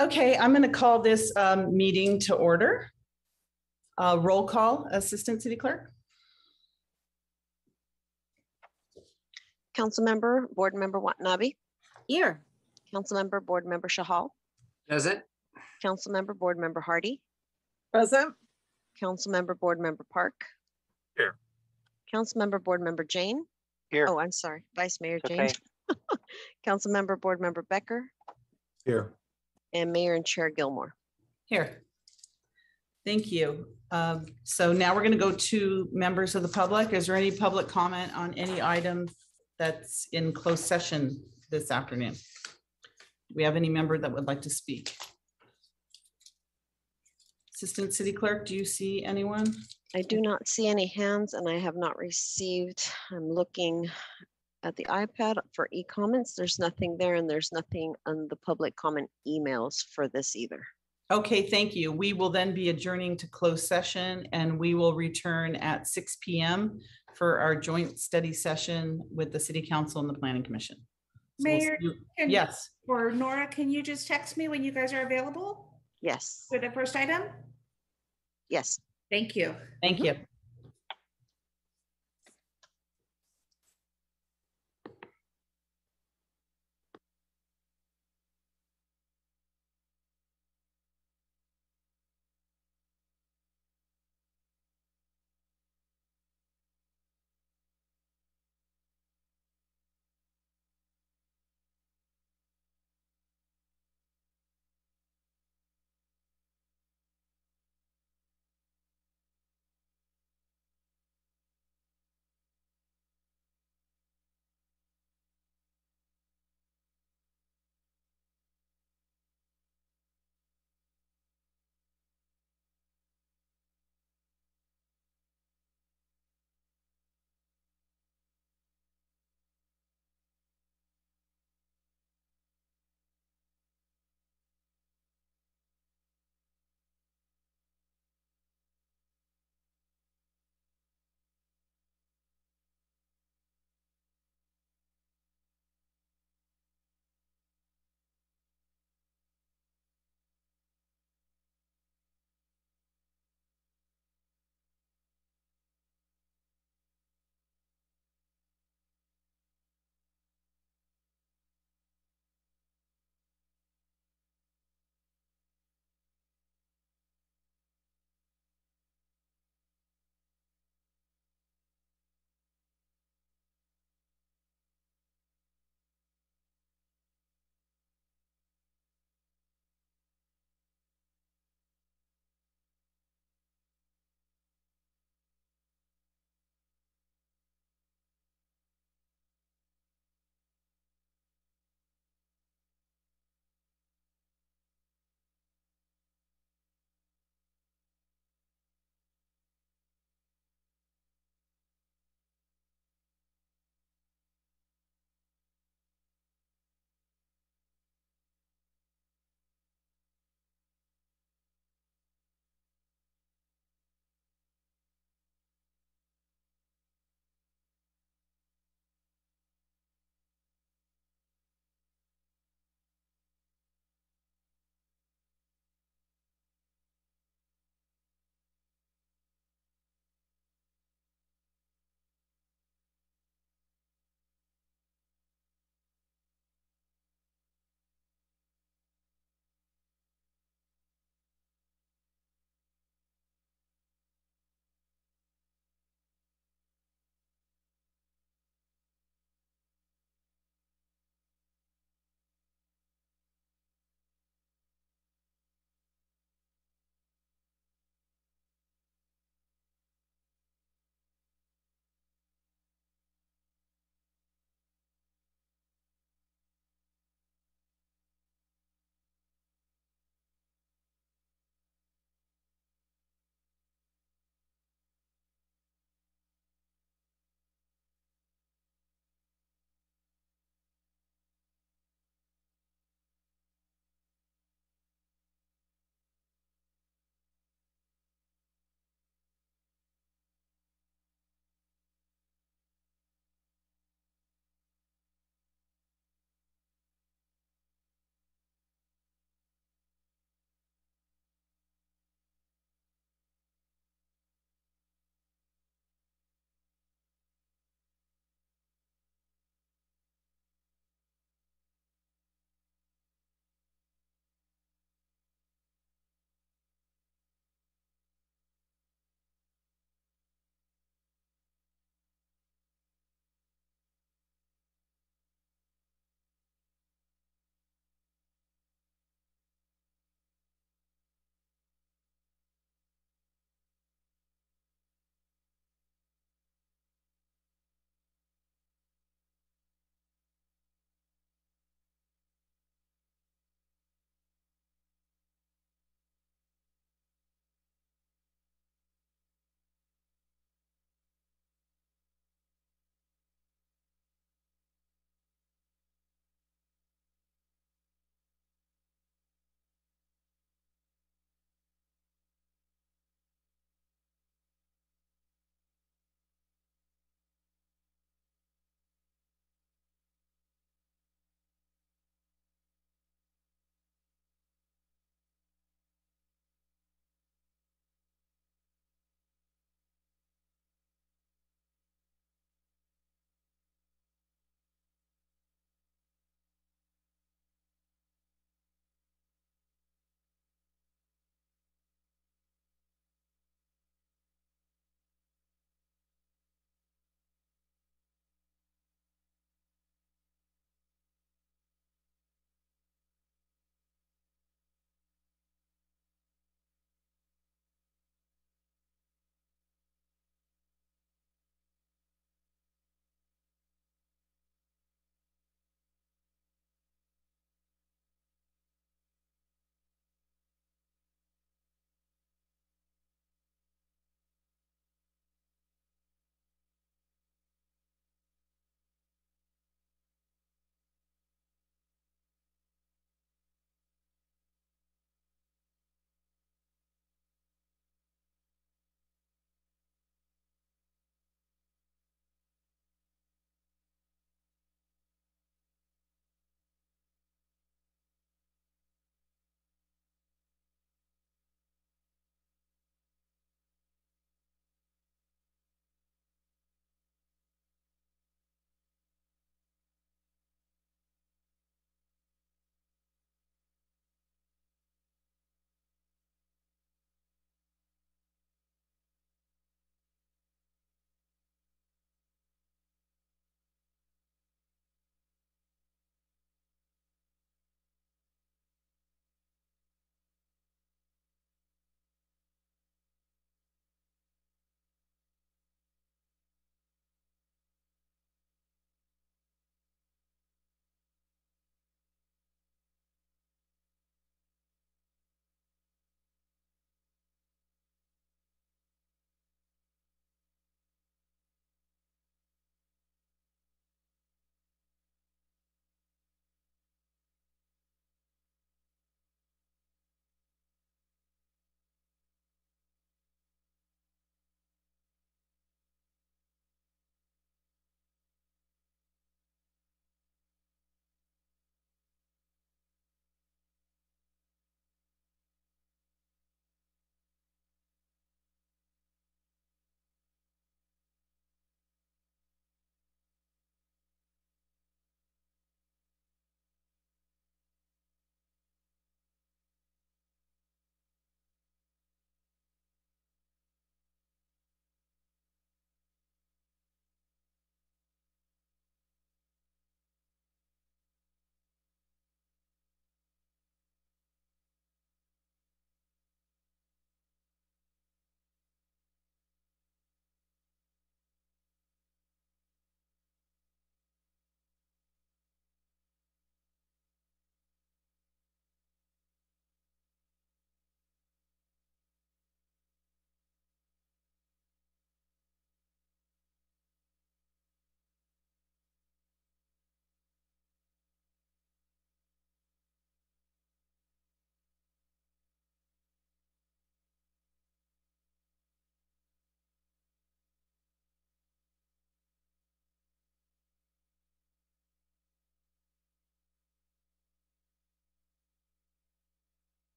Okay, I'm going to call this meeting to order. Roll call, Assistant City Clerk. Councilmember, Board Member Watanabe. Here. Councilmember, Board Member Shahal. Present. Councilmember, Board Member Hardy. Present. Councilmember, Board Member Park. Here. Councilmember, Board Member Jane. Here. Oh, I'm sorry, Vice Mayor It's Jane. okay. Councilmember, Board Member Becker. Here. And Mayor and Chair Gilmore. Here. Thank you. So now we're going to go to members of the public. Is there any public comment on any item that's in closed session this afternoon? Do we have any member that would like to speak? Assistant City Clerk, do you see anyone? I do not see any hands and I have not received, I'm looking at the iPad for e-comments. There's nothing there and there's nothing on the public comment emails for this either. Okay, thank you. We will then be adjourning to closed session and we will return at 6 p.m. for our joint study session with the City Council and the Planning Commission. So we'll Mayor, see you- can- yes. For Nora, can you just text me when you guys are available Yes, for the first item? yes. Thank you. Thank you.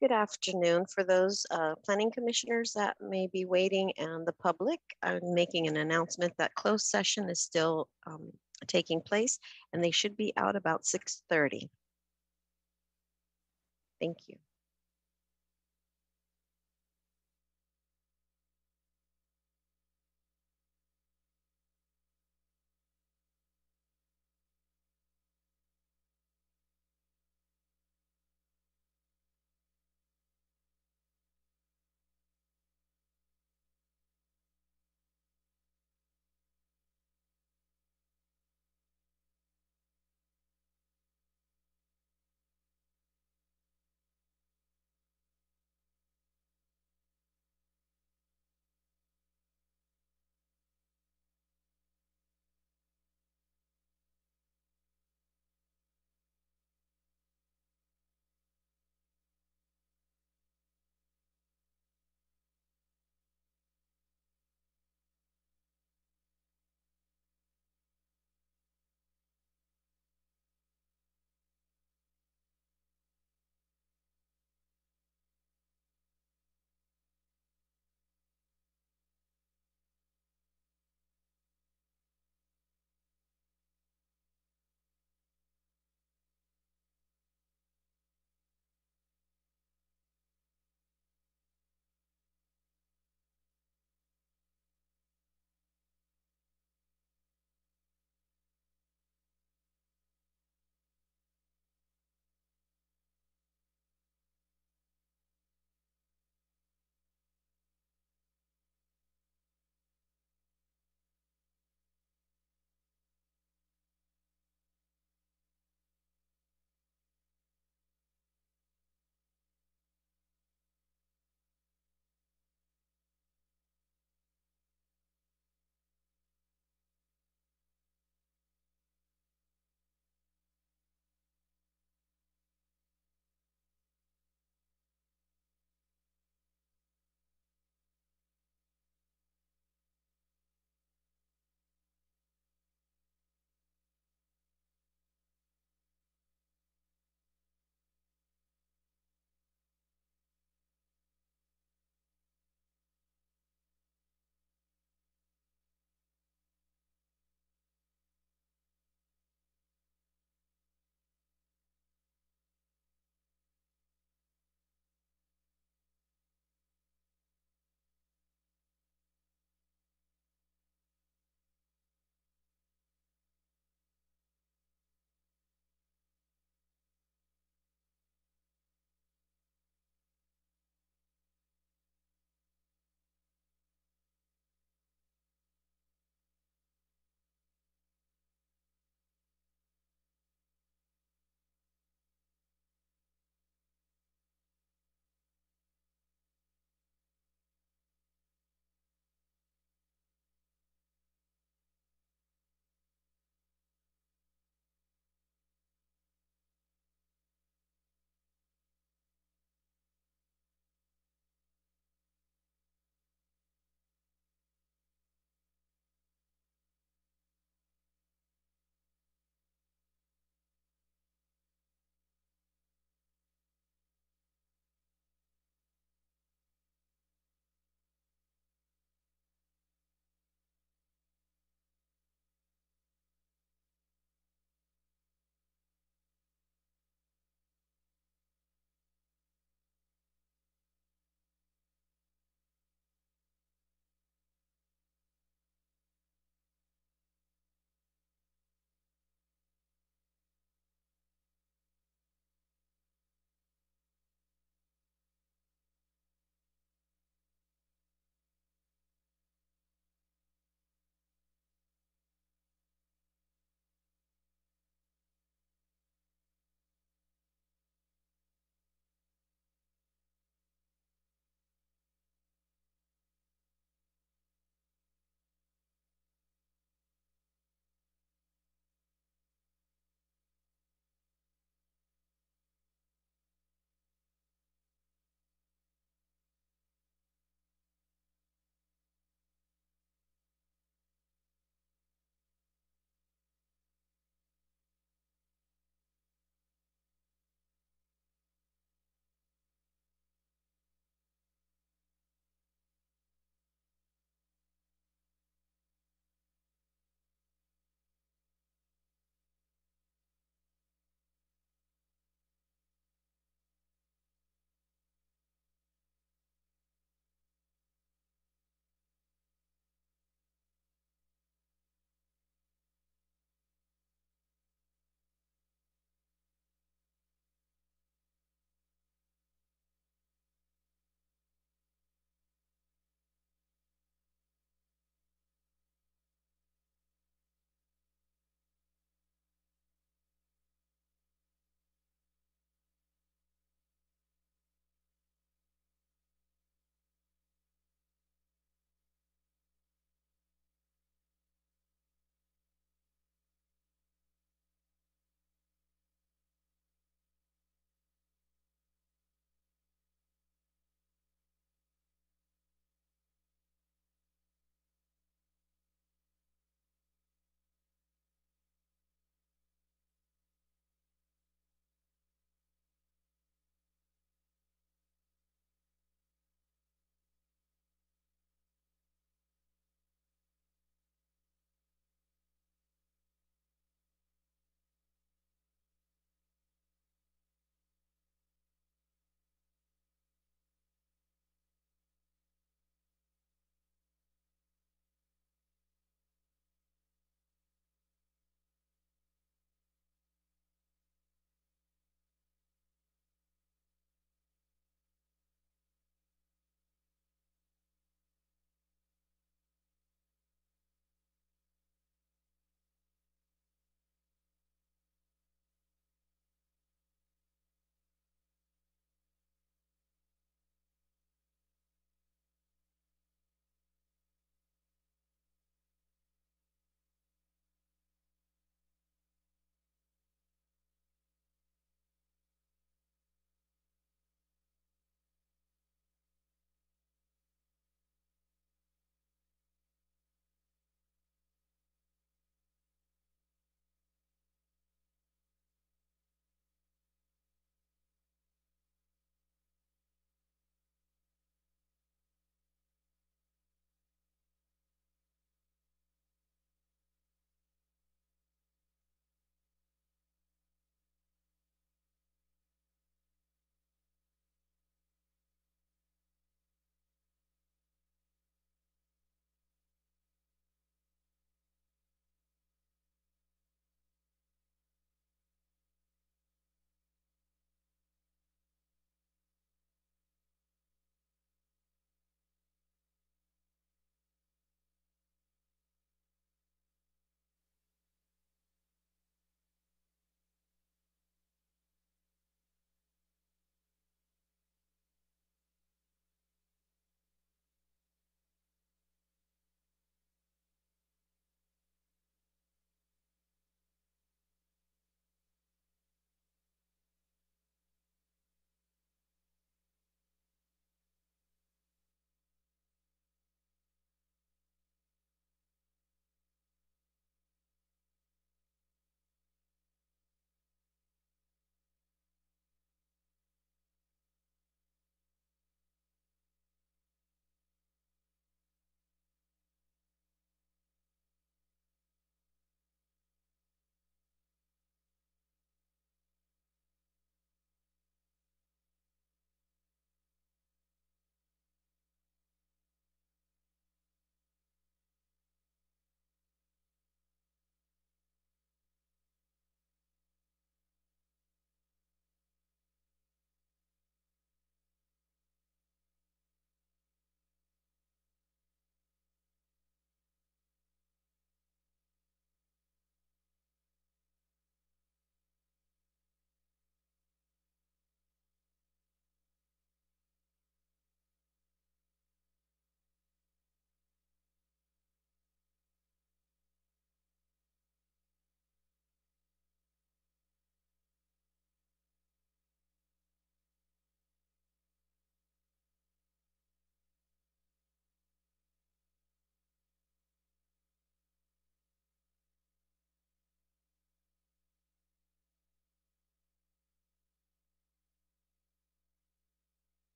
Good afternoon. For those planning commissioners that may be waiting and the public, I'm making an announcement that closed session is still taking place and they should be out about 6:30. Thank you.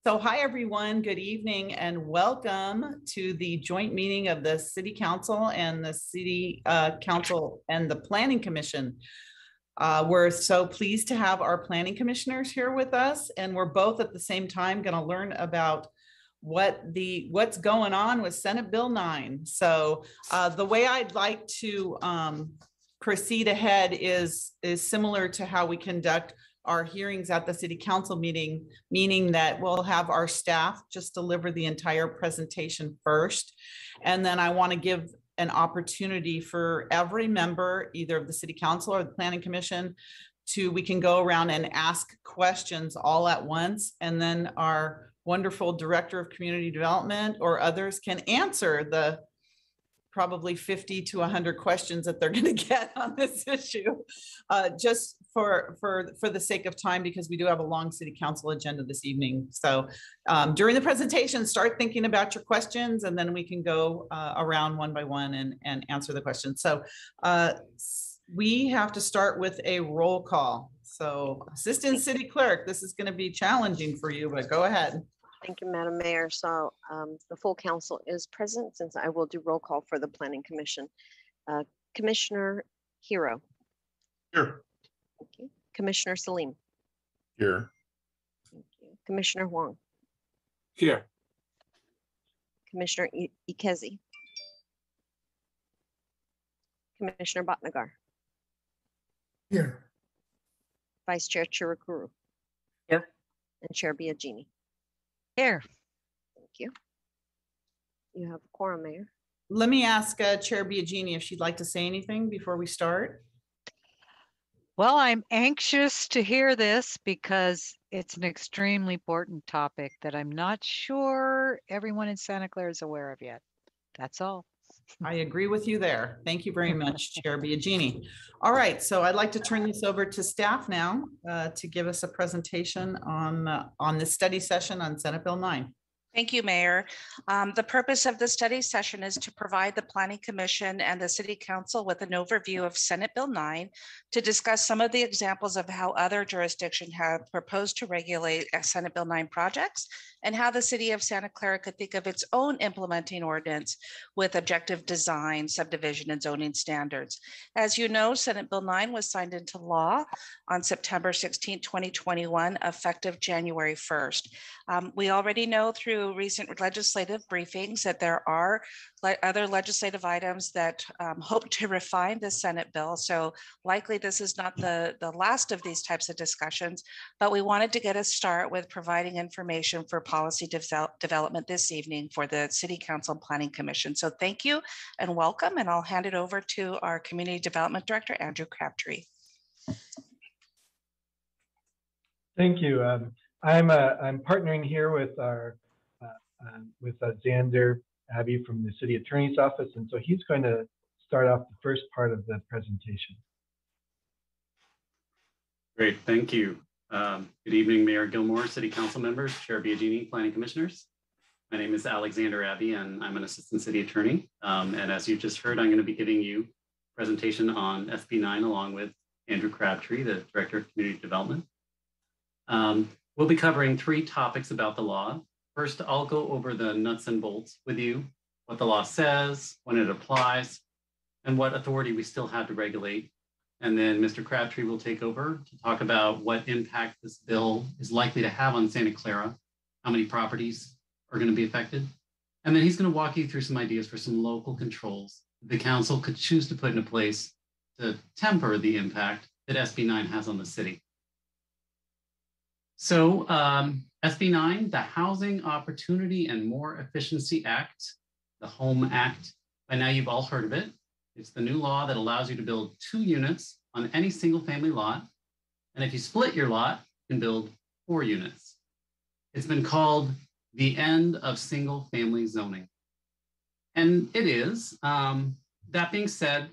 So hi, everyone. Good evening and welcome to the joint meeting of the City Council and the City Council and the Planning Commission. We're so pleased to have our planning commissioners here with us, and we're both at the same time going to learn about what's going on with Senate Bill 9. So the way I'd like to proceed ahead is similar to how we conduct our hearings at the City Council meeting, meaning that we'll have our staff just deliver the entire presentation first. And then I want to give an opportunity for every member, either of the City Council or the Planning Commission, we can go around and ask questions all at once. And then our wonderful Director of Community Development or others can answer the probably 50 to 100 questions that they're going to get on this issue, just for the sake of time, because we do have a long City Council agenda this evening. So during the presentation, start thinking about your questions, and then we can go around one by one and answer the questions. So we have to start with a roll call. So Assistant City Clerk, this is going to be challenging for you, but go ahead. Thank you, Madam Mayor. So the full council is present, since I will do roll call for the Planning Commission. Commissioner Hero. Here. Thank you. Commissioner Salim. Here. Thank you. Commissioner Huang. Here. Commissioner Ikezi. Commissioner Bhatnagar. Here. Vice Chair Chirukuru. Here. And Chair Biagini. Here. Thank you. You have a quorum, Mayor. Let me ask Chair Biagini if she'd like to say anything before we start. Well, I'm anxious to hear this because it's an extremely important topic that I'm not sure everyone in Santa Clara is aware of yet. That's all. I agree with you there. Thank you very much, Chair Biagini. All right, so I'd like to turn this over to staff now to give us a presentation on this study session on Senate Bill 9. Thank you, Mayor. The purpose of the study session is to provide the Planning Commission and the City Council with an overview of Senate Bill 9 to discuss some of the examples of how other jurisdictions have proposed to regulate Senate Bill 9 projects and how the City of Santa Clara could think of its own implementing ordinance with objective design, subdivision, and zoning standards. As you know, Senate Bill 9 was signed into law on September 16, 2021, effective January 1st. We already know through recent legislative briefings that there are other legislative items that hope to refine the Senate bill. So likely this is not the last of these types of discussions, but we wanted to get a start with providing information for policy development this evening for the City Council and Planning Commission. So thank you and welcome, and I'll hand it over to our Community Development Director, Andrew Crabtree. Thank you. I'm partnering here with our Xander Abbey from the City Attorney's Office, and so he's going to start off the first part of the presentation. Great, thank you. Good evening, Mayor Gilmore, City Council members, Chair Biagini, Planning Commissioners. My name is Alexander Abbey, and I'm an Assistant City Attorney. And as you just heard, I'm going to be giving you a presentation on SB 9 along with Andrew Crabtree, the Director of Community Development. We'll be covering 3 topics about the law. First, I'll go over the nuts and bolts with you, what the law says, when it applies, and what authority we still have to regulate. And then Mr. Crabtree will take over to talk about what impact this bill is likely to have on Santa Clara, how many properties are going to be affected. And then he's going to walk you through some ideas for some local controls the council could choose to put into place to temper the impact that SB 9 has on the city. So SB 9, the Housing Opportunity and More Efficiency Act, the HOME Act. By now you've all heard of it. It's the new law that allows you to build 2 units on any single family lot. And if you split your lot, you can build 4 units. It's been called the end of single family zoning. And it is. That being said,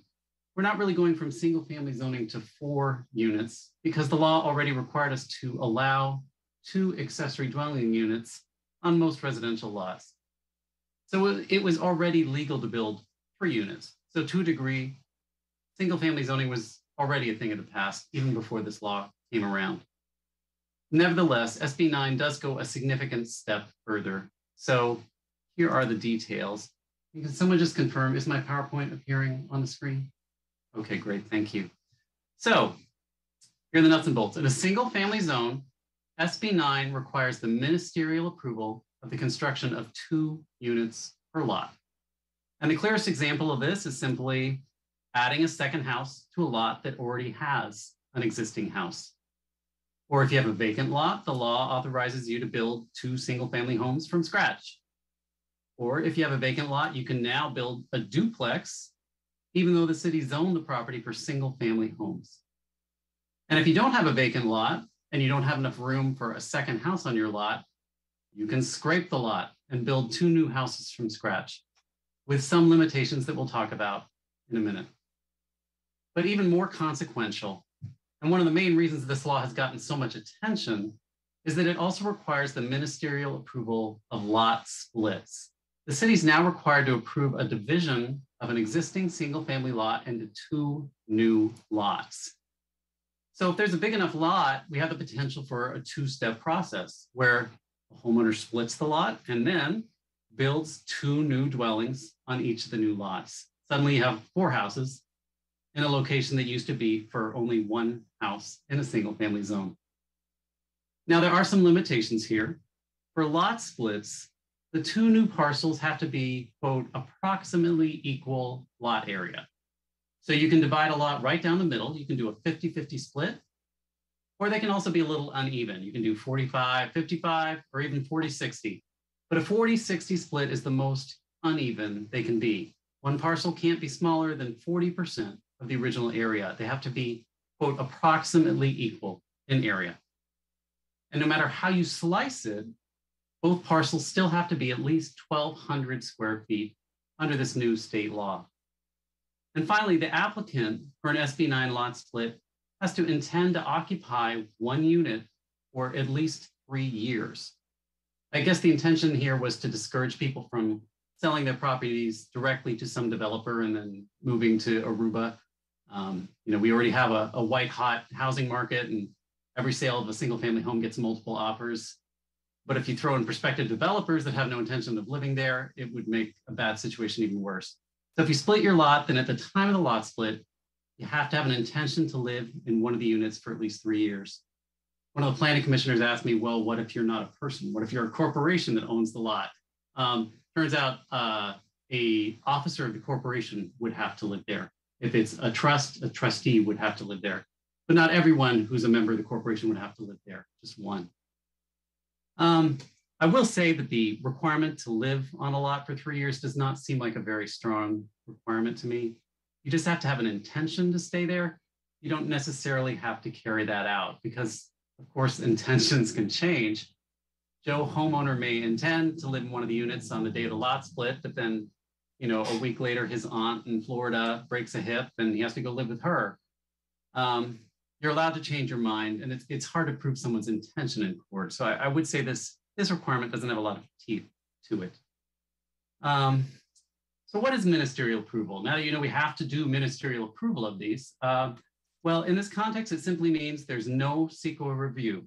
we're not really going from single family zoning to 4 units because the law already required us to allow 2 accessory dwelling units on most residential lots. So it was already legal to build 3 units. So to a degree, single family zoning was already a thing of the past, even before this law came around. Nevertheless, SB 9 does go a significant step further. So here are the details. Can someone just confirm, is my PowerPoint appearing on the screen? Okay, great, thank you. So here are the nuts and bolts. In a single family zone, SB 9 requires the ministerial approval of the construction of 2 units per lot. And the clearest example of this is simply adding a second house to a lot that already has an existing house. Or if you have a vacant lot, the law authorizes you to build 2 single-family homes from scratch. Or if you have a vacant lot, you can now build a duplex, even though the city zoned the property for single-family homes. And if you don't have a vacant lot and you don't have enough room for a second house on your lot, you can scrape the lot and build 2 new houses from scratch, with some limitations that we'll talk about in a minute. But even more consequential, and one of the main reasons this law has gotten so much attention, is that it also requires the ministerial approval of lot splits. The city is now required to approve a division of an existing single-family lot into 2 new lots. So if there's a big enough lot, we have the potential for a 2-step process where the homeowner splits the lot and then builds 2 new dwellings on each of the new lots. Suddenly you have 4 houses in a location that used to be for only 1 house in a single family zone. Now there are some limitations here. For lot splits, the 2 new parcels have to be, quote, approximately equal lot area. So you can divide a lot right down the middle. You can do a 50-50 split, or they can also be a little uneven. You can do 45-55 or even 40-60. But a 40-60 split is the most uneven they can be. One parcel can't be smaller than 40% of the original area. They have to be, quote, approximately equal in area. And no matter how you slice it, both parcels still have to be at least 1,200 square feet under this new state law. And finally, the applicant for an SB 9 lot split has to intend to occupy 1 unit for at least 3 years. I guess the intention here was to discourage people from selling their properties directly to some developer and then moving to Aruba. We already have a white hot housing market, and every sale of a single family home gets multiple offers. But if you throw in prospective developers that have no intention of living there, it would make a bad situation even worse. So if you split your lot, then at the time of the lot split, you have to have an intention to live in one of the units for at least 3 years. One of the planning commissioners asked me, well, what if you're not a person? What if you're a corporation that owns the lot? Turns out a officer of the corporation would have to live there. If it's a trust, a trustee would have to live there. But not everyone who's a member of the corporation would have to live there, just one. I will say that the requirement to live on a lot for 3 years does not seem like a very strong requirement to me. You just have to have an intention to stay there. You don't necessarily have to carry that out because, of course, intentions can change. Joe homeowner may intend to live in one of the units on the day of the lot split, but then, a week later, his aunt in Florida breaks a hip and he has to go live with her. You're allowed to change your mind, and it's hard to prove someone's intention in court. So I would say this requirement doesn't have a lot of teeth to it. So what is ministerial approval? Now that you know we have to do ministerial approval of these, well, in this context, it simply means there's no CEQA review.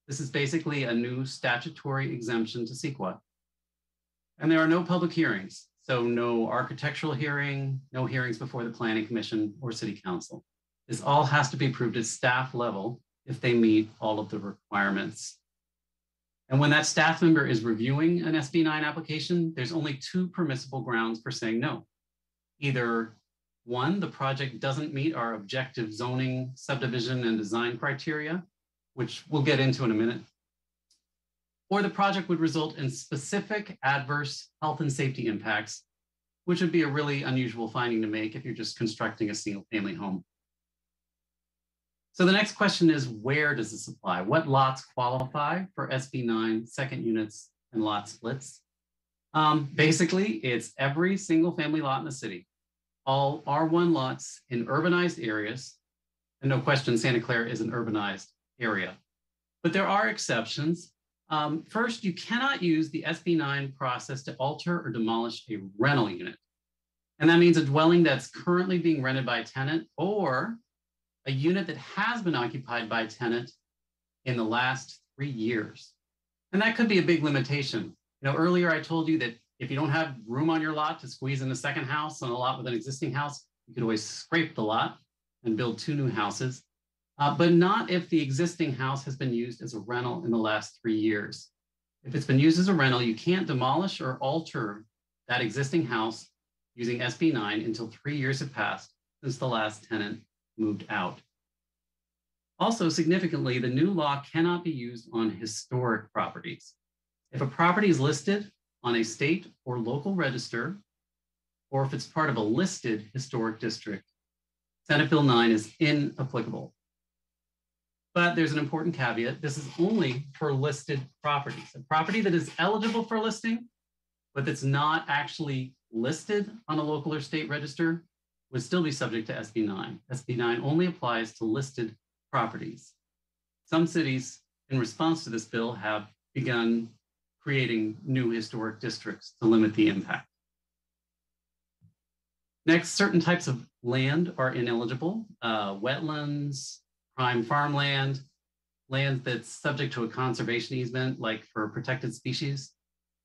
This is basically a new statutory exemption to CEQA. And there are no public hearings. So no architectural hearing, no hearings before the Planning Commission or City Council. This all has to be approved at staff level if they meet all of the requirements. And when that staff member is reviewing an SB 9 application, there's only 2 permissible grounds for saying no. Either 1, the project doesn't meet our objective zoning, subdivision, and design criteria, which we'll get into in a minute, or the project would result in specific adverse health and safety impacts, which would be a really unusual finding to make if you're just constructing a single family home. So the next question is, where does this apply? What lots qualify for SB 9 second units and lot splits? Basically, it's every single family lot in the city, all R1 lots in urbanized areas, and no question, Santa Clara is an urbanized area. But there are exceptions. First, you cannot use the SB 9 process to alter or demolish a rental unit. And that means a dwelling that's currently being rented by a tenant or a unit that has been occupied by a tenant in the last 3 years. And that could be a big limitation. Earlier I told you that if you don't have room on your lot to squeeze in a second house on a lot with an existing house, you could always scrape the lot and build 2 new houses, but not if the existing house has been used as a rental in the last 3 years. If it's been used as a rental, you can't demolish or alter that existing house using SB 9 until 3 years have passed since the last tenant moved out. Also, significantly, the new law cannot be used on historic properties. If a property is listed on a state or local register, or if it's part of a listed historic district, Senate Bill 9 is inapplicable. But there's an important caveat. This is only for listed properties. A property that is eligible for listing, but that's not actually listed on a local or state register would still be subject to SB 9. SB 9 only applies to listed properties. Some cities, in response to this bill, have begun creating new historic districts to limit the impact. Next, certain types of land are ineligible. Wetlands, prime farmland, land that's subject to a conservation easement, like for protected species,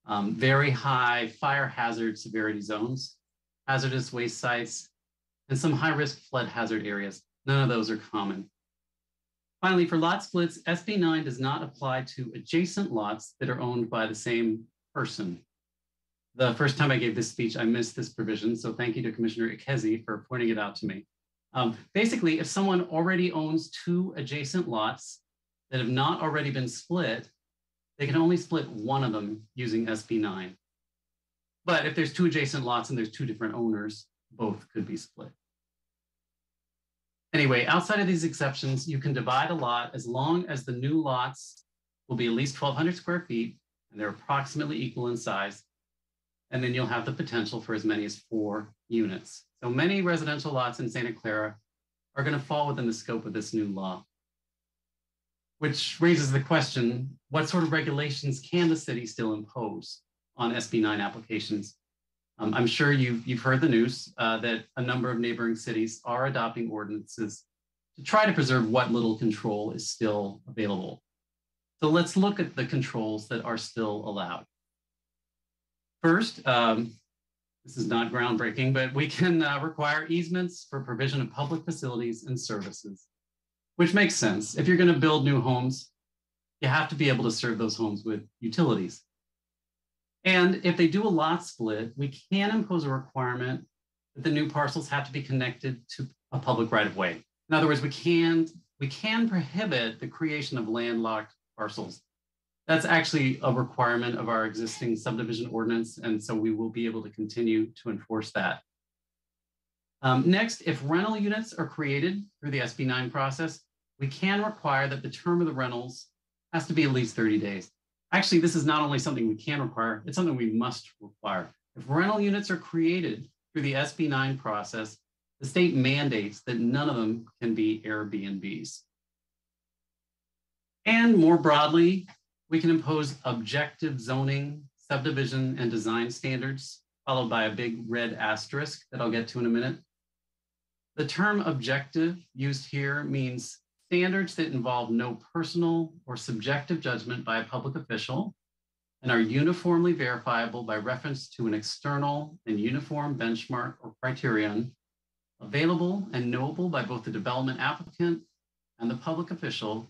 very high fire hazard severity zones, hazardous waste sites, and some high-risk flood hazard areas. None of those are common. Finally, for lot splits, SB 9 does not apply to adjacent lots that are owned by the same person. The first time I gave this speech, I missed this provision, so thank you to Commissioner Ikezi for pointing it out to me. Basically, if someone already owns 2 adjacent lots that have not already been split, they can only split one of them using SB 9. But if there's 2 adjacent lots and there's 2 different owners, both could be split. Anyway, outside of these exceptions, you can divide a lot as long as the new lots will be at least 1,200 square feet and they're approximately equal in size. And then you'll have the potential for as many as 4 units. So many residential lots in Santa Clara are going to fall within the scope of this new law. Which raises the question, what sort of regulations can the city still impose on SB 9 applications? I'm sure you've heard the news that a number of neighboring cities are adopting ordinances to try to preserve what little control is still available. So let's look at the controls that are still allowed. First, this is not groundbreaking, but we can require easements for provision of public facilities and services, which makes sense. If you're going to build new homes, you have to be able to serve those homes with utilities. And if they do a lot split, we can impose a requirement that the new parcels have to be connected to a public right-of-way. In other words, we can prohibit the creation of landlocked parcels. That's actually a requirement of our existing subdivision ordinance, and so we will be able to continue to enforce that. Next, if rental units are created through the SB 9 process, we can require that the term of the rentals has to be at least 30 days. Actually, this is not only something we can require, it's something we must require. If rental units are created through the SB 9 process, the state mandates that none of them can be Airbnbs. And more broadly, we can impose objective zoning, subdivision, and design standards, followed by a big red asterisk that I'll get to in a minute. The term objective used here means standards that involve no personal or subjective judgment by a public official and are uniformly verifiable by reference to an external and uniform benchmark or criterion available and knowable by both the development applicant and the public official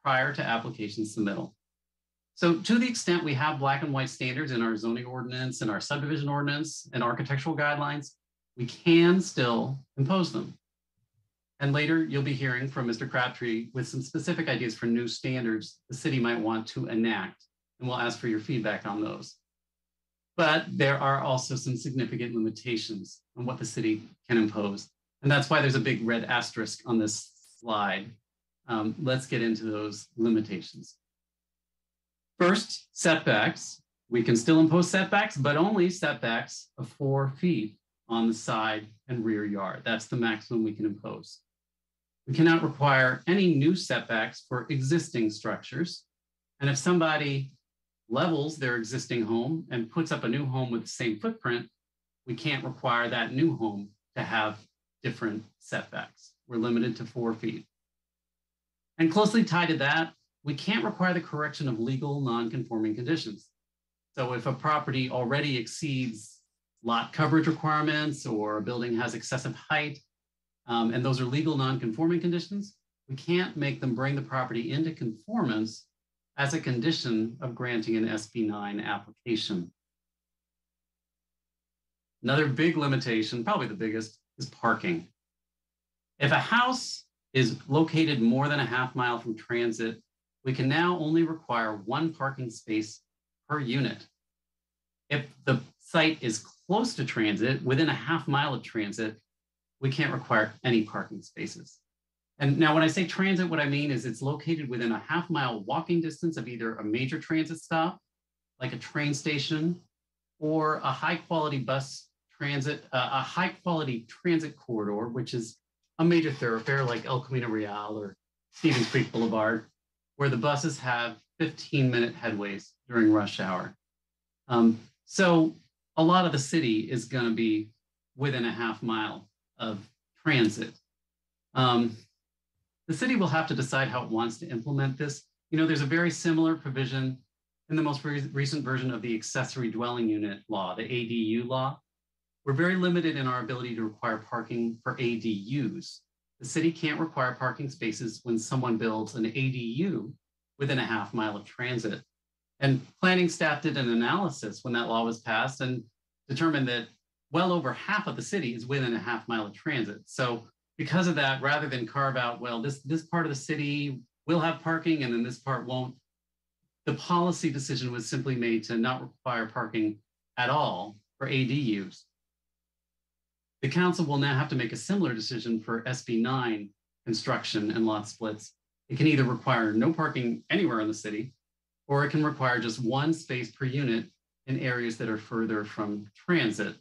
prior to application submittal. So to the extent we have black and white standards in our zoning ordinance and our subdivision ordinance and architectural guidelines, we can still impose them. And later you'll be hearing from Mr. Crabtree with some specific ideas for new standards the city might want to enact, and we'll ask for your feedback on those. But there are also some significant limitations on what the city can impose. And that's why there's a big red asterisk on this slide. Let's get into those limitations. First, setbacks. We can still impose setbacks, but only setbacks of 4 feet on the side and rear yard. That's the maximum we can impose. We cannot require any new setbacks for existing structures. And if somebody levels their existing home and puts up a new home with the same footprint, we can't require that new home to have different setbacks. We're limited to 4 feet. And closely tied to that, we can't require the correction of legal non-conforming conditions. So if a property already exceeds lot coverage requirements or a building has excessive height, and those are legal non-conforming conditions, we can't make them bring the property into conformance as a condition of granting an SB 9 application. Another big limitation, probably the biggest, is parking. If a house is located more than a half mile from transit, we can now only require 1 parking space per unit. If the site is close to transit, within a half mile of transit, we can't require any parking spaces. And now when I say transit, what I mean is it's located within a half mile walking distance of either a major transit stop, like a train station, or a high quality bus transit, a high quality transit corridor, which is a major thoroughfare like El Camino Real or Stevens Creek Boulevard, where the buses have 15-minute headways during rush hour. So a lot of the city is going to be within a half mile of transit. The city will have to decide how it wants to implement this. You know, there's a very similar provision in the most recent version of the accessory dwelling unit law, the ADU law. We're very limited in our ability to require parking for ADUs. The city can't require parking spaces when someone builds an ADU within a half mile of transit. And planning staff did an analysis when that law was passed and determined that well over half of the city is within a half mile of transit. So because of that, rather than carve out, well, this part of the city will have parking and then this part won't, the policy decision was simply made to not require parking at all for ADUs. The council will now have to make a similar decision for SB 9 construction and lot splits. It can either require no parking anywhere in the city, or it can require just 1 space per unit in areas that are further from transit.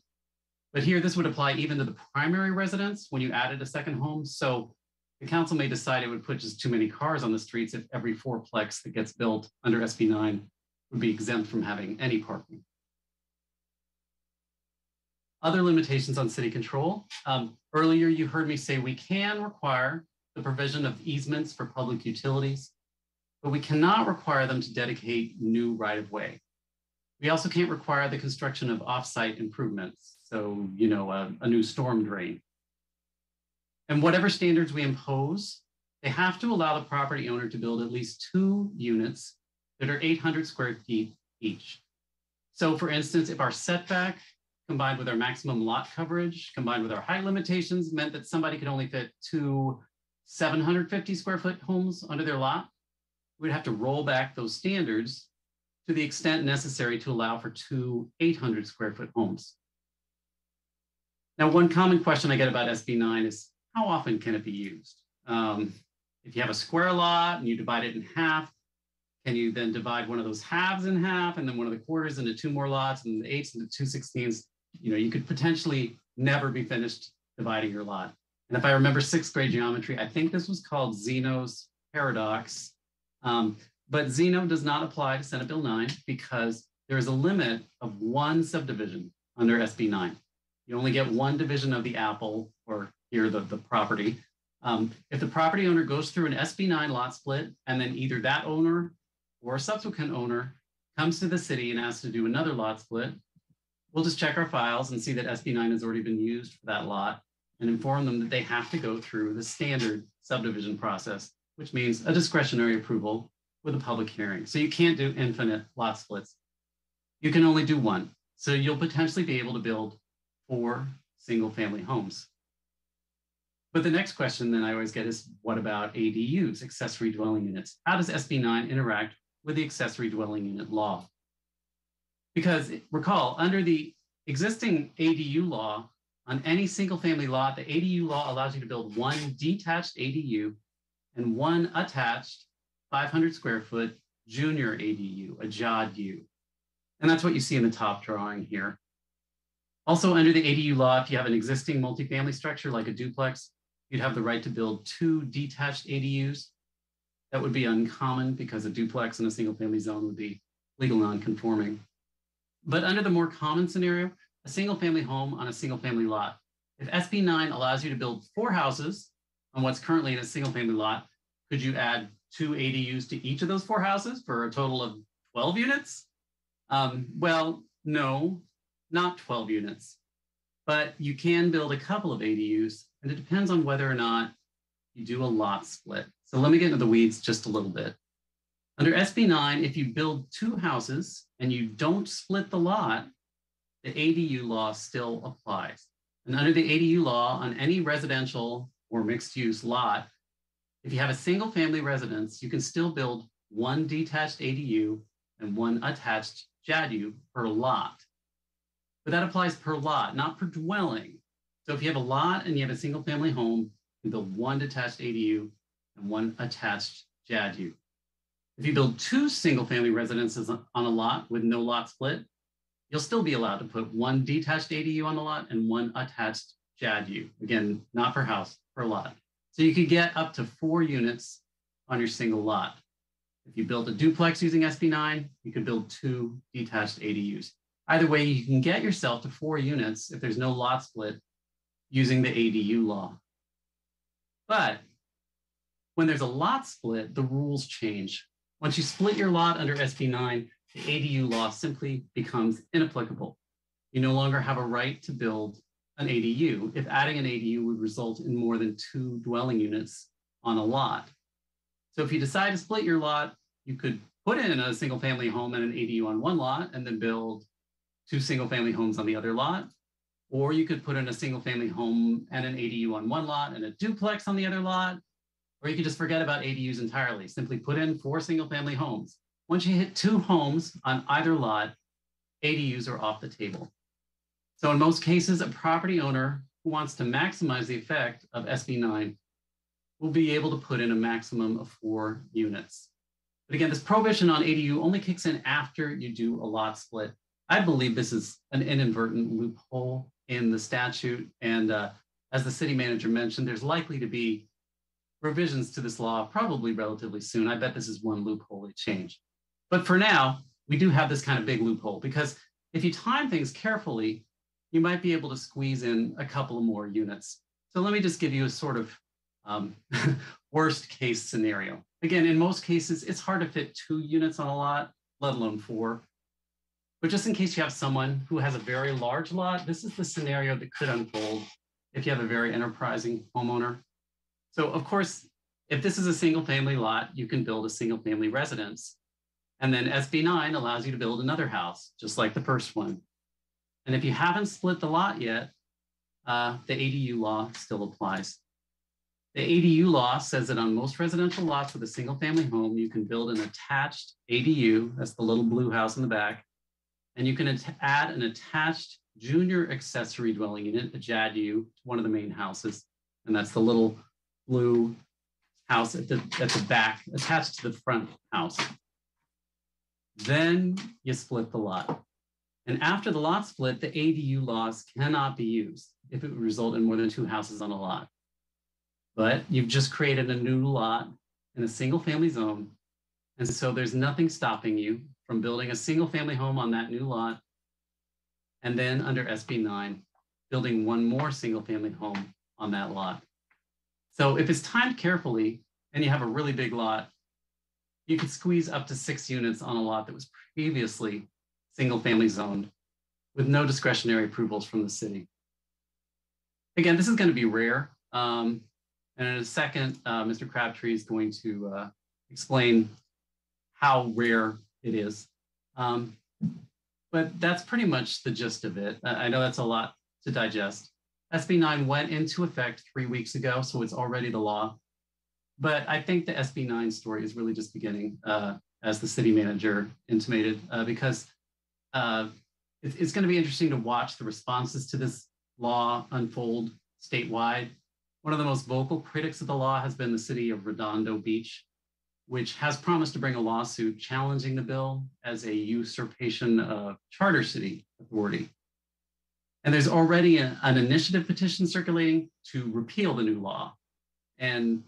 But here, this would apply even to the primary residence when you added a second home. So the council may decide it would put just too many cars on the streets if every fourplex that gets built under SB 9 would be exempt from having any parking. Other limitations on city control. Earlier, you heard me say we can require the provision of easements for public utilities, but we cannot require them to dedicate new right-of-way. We also can't require the construction of off-site improvements. So, you know, a new storm drain. And whatever standards we impose, they have to allow the property owner to build at least 2 units that are 800 square feet each. So for instance, if our setback combined with our maximum lot coverage, combined with our height limitations meant that somebody could only fit 2 750 square foot homes under their lot, we'd have to roll back those standards to the extent necessary to allow for 2 800 square foot homes. Now, one common question I get about SB 9 is how often can it be used? If you have a square lot and you divide it in half, can you then divide one of those halves in half and then one of the quarters into 2 more lots and the 8ths into 2 16ths? You know, you could potentially never be finished dividing your lot. And if I remember 6th grade geometry, I think this was called Zeno's paradox. But Zeno does not apply to Senate Bill 9 because there is a limit of 1 subdivision under SB 9. You only get 1 division of the apple, or here the property. If the property owner goes through an SB 9 lot split, and then either that owner or a subsequent owner comes to the city and asks to do another lot split, we'll just check our files and see that SB 9 has already been used for that lot and inform them that they have to go through the standard subdivision process, which means a discretionary approval with a public hearing. So you can't do infinite lot splits. You can only do 1. So you'll potentially be able to build 4 single-family homes. But the next question then I always get is, what about ADUs, accessory dwelling units? How does SB 9 interact with the accessory dwelling unit law? Because recall, under the existing ADU law, on any single-family lot, the ADU law allows you to build 1 detached ADU and 1 attached 500 square foot junior ADU, a JODU. And that's what you see in the top drawing here. Also under the ADU law, if you have an existing multifamily structure like a duplex, you'd have the right to build 2 detached ADUs. That would be uncommon because a duplex in a single family zone would be legal non-conforming. But under the more common scenario, a single family home on a single family lot, if SB 9 allows you to build 4 houses on what's currently in a single family lot, could you add 2 ADUs to each of those 4 houses for a total of 12 units? Well, no, not 12 units, but you can build a couple of ADUs, and it depends on whether or not you do a lot split. So let me get into the weeds just a little bit. Under SB 9, if you build 2 houses and you don't split the lot, the ADU law still applies. And under the ADU law, on any residential or mixed use lot, if you have a single family residence, you can still build 1 detached ADU and 1 attached JADU per lot. But that applies per lot, not per dwelling. So if you have a lot and you have a single family home, you build 1 detached ADU and 1 attached JADU. If you build 2 single family residences on a lot with no lot split, you'll still be allowed to put 1 detached ADU on the lot and 1 attached JADU. Again, not per house, per lot. So you could get up to 4 units on your single lot. If you build a duplex using SB 9, you could build 2 detached ADUs. Either way, you can get yourself to 4 units if there's no lot split using the ADU law. But when there's a lot split, the rules change. Once you split your lot under SB 9, the ADU law simply becomes inapplicable. You no longer have a right to build an ADU if adding an ADU would result in more than 2 dwelling units on a lot. So if you decide to split your lot, you could put in a single family home and an ADU on one lot and then build 2 single family homes on the other lot. Or you could put in a single family home and an ADU on one lot and a duplex on the other lot. Or you could just forget about ADUs entirely. Simply put in 4 single family homes. Once you hit 2 homes on either lot, ADUs are off the table. So in most cases, a property owner who wants to maximize the effect of SB 9 will be able to put in a maximum of 4 units. But again, this prohibition on ADU only kicks in after you do a lot split. I believe this is an inadvertent loophole in the statute. And as the city manager mentioned, there's likely to be revisions to this law probably relatively soon. I bet this is one loophole they change. But for now, we do have this kind of big loophole because if you time things carefully, you might be able to squeeze in a couple of more units. So let me just give you a sort of worst case scenario. Again, in most cases, it's hard to fit 2 units on a lot, let alone 4. But just in case you have someone who has a very large lot, this is the scenario that could unfold if you have a very enterprising homeowner. So of course, if this is a single family lot, you can build a single family residence. And then SB 9 allows you to build another house, just like the first one. And if you haven't split the lot yet, the ADU law still applies. The ADU law says that on most residential lots with a single family home, you can build an attached ADU, that's the little blue house in the back, and you can add an attached junior accessory dwelling unit, a JADU, to one of the main houses. And that's the little blue house at the back, attached to the front house. Then you split the lot. And after the lot split, the ADU laws cannot be used if it would result in more than 2 houses on a lot. But you've just created a new lot in a single family zone. And so there's nothing stopping you from building a single family home on that new lot. And then under SB 9, building 1 more single family home on that lot. So if it's timed carefully and you have a really big lot, you could squeeze up to 6 units on a lot that was previously single family zoned with no discretionary approvals from the city. Again, this is going to be rare. And in a second, Mr. Crabtree is going to explain how rare it is. But that's pretty much the gist of it. I know that's a lot to digest. SB 9 went into effect 3 weeks ago, so it's already the law. But I think the SB 9 story is really just beginning, as the city manager intimated, because it's going to be interesting to watch the responses to this law unfold statewide. One of the most vocal critics of the law has been the city of Redondo Beach, which has promised to bring a lawsuit challenging the bill as a usurpation of charter city authority. And there's already an initiative petition circulating to repeal the new law. And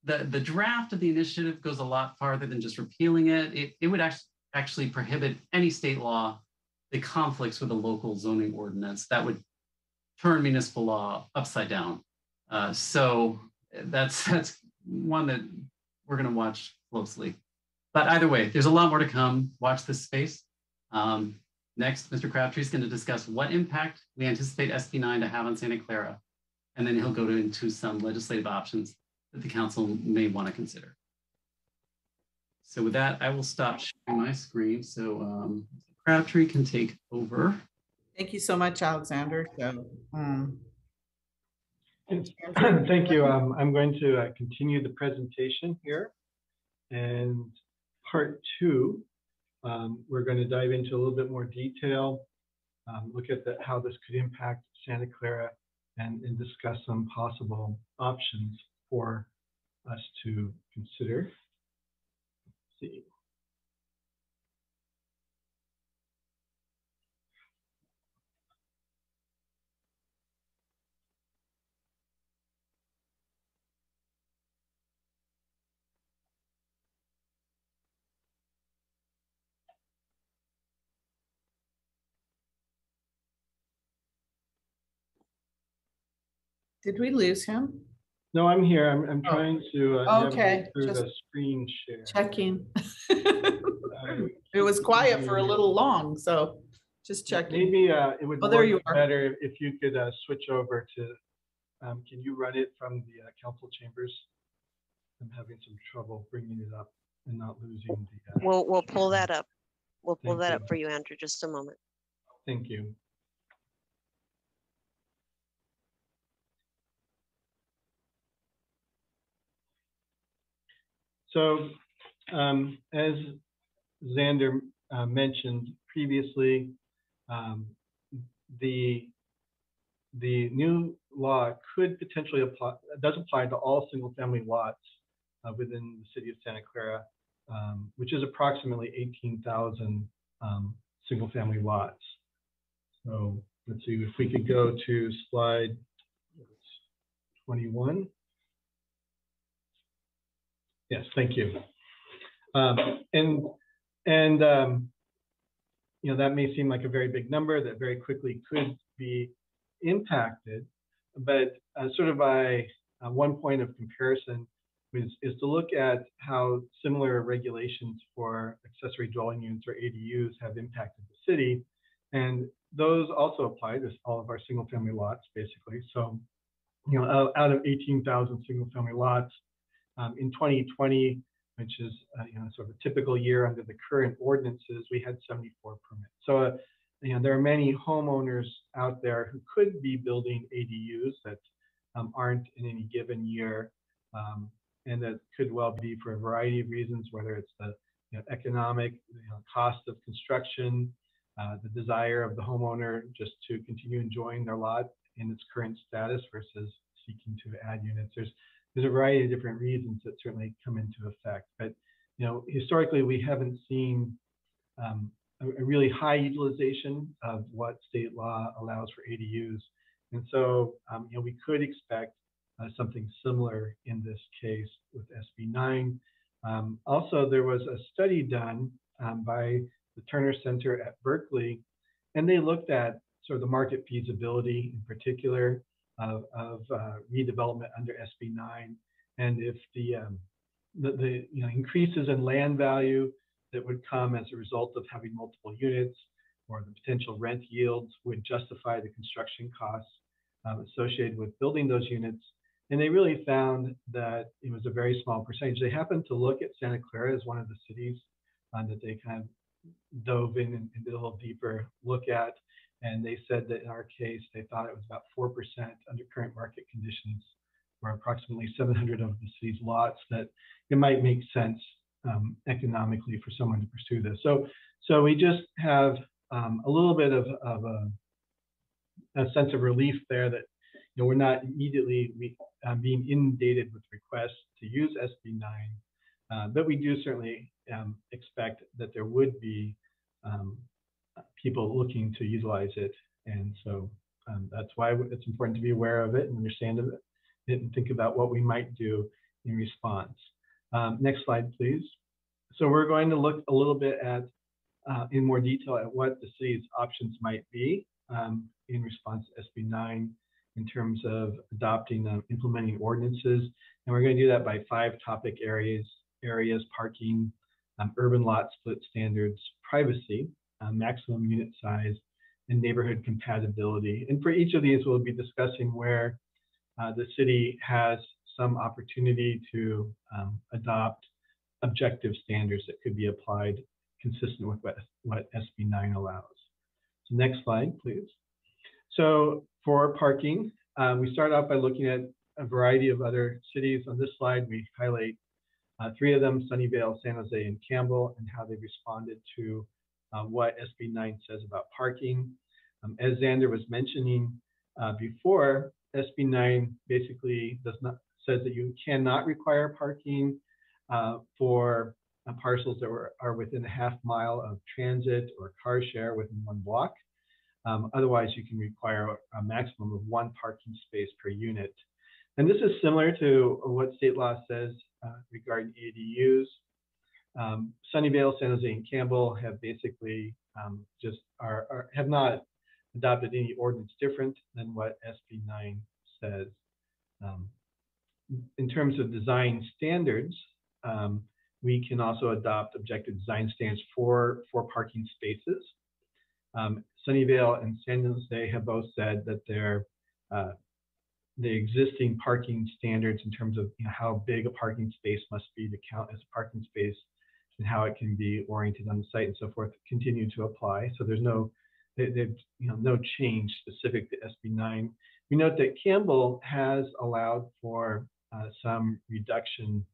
the draft of the initiative goes a lot farther than just repealing it. It would actually prohibit any state law that conflicts with a local zoning ordinance. That would turn municipal law upside down. So that's one that we're going to watch closely. But either way, there's a lot more to come. Watch this space. Next, Mr. Crabtree is going to discuss what impact we anticipate SB 9 to have on Santa Clara. And then he'll go into some legislative options that the council may want to consider. So with that, I will stop sharing my screen so Mr. Crabtree can take over. Thank you so much, Alexander. So, Thank you. I'm going to continue the presentation here. And part 2, we're going to dive into a little bit more detail, look at how this could impact Santa Clara, and discuss some possible options for us to consider. Let's see. did we lose him? No, I'm here. I'm trying to Okay, navigate through just the screen share. checking. It was quiet for a little long, so just checking. Maybe it would Oh, there you work are. better if you could switch over to, can you run it from the council chambers? I'm having some trouble bringing it up and not losing the. We'll pull that up. We'll pull Thank that you. up for you, Andrew, just a moment. Thank you. So as Xander mentioned previously, the new law could potentially apply, does apply to all single family lots within the city of Santa Clara, which is approximately 18,000 single family lots. So let's see if we could go to slide 21. Yes, thank you. You know, that may seem like a very big number that very quickly could be impacted, but sort of by one point of comparison is to look at how similar regulations for accessory dwelling units or ADUs have impacted the city. And those also apply to all of our single family lots, basically. So, you know, out of 18,000 single family lots, in 2020, which is you know, sort of a typical year under the current ordinances, we had 74 permits. So you know, there are many homeowners out there who could be building ADUs that aren't in any given year, and that could well be for a variety of reasons, whether it's the economic cost of construction, the desire of the homeowner just to continue enjoying their lot in its current status versus seeking to add units. There's a variety of different reasons that certainly come into effect, but you know, historically we haven't seen a really high utilization of what state law allows for ADUs, and so you know, we could expect something similar in this case with SB 9. Also, there was a study done by the Turner Center at Berkeley, and they looked at sort of the market feasibility in particular of redevelopment under SB 9, and if the increases in land value that would come as a result of having multiple units, or the potential rent yields would justify the construction costs associated with building those units. And they really found that it was a very small percentage. They happened to look at Santa Clara as one of the cities that they kind of dove in and did a little deeper look at. And they said that in our case, they thought it was about 4% under current market conditions, or approximately 700 of the city's lots, that it might make sense economically for someone to pursue this. So we just have a little bit of a sense of relief there that we're not immediately being inundated with requests to use SB 9, but we do certainly expect that there would be people looking to utilize it, and so that's why it's important to be aware of it and understand it and think about what we might do in response. Next slide, please. So we're going to look a little bit at in more detail at what the city's options might be in response to SB 9 in terms of adopting implementing ordinances, and we're going to do that by 5 topic areas. areas, parking, urban lot split standards, privacy, maximum unit size, and neighborhood compatibility. And for each of these, we'll be discussing where the city has some opportunity to adopt objective standards that could be applied consistent with what SB 9 allows. So next slide, please. So for parking, we start out by looking at a variety of other cities. On this slide, we highlight 3 of them, Sunnyvale, San Jose, and Campbell, and how they responded to what SB 9 says about parking. As Xander was mentioning before, SB 9 basically says that you cannot require parking for parcels that are within a half mile of transit or car share within 1 block. Otherwise, you can require a maximum of 1 parking space per unit. And this is similar to what state law says regarding ADUs. Sunnyvale, San Jose, and Campbell have basically have not adopted any ordinance different than what SB 9 says. In terms of design standards, we can also adopt objective design standards for parking spaces. Sunnyvale and San Jose have both said that the existing parking standards in terms of how big a parking space must be to count as a parking space and how it can be oriented on the site and so forth continue to apply. So there's no change specific to SB 9. We note that Campbell has allowed for some reduction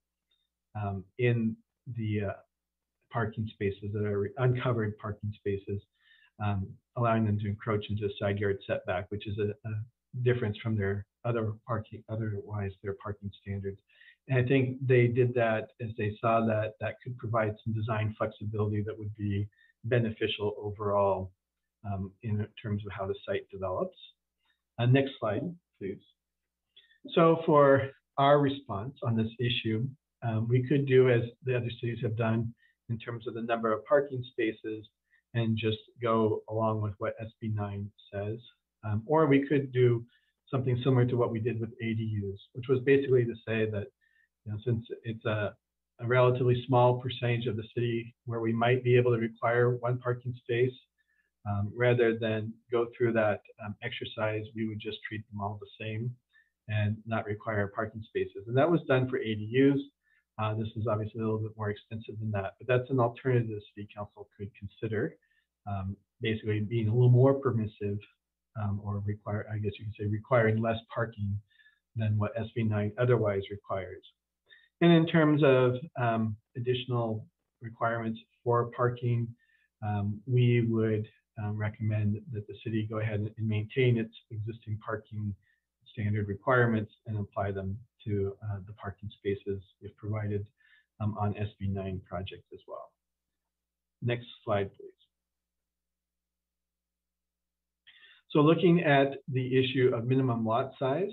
in the parking spaces that are uncovered parking spaces, allowing them to encroach into a side yard setback, which is a difference from their otherwise their parking standards. And I think they did that as they saw that could provide some design flexibility that would be beneficial overall in terms of how the site develops. Next slide, please. So for our response on this issue, we could do as the other cities have done in terms of the number of parking spaces and just go along with what SB 9 says. Or we could do something similar to what we did with ADUs, which was basically to say that since it's a relatively small percentage of the city where we might be able to require 1 parking space, rather than go through that exercise, we would just treat them all the same and not require parking spaces. And that was done for ADUs. This is obviously a little bit more extensive than that, but that's an alternative the city council could consider, basically being a little more permissive or I guess you could say requiring less parking than what SB 9 otherwise requires. And in terms of additional requirements for parking, we would recommend that the city go ahead and maintain its existing parking standard requirements and apply them to the parking spaces if provided on SB 9 projects as well. Next slide, please. So looking at the issue of minimum lot size,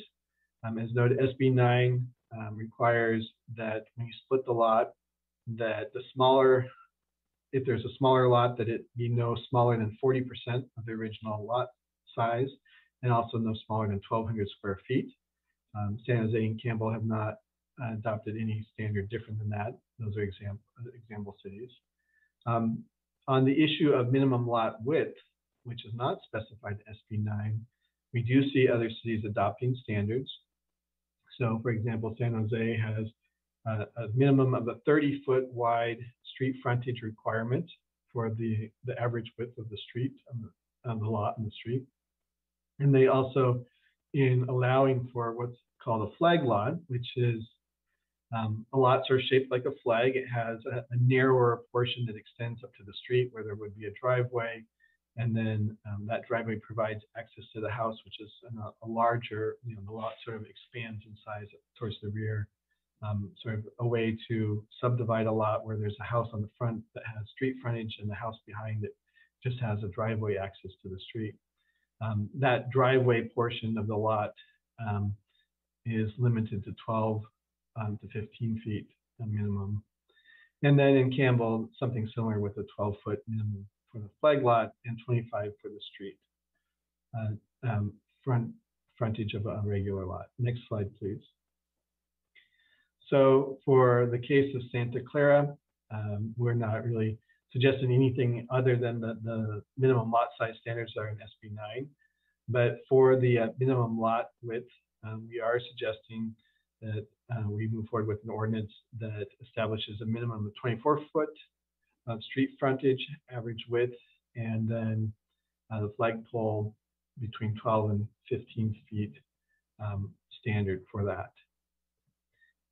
as noted, SB 9 requires that when you split the lot, that if there's a smaller lot, that it be no smaller than 40% of the original lot size, and also no smaller than 1,200 square feet. San Jose and Campbell have not adopted any standard different than that. Those are example cities. On the issue of minimum lot width, which is not specified in SB 9, we do see other cities adopting standards. So for example, San Jose has a minimum of a 30-foot wide street frontage requirement for the average width of the street, on the lot in the street. And they also, in allowing for what's called a flag lot, which is a lot sort of shaped like a flag. It has a narrower portion that extends up to the street where there would be a driveway. And then that driveway provides access to the house, which is a larger, the lot sort of expands in size towards the rear, sort of a way to subdivide a lot where there's a house on the front that has street frontage and the house behind it just has a driveway access to the street. That driveway portion of the lot is limited to 12 to 15 feet minimum. And then in Campbell, something similar with a 12-foot minimum for the flag lot and 25 for the street frontage of a regular lot. Next slide, please. So for the case of Santa Clara, we're not really suggesting anything other than the minimum lot size standards that are in SB 9. But for the minimum lot width, we are suggesting that we move forward with an ordinance that establishes a minimum of 24 foot of street frontage, average width, and then the flagpole between 12 and 15 feet standard for that.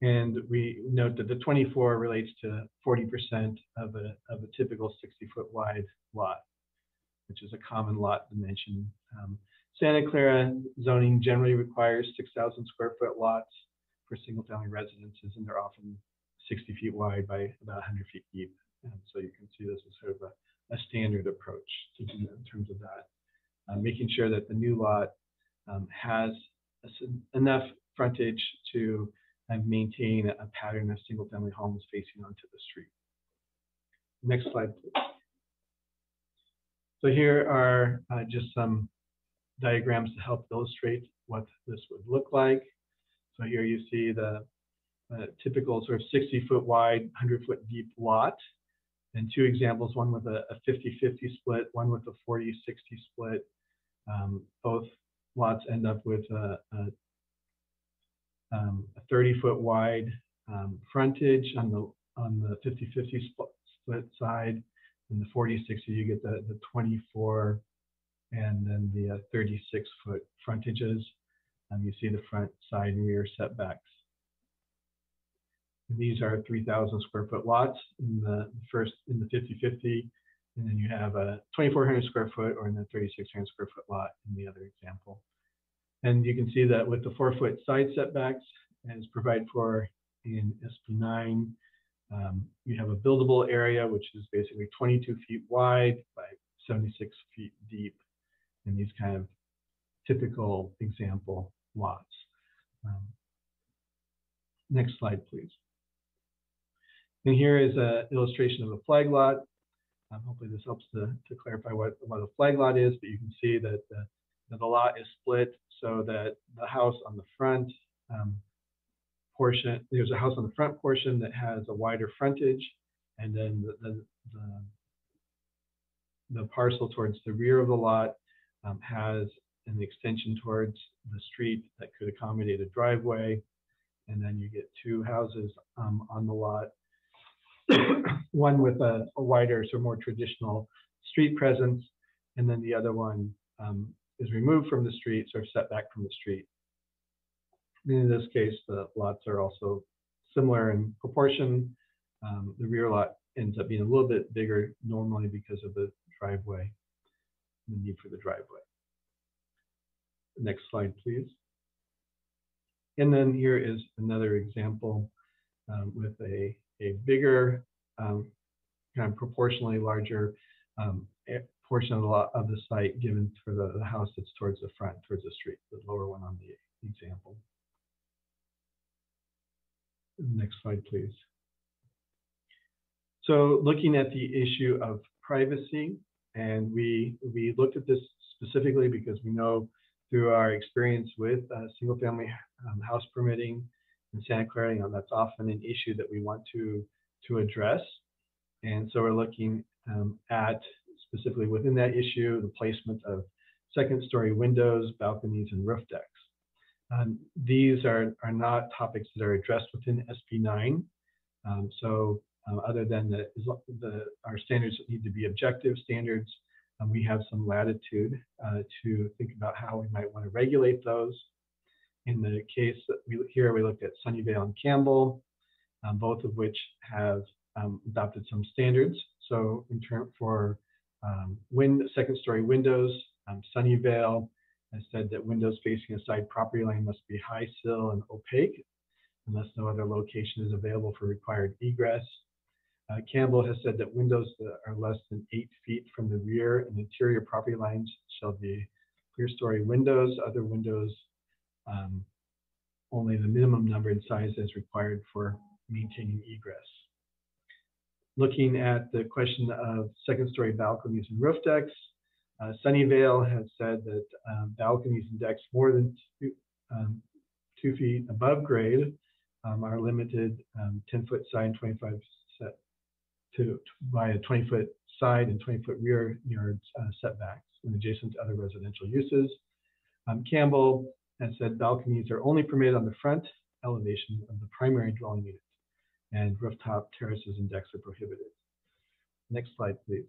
And we note that the 24 relates to 40% of a typical 60-foot wide lot, which is a common lot dimension. Santa Clara zoning generally requires 6,000 square foot lots for single family residences, and they're often 60 feet wide by about 100 feet deep. And so you can see this as sort of a standard approach to do in terms of that. Making sure that the new lot has enough frontage to maintain a pattern of single family homes facing onto the street. Next slide, please. So here are just some diagrams to help illustrate what this would look like. So here you see the typical sort of 60-foot wide, 100-foot deep lot, and two examples, one with a 50-50 split, one with a 40-60 split. Both lots end up with a 30-foot wide frontage on the 50-50 split side, and the 40-60 you get the 24 and then the 36-foot frontages. You see the front, side, and rear setbacks. And these are 3,000 square foot lots in the 50-50, and then you have a 2,400 square foot or in the 3,600 square foot lot in the other example. And you can see that with the 4-foot side setbacks, as provided for in SB 9, you have a buildable area, which is basically 22 feet wide by 76 feet deep in these kind of typical example lots. Next slide, please. And here is an illustration of a flag lot. Hopefully this helps to clarify what a flag lot is, but you can see that the lot is split so that the house on the front portion, there's a house on the front portion that has a wider frontage, and then the parcel towards the rear of the lot has an extension towards the street that could accommodate a driveway. And then you get two houses on the lot, one with a wider, so more traditional street presence, and then the other one is removed from the street, sort of set back from the street. In this case, the lots are also similar in proportion. The rear lot ends up being a little bit bigger normally because of the driveway, the need for the driveway. Next slide, please. And then here is another example with a bigger, kind of proportionally larger portion of the site given for the house that's towards the front, towards the street, the lower one on the example. Next slide, please. So looking at the issue of privacy, and we looked at this specifically because we know through our experience with single family house permitting in Santa Clara, that's often an issue that we want to address. And so we're looking at specifically within that issue, the placement of second-story windows, balconies, and roof decks. These are not topics that are addressed within SB 9. Other than our standards that need to be objective standards, we have some latitude to think about how we might want to regulate those. In the case that we looked at Sunnyvale and Campbell, both of which have adopted some standards. So in terms for second-story windows, Sunnyvale has said that windows facing a side property line must be high sill and opaque unless no other location is available for required egress. Campbell has said that windows that are less than 8 feet from the rear and interior property lines shall be clear-story windows. Other windows, only the minimum number and size is required for maintaining egress. Looking at the question of second-story balconies and roof decks, Sunnyvale has said that balconies and decks more than 2 feet above grade are limited 10-foot side and 25 set to by a 20-foot side and 20-foot rear yard setbacks and adjacent to other residential uses. Campbell has said balconies are only permitted on the front elevation of the primary dwelling unit, and rooftop terraces and decks are prohibited. Next slide, please.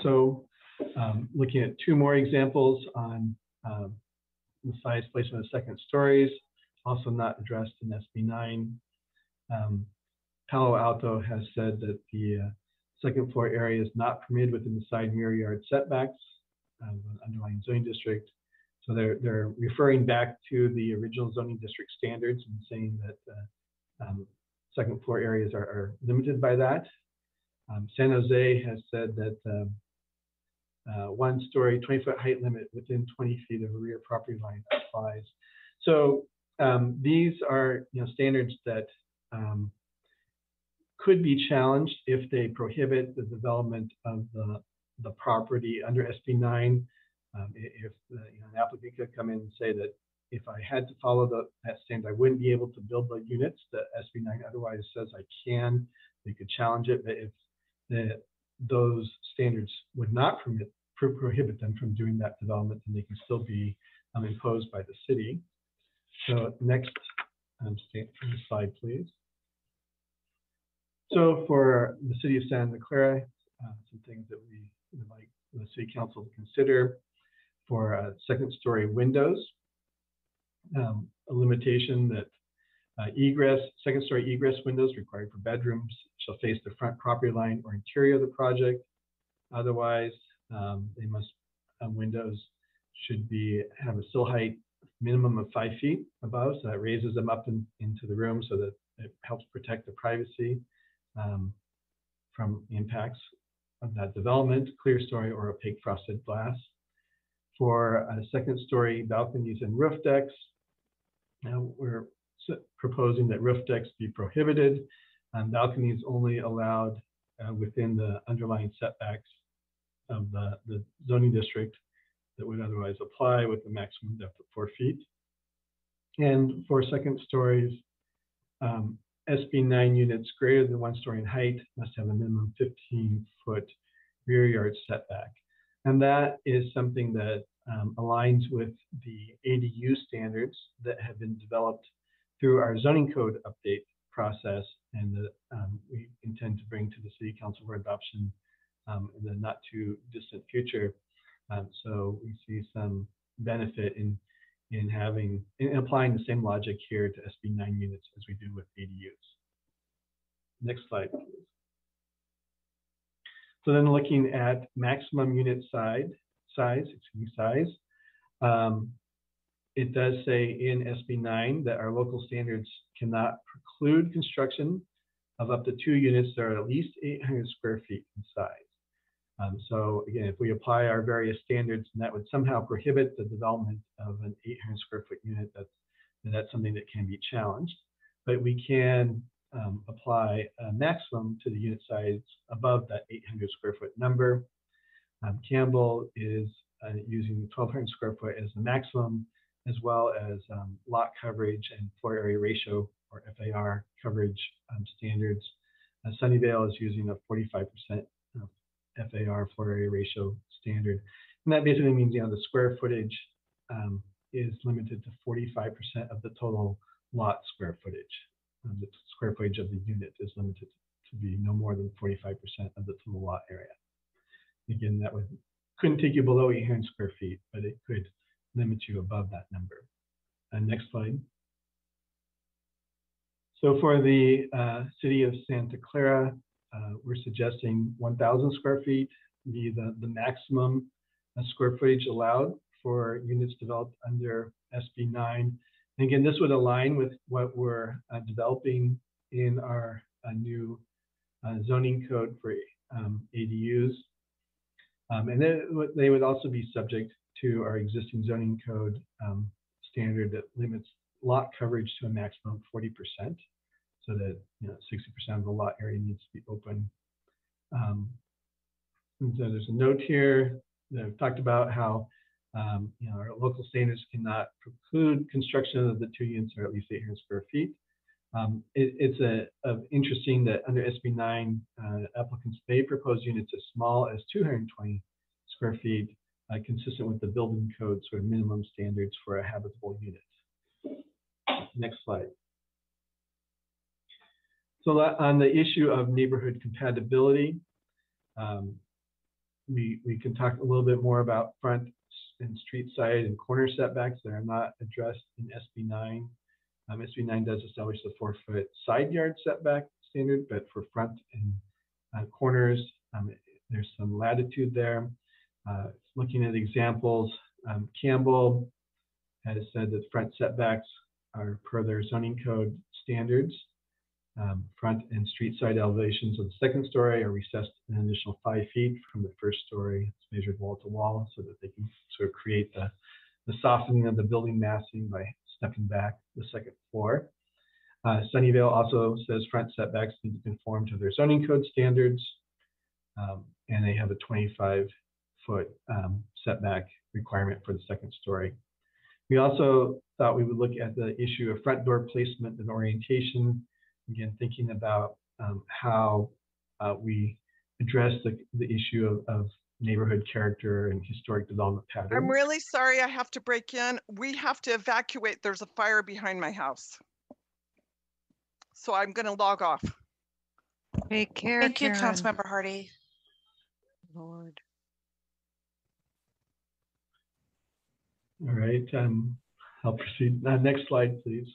So looking at two more examples on the size placement of second stories, also not addressed in SB 9. Palo Alto has said that the second floor area is not permitted within the side and rear yard setbacks of an underlying zoning district. So they're referring back to the original zoning district standards and saying that second floor areas are limited by that. San Jose has said that 1-story, 20-foot height limit within 20 feet of a rear property line applies. So these are standards that could be challenged if they prohibit the development of the property under SB 9. If an applicant could come in and say that if I had to follow that standard, I wouldn't be able to build the units that SB 9 otherwise says I can. They could challenge it, but if those standards would not prohibit them from doing that development, then they can still be imposed by the city. So next slide, please. So for the city of Santa Clara, some things that we would like the city council to consider for second-story windows, a limitation that second-story egress windows required for bedrooms shall face the front property line or interior of the project. Otherwise, windows should have a sill height minimum of 5 feet above, so that raises them up into the room so that it helps protect the privacy from impacts of that development. Clear story or opaque frosted glass. For second-story balconies and roof decks, we're proposing that roof decks be prohibited. Balconies only allowed within the underlying setbacks of the zoning district that would otherwise apply with the maximum depth of 4 feet. And for second stories, SB 9 units greater than 1 story in height must have a minimum 15-foot rear yard setback. And that is something that aligns with the ADU standards that have been developed through our zoning code update process, and that we intend to bring to the City Council for adoption in the not too distant future. So we see some benefit in applying the same logic here to SB 9 units as we do with ADUs. Next slide, please. So then looking at maximum unit size, it does say in SB 9 that our local standards cannot preclude construction of up to 2 units that are at least 800 square feet in size. So again, if we apply our various standards and that would somehow prohibit the development of an 800 square foot unit, that's something that can be challenged. But we can apply a maximum to the unit size above that 800 square foot number. Campbell is using 1,200 square foot as the maximum, as well as lot coverage and floor area ratio, or FAR coverage standards. Sunnyvale is using a 45% FAR floor area ratio standard. And that basically means the square footage is limited to 45% of the total lot square footage. The square footage of the unit is limited to be no more than 45% of the total lot area. Again, that couldn't take you below 800 square feet, but it could limit you above that number. Next slide. So for the city of Santa Clara, we're suggesting 1,000 square feet be the maximum square footage allowed for units developed under SB 9. And again, this would align with what we're developing in our new zoning code for ADUs. And then they would also be subject to our existing zoning code standard that limits lot coverage to a maximum of 40%, so that 60% of the lot area needs to be open. And so there's a note here that I've talked about how Our local standards cannot preclude construction of the 2 units or at least 800 square feet. It's interesting that under SB 9, applicants may propose units as small as 220 square feet, consistent with the building code sort of minimum standards for a habitable unit. Next slide. So on the issue of neighborhood compatibility, we can talk a little bit more about front and street side and corner setbacks that are not addressed in SB 9. SB 9 does establish the 4-foot side yard setback standard, but for front and corners, there's some latitude there. Looking at examples, Campbell has said that front setbacks are per their zoning code standards. Front and street side elevations of the 2nd story are recessed an additional 5 feet from the 1st story. It's measured wall to wall so that they can sort of create the softening of the building massing by stepping back the 2nd floor. Sunnyvale also says front setbacks need to conform to their zoning code standards, and they have a 25-foot setback requirement for the 2nd story. We also thought we would look at the issue of front door placement and orientation. Again, thinking about how we address the issue of neighborhood character and historic development patterns. I'm really sorry I have to break in. We have to evacuate. There's a fire behind my house. So I'm going to log off. Take care, Thank you, Karen. Councilmember Hardy. Lord. All right, I'll proceed. Next slide, please.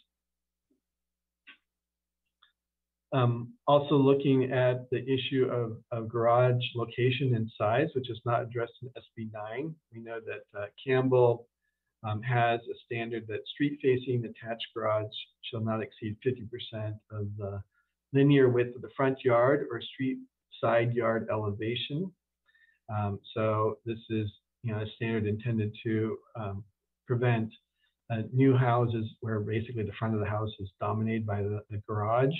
Also looking at the issue of garage location and size, which is not addressed in SB 9. We know that Campbell has a standard that street-facing attached garage shall not exceed 50% of the linear width of the front yard or street side yard elevation. So this is a standard intended to prevent new houses where basically the front of the house is dominated by the garage.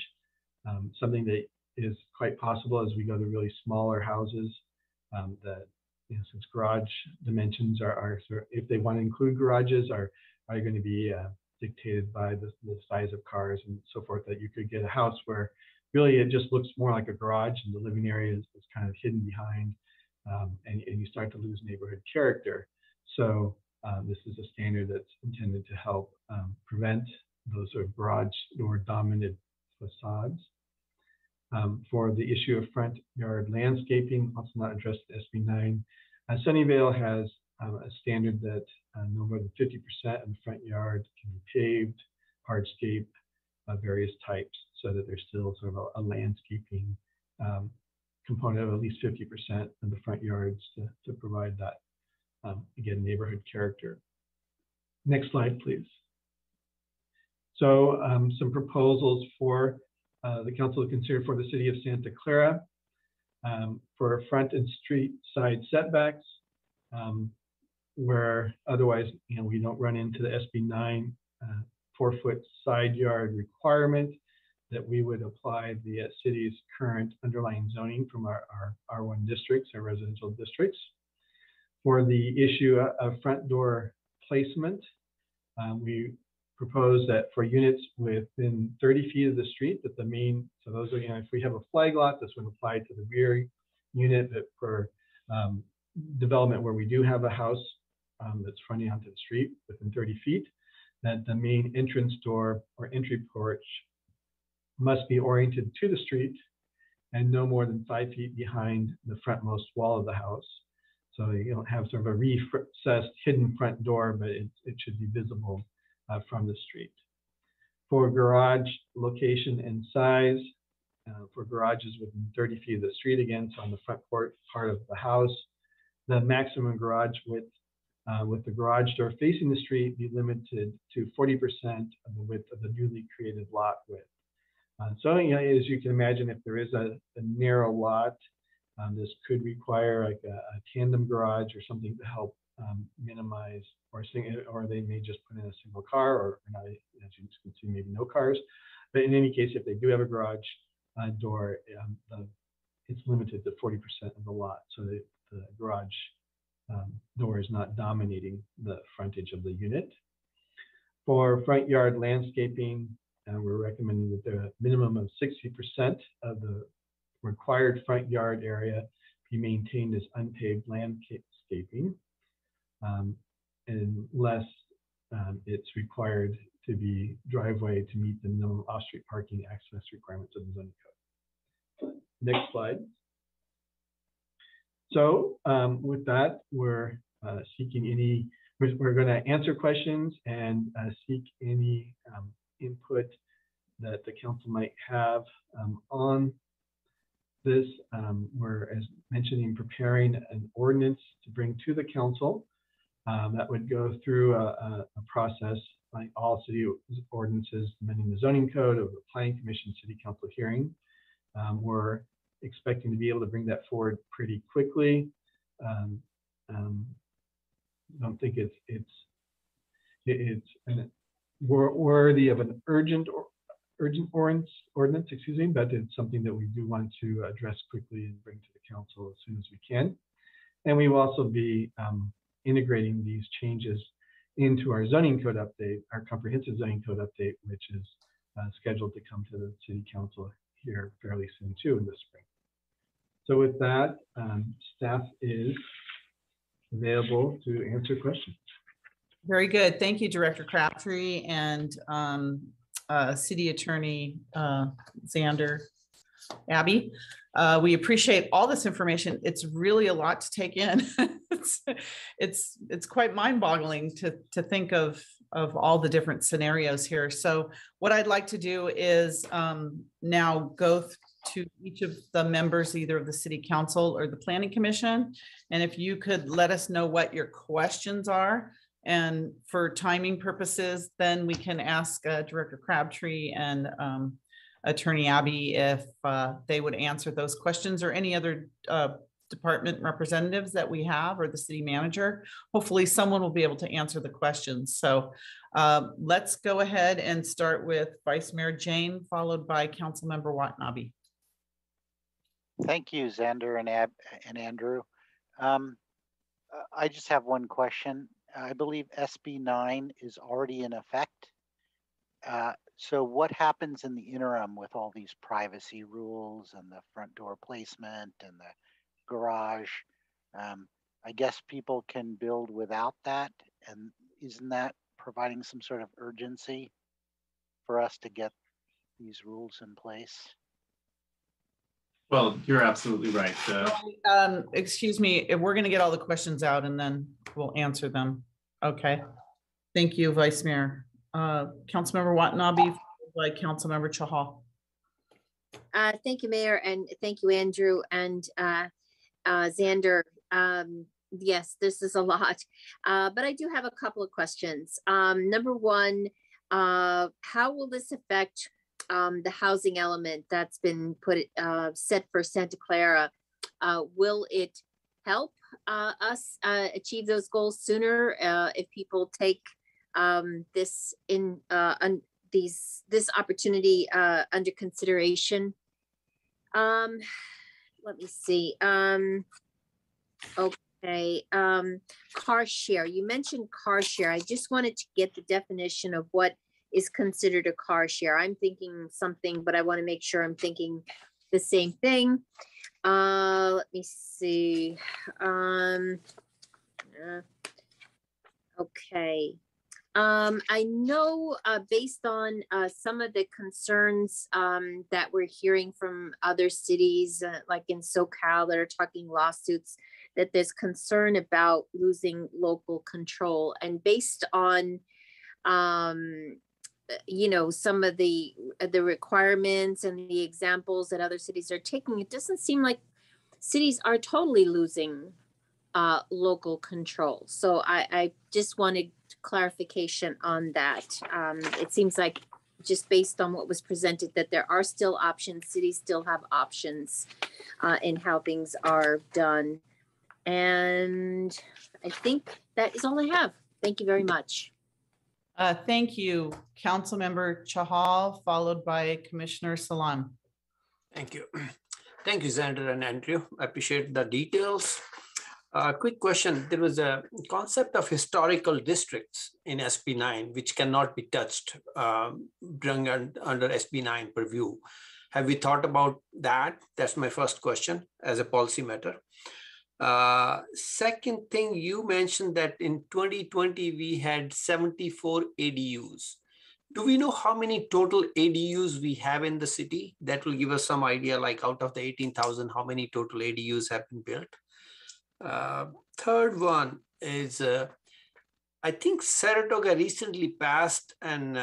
Something that is quite possible as we go to really smaller houses that, since garage dimensions are sort of, if they want to include garages, are going to be dictated by the size of cars and so forth, that you could get a house where really it just looks more like a garage and the living area is kind of hidden behind, and you start to lose neighborhood character. So this is a standard that's intended to help prevent those sort of garage door dominant facades. For the issue of front yard landscaping, also not addressed in SB 9. Sunnyvale has a standard that no more than 50% of the front yard can be paved, hardscape of various types, so that there's still sort of a landscaping component of at least 50% of the front yards to provide that, again, neighborhood character. Next slide, please. So some proposals for the council to consider for the city of Santa Clara for front and street side setbacks, where otherwise we don't run into the SB 9 4-foot side yard requirement, that we would apply the city's current underlying zoning from our R1 districts, our residential districts. For the issue of front door placement, we propose that for units within 30 feet of the street, that the main, so those are, if we have a flag lot, this would apply to the rear unit, but for development where we do have a house that's fronting onto the street within 30 feet, that the main entrance door or entry porch must be oriented to the street and no more than 5 feet behind the frontmost wall of the house. So you don't have sort of a recessed hidden front door, but it should be visible from the street. For garage location and size, for garages within 30 feet of the street, again, so on the front part of the house, the maximum garage width with the garage door facing the street be limited to 40% of the width of the newly created lot width. So as you can imagine, if there is a narrow lot, this could require like a tandem garage or something to help minimize, or they may just put in a single car, or not, as you can see, maybe no cars. But in any case, if they do have a garage door, it's limited to 40% of the lot. So the garage door therefore is not dominating the frontage of the unit. For front yard landscaping, we're recommending that the minimum of 60% of the required front yard area be maintained as unpaved landscaping, unless it's required to be driveway to meet the minimum off-street parking access requirements of the zoning code. Next slide. So with that, we're we're going to answer questions and seek any input that the council might have on this. We're, as mentioning, preparing an ordinance to bring to the council that would go through a process like all city ordinances, amending the zoning code of the planning commission city council hearing. We're expecting to be able to bring that forward pretty quickly. Don't think it's worthy of an urgent ordinance, excuse me, but it's something that we do want to address quickly and bring to the council as soon as we can. And we will also be integrating these changes into our zoning code update, our comprehensive zoning code update, which is scheduled to come to the city council here fairly soon too in the spring. So with that, staff is available to answer questions. Very good. Thank you, Director Crabtree and City Attorney Xander Abbey. We appreciate all this information. It's really a lot to take in. It's quite mind-boggling to think of all the different scenarios here. So what I'd like to do is now go to each of the members, either of the City Council or the Planning Commission. And if you could let us know what your questions are, and for timing purposes, then we can ask Director Crabtree and Attorney Abbey if they would answer those questions, or any other department representatives that we have, or the city manager. Hopefully someone will be able to answer the questions. So let's go ahead and start with Vice Mayor Jane, followed by Councilmember Watanabe. Thank you, Xander and Andrew. I just have one question. I believe SB 9 is already in effect. So what happens in the interim with all these privacy rules and the front door placement and the garage? I guess people can build without that. And isn't that providing some sort of urgency for us to get these rules in place? Well, you're absolutely right. Excuse me, we're going to get all the questions out and then we'll answer them. Okay. Thank you, Vice Mayor. Councilmember Watanabe, followed by Councilmember Chahal. Thank you, Mayor, and thank you, Andrew and Xander. Yes, this is a lot, but I do have a couple of questions. Number one, how will this affect the housing element that's been set for Santa Clara? Will it help us achieve those goals sooner if people take this opportunity under consideration? Let me see. Okay. Car share. You mentioned car share. I just wanted to get the definition of what is considered a car share. I'm thinking something, but I want to make sure I'm thinking the same thing. Let me see. Okay. I know based on some of the concerns that we're hearing from other cities, like in SoCal, that are talking lawsuits, that there's concern about losing local control. And based on, you know, some of the requirements and the examples that other cities are taking, it doesn't seem like cities are totally losing local control. So I just wanted clarification on that. It seems like, just based on what was presented, that there are still options. Cities still have options in how things are done. And I think that is all I have. Thank you very much. Thank you, Councilmember Chahal, followed by Commissioner Salam. Thank you. Thank you, Xander and Andrew. I appreciate the details. Quick question. There was a concept of historical districts in SB9, which cannot be touched under SB9 purview. Have we thought about that? That's my first question as a policy matter. Second thing, you mentioned that in 2020, we had 74 ADUs. Do we know how many total ADUs we have in the city? That will give us some idea, like out of the 18,000, how many total ADUs have been built? Third one is, I think Saratoga recently passed an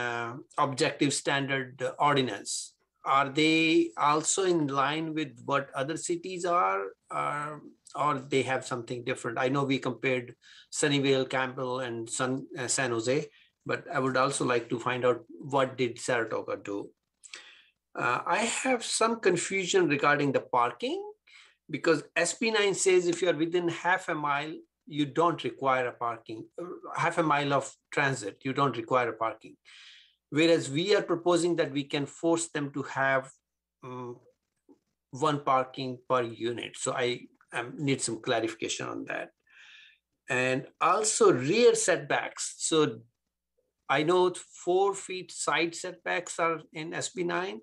objective standard ordinance. Are they also in line with what other cities are, or they have something different? I know we compared Sunnyvale, Campbell, and San Jose, but I would also like to find out what did Saratoga do. I have some confusion regarding the parking, because SB9 says if you're within half a mile, you don't require a parking, half a mile of transit, you don't require a parking. Whereas we are proposing that we can force them to have one parking per unit. So I need some clarification on that. And also rear setbacks. So I know 4 feet side setbacks are in SB9.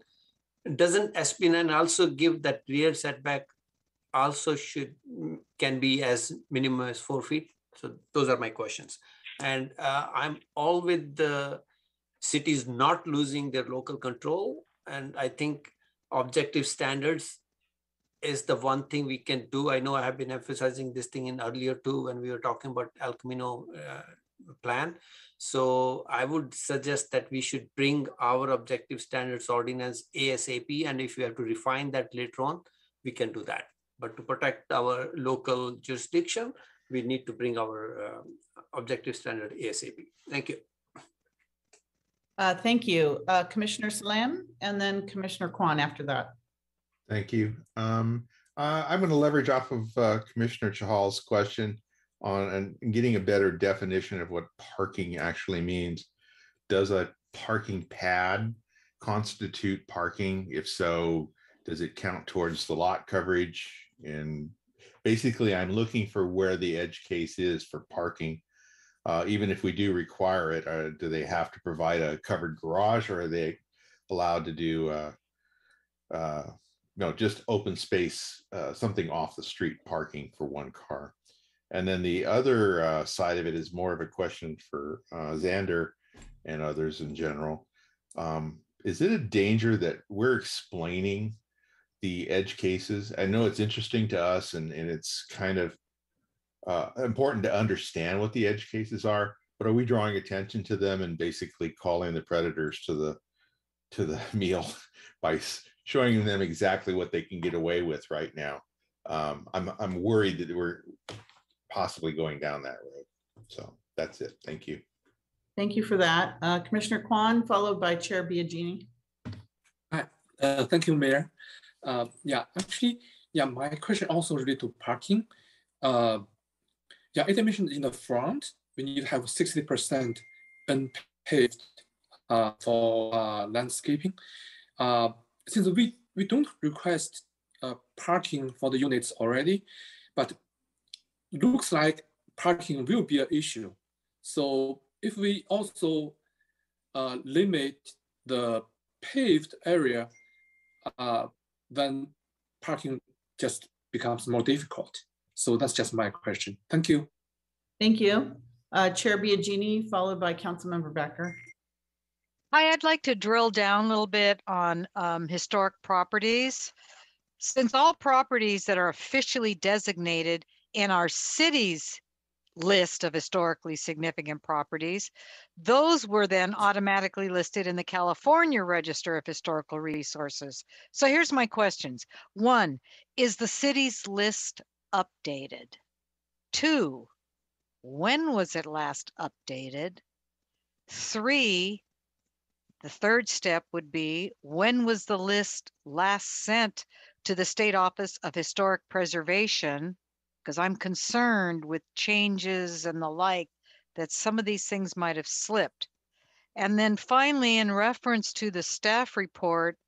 Doesn't SB9 also give that rear setback also can be as minimum as 4 feet? So those are my questions. And I'm all with the cities not losing their local control. And I think objective standards is the one thing we can do. I know I have been emphasizing this thing in earlier too, when we were talking about El Camino plan. So I would suggest that we should bring our objective standards ordinance ASAP. And if we have to refine that later on, we can do that. But to protect our local jurisdiction, we need to bring our objective standard ASAP. Thank you. Thank you. Commissioner Salam, and then Commissioner Kwan after that. Thank you. I'm going to leverage off of Commissioner Chahal's question on and getting a better definition of what parking actually means. Does a parking pad constitute parking? If so, does it count towards the lot coverage? And basically, I'm looking for where the edge case is for parking. Even if we do require it, do they have to provide a covered garage, or are they allowed to do no, just open space, something off the street parking for one car? And then the other side of it is more of a question for Xander and others in general. Is it a danger that we're explaining the edge cases? I know it's interesting to us, and it's kind of important to understand what the edge cases are, but are we drawing attention to them and basically calling the predators to the meal by showing them exactly what they can get away with right now? I'm worried that we're possibly going down that road. So that's it. Thank you. Thank you for that. Commissioner Kwan, followed by Chair Biagini. Hi, thank you, Mayor. Yeah, actually, yeah, my question also related to parking. Yeah, it mentioned in the front, we need to have 60% unpaved for landscaping. Since we don't request parking for the units already, but looks like parking will be an issue. So if we also limit the paved area, then parking just becomes more difficult. So that's just my question. Thank you. Thank you. Chair Biagini, followed by Councilmember Becker. Hi, I'd like to drill down a little bit on historic properties. Since all properties that are officially designated in our city's list of historically significant properties, those were then automatically listed in the California Register of Historical Resources. So here's my questions. 1, is the city's list updated? 2, when was it last updated? 3, the third step would be, when was the list last sent to the State Office of Historic Preservation? Because I'm concerned with changes and the like, that some of these things might have slipped. And then finally, in reference to the staff report,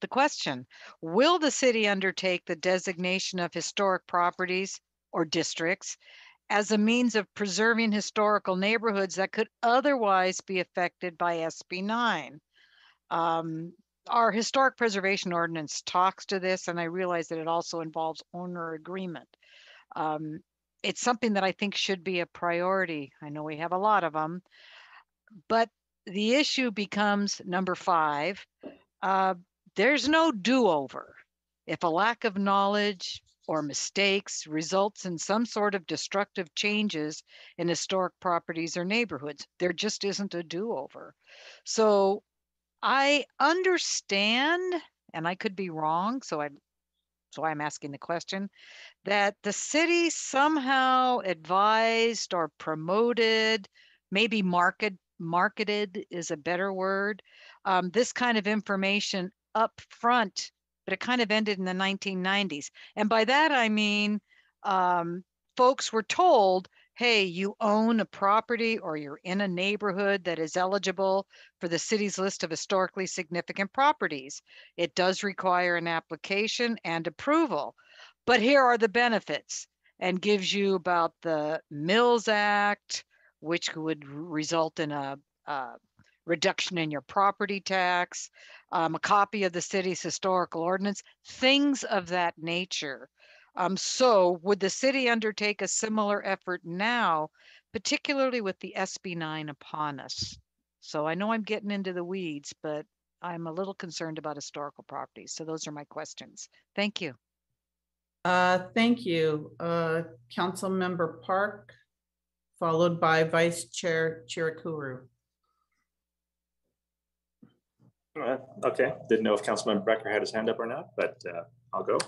the question, will the city undertake the designation of historic properties or districts as a means of preserving historical neighborhoods that could otherwise be affected by SB 9? Our historic preservation ordinance talks to this, and I realize that it also involves owner agreement. It's something that I think should be a priority. I know we have a lot of them, but the issue becomes number 5. There's no do-over. If a lack of knowledge or mistakes results in some sort of destructive changes in historic properties or neighborhoods, there just isn't a do-over. So I understand, and I could be wrong, so I'm asking the question, that the city somehow advised or promoted, maybe marketed is a better word, this kind of information up front, but it kind of ended in the 1990s. And by that, I mean, folks were told, hey, you own a property or you're in a neighborhood that is eligible for the city's list of historically significant properties. It does require an application and approval, but here are the benefits, and gives you about the Mills Act, which would result in a reduction in your property tax, a copy of the city's historical ordinance, things of that nature. So would the city undertake a similar effort now, particularly with the SB 9 upon us? So I know I'm getting into the weeds, but I'm a little concerned about historical properties. So those are my questions. Thank you. Thank you. Council Member Park, followed by Vice Chair Chirikuru. Okay, didn't know if Councilmember Becker had his hand up or not, but I'll go.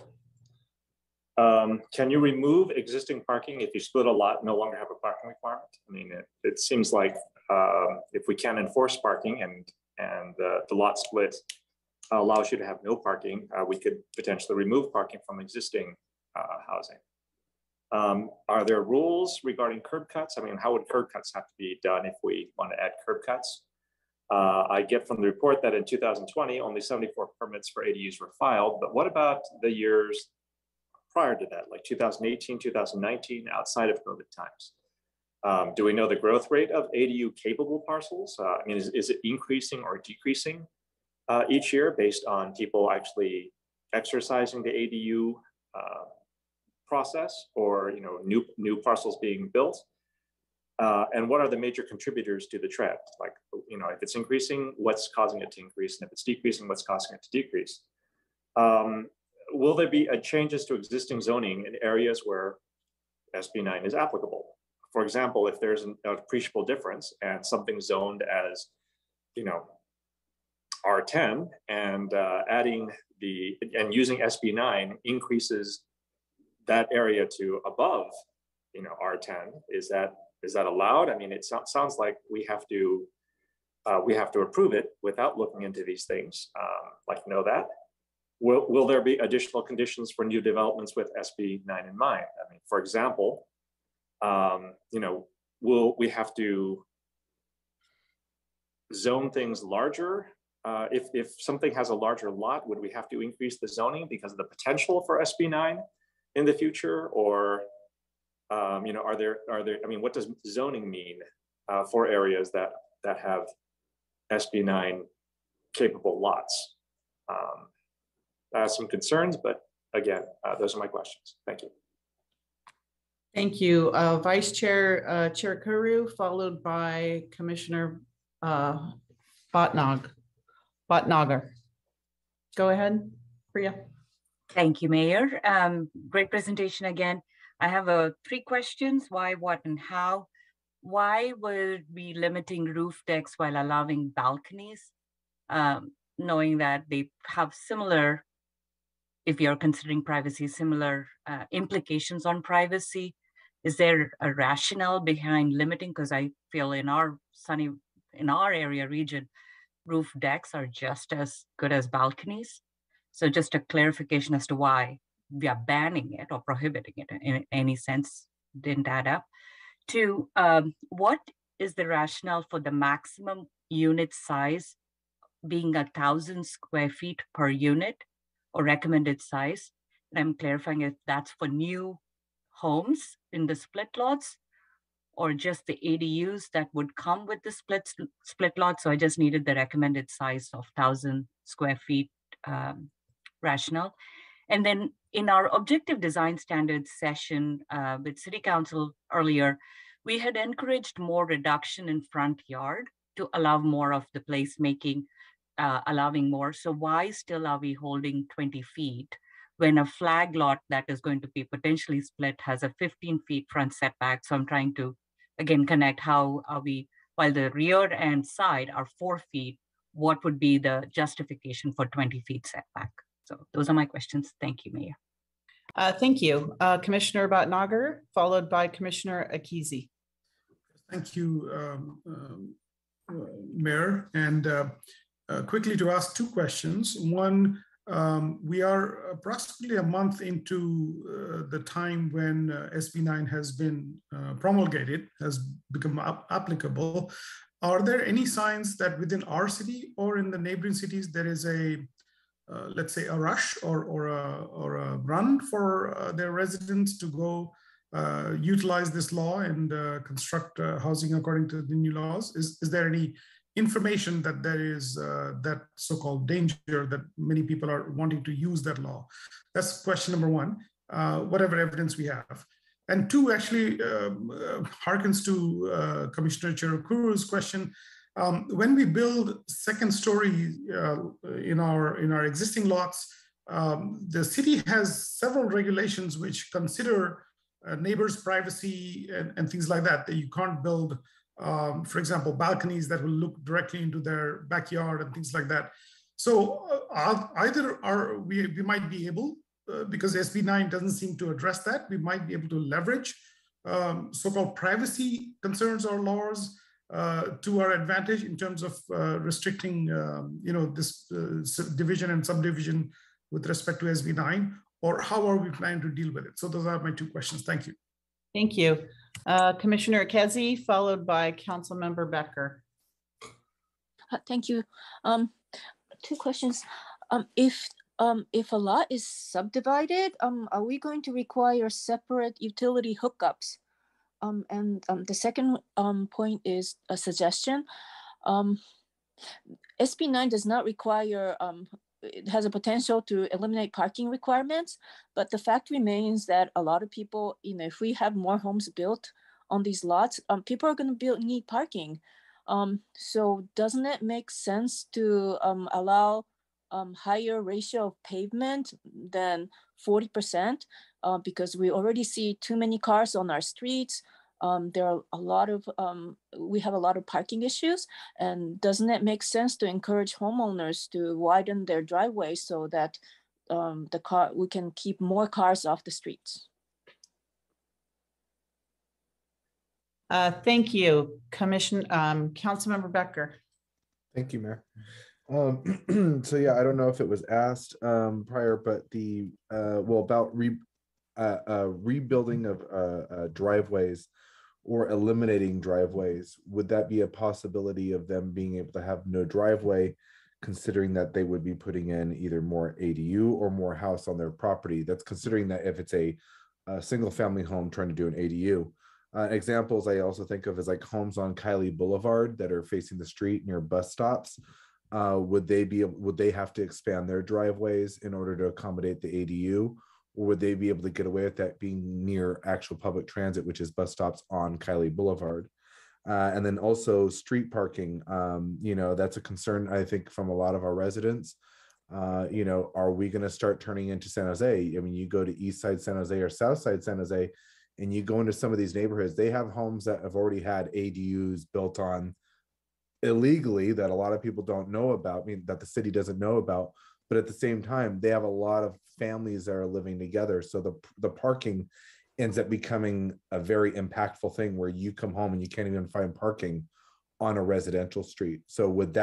Can you remove existing parking if you split a lot, no longer have a parking requirement? I mean, it seems like if we can't enforce parking and the lot split allows you to have no parking, we could potentially remove parking from existing housing. Are there rules regarding curb cuts? I mean, how would curb cuts have to be done if we want to add curb cuts? I get from the report that in 2020, only 74 permits for ADUs were filed, but what about the years prior to that, like 2018, 2019, outside of COVID times? Do we know the growth rate of ADU capable parcels? I mean, is it increasing or decreasing each year based on people actually exercising the ADU process, or new parcels being built? And what are the major contributors to the trend? Like, if it's increasing, what's causing it to increase? And if it's decreasing, what's causing it to decrease? Will there be changes to existing zoning in areas where SB 9 is applicable? For example, if there's an appreciable difference and something's zoned as, R10, and adding and using SB 9 increases that area to above, R10, is that allowed? I mean, it sounds like we have to approve it without looking into these things. That. Will there be additional conditions for new developments with SB 9 in mind? I mean, for example, will we have to zone things larger? If something has a larger lot, would we have to increase the zoning because of the potential for SB 9 in the future? Or are there? I mean, what does zoning mean for areas that have SB 9 capable lots? Some concerns, but again, those are my questions. Thank you. Thank you, Vice Chair Chirikuru, followed by Commissioner Bhatnagar. Go ahead, Priya. Thank you, Mayor. Great presentation again. I have 3 questions: why, what, and how. Why would we limiting roof decks while allowing balconies, knowing that they have similar, if you're considering privacy, similar implications on privacy? Is there a rationale behind limiting? Because I feel in our area region, roof decks are just as good as balconies. So just a clarification as to why we are banning it or prohibiting it in any sense didn't add up. 2, what is the rationale for the maximum unit size being 1,000 square feet per unit or recommended size. And I'm clarifying if that's for new homes in the split lots or just the ADUs that would come with the split lot. So I just needed the recommended size of 1,000 square feet rationale. And then in our objective design standards session with City Council earlier, we had encouraged more reduction in front yard to allow more of the placemaking, allowing more. So why still are we holding 20 feet when a flag lot that is going to be potentially split has a 15 feet front setback? So I'm trying to, again, connect how are we, while the rear and side are 4 feet, what would be the justification for 20 feet setback? So those are my questions. Thank you, Mayor. Thank you. Commissioner Bhatnagar, followed by Commissioner Akizi. Thank you, Mayor. And quickly to ask two questions. One, we are approximately a month into the time when SB 9 has been promulgated, has become applicable. Are there any signs that within our city or in the neighboring cities there is a let's say a rush or a run for their residents to go utilize this law and construct housing according to the new laws? Is there any information that there is that so-called danger that many people are wanting to use that law? That's question number one, whatever evidence we have. And two actually harkens to Commissioner Cherukuru's question. When we build second story in our existing lots, the city has several regulations which consider neighbors' privacy and things like that, that you can't build, for example, balconies that will look directly into their backyard and things like that. So either we might be able, because SB 9 doesn't seem to address that, we might be able to leverage so-called privacy concerns or laws to our advantage in terms of restricting, this division and subdivision with respect to SB 9, or how are we planning to deal with it? So those are my two questions. Thank you. Thank you. Commissioner Kezi, followed by Councilmember Becker. Thank you. Two questions. If a lot is subdivided, are we going to require separate utility hookups? And the second point is a suggestion. SB 9 does not require, it has a potential to eliminate parking requirements, but the fact remains that a lot of people, if we have more homes built on these lots, people are going to need parking. So doesn't it make sense to allow higher ratio of pavement than 40%? Because we already see too many cars on our streets. There are a lot of, we have a lot of parking issues, and doesn't it make sense to encourage homeowners to widen their driveways so that we can keep more cars off the streets? Thank you, Councilmember Becker. Thank you, Mayor. So yeah, I don't know if it was asked prior, but about rebuilding of driveways or eliminating driveways, would that be a possibility of them being able to have no driveway, considering that they would be putting in either more ADU or more house on their property? That's considering that if it's a single family home trying to do an ADU. Examples I also think of is like homes on Kiley Boulevard that are facing the street near bus stops. Would they have to expand their driveways in order to accommodate the ADU? Or would they be able to get away with that being near actual public transit, which is bus stops on Kiley Boulevard? And then also street parking, that's a concern, I think, from a lot of our residents. Are we going to start turning into San Jose? I mean, you go to East Side San Jose or South Side San Jose, and you go into some of these neighborhoods, they have homes that have already had ADUs built on illegally that a lot of people don't know about, that the city doesn't know about. But at the same time, they have a lot of families that are living together. So the parking ends up becoming a very impactful thing where you come home and you can't even find parking on a residential street. So would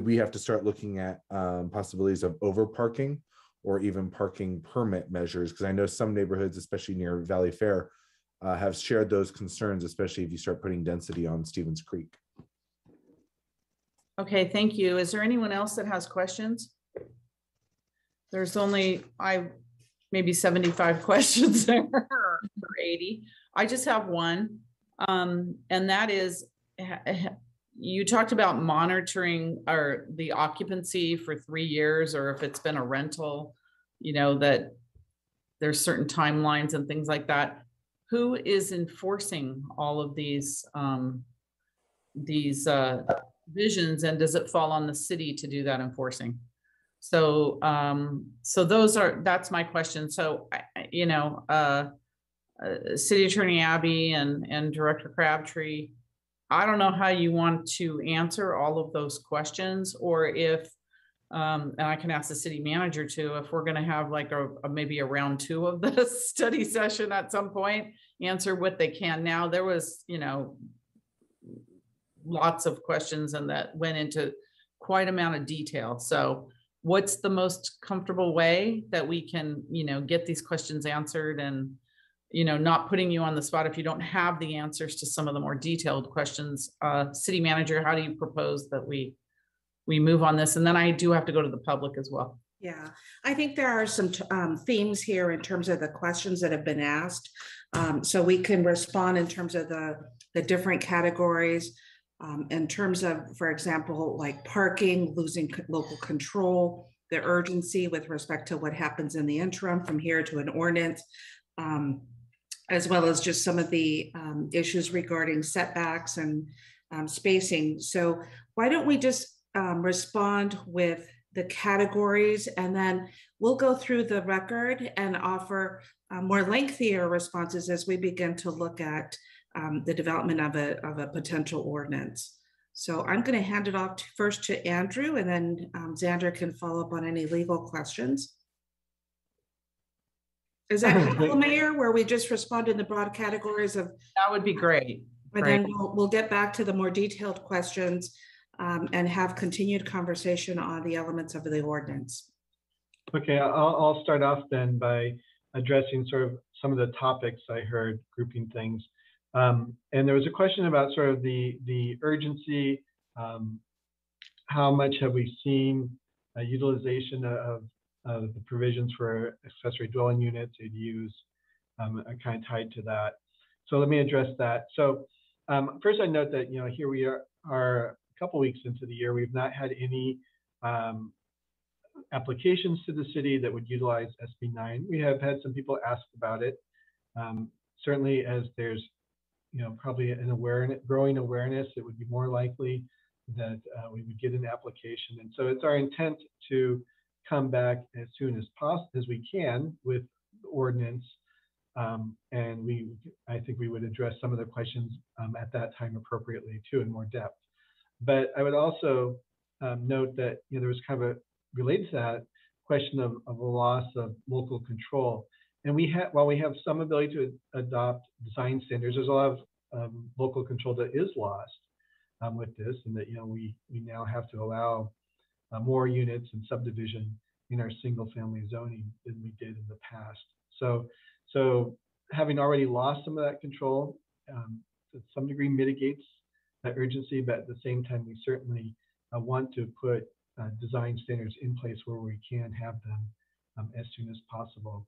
we have to start looking at possibilities of over parking or even parking permit measures? Because I know some neighborhoods, especially near Valley Fair, have shared those concerns, especially if you start putting density on Stevens Creek. Okay, thank you. Is there anyone else that has questions? There's only, maybe 75 questions there or 80. I just have one. And that is, you talked about monitoring or the occupancy for 3 years, or if it's been a rental, you know, that there's certain timelines and things like that. Who is enforcing all of these visions, and does it fall on the city to do that enforcing? So, that's my question. So, you know, City Attorney Abby and Director Crabtree, I don't know how you want to answer all of those questions, or if, and I can ask the city manager too, if we're going to have like maybe a round 2 of this study session at some point, answer what they can. Now, there was, you know, lots of questions and that went into quite amount of detail. So what's the most comfortable way that we can, you know, get these questions answered, and, you know, not putting you on the spot if you don't have the answers to some of the more detailed questions. City manager, how do you propose that we move on this? And then I do have to go to the public as well. Yeah, I think there are some themes here in terms of the questions that have been asked. So we can respond in terms of the different categories. In terms of, for example, like parking, losing local control, the urgency with respect to what happens in the interim from here to an ordinance, as well as just some of the issues regarding setbacks and spacing. So why don't we just respond with the categories, and then we'll go through the record and offer more lengthier responses as we begin to look at the development of a potential ordinance. So I'm going to hand it off first to Andrew, and then Xander can follow up on any legal questions. Is that helpful, Mayor, where we just respond in the broad categories of? That would be great. And then we'll get back to the more detailed questions and have continued conversation on the elements of the ordinance. Okay, I'll start off then by addressing sort of some of the topics I heard, grouping things. And there was a question about sort of the urgency. How much have we seen utilization of the provisions for accessory dwelling units, ADUs, are kind of tied to that. So let me address that. So first I note that, you know, here we are a couple weeks into the year. We've not had any applications to the city that would utilize SB 9. We have had some people ask about it. Certainly, as there's, you know, probably an growing awareness, it would be more likely that we would get an application. And so it's our intent to come back as soon as we can with the ordinance. And I think we would address some of the questions at that time appropriately too, in more depth. But I would also note that, you know, there was kind of a related to that question of a loss of local control. And while we have some ability to adopt design standards, there's a lot of local control that is lost with this, and that, you know, we now have to allow more units and subdivision in our single family zoning than we did in the past. So having already lost some of that control, to some degree mitigates that urgency, but at the same time, we certainly want to put design standards in place where we can have them as soon as possible.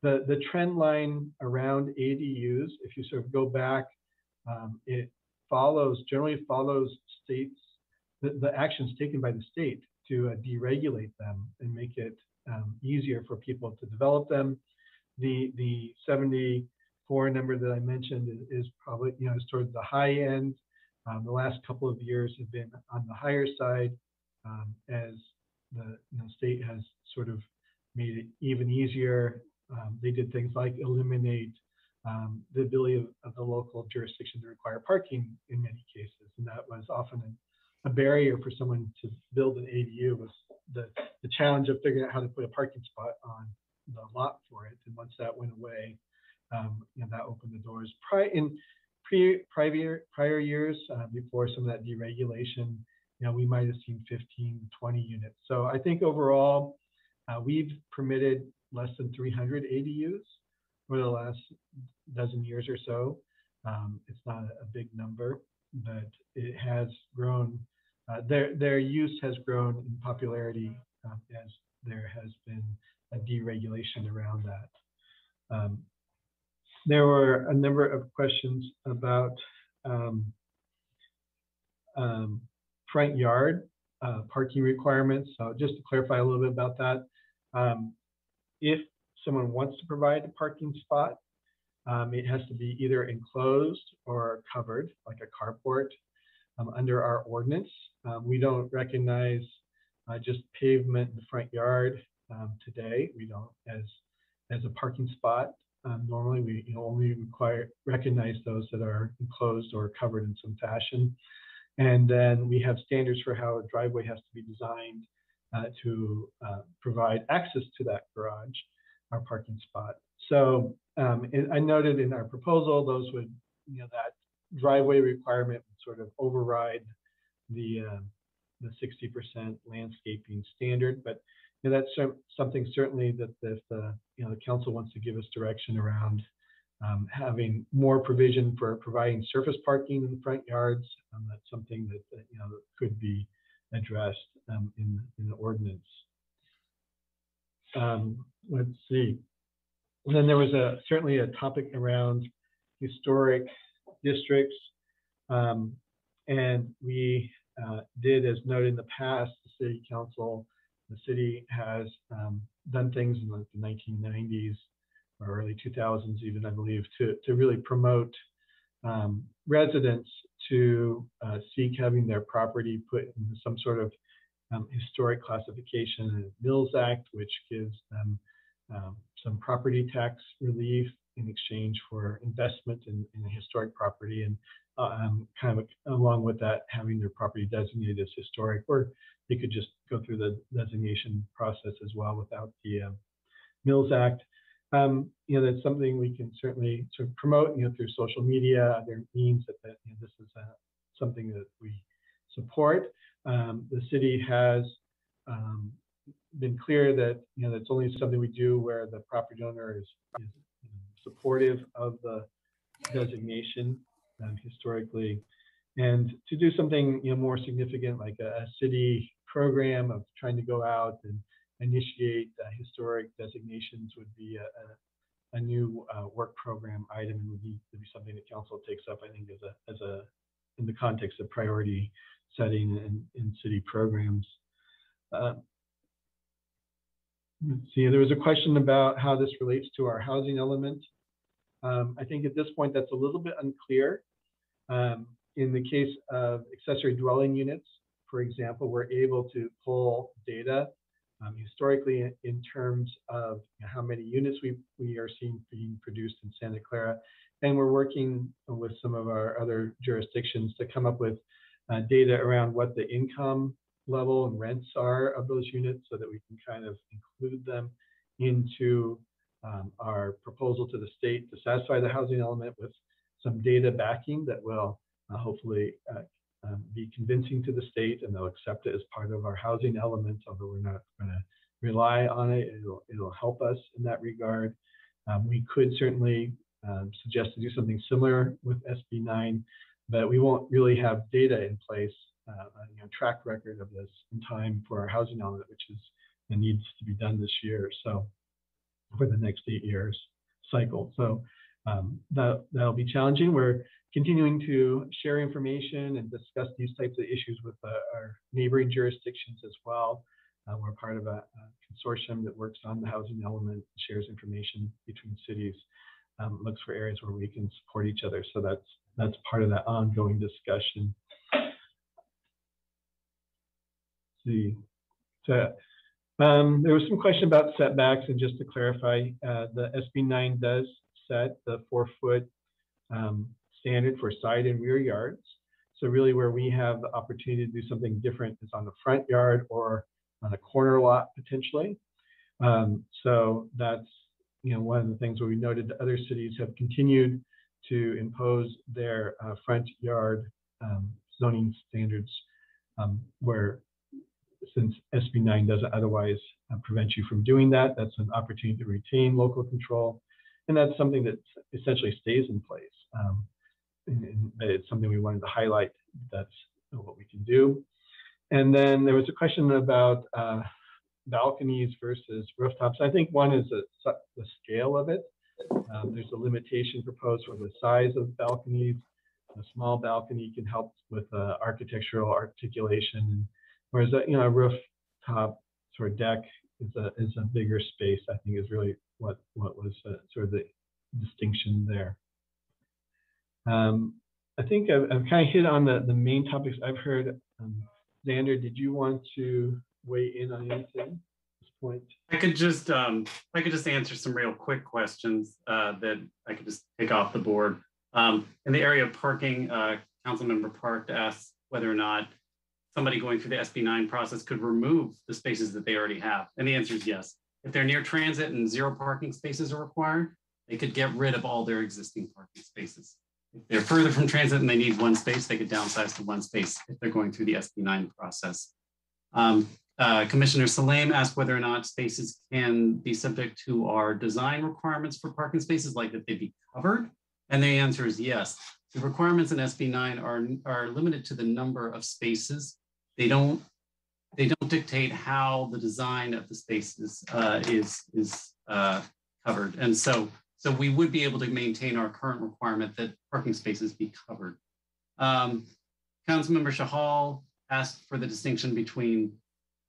The trend line around ADUs, if you sort of go back, it generally follows states, the actions taken by the state to deregulate them and make it easier for people to develop them. The 74 number that I mentioned is probably, you know, is towards the high end. The last couple of years have been on the higher side, as the state has sort of made it even easier. They did things like eliminate the ability of the local jurisdiction to require parking in many cases, and that was often a barrier for someone to build an ADU, was the challenge of figuring out how to put a parking spot on the lot for it. And once that went away, you know, that opened the doors. In prior years, before some of that deregulation, you know, we might have seen 15, 20 units. So I think overall, we've permitted less than 300 ADUs over the last dozen years or so. It's not a big number, but it has grown their use has grown in popularity as there has been a deregulation around that. There were a number of questions about front yard parking requirements. So just to clarify a little bit about that, if someone wants to provide a parking spot, it has to be either enclosed or covered, like a carport, under our ordinance. We don't recognize just pavement in the front yard today. We don't as a parking spot. Normally, we only recognize those that are enclosed or covered in some fashion. And then we have standards for how a driveway has to be designed to provide access to that garage, our parking spot. So I noted in our proposal, those would, that driveway requirement would sort of override the 60% landscaping standard. But that's something certainly that if the council wants to give us direction around having more provision for providing surface parking in the front yards, that's something that could be addressed in the ordinance. Let's see. And then there was certainly a topic around historic districts, and we did, as noted in the past, the city council, the city has done things in the 1990s or early 2000s even, I believe, to really promote residents to seek having their property put into some sort of historic classification in the Mills Act, which gives them some property tax relief in exchange for investment in a historic property, and kind of along with that, having their property designated as historic, or they could just go through the designation process as well without the Mills Act. That's something we can certainly sort of promote, through social media, other means that this is something that we support. The city has been clear that that's only something we do where the property owner is supportive of the designation historically, and to do something more significant, like a city program of trying to go out and initiate historic designations would be a new work program item, and would need to be something that council takes up, I think, as a in the context of priority setting in city programs. Let's see, there was a question about how this relates to our housing element. I think at this point that's a little bit unclear. In the case of accessory dwelling units, for example, we're able to pull data historically in terms of how many units we are seeing being produced in Santa Clara. And we're working with some of our other jurisdictions to come up with data around what the income level and rents are of those units, so that we can kind of include them into our proposal to the state to satisfy the housing element with some data backing that will hopefully be convincing to the state, and they'll accept it as part of our housing element, although we're not going to rely on it. It'll help us in that regard. We could certainly suggest to do something similar with SB 9, but we won't really have data in place, track record of this in time for our housing element, which is and needs to be done this year. So for the next 8 years cycle. So that'll be challenging. We're continuing to share information and discuss these types of issues with our neighboring jurisdictions as well. We're part of a consortium that works on the housing element, shares information between cities, looks for areas where we can support each other. So that's part of that ongoing discussion. Let's see. So, there was some question about setbacks, and just to clarify, the SB 9 does set the 4-foot standard for side and rear yards. So really where we have the opportunity to do something different is on the front yard or on a corner lot potentially. So that's one of the things where we noted that other cities have continued to impose their front yard zoning standards, where since SB 9 doesn't otherwise prevent you from doing that, that's an opportunity to retain local control. And that's something that essentially stays in place. And it's something we wanted to highlight. That's what we can do. And then there was a question about balconies versus rooftops. I think one is the scale of it. There's a limitation proposed for the size of balconies. A small balcony can help with architectural articulation, whereas a rooftop sort of deck is a bigger space. I think is really what was sort of the distinction there. I think I've kind of hit on the main topics I've heard. Xander, did you want to weigh in on anything at this point? I could just answer some real quick questions that I could just take off the board. In the area of parking, Councilmember Park asked whether or not somebody going through the SB9 process could remove the spaces that they already have. And the answer is yes. If they're near transit and 0 parking spaces are required, they could get rid of all their existing parking spaces. If they're further from transit and they need 1 space, they could downsize to 1 space if they're going through the SB9 process. Commissioner Salam asked whether or not spaces can be subject to our design requirements for parking spaces, like that they be covered. And the answer is yes. The requirements in SB9 are limited to the number of spaces. They don't dictate how the design of the spaces is covered. And so we would be able to maintain our current requirement that parking spaces be covered. Councilmember Shahal asked for the distinction between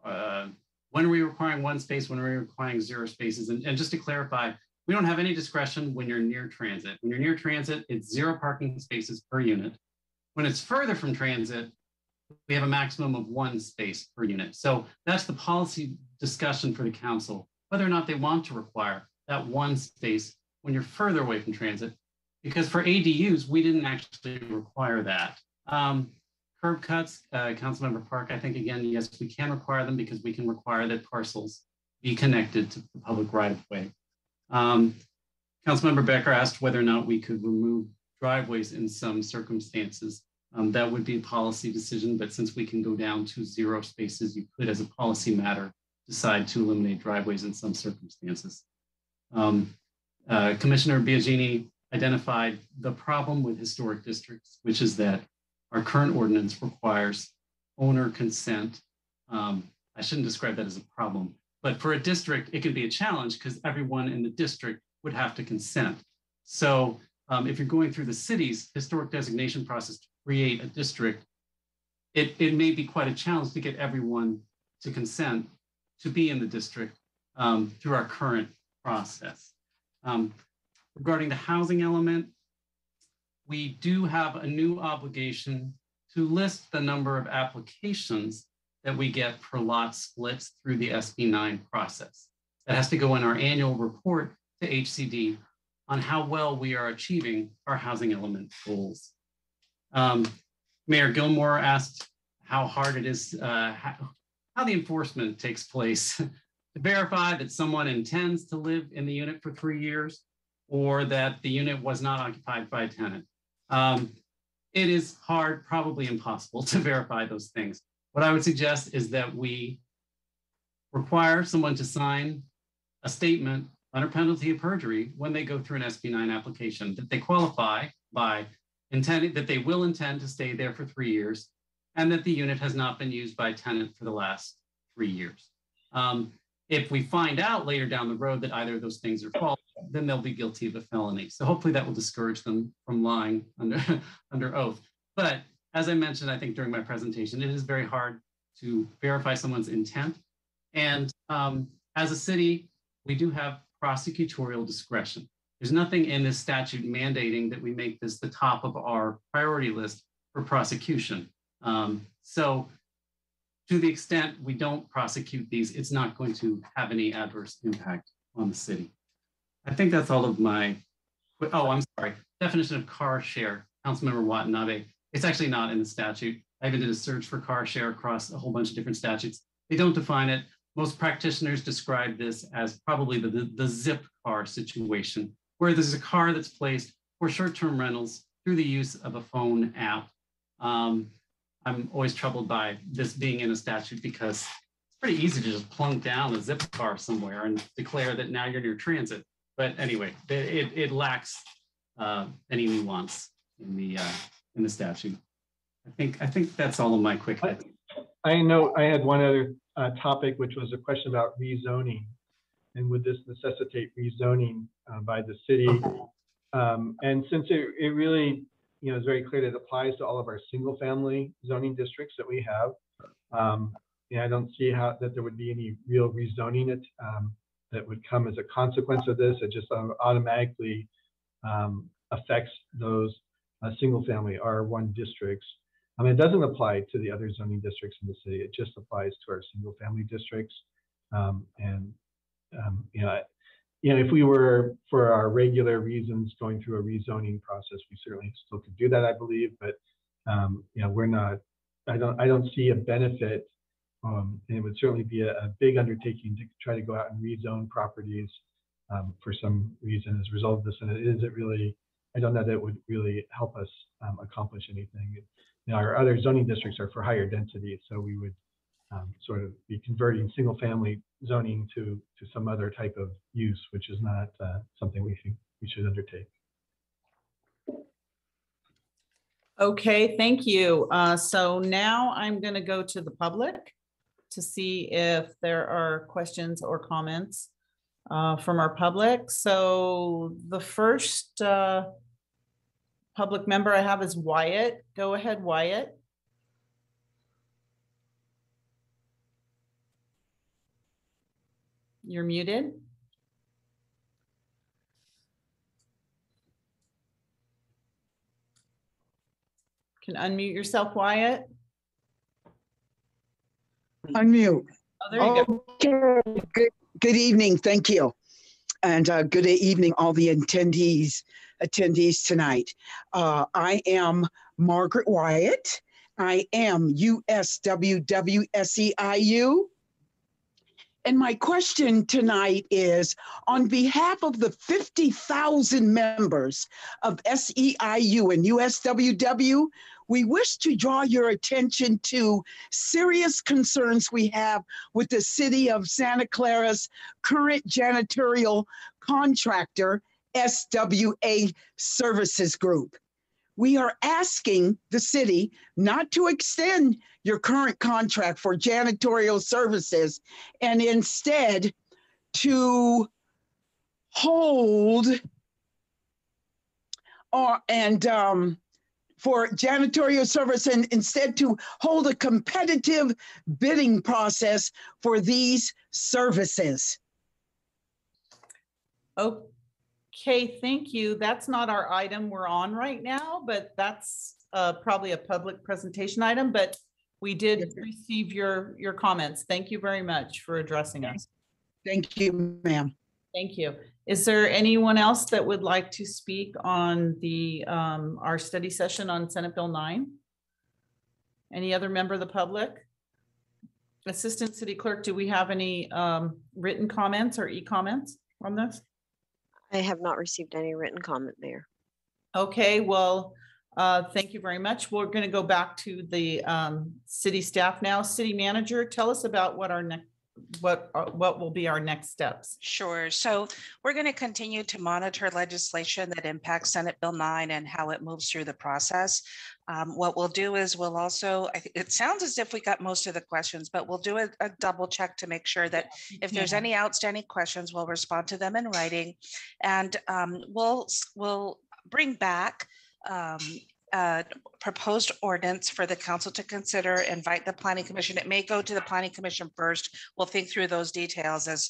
when are we requiring 1 space, when are we requiring 0 spaces? And just to clarify, we don't have any discretion when you're near transit. When you're near transit, it's 0 parking spaces per unit. When it's further from transit, we have a maximum of 1 space per unit. So that's the policy discussion for the council, whether or not they want to require that 1 space when you're further away from transit, because for ADUs, we didn't actually require that. Curb cuts, Councilmember Park, I think again, yes, we can require them because we can require that parcels be connected to the public right of way. Councilmember Becker asked whether or not we could remove driveways in some circumstances. That would be a policy decision, but since we can go down to 0 spaces, you could, as a policy matter, decide to eliminate driveways in some circumstances. Commissioner Biagini identified the problem with historic districts, which is that our current ordinance requires owner consent. I shouldn't describe that as a problem, but for a district, it can be a challenge because everyone in the district would have to consent. So if you're going through the city's historic designation process to create a district, it may be quite a challenge to get everyone to consent to be in the district through our current process. Regarding the housing element, we do have a new obligation to list the number of applications that we get per lot splits through the SB9 process. That has to go in our annual report to HCD on how well we are achieving our housing element goals. Mayor Gilmore asked how hard it is, how the enforcement takes place to verify that someone intends to live in the unit for 3 years or that the unit was not occupied by a tenant. It is hard, probably impossible to verify those things. What I would suggest is that we require someone to sign a statement under penalty of perjury when they go through an SB9 application, that they qualify by intending that they will intend to stay there for 3 years and that the unit has not been used by a tenant for the last 3 years. If we find out later down the road that either of those things are false, then they'll be guilty of a felony. So hopefully that will discourage them from lying under oath. But as I mentioned, I think during my presentation, it is very hard to verify someone's intent. And as a city, we do have prosecutorial discretion. There's nothing in this statute mandating that we make this the top of our priority list for prosecution. So to the extent we don't prosecute these, it's not going to have any adverse impact on the city. I think that's all of my, oh, I'm sorry. Definition of car share, Councilmember Watanabe. It's actually not in the statute. I even did a search for car share across a whole bunch of different statutes. They don't define it. Most practitioners describe this as probably the zip car situation, where there's a car that's placed for short-term rentals through the use of a phone app. I'm always troubled by this being in a statute because it's pretty easy to just plunk down a zip car somewhere and declare that now you're near transit. But anyway, it lacks any nuance in the statute. I think that's all of my quick. I know I had one other topic, which was a question about rezoning. And would this necessitate rezoning by the city? And since it really, is very clear that it applies to all of our single family zoning districts that we have. I don't see how that there would be any real rezoning that would come as a consequence of this. It just automatically affects those single family R1 districts. It doesn't apply to the other zoning districts in the city. It just applies to our single family districts. If we were for our regular reasons going through a rezoning process, we certainly still could do that, I believe. But we're not. I don't see a benefit. And it would certainly be a big undertaking to try to go out and rezone properties for some reason as a result of this. And it isn't really. I don't know that it would really help us accomplish anything. Our other zoning districts are for higher density, so we would sort of be converting single family zoning to some other type of use, which is not something we should undertake. Okay, thank you. So now I'm going to go to the public to see if there are questions or comments from our public. So the first public member I have is Wyatt. Go ahead, Wyatt. You're muted. Can unmute yourself, Wyatt. Unmute. Oh, there you go. Okay. Good evening. Thank you. And good evening, all the attendees tonight. I am Margaret Wyatt. I am USWWSEIU. And my question tonight is, on behalf of the 50,000 members of SEIU and USWW, we wish to draw your attention to serious concerns we have with the City of Santa Clara's current janitorial contractor, SWA Services Group. We are asking the city not to extend your current contract for janitorial services and instead to hold for janitorial service and instead to hold a competitive bidding process for these services. Okay, thank you. That's not our item we're on right now, but that's probably a public presentation item, but we did receive your comments. Thank you very much for addressing us. Thank you, ma'am. Thank you. Is there anyone else that would like to speak on the our study session on Senate Bill 9? Any other member of the public? Assistant City Clerk, do we have any written comments or e-comments on this? I have not received any written comment, Mayor. Okay, well, thank you very much. We're going to go back to the city staff now. City Manager, tell us about what our next what will be our next steps. Sure. So we're going to continue to monitor legislation that impacts Senate Bill 9 and how it moves through the process. What we'll do is we'll also, it sounds as if we got most of the questions, but we'll do a double check to make sure that if there's any outstanding questions, we'll respond to them in writing. And we'll bring back proposed ordinance for the council to consider, invite the Planning Commission. It may go to the Planning Commission first. We'll think through those details as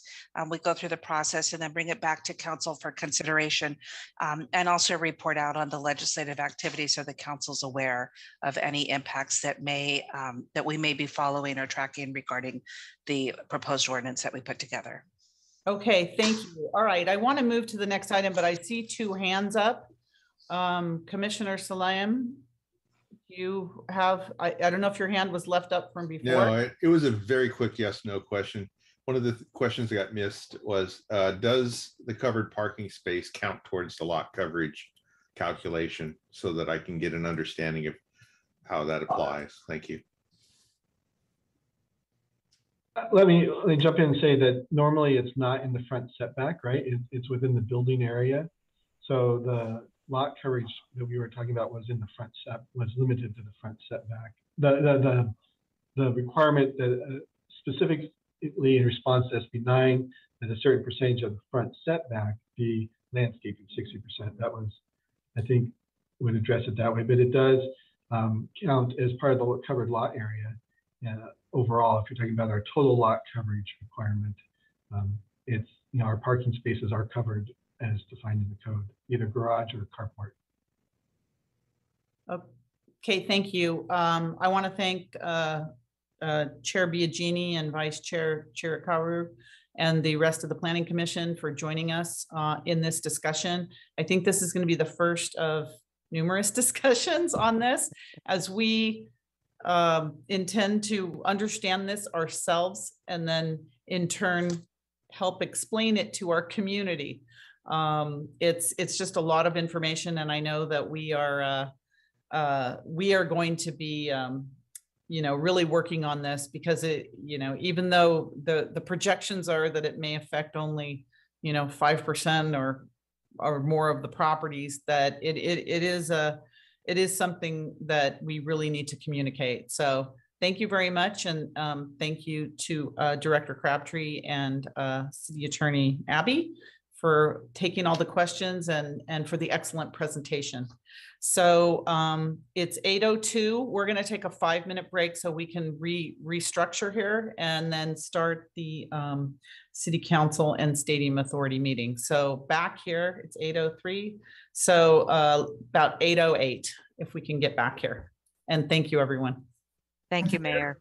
we go through the process and then bring it back to council for consideration, and also report out on the legislative activity so the council's aware of any impacts that may that we may be following or tracking regarding the proposed ordinance that we put together. Okay, thank you. All right, I want to move to the next item, but I see two hands up. Commissioner Salam, you have, I don't know if your hand was left up from before. No, it was a very quick yes/no question. One of the questions that got missed was, does the covered parking space count towards the lot coverage calculation so that I can get an understanding of how that applies? Thank you. Let me jump in and say that normally it's not in the front setback, right? It's within the building area. So the lot coverage that we were talking about was in the front was limited to the front setback. The the requirement that specifically in response to SB 9, that a certain percentage of the front setback be landscaping, 60%. That was, I think, would address it that way, but it does count as part of the covered lot area. Overall, if you're talking about our total lot coverage requirement, it's, you know, our parking spaces are covered as defined in the code, either garage or carport. Okay, thank you. I want to thank Chair Biagini and Vice Chair Chirikaru and the rest of the Planning Commission for joining us in this discussion. I think this is going to be the first of numerous discussions on this, as we intend to understand this ourselves and then in turn help explain it to our community. It's just a lot of information, and I know that we are going to be you know, really working on this, because it, you know, even though the projections are that it may affect only, you know, 5% or more of the properties, that it is something that we really need to communicate. So thank you very much, and thank you to Director Crabtree and City Attorney Abby for taking all the questions and for the excellent presentation. So it's 8:02. We're going to take a 5-minute break so we can restructure here and then start the City Council and Stadium Authority meeting. So back here, it's 8:03. So about 8:08, if we can get back here. And thank you, everyone. Thank you, Mayor.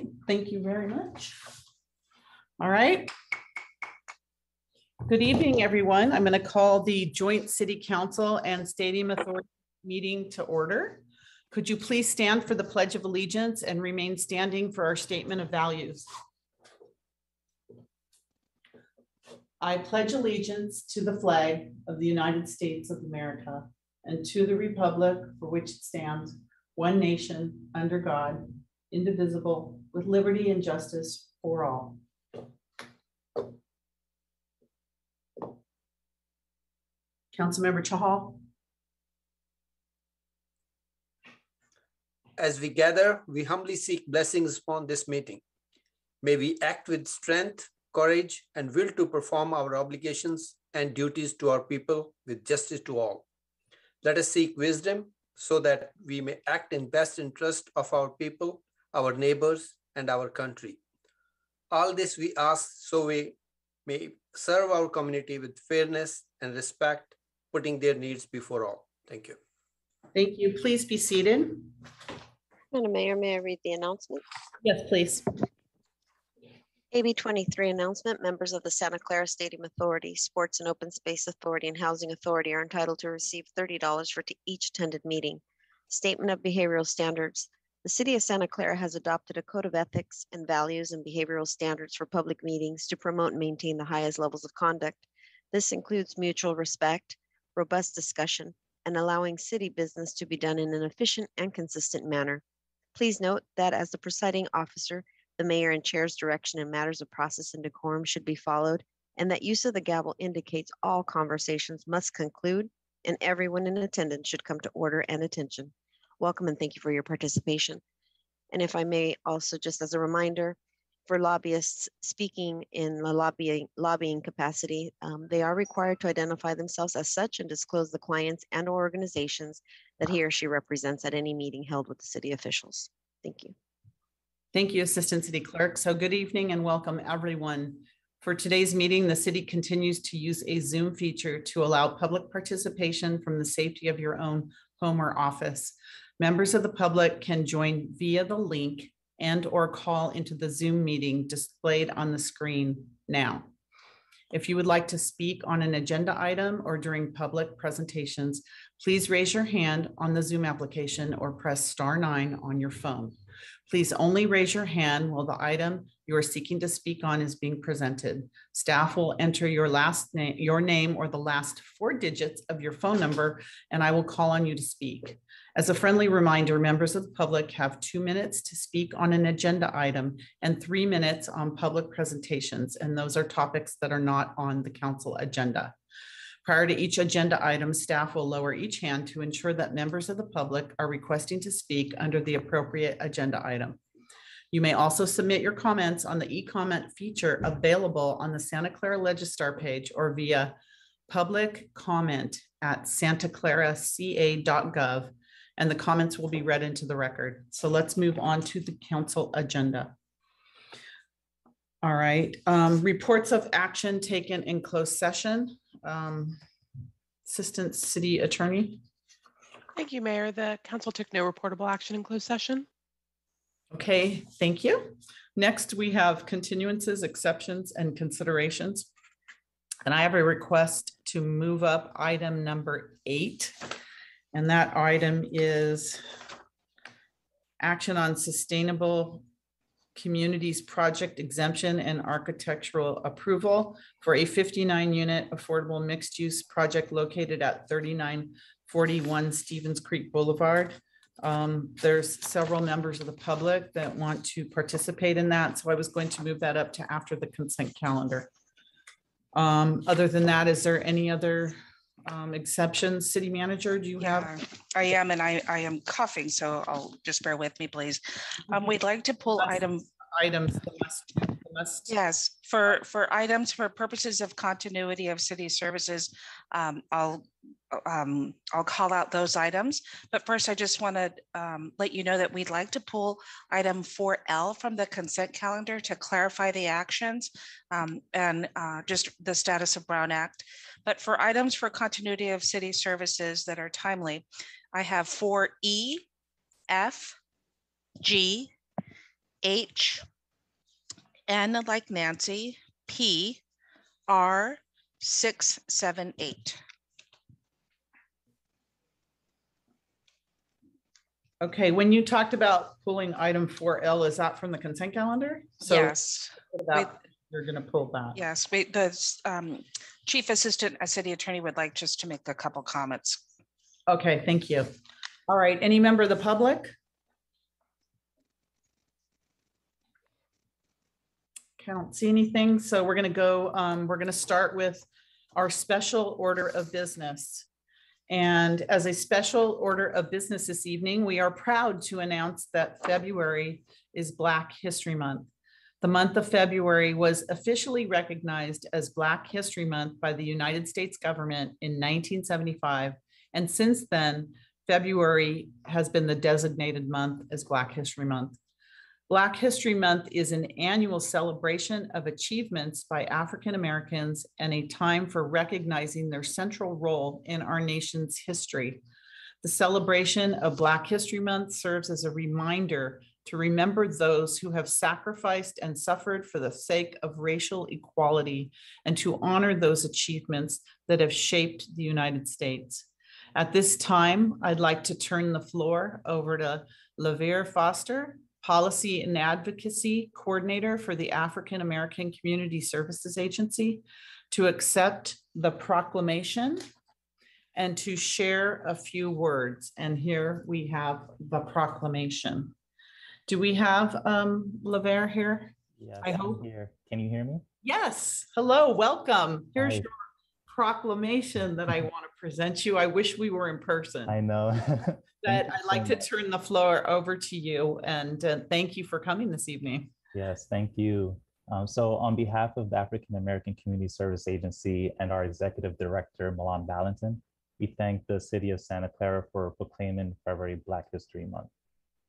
right, thank you very much. All right. Good evening, everyone. I'm going to call the Joint City Council and Stadium Authority meeting to order. Could you please stand for the Pledge of Allegiance and remain standing for our statement of values? I pledge allegiance to the flag of the United States of America and to the republic for which it stands, one nation, under God, indivisible, with liberty and justice for all. Councilmember Chahal. As we gather, we humbly seek blessings upon this meeting. May we act with strength, courage, and will to perform our obligations and duties to our people with justice to all. Let us seek wisdom so that we may act in best interest of our people, our neighbors, and our country. All this we ask so we may serve our community with fairness and respect, putting their needs before all. Thank you. Thank you. Please be seated. Madam Mayor, may I read the announcement? Yes, please. AB 23 announcement, members of the Santa Clara Stadium Authority, Sports and Open Space Authority, and Housing Authority are entitled to receive $30 for each attended meeting. Statement of behavioral standards. The City of Santa Clara has adopted a code of ethics and values and behavioral standards for public meetings to promote and maintain the highest levels of conduct. This includes mutual respect, robust discussion, and allowing city business to be done in an efficient and consistent manner. Please note that as the presiding officer, the mayor and chair's direction in matters of process and decorum should be followed, and that use of the gavel indicates all conversations must conclude and everyone in attendance should come to order and attention. Welcome and thank you for your participation. And if I may also, just as a reminder, for lobbyists speaking in the lobbying capacity, they are required to identify themselves as such and disclose the clients and or organizations that he or she represents at any meeting held with the city officials. Thank you. Thank you, Assistant City Clerk. So good evening and welcome everyone. For today's meeting, the city continues to use a Zoom feature to allow public participation from the safety of your own home or office. Members of the public can join via the link and or call into the Zoom meeting displayed on the screen now. If you would like to speak on an agenda item or during public presentations, please raise your hand on the Zoom application or press *9 on your phone. Please only raise your hand while the item you are seeking to speak on is being presented. Staff will enter your name or the last 4 digits of your phone number, and I will call on you to speak. As a friendly reminder, members of the public have 2 minutes to speak on an agenda item and 3 minutes on public presentations, and those are topics that are not on the council agenda. Prior to each agenda item, staff will lower each hand to ensure that members of the public are requesting to speak under the appropriate agenda item. You may also submit your comments on the e-comment feature available on the Santa Clara Legistar page or via public comment at santaclaraca.gov, and the comments will be read into the record. So let's move on to the council agenda. All right, reports of action taken in closed session. Assistant City Attorney. Thank you, Mayor. The council took no reportable action in closed session. Okay, thank you. Next, we have continuances, exceptions, and considerations. And I have a request to move up item number 8. And that item is action on sustainable communities project exemption and architectural approval for a 59-unit affordable mixed-use project located at 3941 Stevens Creek Boulevard. There's several members of the public that want to participate in that, so I was going to move that up to after the consent calendar. Other than that, is there any other exceptions? City Manager, do you have? I am, and I am coughing, so I'll just bear with me, please. We'd like to pull items. Yes, for items for purposes of continuity of city services, I'll call out those items. But first, I just want to let you know that we'd like to pull item 4L from the consent calendar to clarify the actions and just the status of Brown Act. But for items for continuity of city services that are timely, I have 4E, F, G, H, N like Nancy, P, R 678. Okay, when you talked about pulling item 4L, is that from the consent calendar? So Yes. You're going to pull that. Yes, the Chief Assistant City Attorney would like just to make a couple comments. Okay, thank you. All right, any member of the public? Okay, I don't see anything, so we're going to go, we're going to start with our special order of business. And as a special order of business this evening, we are proud to announce that February is Black History Month. The month of February was officially recognized as Black History Month by the United States government in 1975. And since then, February has been the designated month as Black History Month. Black History Month is an annual celebration of achievements by African Americans and a time for recognizing their central role in our nation's history. The celebration of Black History Month serves as a reminder to remember those who have sacrificed and suffered for the sake of racial equality and to honor those achievements that have shaped the United States. At this time, I'd like to turn the floor over to LaVere Foster, Policy and Advocacy Coordinator for the African American Community Services Agency, to accept the proclamation and to share a few words. And here we have the proclamation. Do we have LaVere here? Yes, I hope. I'm here. Can you hear me? Yes. Hello, welcome. Here's Hi. your proclamation that I want to present you. I wish we were in person. I know. But I'd like to turn the floor over to you, and thank you for coming this evening. Yes, thank you. So on behalf of the African American Community Service Agency and our Executive Director, Milan Valentin, we thank the City of Santa Clara for proclaiming February Black History Month.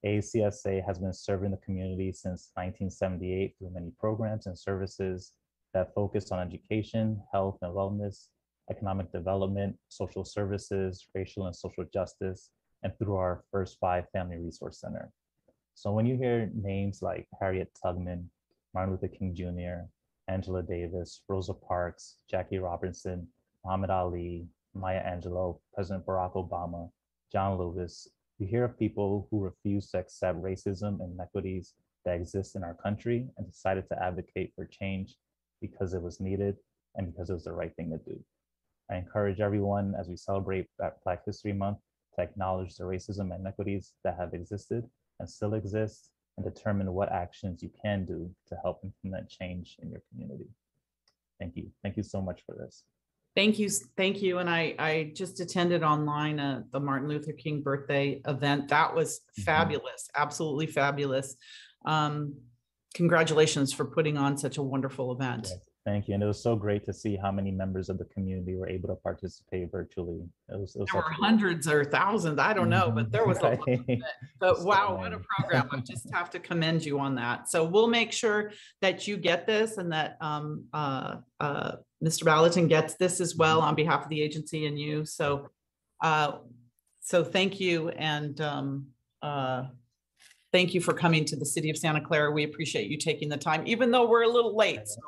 AACSA has been serving the community since 1978 through many programs and services that focus on education, health and wellness, economic development, social services, racial and social justice, and through our First 5 Family Resource Center. So when you hear names like Harriet Tubman, Martin Luther King Jr., Angela Davis, Rosa Parks, Jackie Robinson, Muhammad Ali, Maya Angelou, President Barack Obama, John Lewis, you hear of people who refuse to accept racism and inequities that exist in our country and decided to advocate for change because it was needed and because it was the right thing to do. I encourage everyone as we celebrate Black History Month to acknowledge the racism and inequities that have existed and still exist and determine what actions you can do to help implement change in your community. Thank you. Thank you so much for this. Thank you. Thank you. And I just attended online the Martin Luther King birthday event. That was fabulous. Absolutely fabulous. Congratulations for putting on such a wonderful event. Yes, thank you. And it was so great to see how many members of the community were able to participate virtually. It was there were hundreds or thousands, I don't know, but there was a lot of it. But wow, what a program. I just have to commend you on that. So we'll make sure that you get this and that Mr. Valentin gets this as well on behalf of the agency and you. So so thank you. And thank you for coming to the City of Santa Clara. We appreciate you taking the time, even though we're a little late. So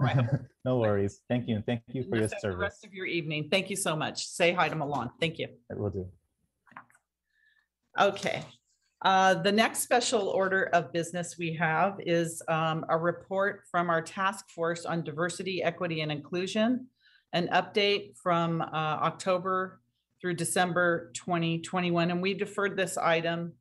no worries. Thank you. Thank you for your service. The rest of your evening. Thank you so much. Say hi to Milan. Thank you. I will do. Okay. The next special order of business we have is a report from our task force on diversity, equity, and inclusion, an update from October through December 2021. And we deferred this item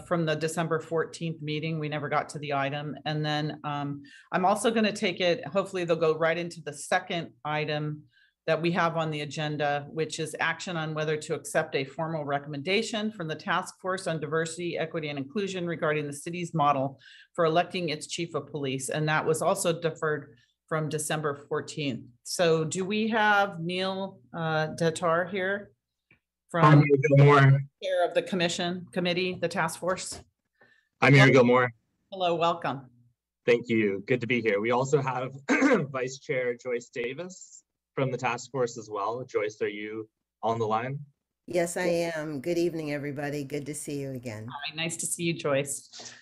from the December 14th meeting. We never got to the item. And then I'm also going to take it, hopefully they'll go right into the second item that we have on the agenda, which is action on whether to accept a formal recommendation from the Task Force on Diversity, Equity, and Inclusion regarding the city's model for electing its chief of police. And that was also deferred from December 14th. So do we have Neil Datar here? From chair of the committee, the task force. I'm Mayor Gilmore. Hello, welcome. Thank you. Good to be here. We also have Vice Chair Joyce Davis from the task force as well. Joyce, are you on the line? Yes, I am. Good evening, everybody. Good to see you again. Hi, nice to see you, Joyce.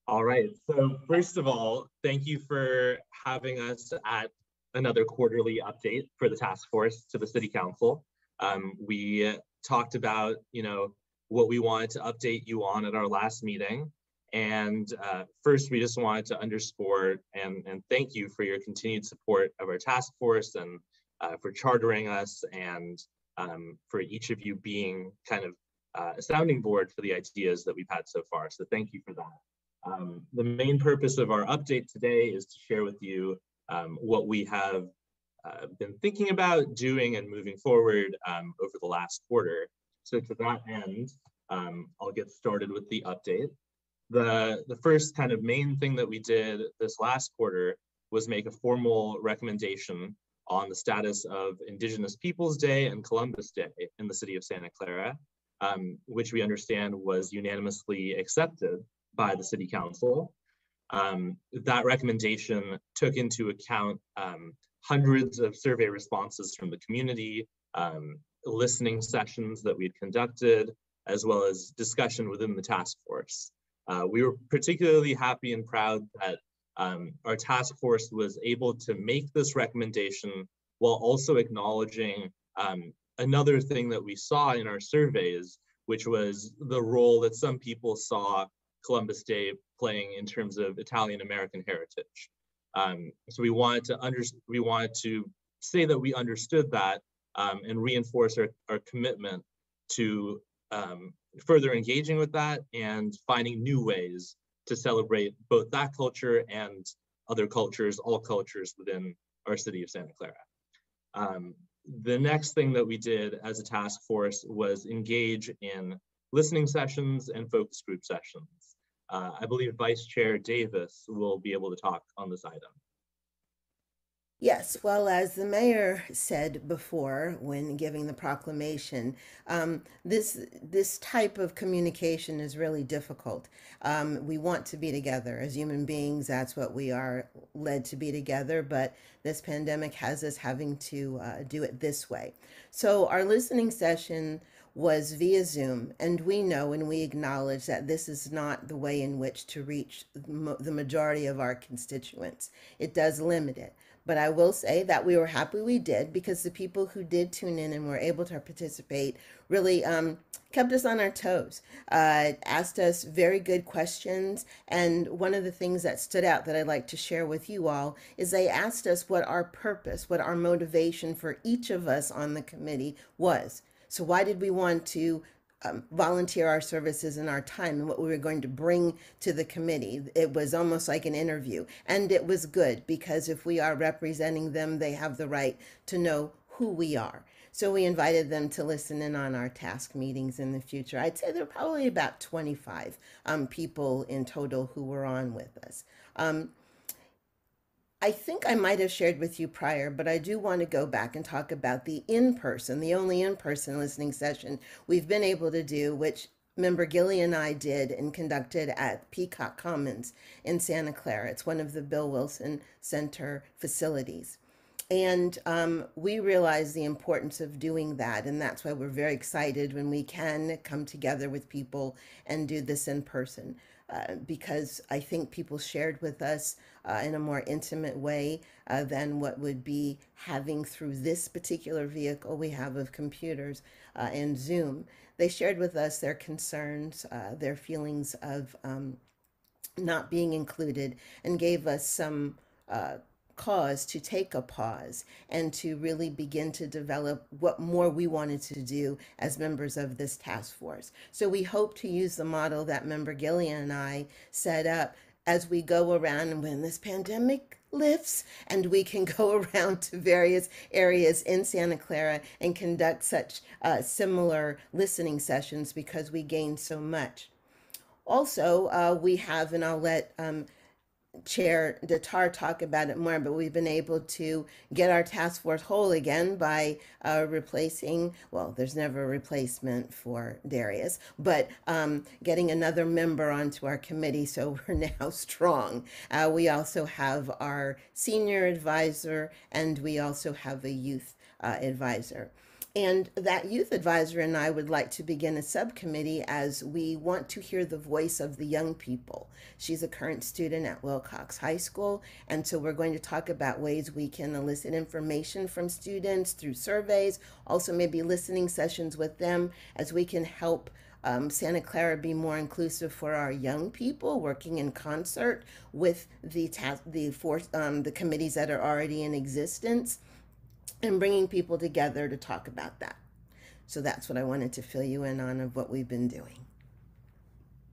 All right. So first of all, thank you for having us at another quarterly update for the task force to the City Council. We talked about, what we wanted to update you on at our last meeting. And first, we just wanted to underscore and thank you for your continued support of our task force and for chartering us and for each of you being kind of a sounding board for the ideas that we've had so far. So thank you for that. The main purpose of our update today is to share with you what we have been thinking about doing and moving forward over the last quarter. So to that end, I'll get started with the update. The first kind of main thing that we did this last quarter was make a formal recommendation on the status of Indigenous Peoples Day and Columbus Day in the city of Santa Clara, which we understand was unanimously accepted by the City Council. That recommendation took into account hundreds of survey responses from the community, listening sessions that we'd conducted, as well as discussion within the task force. We were particularly happy and proud that our task force was able to make this recommendation while also acknowledging another thing that we saw in our surveys, which was the role that some people saw Columbus Day playing in terms of Italian American heritage. So we wanted to say that we understood that and reinforce our commitment to further engaging with that and finding new ways to celebrate both that culture and other cultures, all cultures within our city of Santa Clara. The next thing that we did as a task force was engage in listening sessions and focus group sessions. I believe Vice Chair Davis will be able to talk on this item. Yes, well, as the mayor said before when giving the proclamation, this type of communication is really difficult. We want to be together as human beings. That's what we are led to be together. But this pandemic has us having to do it this way. So our listening session was via Zoom, and we know and we acknowledge that this is not the way in which to reach the majority of our constituents. It does limit it. But I will say that we were happy we did, because the people who did tune in and were able to participate really kept us on our toes, asked us very good questions. And one of the things that stood out that I'd like to share with you all is they asked us what our purpose, what our motivation for each of us on the committee was. So why did we want to volunteer our services and our time and what we were going to bring to the committee? It was almost like an interview, and it was good, because if we are representing them, they have the right to know who we are. So we invited them to listen in on our task meetings in the future. I'd say there were probably about 25 people in total who were on with us. I think I might have shared with you prior, but I do want to go back and talk about the only in-person listening session we've been able to do, which Member Gilly and I did and conducted at Peacock Commons in Santa Clara. It's one of the Bill Wilson Center facilities. And we realize the importance of doing that. And that's why we're very excited when we can come together with people and do this in person. Because I think people shared with us in a more intimate way than what would be having through this particular vehicle we have of computers and Zoom. They shared with us their concerns, their feelings of not being included, and gave us some cause to take a pause and to really begin to develop what more we wanted to do as members of this task force. So we hope to use the model that Member Gillian and I set up as we go around, and when this pandemic lifts and we can go around to various areas in Santa Clara and conduct such similar listening sessions, because we gain so much. Also, we have, and I'll let Chair Datar talk about it more, but we've been able to get our task force whole again by replacing, well, there's never a replacement for Darius, but getting another member onto our committee, so we're now strong. We also have our senior advisor, and we also have a youth advisor. And that youth advisor and I would like to begin a subcommittee as we want to hear the voice of the young people. She's a current student at Wilcox High School, and so we're going to talk about ways we can elicit information from students through surveys, also maybe listening sessions with them as we can help Santa Clara be more inclusive for our young people, working in concert with the committees that are already in existence, and bringing people together to talk about that. So that's what I wanted to fill you in on of what we've been doing.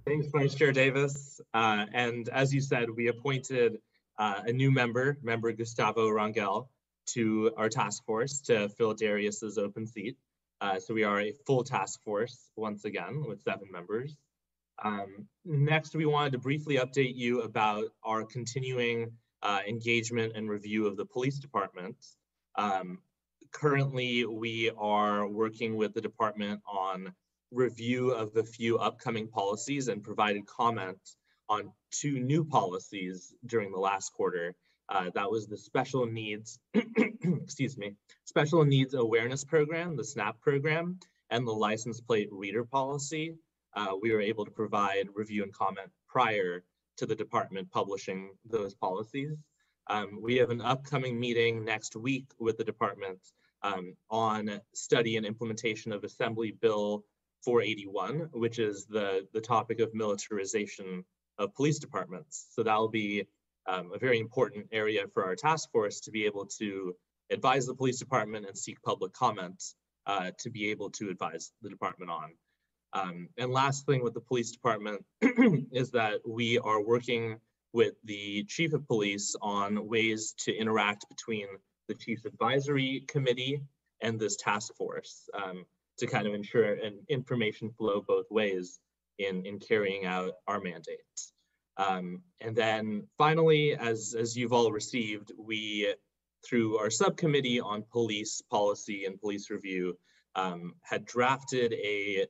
Thanks, Vice Chair Davis. And as you said, we appointed a new member Gustavo Rangel, to our task force to fill Darius's open seat. So we are a full task force once again with 7 members. Next, we wanted to briefly update you about our continuing engagement and review of the police department. Currently, we are working with the department on review of a few upcoming policies and provided comments on 2 new policies during the last quarter. That was the special needs, excuse me, special needs awareness program, the SNAP program, and the license plate reader policy. We were able to provide review and comment prior to the department publishing those policies. We have an upcoming meeting next week with the department on study and implementation of Assembly Bill 481, which is the topic of militarization of police departments. So that will be a very important area for our task force to be able to advise the police department and seek public comments to be able to advise the department on. And last thing with the police department is that we are working with the chief of police on ways to interact between the Chief's Advisory Committee and this task force to kind of ensure an information flow both ways in carrying out our mandate. And then finally, as you've all received, we, through our subcommittee on police policy and police review, had drafted a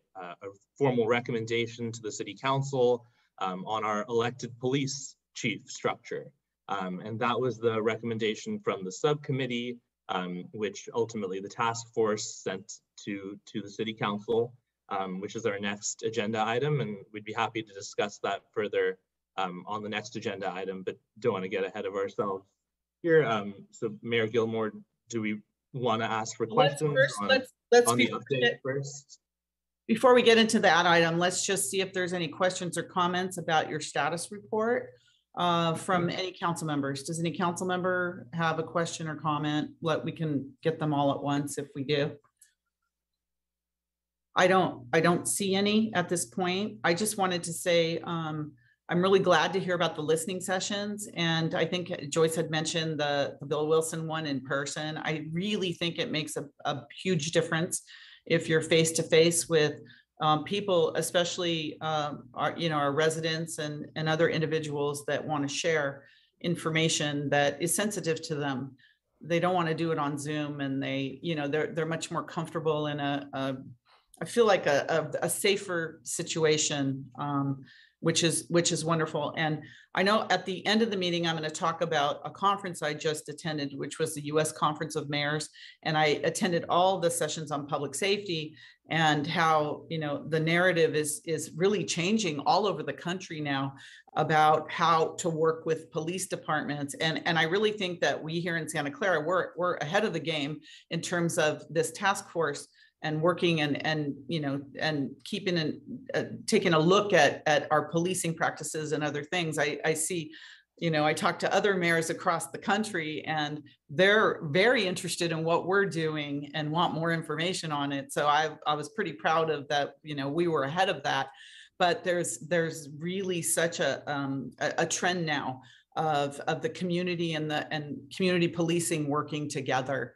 formal recommendation to the City Council on our elected police chief structure. And that was the recommendation from the subcommittee, which ultimately the task force sent to the City Council, which is our next agenda item. And we'd be happy to discuss that further on the next agenda item, but don't want to get ahead of ourselves here. So Mayor Gilmore, do we want to ask for questions on the update first? Before we get into that item, let's just see if there's any questions or comments about your status report from any council members. Does any council member have a question or comment? We can get them all at once if we do. I don't see any at this point. I just wanted to say I'm really glad to hear about the listening sessions. And I think Joyce had mentioned the Bill Wilson one in person. I really think it makes a huge difference if you're face to face with people, especially our residents and other individuals that want to share information that is sensitive to them. They don't want to do it on Zoom, and they're much more comfortable in I feel like a safer situation, which is wonderful. And I know at the end of the meeting, I'm going to talk about a conference I just attended, which was the U.S. Conference of Mayors. And I attended all the sessions on public safety and how, the narrative is really changing all over the country now about how to work with police departments. And I really think that we here in Santa Clara, we're ahead of the game in terms of this task force and working and keeping and taking a look at our policing practices and other things. I see, I talk to other mayors across the country, and they're very interested in what we're doing and want more information on it. So I was pretty proud of that. We were ahead of that, but there's really such a trend now of the community and community policing working together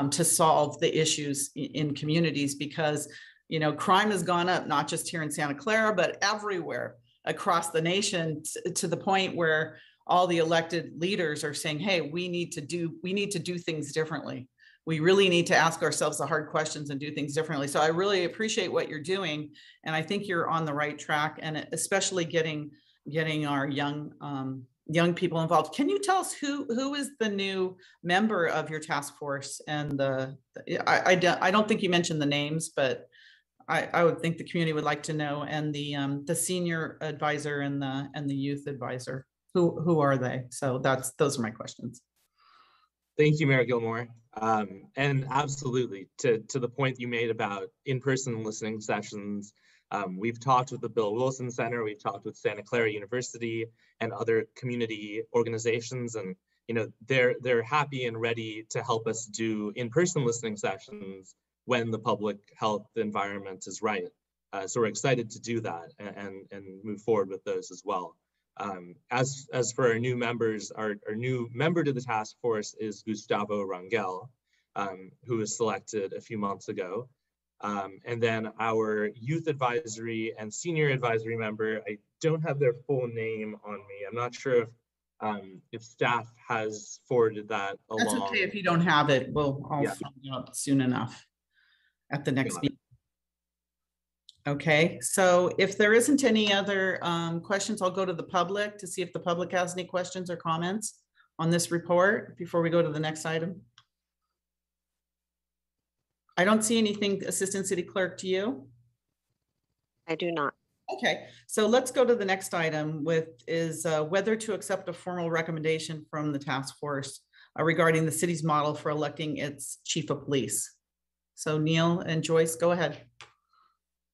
to solve the issues in communities, because crime has gone up, not just here in Santa Clara, but everywhere across the nation, to the point where all the elected leaders are saying, hey, we need to do things differently. We really need to ask ourselves the hard questions and do things differently. So I really appreciate what you're doing, and I think you're on the right track, and especially getting our young young people involved. Can you tell us who is the new member of your task force? And I don't think you mentioned the names, but I would think the community would like to know. And the senior advisor and the youth advisor, who are they? So those are my questions. Thank you, Mayor Gilmore. And absolutely, to the point you made about in-person listening sessions, we've talked with the Bill Wilson Center, we've talked with Santa Clara University and other community organizations, and they're happy and ready to help us do in-person listening sessions when the public health environment is right. So we're excited to do that and move forward with those as well. As for our new members, our new member to the task force is Gustavo Rangel, who was selected a few months ago. And then our youth advisory and senior advisory member, I don't have their full name on me. I'm not sure if staff has forwarded that along. That's okay if you don't have it. I'll Yeah. find out soon enough at the next meeting. Okay, so if there isn't any other questions, I'll go to the public to see if the public has any questions or comments on this report before we go to the next item. I don't see anything. Assistant City Clerk, to you? I do not. Okay, so let's go to the next item, is whether to accept a formal recommendation from the task force regarding the city's model for electing its chief of police. So Neil and Joyce, go ahead.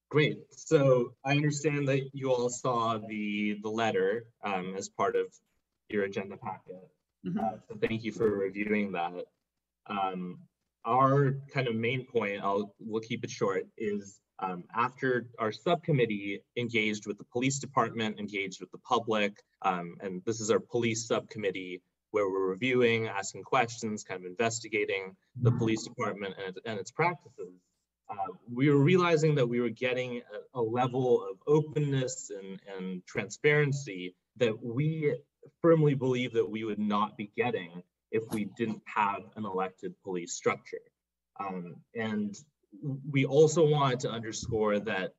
Great. So I understand that you all saw the letter as part of your agenda packet. So thank you for reviewing that. Our kind of main point, we'll keep it short, is after our subcommittee engaged with the police department, engaged with the public, and this is our police subcommittee where we're reviewing, asking questions, kind of investigating the police department and its practices. We were realizing that we were getting a level of openness and transparency that we firmly believe that we would not be getting if we didn't have an elected police structure. And we also wanted to underscore that,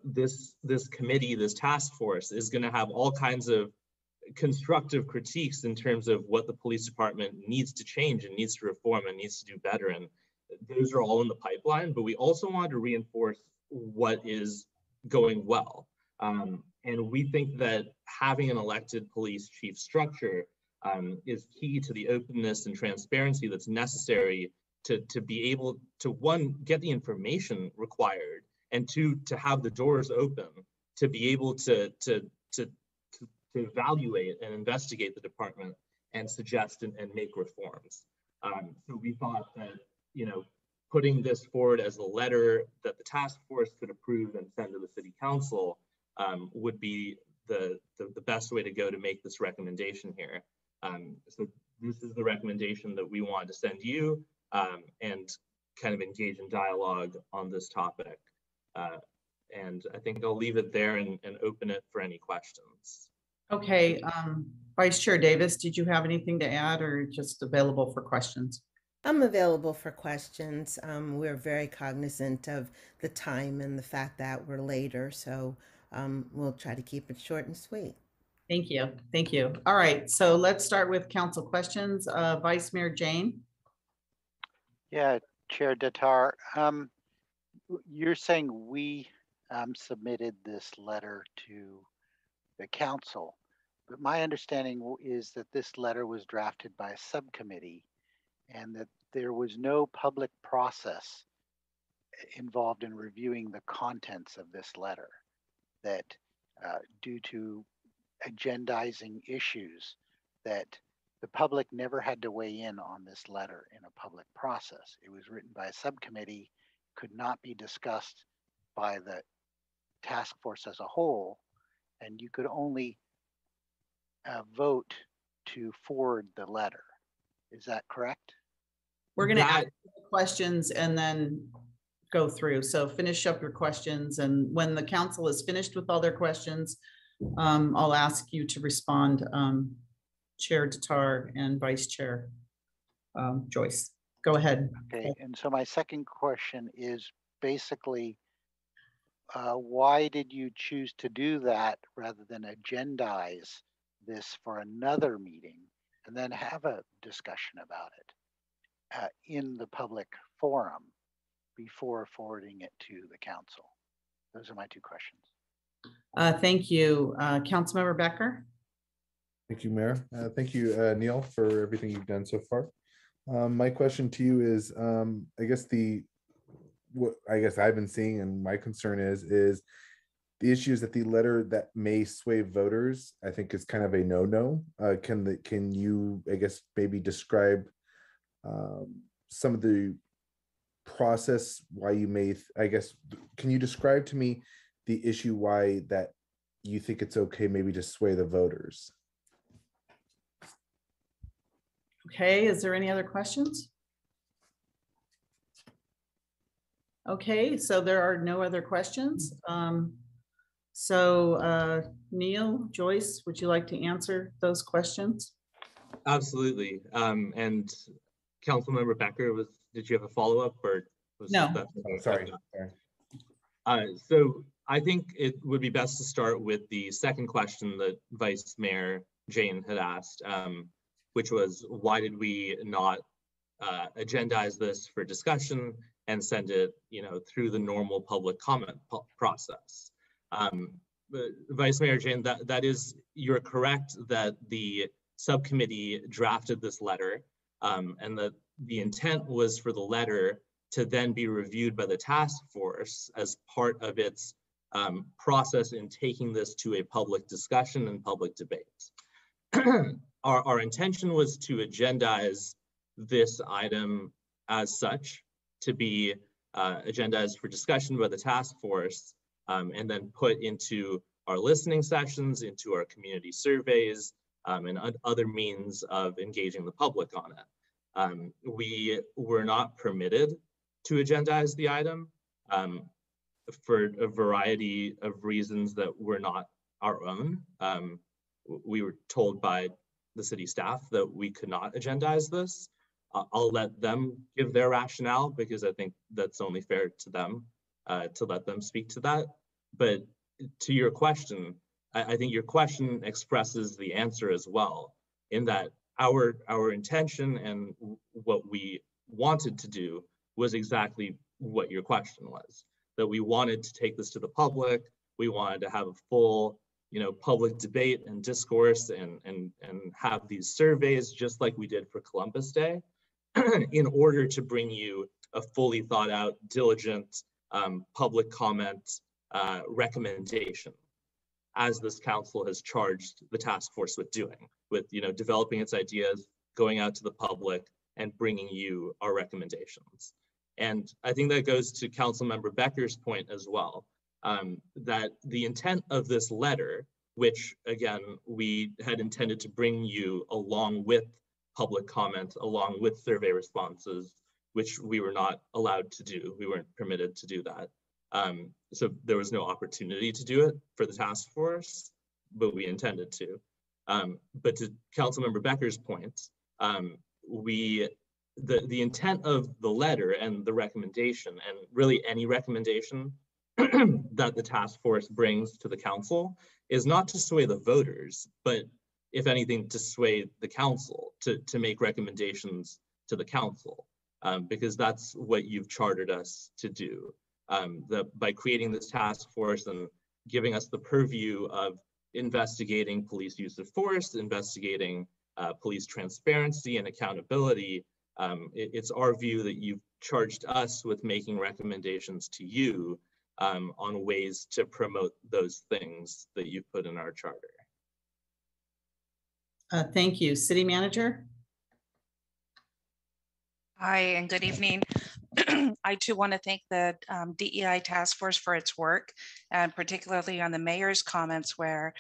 this committee, this task force is going to have all kinds of constructive critiques in terms of what the police department needs to change and needs to reform and needs to do better. And those are all in the pipeline, but we also wanted to reinforce what is going well. And we think that having an elected police chief structure is key to the openness and transparency that's necessary to be able to, one, get the information required, and two, to have the doors open to be able to evaluate and investigate the department and suggest and make reforms. So we thought that, putting this forward as a letter that the task force could approve and send to the city council would be the best way to go to make this recommendation here. So this is the recommendation that we wanted to send you and kind of engage in dialogue on this topic. And I think I'll leave it there and open it for any questions. Okay, Vice Chair Davis, did you have anything to add or just available for questions? I'm available for questions. We're very cognizant of the time and the fact that we're later, so we'll try to keep it short and sweet. Thank you. Thank you. All right, so let's start with council questions. Vice Mayor Jane. Yeah, Chair Datar, you're saying we submitted this letter to the council, but my understanding is that this letter was drafted by a subcommittee and that there was no public process involved in reviewing the contents of this letter, that due to agendizing issues, that the public never had to weigh in on this letter in a public process. It was written by a subcommittee, could not be discussed by the task force as a whole, and you could only vote to forward the letter. Is that correct? We're going to ask questions and then go through. So finish up your questions, and when the council is finished with all their questions, I'll ask you to respond, Chair Datar and Vice Chair Joyce. Go ahead. Okay, and so my second question is basically, why did you choose to do that rather than agendize this for another meeting and then have a discussion about it in the public forum before forwarding it to the council? Those are my two questions. Thank you. Councilmember Becker? Thank you, Mayor. Thank you, Neil, for everything you've done so far. My question to you is, I guess what I've been seeing, and my concern is the issue is that the letter that may sway voters, I think, is kind of a no-no. Can you, I guess, maybe describe some of the process why you may, can you describe to me the issue why that you think it's okay maybe to sway the voters? Okay, is there any other questions? Okay, so there are no other questions. Neil, Joyce, would you like to answer those questions? Absolutely. And Councilmember Becker, did you have a follow-up or? No. Sorry. So I think it would be best to start with the second question that Vice Mayor Jane had asked, which was, why did we not agendize this for discussion and send it, through the normal public comment process? Vice Mayor Jane, you're correct that the subcommittee drafted this letter, and that the intent was for the letter to then be reviewed by the task force as part of its process in taking this to a public discussion and public debate. Our intention was to agendize this item as such, to be agendized for discussion by the task force, and then put into our listening sessions, into our community surveys, and other means of engaging the public on it. We were not permitted to agendize the item for a variety of reasons that were not our own. We were told by the city staff that we could not agendize this. I'll let them give their rationale, because I think that's only fair to them to let them speak to that. But to your question, I think your question expresses the answer as well, in that our intention and what we wanted to do was exactly what your question was, that we wanted to take this to the public. We wanted to have a full, public debate and discourse and have these surveys just like we did for Columbus Day in order to bring you a fully thought out, diligent public comment recommendation, as this council has charged the task force with doing, with developing its ideas, going out to the public and bringing you our recommendations. And I think that goes to Councilmember Becker's point as well, that the intent of this letter, which again, we had intended to bring you along with public comment, along with survey responses, which we were not allowed to do. We weren't permitted to do that. So there was no opportunity to do it for the task force, but we intended to. But to Councilmember Becker's point, the intent of the letter and the recommendation, and really any recommendation that the task force brings to the council, is not to sway the voters, but if anything, to sway the council, to make recommendations to the council, because that's what you've chartered us to do. By creating this task force and giving us the purview of investigating police use of force, investigating police transparency and accountability, it's our view that you've charged us with making recommendations to you on ways to promote those things that you've put in our charter. Thank you. City Manager? Hi, and good evening. I too want to thank the DEI task force for its work, and particularly on the mayor's comments, where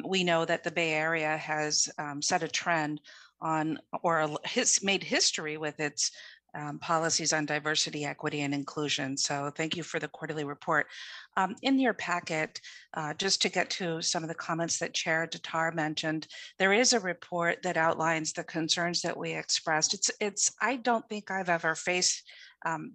we know that the Bay Area has set a trend on, or has made history with its policies on diversity, equity, and inclusion. So thank you for the quarterly report. In your packet, just to get to some of the comments that Chair Datar mentioned, there is a report that outlines the concerns that we expressed. I don't think I've ever faced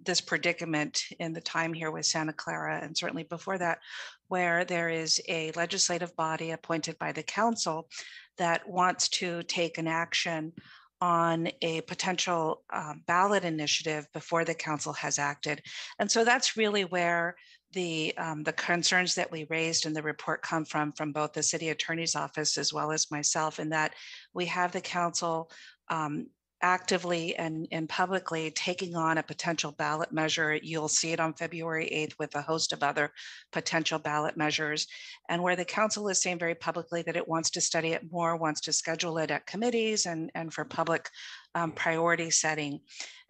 this predicament in the time here with Santa Clara, and certainly before that, where there is a legislative body appointed by the council that wants to take an action on a potential ballot initiative before the council has acted. And so that's really where the concerns that we raised in the report come from both the city attorney's office as well as myself, in that we have the council actively and publicly taking on a potential ballot measure. You'll see it on February 8th with a host of other potential ballot measures, and where the council is saying very publicly that it wants to study it more, wants to schedule it at committees and for public priority setting.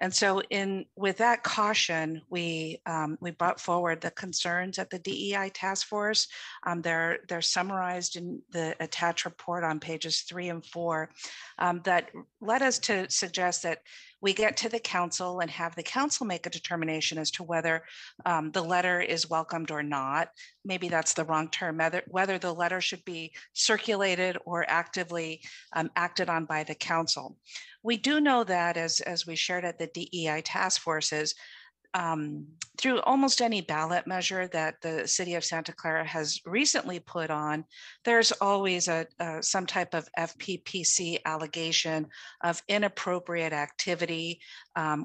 And so with that caution, we brought forward the concerns at the DEI task force. They're summarized in the attached report on pages 3 and 4 that led us to suggest that we get to the council and have the council make a determination as to whether the letter is welcomed or not. Maybe that's the wrong term, whether the letter should be circulated or actively acted on by the council. We do know that, as we shared at the DEI task forces, through almost any ballot measure that the city of Santa Clara has recently put on, there's always some type of FPPC allegation of inappropriate activity,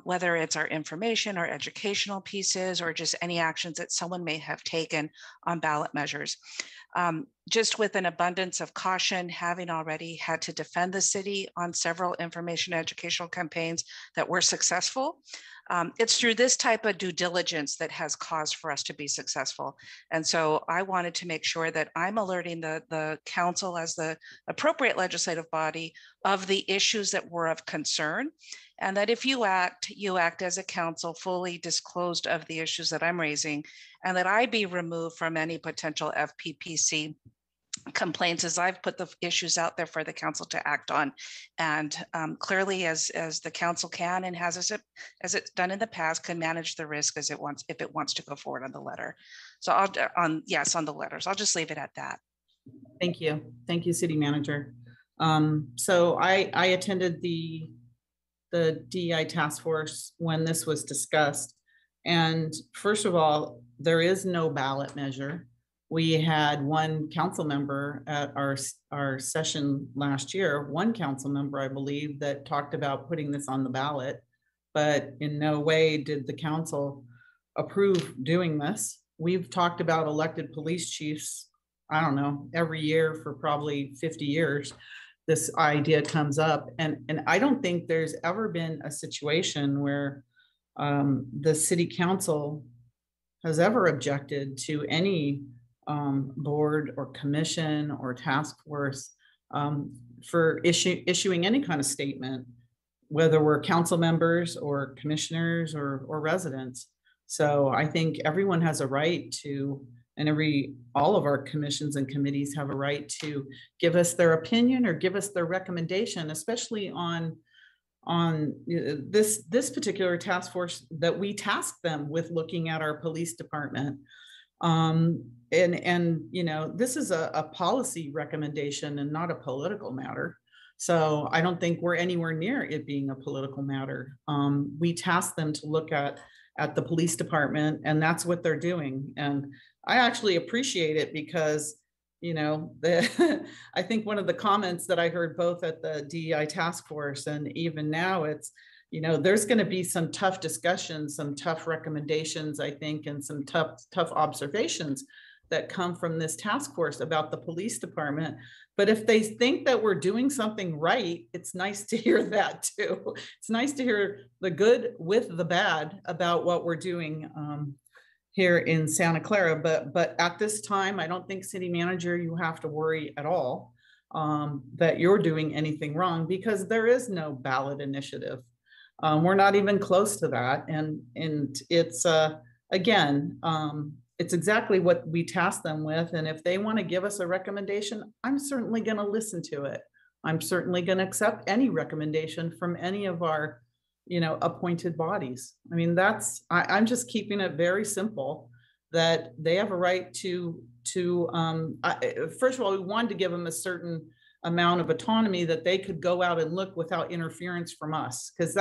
whether it's our information or educational pieces or just any actions that someone may have taken on ballot measures. Just with an abundance of caution, having already had to defend the city on several information educational campaigns that were successful, it's through this type of due diligence that has caused for us to be successful. And so I wanted to make sure that I'm alerting the council as the appropriate legislative body of the issues that were of concern. And that if you act as a council fully disclosed of the issues that I'm raising, and that I be removed from any potential FPPC complaints as I've put the issues out there for the council to act on. And clearly, as the council can and has, as it's done in the past, can manage the risk as it wants, if it wants to go forward on the letter. So on the letters, I'll just leave it at that. Thank you. Thank you, City Manager. So I attended the DEI task force when this was discussed. And first of all, there is no ballot measure. We had one council member at our session last year, one council member, I believe, that talked about putting this on the ballot, but in no way did the council approve doing this. We've talked about elected police chiefs, I don't know, every year for probably 50 years. This idea comes up, and I don't think there's ever been a situation where the city council has ever objected to any board or commission or task force for issuing any kind of statement, whether we're council members or commissioners or residents. So I think everyone has a right to, and all of our commissions and committees have a right to give us their opinion or give us their recommendation, especially on this particular task force that we tasked them with looking at our police department. And you know, this is a policy recommendation and not a political matter. So I don't think we're anywhere near it being a political matter. We tasked them to look at the police department, and that's what they're doing. And I actually appreciate it because, you know, I think one of the comments that I heard both at the DEI task force and even now, it's, you know, there's going to be some tough discussions, some tough recommendations, I think, and some tough observations that come from this task force about the police department. But if they think that we're doing something right, it's nice to hear that too. It's nice to hear the good with the bad about what we're doing here in Santa Clara. But at this time, I don't think, City Manager, you have to worry at all that you're doing anything wrong, because there is no ballot initiative. We're not even close to that. And it's, again, it's exactly what we tasked them with. And if they want to give us a recommendation, I'm certainly going to listen to it. I'm certainly going to accept any recommendation from any of our, you know, appointed bodies. I mean, I'm just keeping it very simple, that they have a right to first of all, we wanted to give them a certain amount of autonomy that they could go out and look without interference from us, because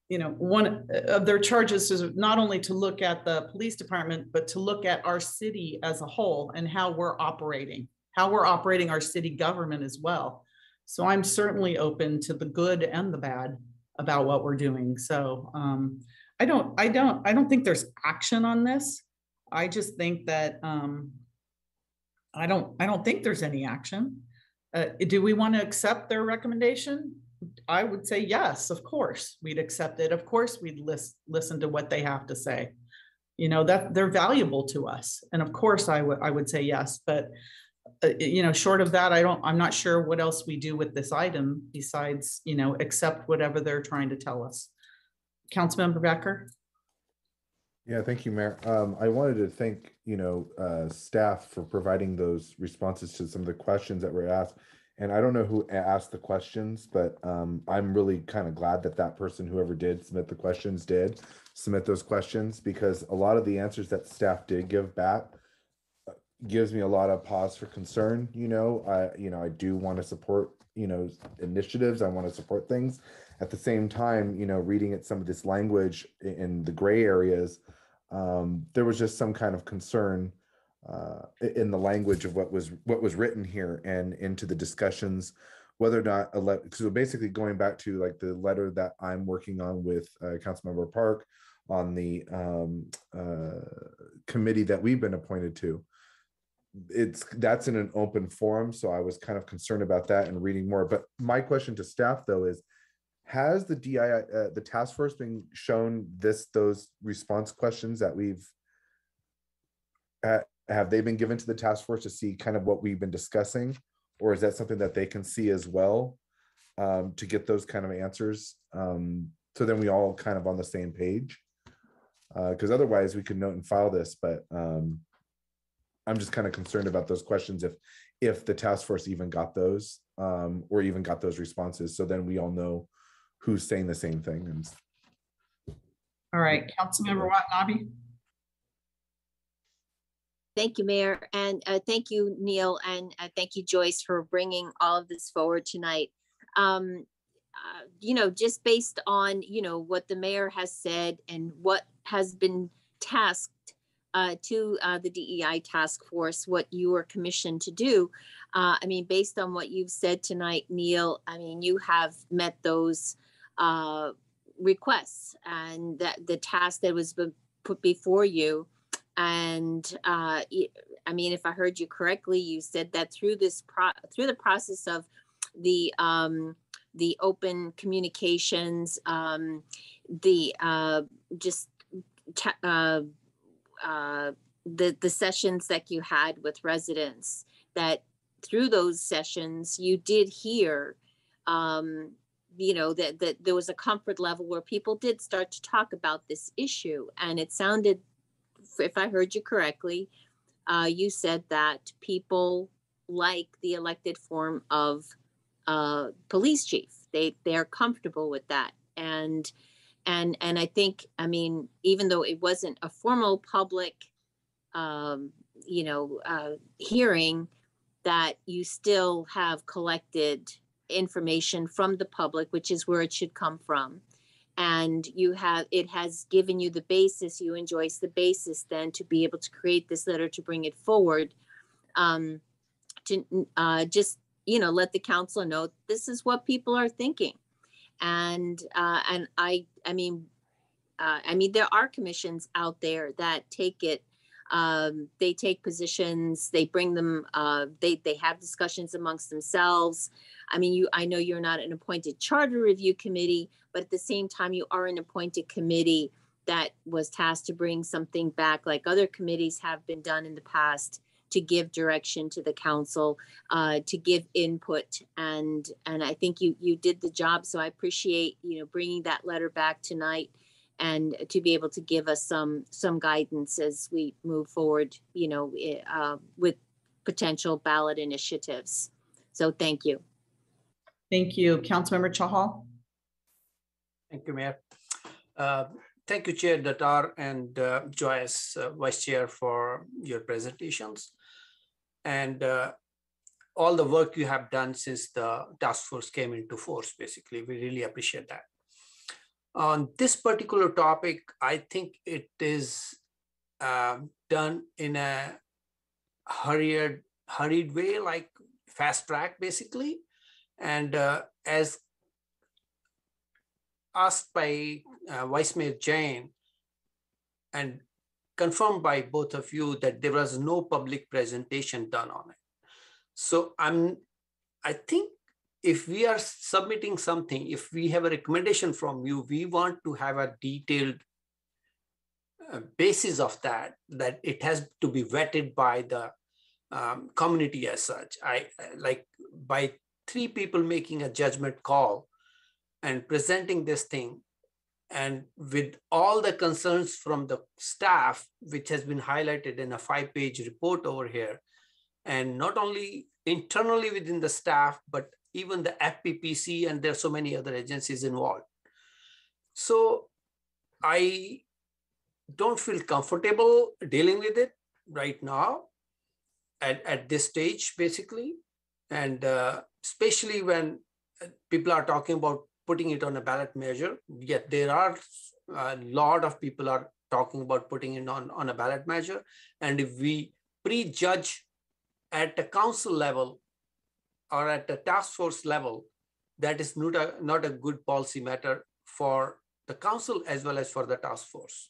you know, one of their charges is not only to look at the police department, but to look at our city as a whole and how we're operating our city government as well. So I'm certainly open to the good and the bad about what we're doing. So I don't think there's action on this. I just think that I don't think there's any action. Do we want to accept their recommendation? I would say yes, of course we'd accept it. Of course we'd listen to what they have to say. You know, that they're valuable to us. And of course I would say yes, but you know, short of that, I'm not sure what else we do with this item besides, you know, accept whatever they're trying to tell us. Councilmember Becker. Yeah, thank you, Mayor. I wanted to thank, you know, staff for providing those responses to some of the questions that were asked. And I don't know who asked the questions, but I'm really kind of glad that that person, whoever did submit the questions, did submit those questions, because a lot of the answers that staff did give back gives me a lot of pause for concern. You know, I do want to support, you know, initiatives. I want to support things. At the same time, you know, reading at some of this language in the gray areas, there was just some kind of concern in the language of what was written here and into the discussions, whether or not, so basically going back to like the letter that I'm working on with Councilmember Park on the committee that we've been appointed to. That's in an open forum, so I was kind of concerned about that and reading more. But my question to staff though is, has the the task force been shown those response questions that we've have they been given to the task force to see kind of what we've been discussing, or is that something that they can see as well to get those kind of answers, so then we all kind of on the same page, because otherwise we could note and file this, but I'm just kind of concerned about those questions if the task force even got those or even got those responses, so then we all know who's saying the same thing. And all right, Councilmember Watanabe. Thank you, Mayor, and thank you, Neil, and thank you, Joyce, for bringing all of this forward tonight. You know, just based on, you know, what the mayor has said and what has been tasked to the DEI task force, what you are commissioned to do. I mean, based on what you've said tonight, Neil, I mean, you have met those requests and that the task that was put before you. And I mean, if I heard you correctly, you said that through through the process of the open communications, the sessions that you had with residents, that through those sessions you did hear, you know, that there was a comfort level where people did start to talk about this issue, and it sounded, if I heard you correctly, you said that people like the elected form of police chief. They are comfortable with that, and I think, I mean, even though it wasn't a formal public, you know, hearing, that you still have collected information from the public, which is where it should come from. And it has given you the basis, you and Joyce, the basis then to be able to create this letter, to bring it forward, to just, you know, let the council know this is what people are thinking. And I mean, there are commissions out there that take it, they take positions, they bring them, they have discussions amongst themselves. I mean, I know you're not an appointed charter review committee, but at the same time, you are an appointed committee that was tasked to bring something back, like other committees have been done in the past, to give direction to the council, to give input, and I think you did the job. So I appreciate, you know, bringing that letter back tonight, and to be able to give us some guidance as we move forward, you know, with potential ballot initiatives. So thank you. Thank you, Councilmember Chahal. Thank you, Mayor. Thank you, Chair Datar and Joyce, Vice Chair, for your presentations and all the work you have done since the task force came into force. Basically, we really appreciate that. On this particular topic, I think it is done in a hurried way, like fast track basically. And as asked by Vice Mayor Jain and confirmed by both of you that there was no public presentation done on it. So I think if we are submitting something, if we have a recommendation from you, we want to have a detailed basis of that it has to be vetted by the community as such. I like by 3 people making a judgment call and presenting this thing, and with all the concerns from the staff, which has been highlighted in a 5-page report over here, and not only internally within the staff, but even the FPPC, and there are so many other agencies involved. So I don't feel comfortable dealing with it right now at this stage, basically. And especially when people are talking about putting it on a ballot measure, yet there are a lot of people are talking about putting it on a ballot measure. And if we prejudge at the council level or at the task force level, that is not a good policy matter for the council as well as for the task force.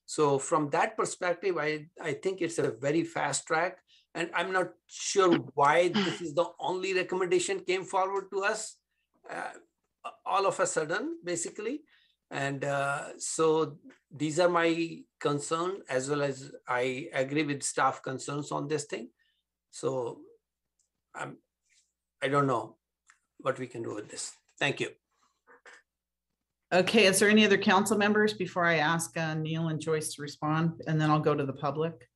So from that perspective, I think it's a very fast track. And I'm not sure why this is the only recommendation came forward to us all of a sudden, basically. And so these are my concerns, as well as I agree with staff concerns on this thing. So I don't know what we can do with this. Thank you. Okay, is there any other council members before I ask Neil and Joyce to respond, and then I'll go to the public?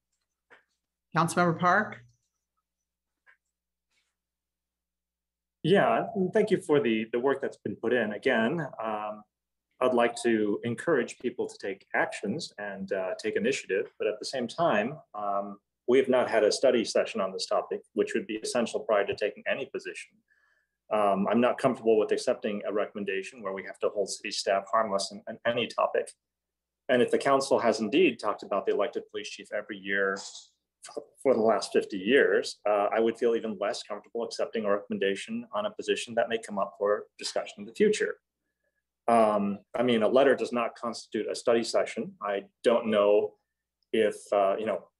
Councilmember Park? Yeah, thank you for the work that's been put in. Again, I'd like to encourage people to take actions and take initiative, but at the same time, we have not had a study session on this topic, which would be essential prior to taking any position. I'm not comfortable with accepting a recommendation where we have to hold city staff harmless on any topic. And if the council has indeed talked about the elected police chief every year for the last 50 years, I would feel even less comfortable accepting a recommendation on a position that may come up for discussion in the future. I mean, a letter does not constitute a study session. I don't know if,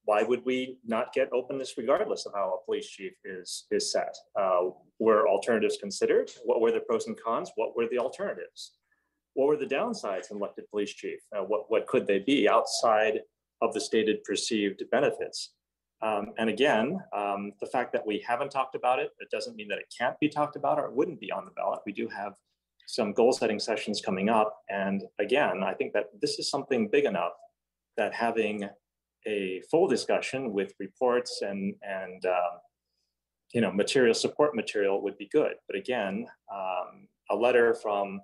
why would we not get openness regardless of how a police chief is set? Were alternatives considered? What were the pros and cons? What were the alternatives? What were the downsides in elected police chief? What could they be outside of the stated perceived benefits? And again, the fact that we haven't talked about it, it doesn't mean that it can't be talked about or it wouldn't be on the ballot. We do have some goal setting sessions coming up. And again, I think that this is something big enough that having a full discussion with reports and material, support material would be good. But again, a letter from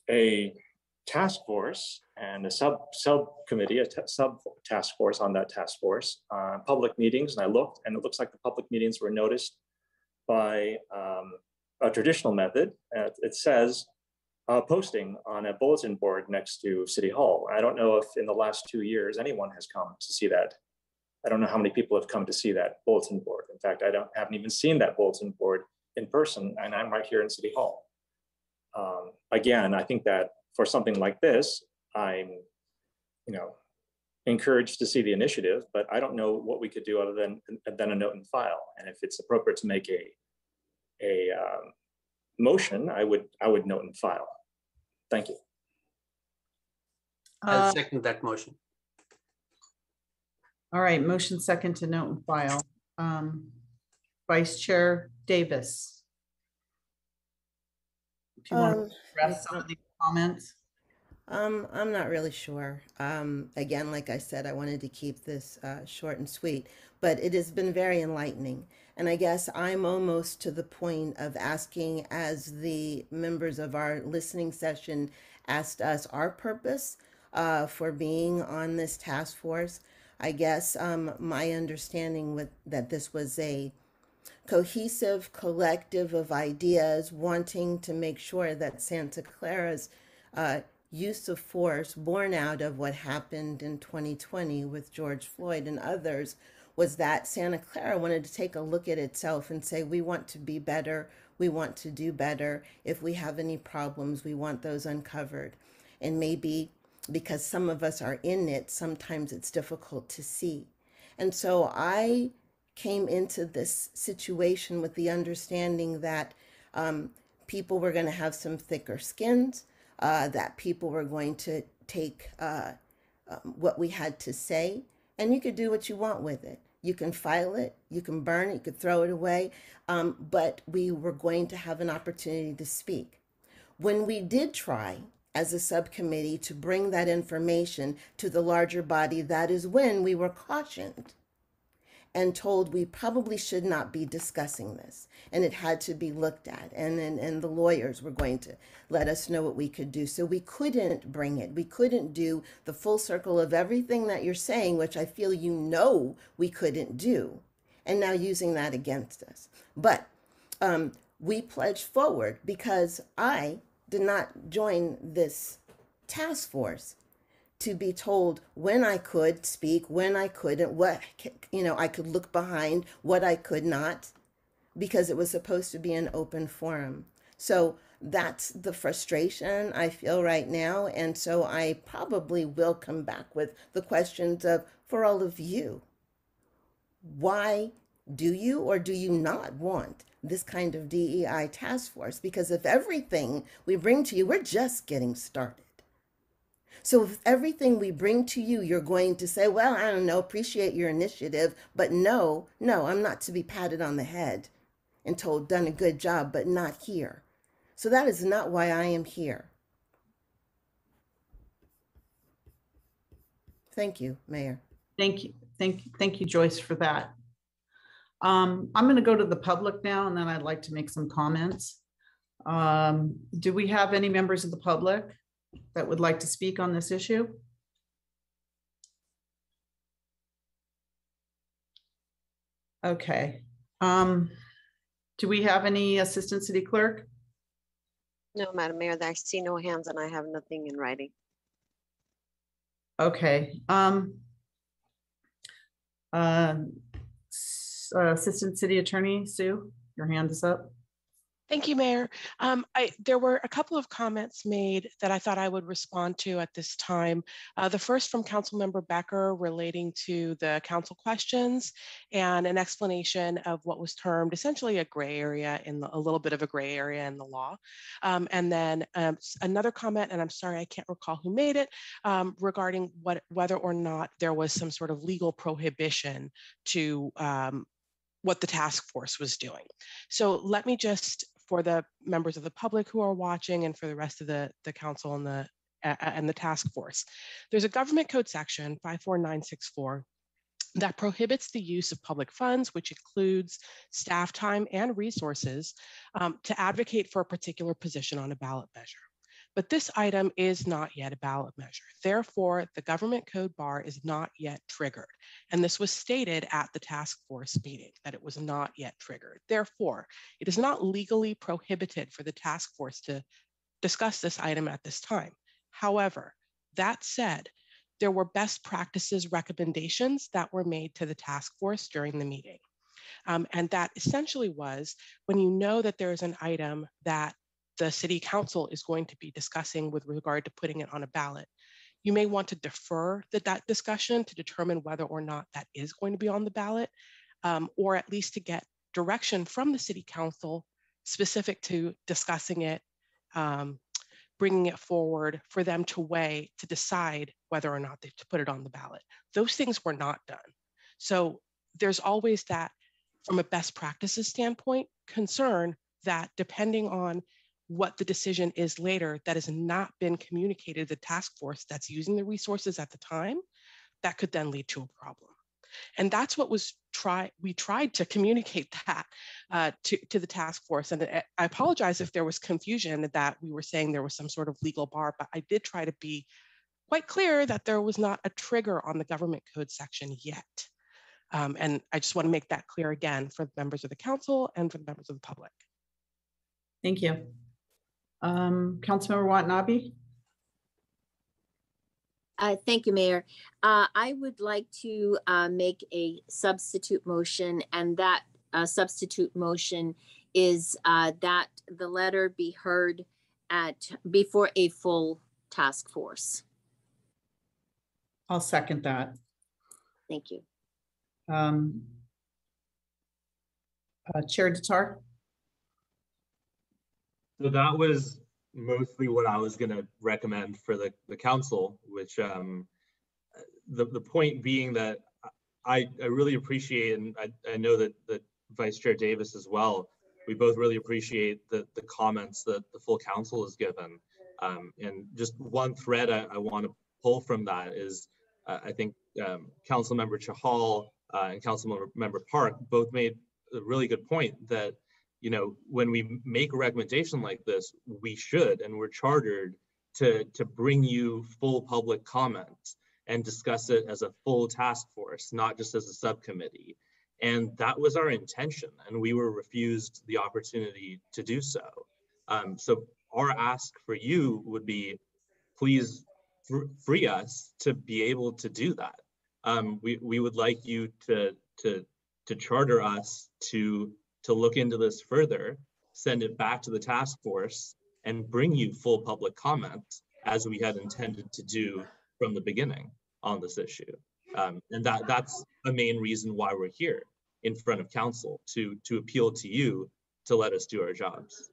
a task force and a subcommittee, a sub task force on that task force, public meetings, and I looked, and it looks like the public meetings were noticed by a traditional method. It says posting on a bulletin board next to City Hall. I don't know if in the last 2 years anyone has come to see that. I don't know how many people have come to see that bulletin board. In fact, I haven't even seen that bulletin board in person, and I'm right here in City Hall. Again, I think that for something like this, I'm, encouraged to see the initiative, but I don't know what we could do other than a note and file. And if it's appropriate to make a motion, I would note and file. Thank you. I'll second that motion. All right, motion second to note and file. Vice Chair Davis. Do you want to address some of these comments? I'm not really sure. Again, like I said, I wanted to keep this short and sweet, but it has been very enlightening. And I guess I'm almost to the point of asking, as the members of our listening session asked us our purpose for being on this task force. I guess my understanding that this was a cohesive collective of ideas wanting to make sure that Santa Clara's use of force, born out of what happened in 2020 with George Floyd and others, was that Santa Clara wanted to take a look at itself and say, we want to be better, we want to do better. If we have any problems, we want those uncovered. And maybe because some of us are in it, sometimes it's difficult to see. And so I came into this situation with the understanding that people were going to have some thicker skins, that people were going to take what we had to say, and you could do what you want with it. You can file it, you can burn it, you could throw it away, but we were going to have an opportunity to speak. When we did try as a subcommittee to bring that information to the larger body, that is when we were cautioned and told we probably should not be discussing this, and it had to be looked at, and the lawyers were going to let us know what we could do. So we couldn't bring it. We couldn't do the full circle of everything that you're saying, which I feel you know we couldn't do, and now using that against us. But we pledged forward because I did not join this task force to be told when I could speak, when I couldn't, what, I could look behind, what I could not, because it was supposed to be an open forum. So that's the frustration I feel right now. And so I probably will come back with the questions of, for all of you, why do you or do you not want this kind of DEI task force? Because if everything we bring to you, we're just getting started. So if everything we bring to you, you're going to say, well, I don't know, appreciate your initiative, but no, I'm not to be patted on the head and told done a good job, but not here. So that is not why I am here. Thank you, Mayor. Thank you, Joyce, for that. I'm going to go to the public now, and then I'd like to make some comments. Do we have any members of the public that would like to speak on this issue? Okay. Do we have any assistant city clerk? No, Madam Mayor, I see no hands and I have nothing in writing. Okay. Assistant City Attorney Sue, your hand is up. Thank you, Mayor. There were a couple of comments made that I thought I would respond to at this time. The first from Councilmember Becker relating to the council questions and an explanation of what was termed essentially a gray area a little bit of a gray area in the law. And then another comment, and I'm sorry, I can't recall who made it, regarding whether or not there was some sort of legal prohibition to what the task force was doing. So let me just, for the members of the public who are watching and for the rest of the council and the task force, there's a government code section 54964 that prohibits the use of public funds, which includes staff time and resources, to advocate for a particular position on a ballot measure. But this item is not yet a ballot measure. Therefore, the government code bar is not yet triggered. And this was stated at the task force meeting, that it was not yet triggered. Therefore, it is not legally prohibited for the task force to discuss this item at this time. However, that said, there were best practices recommendations that were made to the task force during the meeting. And that essentially was, when you know that there is an item that the city council is going to be discussing with regard to putting it on a ballot, you may want to defer that discussion to determine whether or not that is going to be on the ballot, or at least to get direction from the city council specific to discussing it, bringing it forward for them to weigh to decide whether or not they to put it on the ballot. Those things were not done. So there's always that, from a best practices standpoint, concern that depending on what the decision is later that has not been communicated to the task force that's using the resources at the time, that could then lead to a problem. And that's what we tried to communicate that to the task force. And I apologize if there was confusion that we were saying there was some sort of legal bar, but I did try to be quite clear that there was not a trigger on the government code section yet. And I just want to make that clear again for the members of the council and for the members of the public. Thank you. Councilmember Watanabe. Thank you, Mayor. I would like to make a substitute motion, and that substitute motion is that the letter be heard before a full task force. I'll second that. Thank you. Chair Tatar. So that was mostly what I was going to recommend for the council, which the point being that I really appreciate, and I know that Vice Chair Davis as well, we both really appreciate the comments that the full council has given. And just one thread I want to pull from that is I think Councilmember Chahal and Councilmember Park both made a really good point that, you know, when we make a recommendation like this, we should, and we're chartered to bring you full public comment and discuss it as a full task force, not just as a subcommittee. And that was our intention, and we were refused the opportunity to do so. So our ask for you would be, please free us to be able to do that. We would like you to charter us to look into this further, send it back to the task force, and bring you full public comment as we had intended to do from the beginning on this issue. And that's a main reason why we're here in front of council, to appeal to you to let us do our jobs.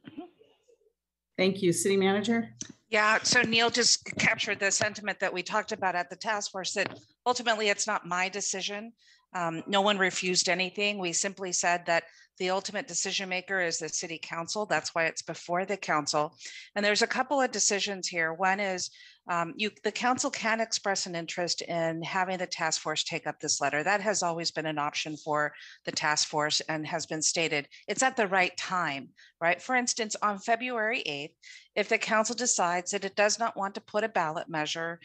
Thank you. City Manager? Yeah, so Neil just captured the sentiment that we talked about at the task force, that ultimately it's not my decision. No one refused anything. We simply said that the ultimate decision maker is the city council. That's why it's before the council. And there's a couple of decisions here. One is the council can express an interest in having the task force take up this letter. That has always been an option for the task force and has been stated. It's at the right time, right? For instance, on February 8th, if the council decides that it does not want to put a ballot measure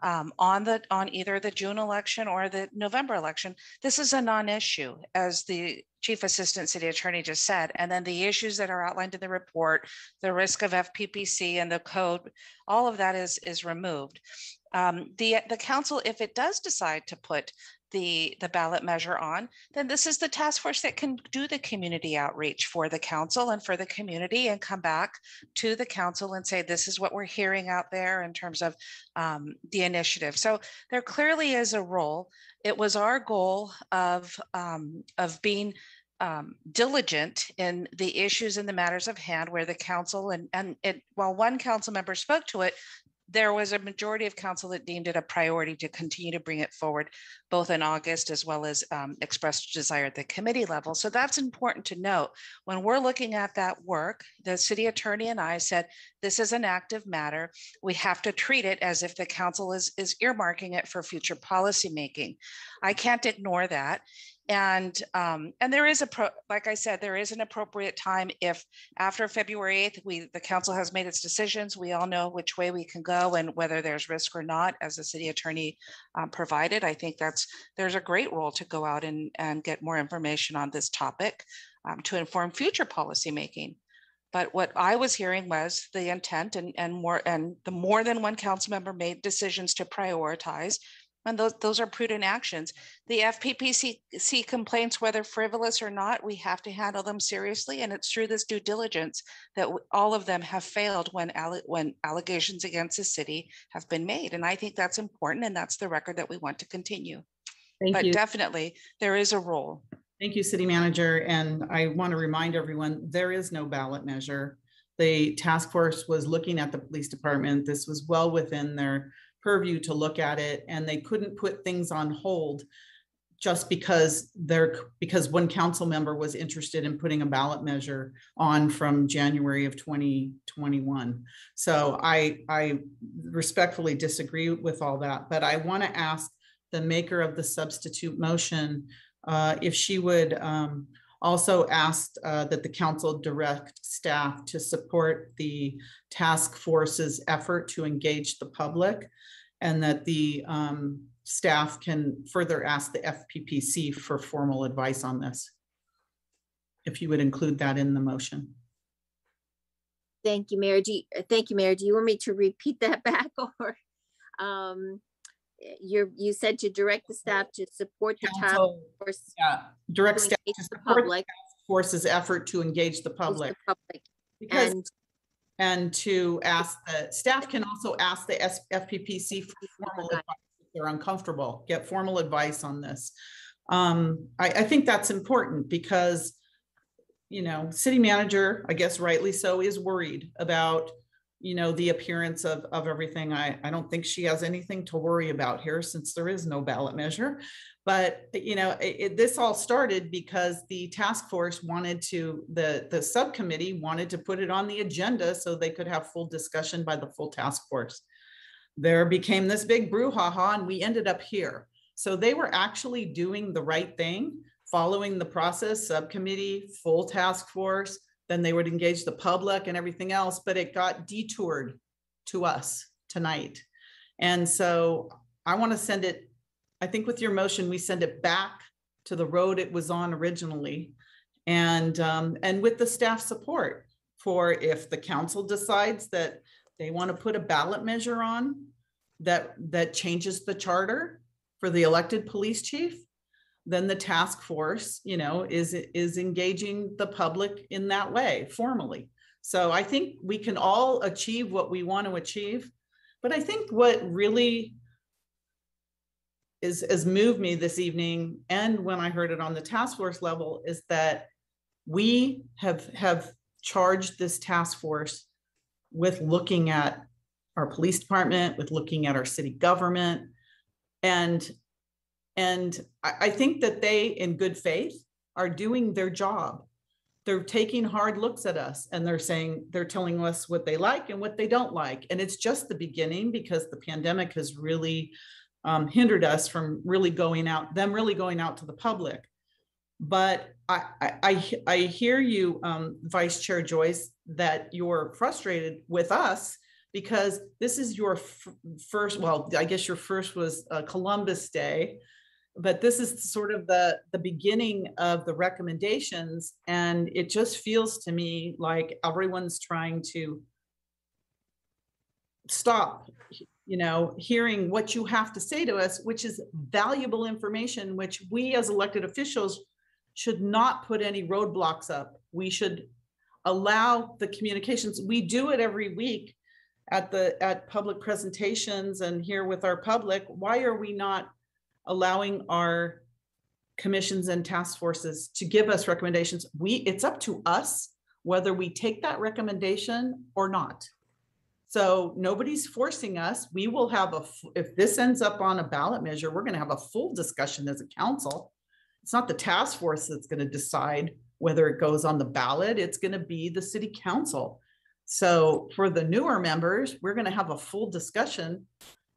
on either the June election or the November election, this is a non-issue, as the Chief Assistant City Attorney just said. And then the issues that are outlined in the report, the risk of FPPC and the code, all of that is removed. The council, if it does decide to put the ballot measure on, then this is the task force that can do the community outreach for the council and for the community, and come back to the council and say, this is what we're hearing out there in terms of the initiative. So there clearly is a role. It was our goal of being diligent in the issues and the matters of hand, where the council and while one council member spoke to it, there was a majority of council that deemed it a priority to continue to bring it forward, both in August as well as expressed desire at the committee level. So that's important to note. When we're looking at that work, the city attorney and I said, this is an active matter. We have to treat it as if the council is earmarking it for future policy making. I can't ignore that. And there is like I said, there is an appropriate time if after February 8th, the council has made its decisions. We all know which way we can go and whether there's risk or not, as the city attorney provided. I think there's a great role to go out and get more information on this topic to inform future policy making. But what I was hearing was the intent and the more than one council member made decisions to prioritize. And those are prudent actions. The FPPC complaints, whether frivolous or not, we have to handle them seriously. And it's through this due diligence that all of them have failed when allegations against the city have been made. And I think that's important, and that's the record that we want to continue. Thank you. Definitely, there is a role. Thank you, City Manager. And I want to remind everyone, there is no ballot measure. The task force was looking at the police department. This was well within their purview to look at it, and they couldn't put things on hold just because one council member was interested in putting a ballot measure on from January of 2021. So I respectfully disagree with all that, but I want to ask the maker of the substitute motion if she would also ask that the council direct staff to support the task force's effort to engage the public, and that the staff can further ask the FPPC for formal advice on this. If you would include that in the motion. Thank you, Mayor. Thank you, Mayor. Do you want me to repeat that back, or you said to direct the staff to support the task force? Yeah, direct to staff engage to the support the public. task force's effort to engage the public. Because, and to ask the staff can also ask the FPPC for formal advice if they're uncomfortable, get formal advice on this. I think that's important because, you know, city manager, I guess rightly so, is worried about, you know, the appearance of everything. I don't think she has anything to worry about here since there is no ballot measure. But, you know, this all started because the task force wanted to, the subcommittee wanted to put it on the agenda so they could have full discussion by the full task force. There became this big brouhaha and we ended up here. So they were actually doing the right thing, following the process, subcommittee, full task force, then they would engage the public and everything else, but it got detoured to us tonight. And so I want to send it, I think with your motion, we send it back to the road it was on originally. And with the staff support for if the council decides that they want to put a ballot measure on that changes the charter for the elected police chief, then the task force, you know, is engaging the public in that way formally. So I think we can all achieve what we want to achieve. But I think what really has moved me this evening, and when I heard it on the task force level, is that we have charged this task force with looking at our police department, with looking at our city government, and I think that they, in good faith, are doing their job. They're taking hard looks at us and they're telling us what they like and what they don't like. And it's just the beginning because the pandemic has really hindered us from really going out to the public. But I hear you, Vice Chair Joyce, that you're frustrated with us because this is your first, well, I guess your first was Columbus Day, but this is sort of the beginning of the recommendations. And it just feels to me like everyone's trying to stop, you know, hearing what you have to say to us, which is valuable information, which we as elected officials should not put any roadblocks up. We should allow the communications. We do it every week at public presentations and here with our public. Why are we not allowing our commissions and task forces to give us recommendations? It's up to us whether we take that recommendation or not. So nobody's forcing us. We will have if this ends up on a ballot measure, we're going to have a full discussion as a council. It's not the task force that's going to decide whether it goes on the ballot. It's going to be the city council. So for the newer members, we're going to have a full discussion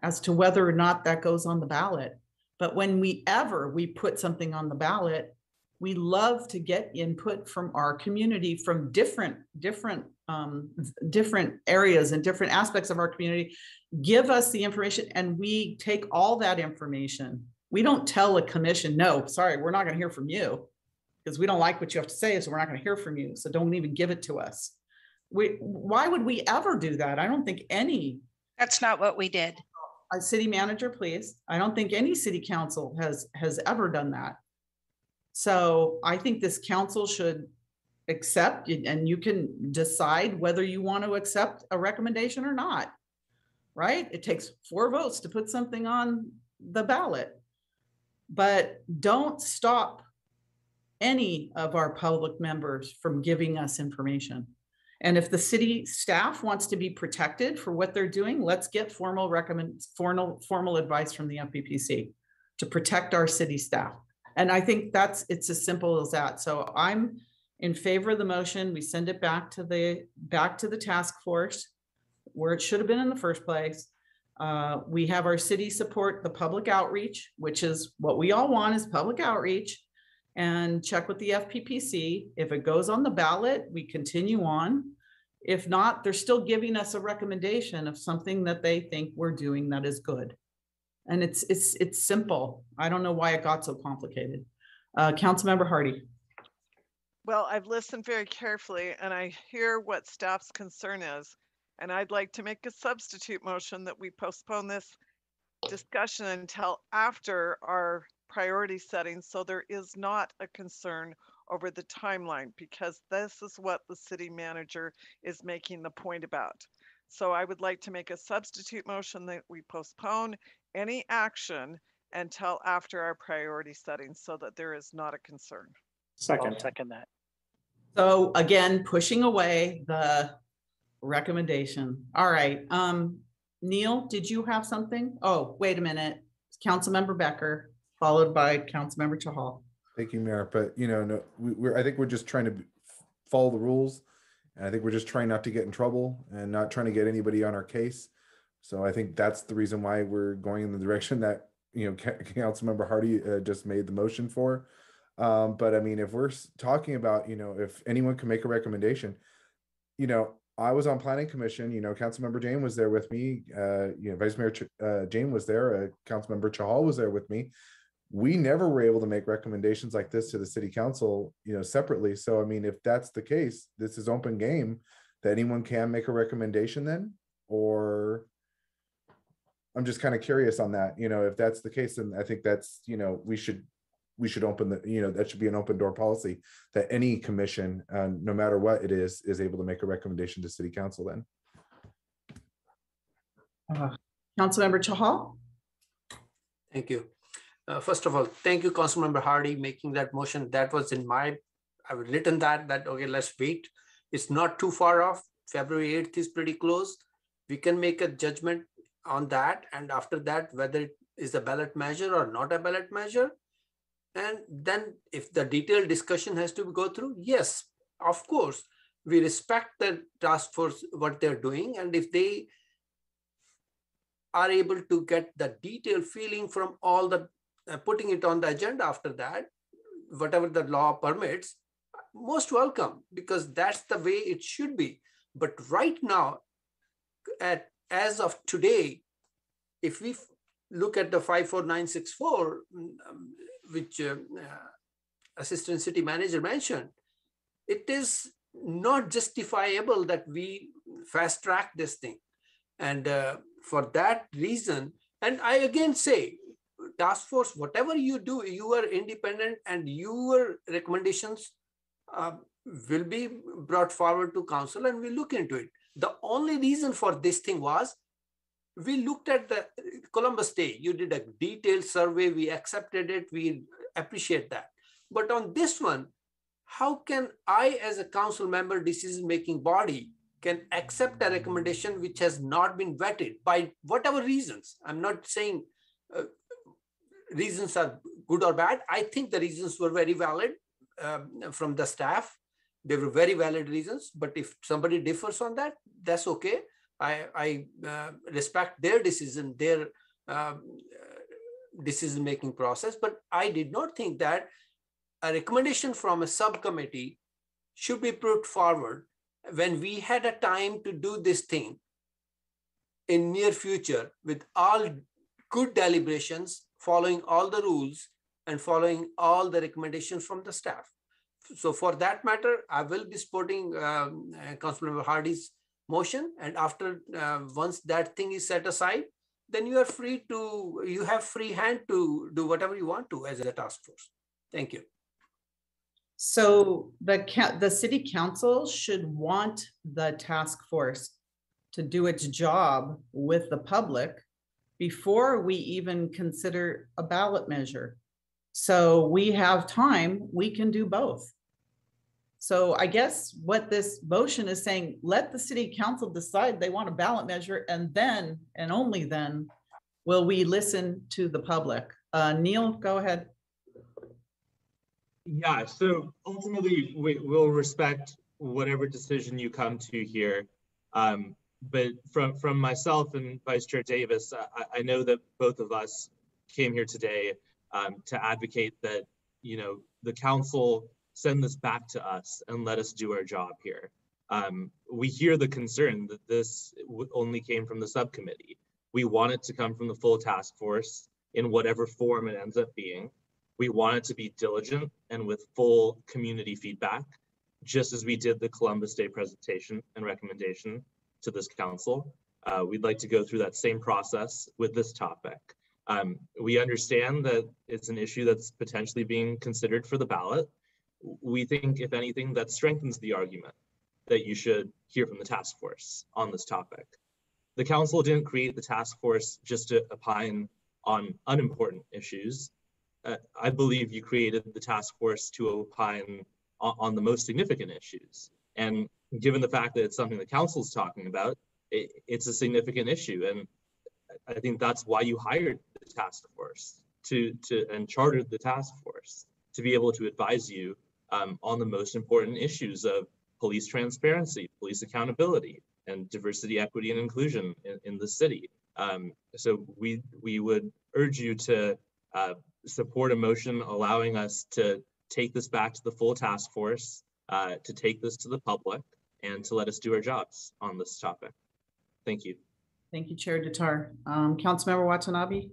as to whether or not that goes on the ballot. But when we put something on the ballot, we love to get input from our community, from different areas and different aspects of our community. Give us the information and we take all that information. We don't tell a commission, no, sorry, we're not going to hear from you because we don't like what you have to say, so we're not going to hear from you. So don't even give it to us. Why would we ever do that? I don't think any. That's not what we did. A city manager, please. I don't think any city council has ever done that. So I think this council should accept, and you can decide whether you want to accept a recommendation or not, right? It takes 4 votes to put something on the ballot, but don't stop any of our public members from giving us information. And if the city staff wants to be protected for what they're doing, let's get formal advice from the FPPC to protect our city staff. And I think it's as simple as that. So I'm in favor of the motion. We send it back to the task force where it should have been in the first place. We have our city support the public outreach, which is what we all want, is public outreach, and check with the FPPC. If it goes on the ballot, we continue on. If not, they're still giving us a recommendation of something that they think we're doing that is good. And it's simple. I don't know why it got so complicated. Councilmember Hardy. Well, I've listened very carefully and I hear what staff's concern is. And I'd like to make a substitute motion that we postpone this discussion until after our priority setting, so there is not a concern over the timeline, because this is what the city manager is making the point about. So I would like to make a substitute motion that we postpone any action until after our priority setting, so that there is not a concern. Second. I'll second that. So again, pushing away the recommendation. All right. Neil, did you have something? Oh, wait a minute. Councilmember Becker, followed by Councilmember Chahal. Thank you, Mayor. But no, I think we're just trying to follow the rules, and I think we're just trying not to get in trouble and not trying to get anybody on our case. So I think that's the reason why we're going in the direction that Councilmember Hardy just made the motion for. But I mean, if we're talking about if anyone can make a recommendation, I was on Planning Commission. Councilmember Jane was there with me. Vice Mayor Jane was there. Councilmember Chahal was there with me. We never were able to make recommendations like this to the city council, separately. So, I mean, if that's the case, this is open game that anyone can make a recommendation then, or I'm just kind of curious on that. If that's the case, then I think that's, we should open the, that should be an open door policy that any commission, no matter what it is able to make a recommendation to city council then. Councilmember Chahal. Thank you. First of all, thank you, Councilmember Hardy, making that motion. That was I've written that, okay, let's wait. It's not too far off. February 8th is pretty close. We can make a judgment on that. And after that, whether it is a ballot measure or not a ballot measure. And then if the detailed discussion has to go through, yes, of course, we respect the task force, what they're doing. And if they are able to get the detailed feeling from all the putting it on the agenda after that, whatever the law permits, most welcome, because that's the way it should be. But right now, as of today, if we look at the 54964, which Assistant City Manager mentioned, it is not justifiable that we fast track this thing. And for that reason, and I again say, task force, whatever you do, you are independent and your recommendations will be brought forward to council and we look into it. The only reason for this thing was we looked at the Columbus Day. You did a detailed survey. We accepted it. We appreciate that. But on this one, how can I, as a council member, decision-making body, can accept a recommendation which has not been vetted by whatever reasons? I'm not saying reasons are good or bad. I think the reasons were very valid from the staff. They were very valid reasons. But if somebody differs on that, that's okay. I respect their decision, their decision-making process, but I did not think that a recommendation from a subcommittee should be put forward when we had a time to do this thing in near future with all good deliberations, following all the rules and following all the recommendations from the staff. So for that matter, I will be supporting Councilmember Hardy's motion, and after once that thing is set aside, then you are free to, you have free hand to do whatever you want to as a task force. Thank you. So the city council should want the task force to do its job with the public before we even consider a ballot measure. So we have time, we can do both. So I guess what this motion is saying, let the city council decide they want a ballot measure, and then, and only then, will we listen to the public. Neil, go ahead. Yeah, so ultimately we'll respect whatever decision you come to here. But from myself and Vice Chair Davis, I know that both of us came here today to advocate that, the council send this back to us and let us do our job here. We hear the concern that this only came from the subcommittee. We want it to come from the full task force in whatever form it ends up being. We want it to be diligent and with full community feedback, just as we did the Columbus Day presentation and recommendation to this council. We'd like to go through that same process with this topic. We understand that it's an issue that's potentially being considered for the ballot. We think, if anything, that strengthens the argument that you should hear from the task force on this topic. The council didn't create the task force just to opine on unimportant issues. I believe you created the task force to opine on the most significant issues. And given the fact that it's something the council's talking about, it's a significant issue. And I think that's why you hired the task force and chartered the task force to be able to advise you on the most important issues of police transparency, police accountability, and diversity, equity, and inclusion in the city. So we would urge you to support a motion allowing us to take this back to the full task force, to take this to the public, and to let us do our jobs on this topic. Thank you. Thank you, Chair Datar. Councilmember Watanabe.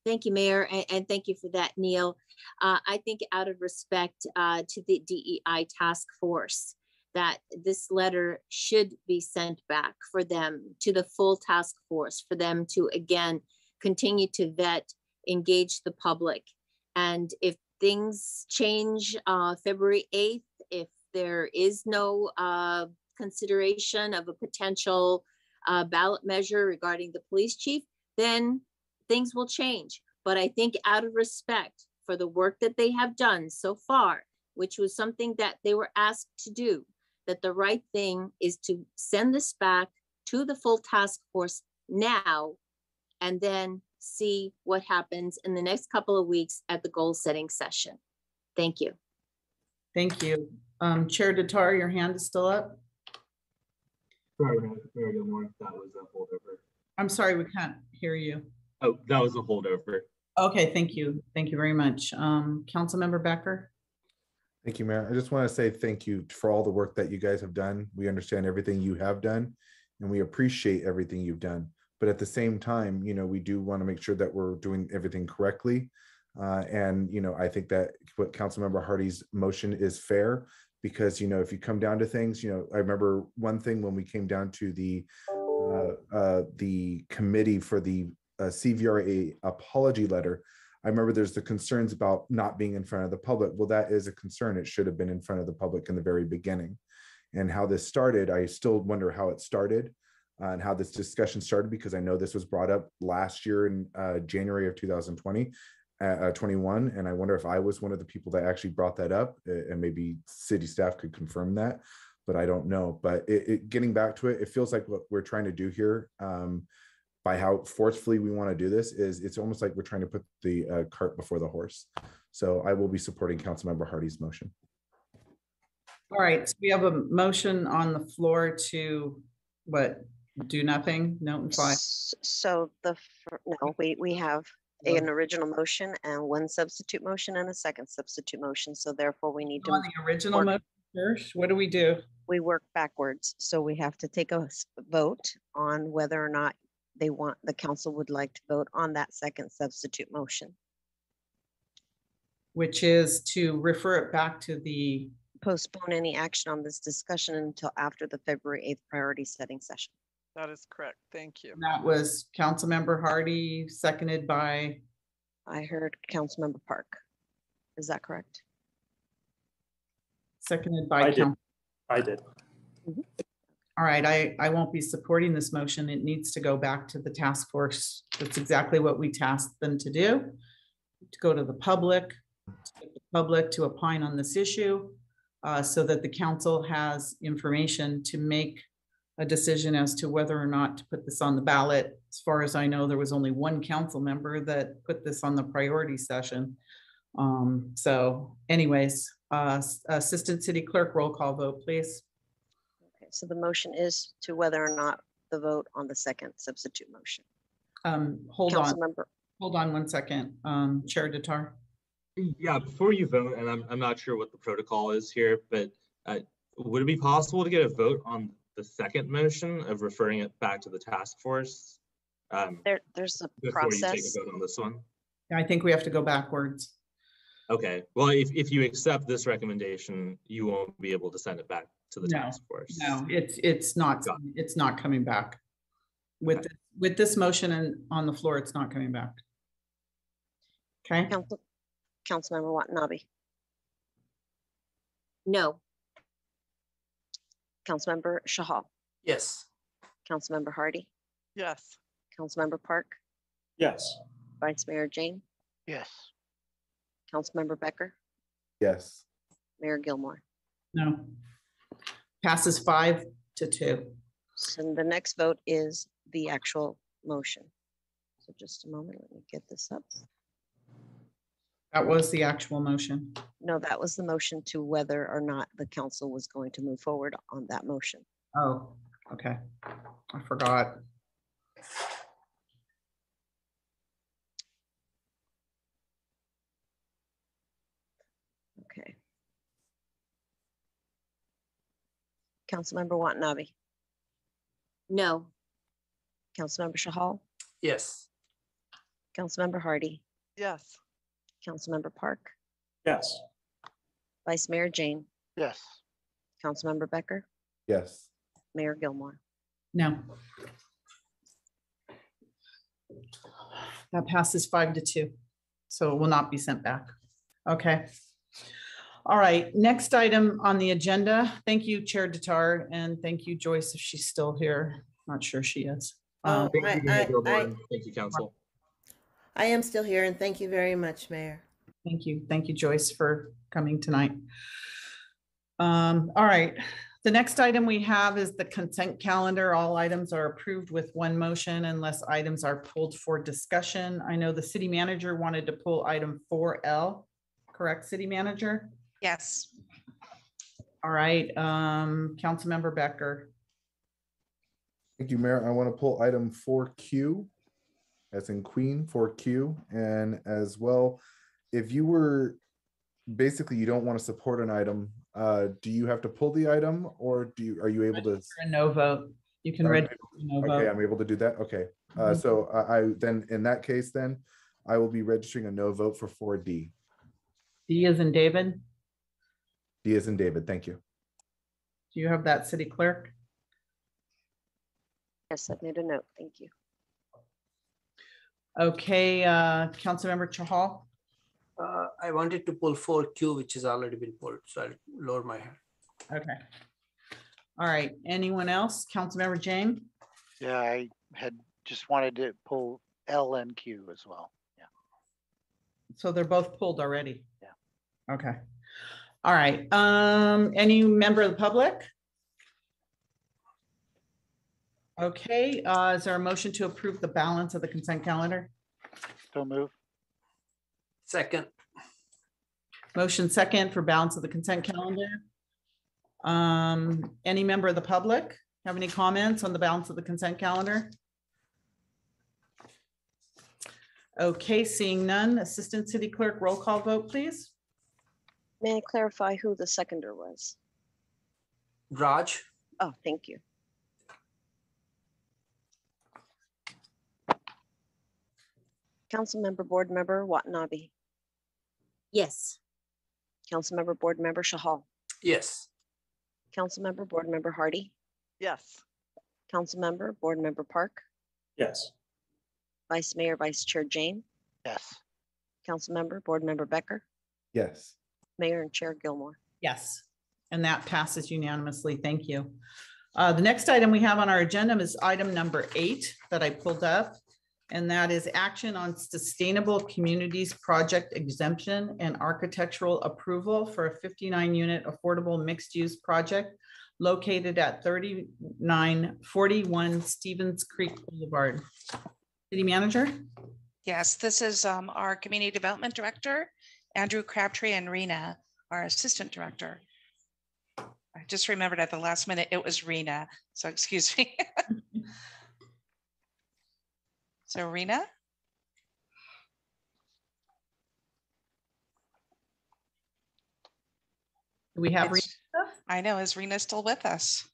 Thank you, Mayor, and thank you for that, Neil. I think out of respect to the DEI task force, that this letter should be sent back for them to the full task force, for them to, again, continue to vet, engage the public. And if things change February 8th, if there is no consideration of a potential ballot measure regarding the police chief, then things will change. But I think out of respect for the work that they have done so far, which was something that they were asked to do, that the right thing is to send this back to the full task force now, and then see what happens in the next couple of weeks at the goal setting session. Thank you. Thank you. Chair Datar, your hand is still up. Sorry, Mayor Gilmore, that was a holdover. I'm sorry, we can't hear you. Oh, that was a holdover. Okay, thank you. Thank you very much. Councilmember Becker. Thank you, Mayor. I just want to say thank you for all the work that you guys have done. We understand everything you have done, and we appreciate everything you've done. But at the same time, we do want to make sure that we're doing everything correctly. And I think that what Councilmember Hardy's motion is fair, because if you come down to things, I remember one thing when we came down to the committee for the CVRA apology letter. I remember there's the concerns about not being in front of the public. Well, that is a concern. It should have been in front of the public in the very beginning. And how this started, I still wonder how it started and how this discussion started, because I know this was brought up last year in January of 2021. And I wonder if I was one of the people that actually brought that up, and maybe city staff could confirm that, but I don't know. But getting back to it, it feels like what we're trying to do here, by how forcefully we want to do this, is it's almost like we're trying to put the cart before the horse. So I will be supporting Councilmember Hardy's motion. All right, so we have a motion on the floor to do nothing, note and fly. So we have an original motion and one substitute motion and a second substitute motion. So therefore we need to on the original motion first. What do? We work backwards. So we have to take a vote on whether or not the council would like to vote on that second substitute motion, which is to refer it back to the postpone any action on this discussion until after the February 8th priority setting session. That is correct. Thank you. And that was Councilmember Hardy, seconded by? I heard Councilmember Park. Is that correct? Seconded by I did. Mm-hmm. All right, I won't be supporting this motion. It needs to go back to the task force. That's exactly what we tasked them to do, to go to the public, to opine on this issue, so that the council has information to make a decision as to whether or not to put this on the ballot. As far as I know, there was only one council member that put this on the priority session. So anyways, Assistant City Clerk, roll call vote, please. Okay, so the motion is to whether or not the vote on the second substitute motion. Hold on one second, Chair Datar. Yeah, before you vote, and I'm not sure what the protocol is here, but would it be possible to get a vote on the second motion of referring it back to the task force There's a before you take process. a vote on this one? I think we have to go backwards. Okay, well, if you accept this recommendation, you won't be able to send it back to the No, task force. No, it's not coming back. With this motion and on the floor, it's not coming back. Okay. Councilmember Watanabe. No. Councilmember Shahal. Yes. Councilmember Hardy. Yes. Councilmember Park. Yes. Vice Mayor Jane. Yes. Councilmember Becker. Yes. Mayor Gilmore. No. Passes 5-2. And the next vote is the actual motion. So just a moment, let me get this up. That was the actual motion. No, that was the motion to whether or not the council was going to move forward on that motion. Oh, okay. I forgot. Okay. Councilmember Watanabe. No. Councilmember Shahal. Yes. Councilmember Hardy. Yes. Councilmember Park. Yes. Vice Mayor Jane. Yes. Councilmember Becker. Yes. Mayor Gilmore. No. That passes 5-2. So it will not be sent back. Okay. All right, next item on the agenda. Thank you, Chair Datar, and thank you, Joyce, if she's still here. Not sure she is. Thank you, Mayor Gilmore. Thank you, Council. I am still here, and thank you very much, Mayor. Thank you. Thank you, Joyce, for coming tonight. All right. The next item we have is the consent calendar. All items are approved with one motion unless items are pulled for discussion. I know the city manager wanted to pull item 4L, correct, city manager? Yes. All right, Councilmember Becker. Thank you, Mayor. I want to pull item 4Q, as in Queen, 4Q, and as well, if you were, basically you don't want to support an item, do you have to pull the item, or are you able to? A no vote. You can register a no vote. Okay, I'm able to do that. Okay, so I then in that case, then I will be registering a no vote for 4D. D as in David. D as in David. Thank you. Do you have that, city clerk? Yes, I've made a note. Thank you. Okay, Councilmember Chahal. I wanted to pull 4Q, which has already been pulled, so I'll lower my hand. Okay. All right, anyone else? Councilmember Jane? Yeah, I had just wanted to pull L and Q as well. Yeah. So they're both pulled already? Yeah. Okay. All right, any member of the public? Okay, is there a motion to approve the balance of the consent calendar? So move. Second. Motion second for balance of the consent calendar. Any member of the public have any comments on the balance of the consent calendar? Okay, seeing none, Assistant City Clerk, roll call vote, please. May I clarify who the seconder was? Raj. Oh, thank you. Councilmember Board Member Watanabe. Yes. Councilmember Board Member Shahal. Yes. Councilmember Board Member Hardy. Yes. Councilmember Board Member Park. Yes. Vice Mayor Vice Chair Jane. Yes. Councilmember Board Member Becker. Yes. Mayor and Chair Gilmore. Yes, and that passes unanimously. Thank you. The next item we have on our agenda is item number 8 that I pulled up, and that is action on sustainable communities project exemption and architectural approval for a 59-unit affordable mixed-use project located at 3941 Stevens Creek Boulevard. City Manager? Yes, this is our Community Development Director, Andrew Crabtree, and Rena, our Assistant Director. I just remembered at the last minute it was Rena, so excuse me. So Rena? Do we have Rena? I know, is Rena still with us?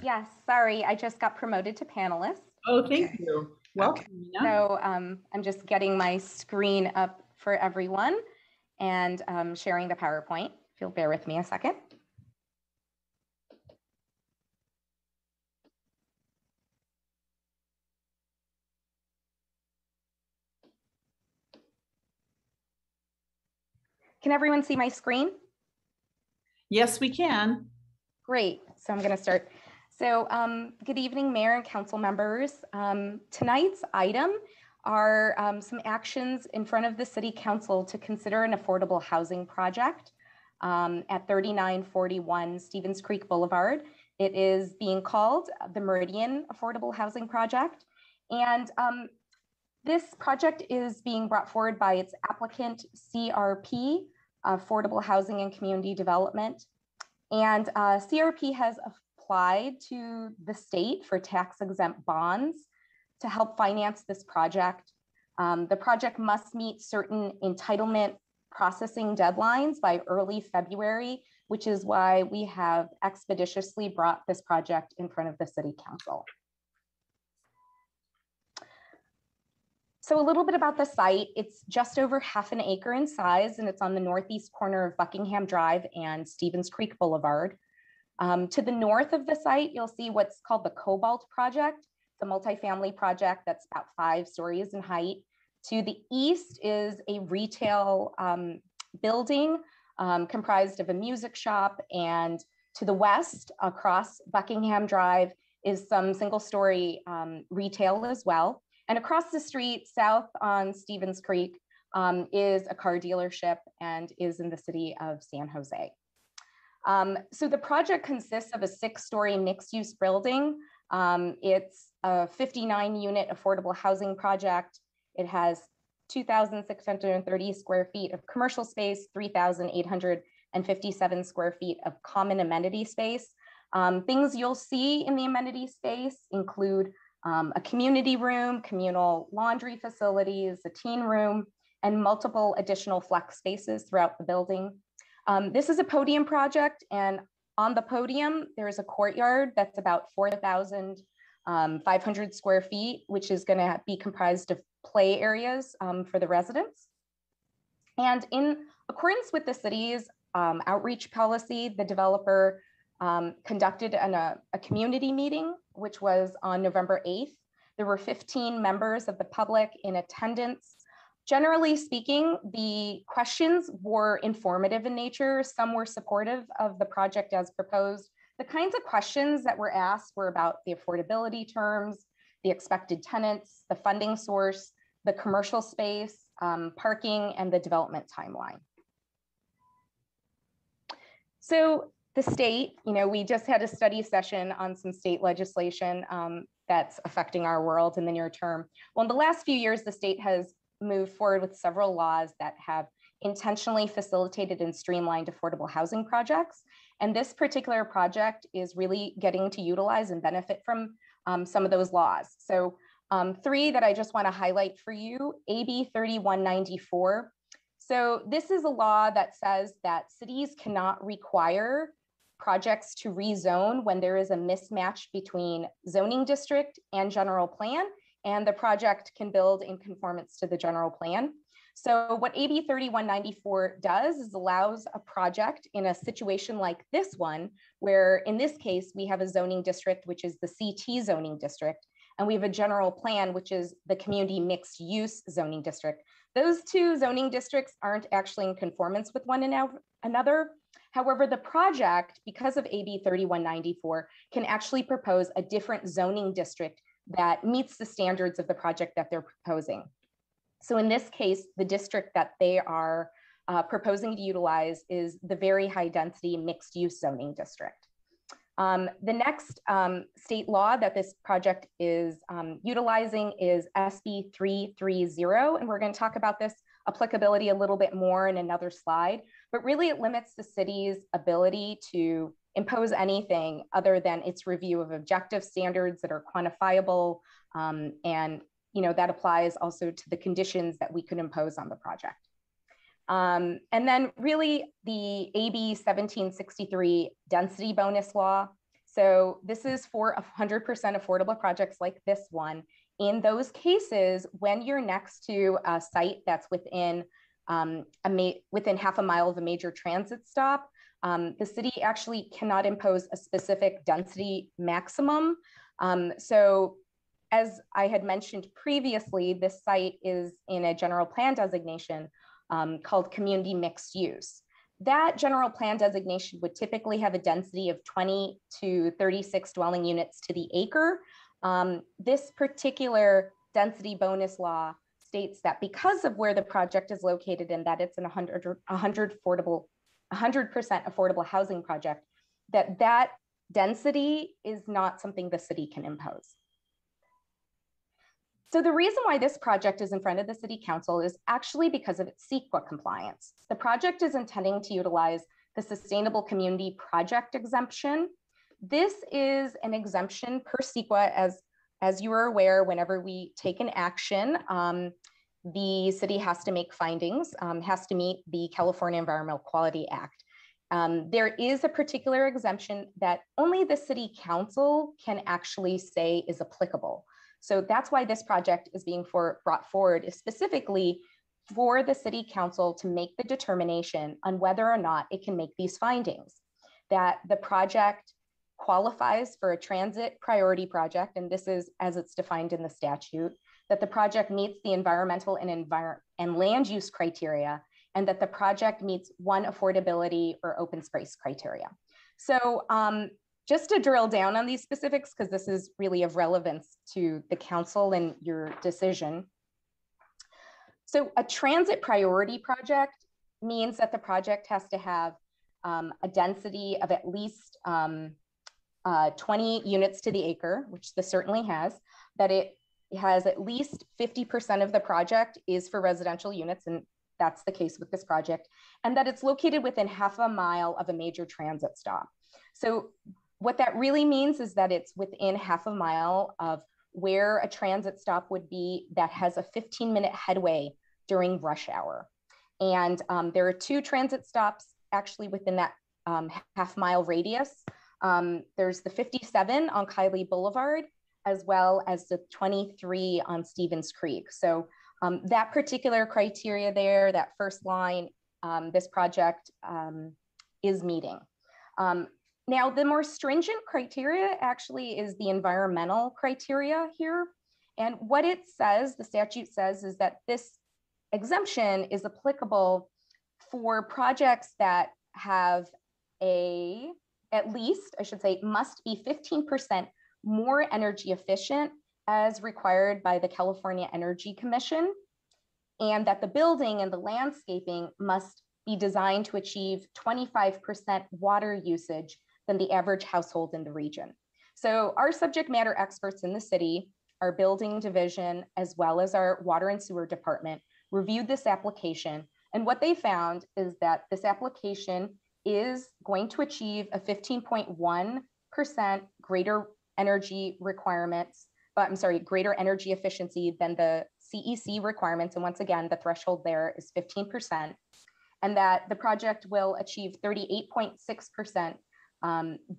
Yes, sorry, I just got promoted to panelist. Oh, thank you. Welcome. Nina. So I'm just getting my screen up for everyone and sharing the PowerPoint. If you'll bear with me a second. Can everyone see my screen? Yes, we can. Great. So I'm going to start. So good evening, Mayor and Council members. Tonight's item are some actions in front of the City Council to consider an affordable housing project at 3941 Stevens Creek Boulevard. It is being called the Meridian Affordable Housing Project. And this project is being brought forward by its applicant, CRP, Affordable Housing and Community Development. And CRP has applied to the state for tax-exempt bonds to help finance this project. The project must meet certain entitlement processing deadlines by early February, which is why we have expeditiously brought this project in front of the City Council. So a little bit about the site. It's just over ½ an acre in size, and it's on the northeast corner of Buckingham Drive and Stevens Creek Boulevard. To the north of the site, you'll see what's called the Cobalt Project. It's a multifamily project that's about 5 stories in height. To the east is a retail building comprised of a music shop, and to the west, across Buckingham Drive, is some single-story retail as well. And across the street, south on Stevens Creek, is a car dealership and is in the city of San Jose. So the project consists of a 6-story mixed-use building. It's a 59-unit affordable housing project. It has 2,630 square feet of commercial space, 3,857 square feet of common amenity space. Things you'll see in the amenity space include a community room, communal laundry facilities, a teen room, and multiple additional flex spaces throughout the building. This is a podium project, and on the podium, there is a courtyard that's about 4,500 square feet, which is going to be comprised of play areas for the residents. And in accordance with the city's outreach policy, the developer conducted a community meeting, which was on November 8th. There were 15 members of the public in attendance. Generally speaking, the questions were informative in nature. Some were supportive of the project as proposed. The kinds of questions that were asked were about the affordability terms, the expected tenants, the funding source, the commercial space, parking, and the development timeline. So the state, we just had a study session on some state legislation that's affecting our world in the near term. Well, in the last few years, the state has moved forward with several laws that have intentionally facilitated and streamlined affordable housing projects. And this particular project is really getting to utilize and benefit from some of those laws. So 3 that I just want to highlight for you, AB 3194. So this is a law that says that cities cannot require projects to rezone when there is a mismatch between zoning district and general plan, and the project can build in conformance to the general plan. So what AB 3194 does is allows a project in a situation like this one, where in this case, we have a zoning district, which is the CT zoning district, and we have a general plan, which is the community mixed use zoning district. Those 2 zoning districts aren't actually in conformance with one another. However, the project, because of AB 3194, can actually propose a different zoning district that meets the standards of the project that they're proposing. So in this case, the district that they are proposing to utilize is the very high density mixed use zoning district. The next state law that this project is utilizing is SB 330, and we're going to talk about this applicability a little bit more in another slide, but really it limits the city's ability to impose anything other than its review of objective standards that are quantifiable, and that applies also to the conditions that we could impose on the project. And then really the AB 1763 density bonus law So this is for 100% affordable projects like this one. In those cases, when you're next to a site that's within within half a mile of a major transit stop, the city actually cannot impose a specific density maximum. So as I had mentioned previously, this site is in a general plan designation called community mixed use. That general plan designation would typically have a density of 20 to 36 dwelling units to the acre. This particular density bonus law states that because of where the project is located and that it's an 100% affordable housing project, that density is not something the city can impose. So the reason why this project is in front of the City Council is actually because of its CEQA compliance. The project is intending to utilize the Sustainable Community Project exemption. This is an exemption per CEQA. As you are aware, whenever we take an action, the city has to make findings, has to meet the California Environmental Quality Act. There is a particular exemption that only the City Council can actually say is applicable. So that's why this project is being brought forward, is specifically for the City Council to make the determination on whether or not it can make these findings, that the project qualifies for a transit priority project, and this is as it's defined in the statute, that the project meets the environmental and land use criteria, and that the project meets one affordability or open space criteria. So just to drill down on these specifics, because this is really of relevance to the council and your decision. So a transit priority project means that the project has to have a density of at least 20 units to the acre, which this certainly has, that it has at least 50% of the project is for residential units, and that's the case with this project, and that it's located within half a mile of a major transit stop. So what that really means is that it's within half a mile of where a transit stop would be that has a 15-minute headway during rush hour. And there are 2 transit stops actually within that half-mile radius. There's the 57 on Kiley Boulevard, as well as the 23 on Stevens Creek. So that particular criteria there, that first line, this project is meeting. Now, the more stringent criteria actually is the environmental criteria here. And what it says, the statute says, is that this exemption is applicable for projects that have at least, I should say, must be 15% more energy efficient as required by the California Energy Commission, and that the building and the landscaping must be designed to achieve 25% water usage than the average household in the region. So our subject matter experts in the city, our building division, as well as our water and sewer department, reviewed this application. And what they found is that this application is going to achieve a 15.1% greater energy requirements, but I'm sorry, greater energy efficiency than the CEC requirements. And once again, the threshold there is 15%, and that the project will achieve 38.6%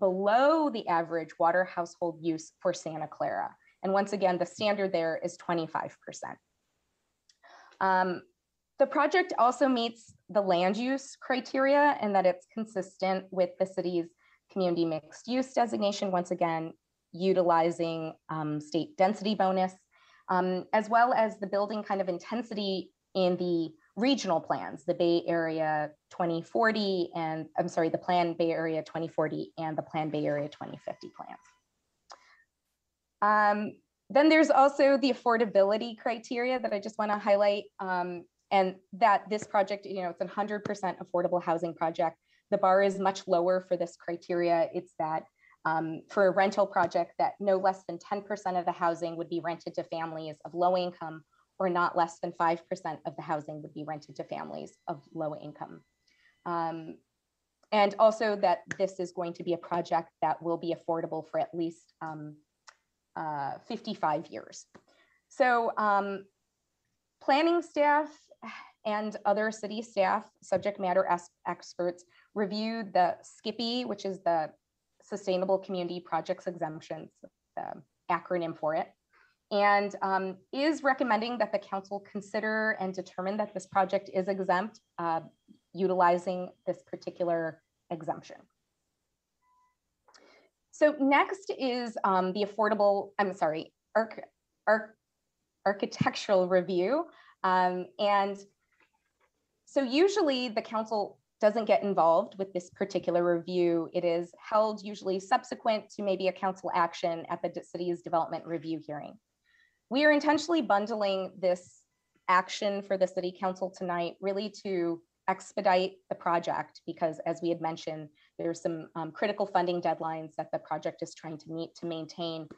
below the average water household use for Santa Clara. And once again, the standard there is 25%. The project also meets the land use criteria and that it's consistent with the city's community mixed use designation, once again, utilizing state density bonus, as well as the building kind of intensity in the regional plans, the Bay Area 2040 and the Plan Bay Area 2040 and the Plan Bay Area 2050 plans. Then there's also the affordability criteria that I just want to highlight, and that this project, it's a 100% affordable housing project. The bar is much lower for this criteria. It's that for a rental project that no less than 10% of the housing would be rented to families of low income, or not less than 5% of the housing would be rented to families of low income. And also that this is going to be a project that will be affordable for at least 55 years. So planning staff and other city staff, subject matter experts, reviewed the SCIPPY, which is the Sustainable Community Projects Exemptions, the acronym for it, and is recommending that the council consider and determine that this project is exempt utilizing this particular exemption. So next is the architectural review. And so usually the council doesn't get involved with this particular review. It is held usually subsequent to maybe a council action at the city's development review hearing. We are intentionally bundling this action for the city council tonight really to expedite the project because, as we had mentioned, there's some critical funding deadlines that the project is trying to meet to maintain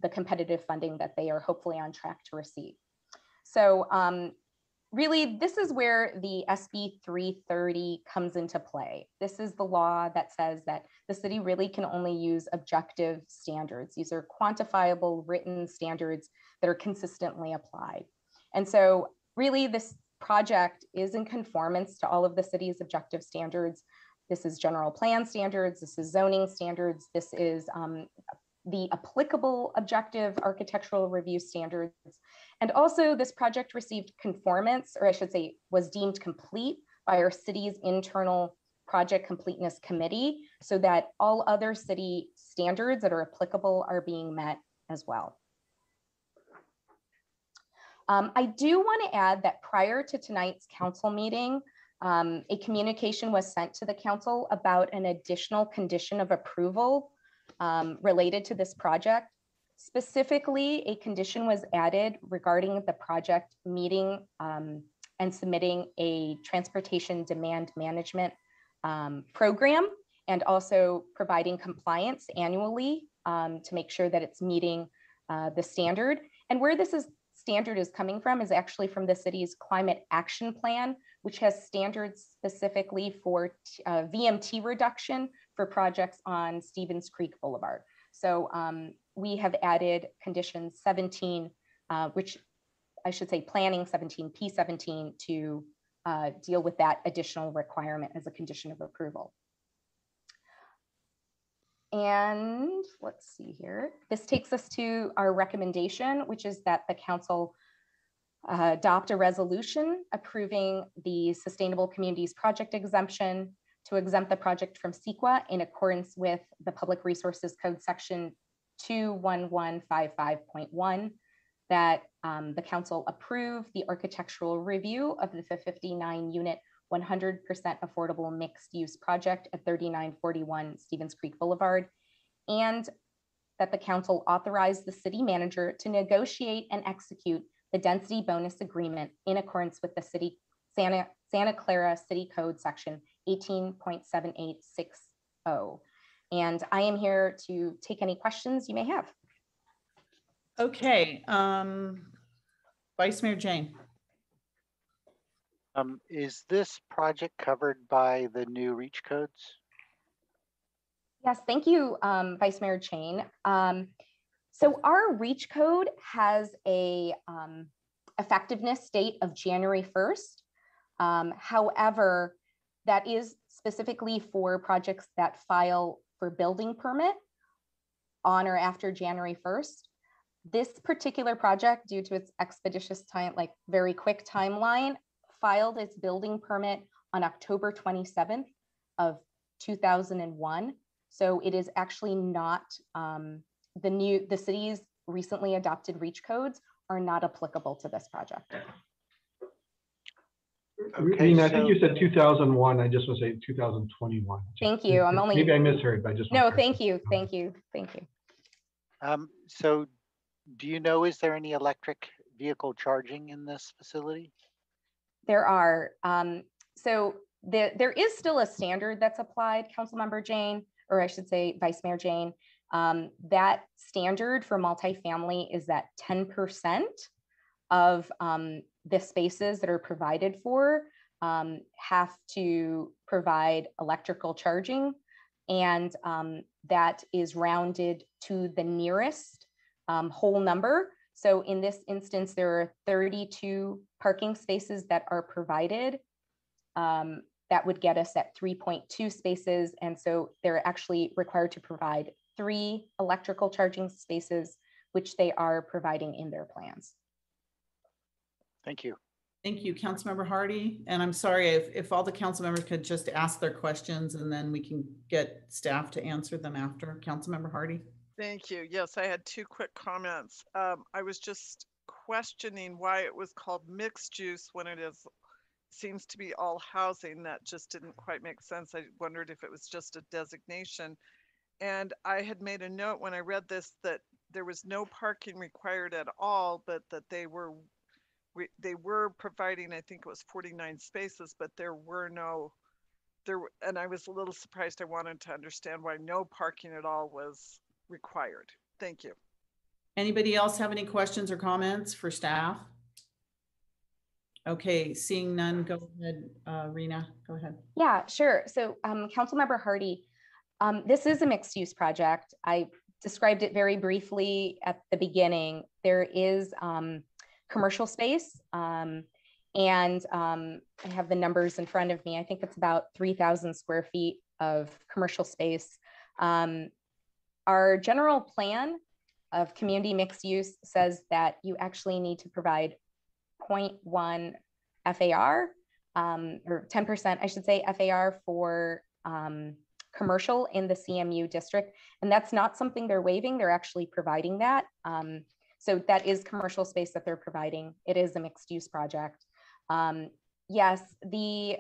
the competitive funding that they are hopefully on track to receive. So really, this is where the SB 330 comes into play. This is the law that says that the city really can only use objective standards. These are quantifiable written standards that are consistently applied. And so really this project is in conformance to all of the city's objective standards. This is general plan standards, this is zoning standards, this is the applicable objective architectural review standards. And also this project received conformance, or I should say was deemed complete by our city's internal project completeness committee so that all other city standards that are applicable are being met as well. I do want to add that prior to tonight's council meeting, a communication was sent to the council about an additional condition of approval related to this project. Specifically, a condition was added regarding the project meeting and submitting a transportation demand management program and also providing compliance annually to make sure that it's meeting the standard. And where this standard is coming from is actually from the city's climate action plan, which has standards specifically for VMT reduction for projects on Stevens Creek Boulevard. So we have added condition 17, which I should say planning 17, P17 to deal with that additional requirement as a condition of approval. And let's see here. This takes us to our recommendation, which is that the council adopt a resolution approving the Sustainable Communities Project exemption to exempt the project from CEQA in accordance with the Public Resources Code section 21155.1, that the council approve the architectural review of the 59 unit 100% affordable mixed use project at 3941 Stevens Creek Boulevard, and that the council authorize the city manager to negotiate and execute the density bonus agreement in accordance with the city Santa Clara City Code section 18.7860. And I am here to take any questions you may have. Okay, Vice Mayor Jane. Is this project covered by the new REACH codes? Yes, thank you, Vice Mayor Chain. So our REACH code has a effectiveness date of January 1st. However, that is specifically for projects that file for building permit on or after January 1st. This particular project, due to its expeditious time, like very quick timeline, filed its building permit on October 27th of 2001. So it is actually not, the city's recently adopted REACH codes are not applicable to this project. Okay, I think you said 2001. I just want to say 2021. Thank you. I'm only. Maybe I misheard, but I just. No, thank you. Thank you. Thank you. So do you know, is there any electric vehicle charging in this facility? There are. So there is still a standard that's applied, Councilmember Jane, or I should say Vice Mayor Jane. That standard for multifamily is that 10% of the spaces that are provided for have to provide electrical charging, and that is rounded to the nearest whole number. So in this instance, there are 32 parking spaces that are provided that would get us at 3.2 spaces. And so they're actually required to provide 3 electrical charging spaces, which they are providing in their plans. Thank you. Thank you, Councilmember Hardy. And I'm sorry if all the council members could just ask their questions and then we can get staff to answer them after. Councilmember Hardy. Thank you. Yes, I had 2 quick comments. I was just questioning why it was called mixed use when it seems to be all housing. That just didn't quite make sense. I wondered if it was just a designation. And I had made a note when I read this that there was no parking required at all, but that they were providing, I think it was 49 spaces, but and I was a little surprised. I wanted to understand why no parking at all was required. Thank you. Anybody else have any questions or comments for staff? Okay, seeing none, go ahead, Rena, go ahead. Yeah, sure. So Councilmember Hardy, this is a mixed use project. I described it very briefly at the beginning. There is commercial space and I have the numbers in front of me. I think it's about 3,000 square feet of commercial space. Our general plan of community mixed use says that you actually need to provide 0.1 FAR or 10%, I should say, FAR for commercial in the CMU district. And that's not something they're waiving. They're actually providing that. So that is commercial space that they're providing. It is a mixed use project. Yes, the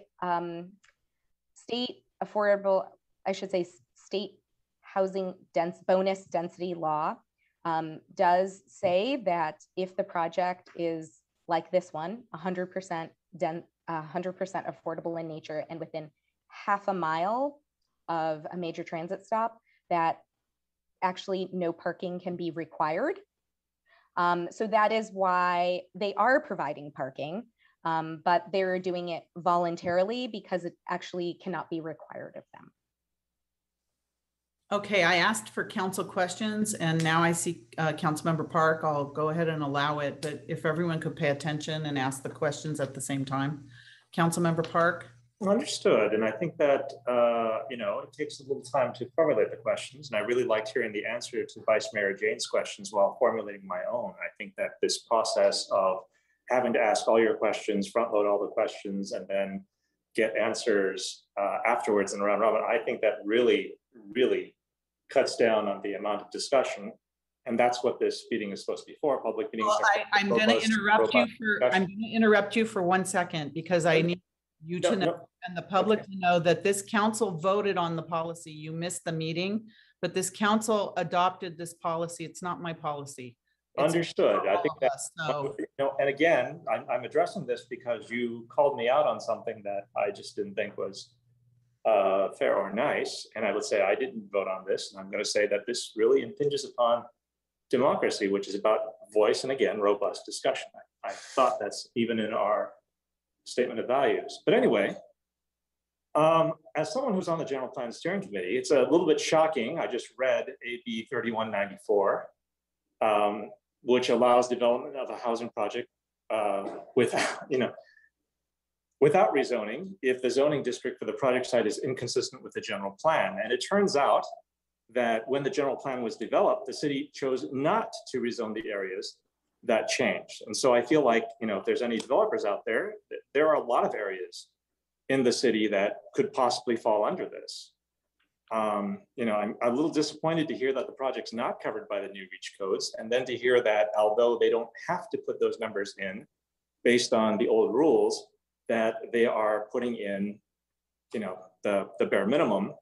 state affordable, I should say state housing bonus density law does say that if the project is like this one, 100% affordable in nature and within half a mile of a major transit stop, that actually no parking can be required. So that is why they are providing parking, but they're doing it voluntarily because it actually cannot be required of them. Okay, I asked for council questions and now I see Councilmember Park. I'll go ahead and allow it, but if everyone could pay attention and ask the questions at the same time. Councilmember Park. Understood. And I think that, it takes a little time to formulate the questions. And I really liked hearing the answer to Vice Mayor Jane's questions while formulating my own. I think that this process of having to ask all your questions, front load all the questions, and then get answers afterwards and around robin, I think that really cuts down on the amount of discussion. And that's what this meeting is supposed to be for. Public meetings. Well, I'm going to interrupt you for 1 second because I need you to know and the public to know that this council voted on the policy. You missed the meeting, but this council adopted this policy. It's not my policy. Understood. I think that's, and again, I'm addressing this because you called me out on something that I just didn't think was fair or nice. And I would say I didn't vote on this. And I'm going to say that this really impinges upon democracy, which is about voice and, again, robust discussion. I thought that's even in our statement of values. But anyway, as someone who's on the General Plan Steering Committee, it's a little bit shocking. I just read AB 3194, which allows development of a housing project without rezoning if the zoning district for the project site is inconsistent with the general plan. And it turns out that when the general plan was developed, the city chose not to rezone the areas that changed. And so I feel like, if there's any developers out there, there are a lot of areas in the city that could possibly fall under this. I'm a little disappointed to hear that the project's not covered by the new REACH codes, and then to hear that although they don't have to put those numbers in based on the old rules, that they are putting in, the bare minimum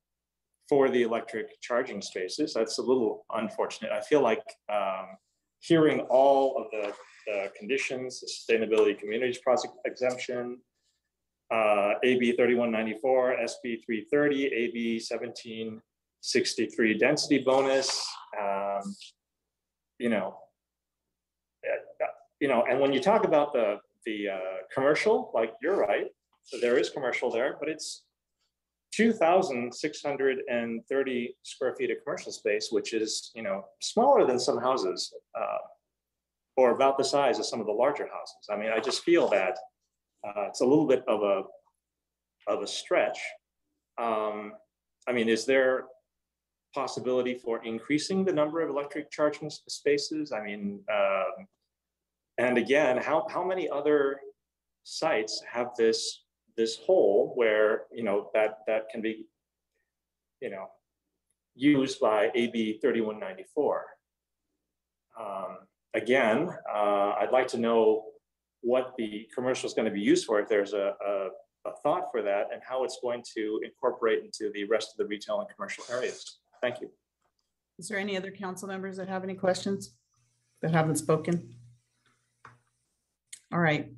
for the electric charging spaces. That's a little unfortunate. I feel like hearing all of the conditions, the sustainability communities project exemption, AB 3194, SB 330, AB 1763 density bonus, and when you talk about the commercial, like you're right, so there is commercial there, but it's 2,630 square feet of commercial space, which is, smaller than some houses, or about the size of some of the larger houses. I mean, I just feel that it's a little bit of of a stretch. I mean, is there possibility for increasing the number of electric charging spaces? I mean, and again, how many other sites have this hole where, you know, that can be, you know, used by AB 3194? Again, I'd like to know what the commercial is going to be used for, if there's a thought for that, and how it's going to incorporate into the rest of the retail and commercial areas. Thank you. Is there any other council members that have any questions that haven't spoken? All right,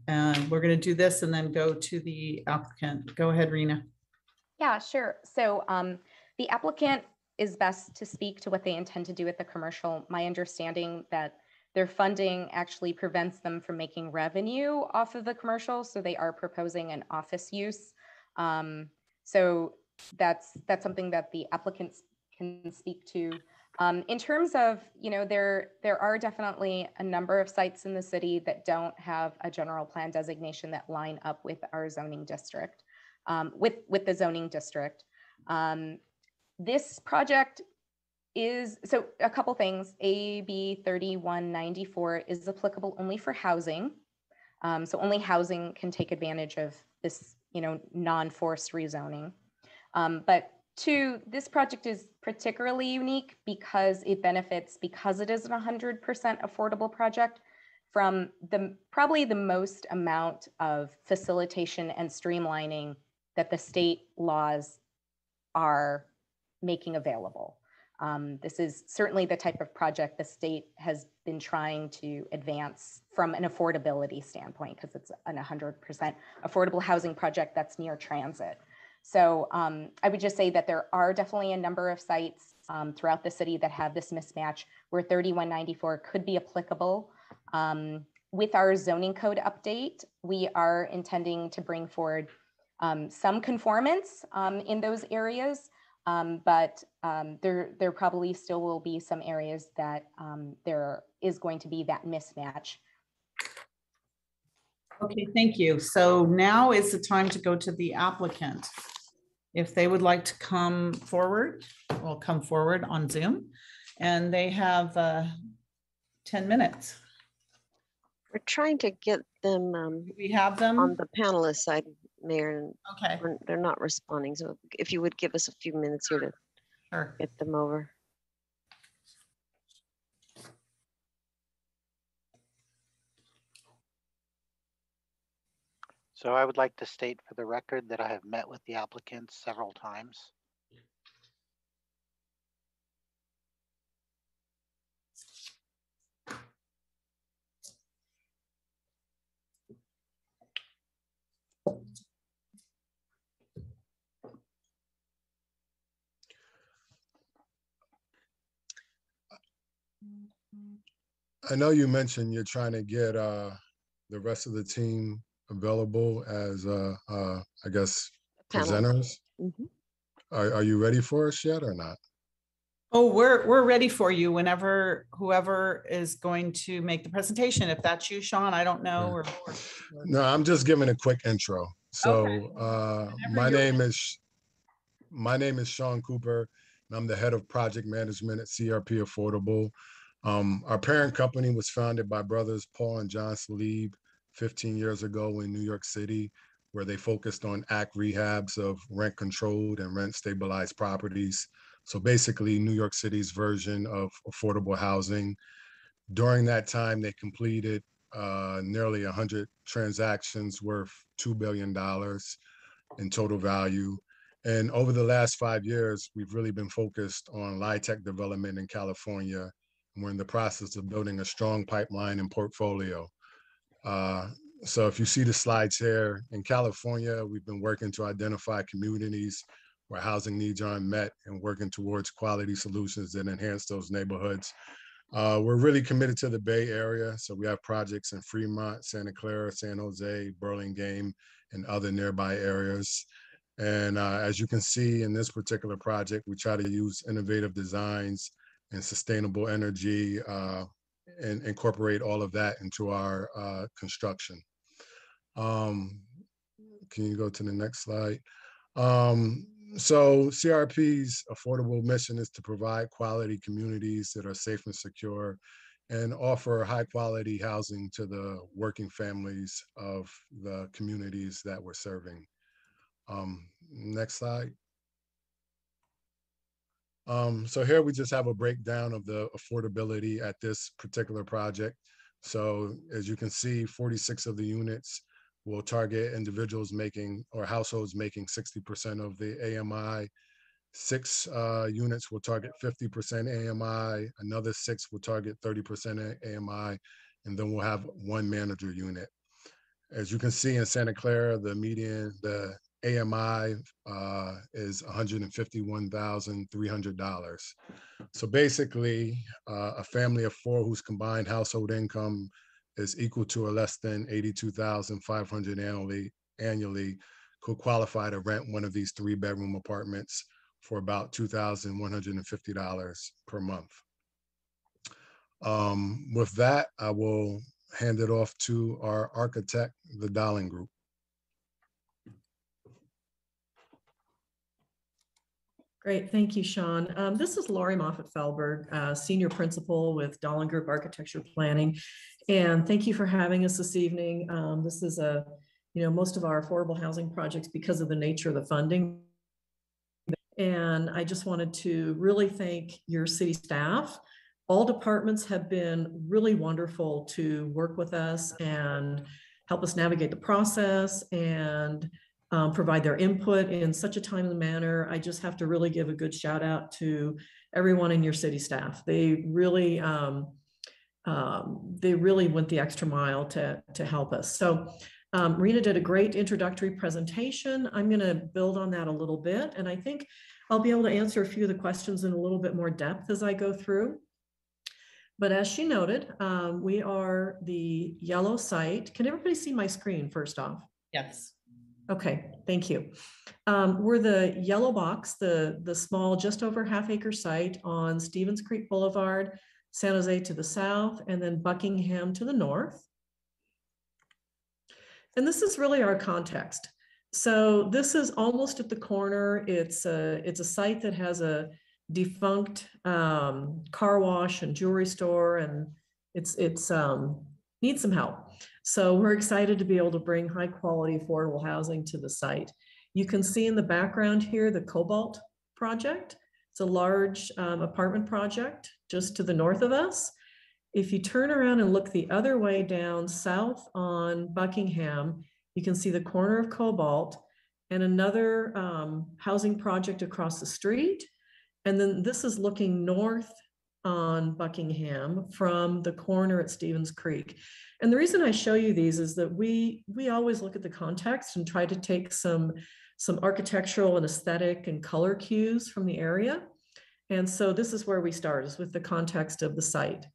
we're going to do this and then go to the applicant. Go ahead, Rena. Yeah, sure. So the applicant is best to speak to what they intend to do with the commercial. My understanding that their funding actually prevents them from making revenue off of the commercial, so they are proposing an office use. So that's something that the applicants can speak to. In terms of, you know, there are definitely a number of sites in the city that don't have a general plan designation that line up with our zoning district, with the zoning district. This project is, so a couple things. AB 3194 is applicable only for housing. So only housing can take advantage of this, you know, non-forced rezoning. But two, this project is particularly unique because it benefits, because it is a 100% affordable project, from probably the most amount of facilitation and streamlining that the state laws are making available. This is certainly the type of project the state has been trying to advance from an affordability standpoint, because it's an 100% affordable housing project that's near transit. So I would just say that there are definitely a number of sites throughout the city that have this mismatch where 3194 could be applicable. With our zoning code update, we are intending to bring forward some conformance in those areas, but there probably still will be some areas that there is going to be that mismatch. Okay, thank you. So now is the time to go to the applicant. If they would like to come forward, will come forward on Zoom, and they have 10 minutes. We're trying to get them. We have them on the panelist side, Mayor. And okay, they're not responding. So if you would give us a few minutes here to get them over. So I would like to state for the record that I have met with the applicants several times. I know you mentioned you're trying to get the rest of the team available as I guess presenters. Mm-hmm. Are you ready for us yet or not? Oh, we're ready for you whenever whoever is going to make the presentation. If that's you, Sean, I don't know. Or no, I'm just giving a quick intro. So my name is Sean Cooper, and I'm the head of project management at CRP Affordable. Our parent company was founded by brothers Paul and John Salib 15 years ago in New York City, where they focused on ACT rehabs of rent controlled and rent stabilized properties. So basically New York City's version of affordable housing. During that time, they completed nearly 100 transactions worth $2 billion in total value. And over the last 5 years, we've really been focused on LIHTC development in California. And we're in the process of building a strong pipeline and portfolio. So if you see the slides here, in California, we've been working to identify communities where housing needs aren't met and working towards quality solutions that enhance those neighborhoods. We're really committed to the Bay Area. So we have projects in Fremont, Santa Clara, San Jose, Burlingame, and other nearby areas. And as you can see in this particular project, we try to use innovative designs and sustainable energy and incorporate all of that into our construction. can you go to the next slide? So CRP's affordable mission is to provide quality communities that are safe and secure and offer high quality housing to the working families of the communities that we're serving. Next slide. So here we just have a breakdown of the affordability at this particular project. So as you can see, 46 of the units will target individuals making or households making 60% of the AMI. 6 units will target 50% AMI. Another 6 will target 30% AMI. And then we'll have 1 manager unit. As you can see in Santa Clara, the median, the AMI is $151,300. So basically, a family of 4 whose combined household income is equal to or less than $82,500 annually could qualify to rent one of these 3-bedroom apartments for about $2,150 per month. With that, I will hand it off to our architect, the Dahlen Group. Great, thank you, Sean. This is Laurie Moffett-Fehlberg, Senior Principal with Dahlen Group Architecture Planning. And thank you for having us this evening. This is most of our affordable housing projects, because of the nature of the funding. And I just wanted to really thank your city staff. All departments have been really wonderful to work with us and help us navigate the process and provide their input in such a timely manner. I just have to really give a good shout out to everyone in your city staff. They really went the extra mile to help us. So Rena did a great introductory presentation. I'm going to build on that a little bit, and I think I'll be able to answer a few of the questions in a little bit more depth as I go through. But as she noted, we are the yellow site. Can everybody see my screen first off? Yes. Okay, thank you. We're the yellow box, the small, just over half-acre site on Stevens Creek Boulevard, San Jose to the south, and then Buckingham to the north. And this is really our context. So this is almost at the corner. It's a site that has a defunct car wash and jewelry store, and it's needs some help. So we're excited to be able to bring high quality affordable housing to the site. You can see in the background here the Cobalt project. It's a large apartment project just to the north of us. If you turn around and look the other way down south on Buckingham, you can see the corner of Cobalt and another housing project across the street. And then this is looking north on Buckingham from the corner at Stevens Creek. And the reason I show you these is that we always look at the context and try to take some architectural and aesthetic and color cues from the area. And so this is where we start, is with the context of the site.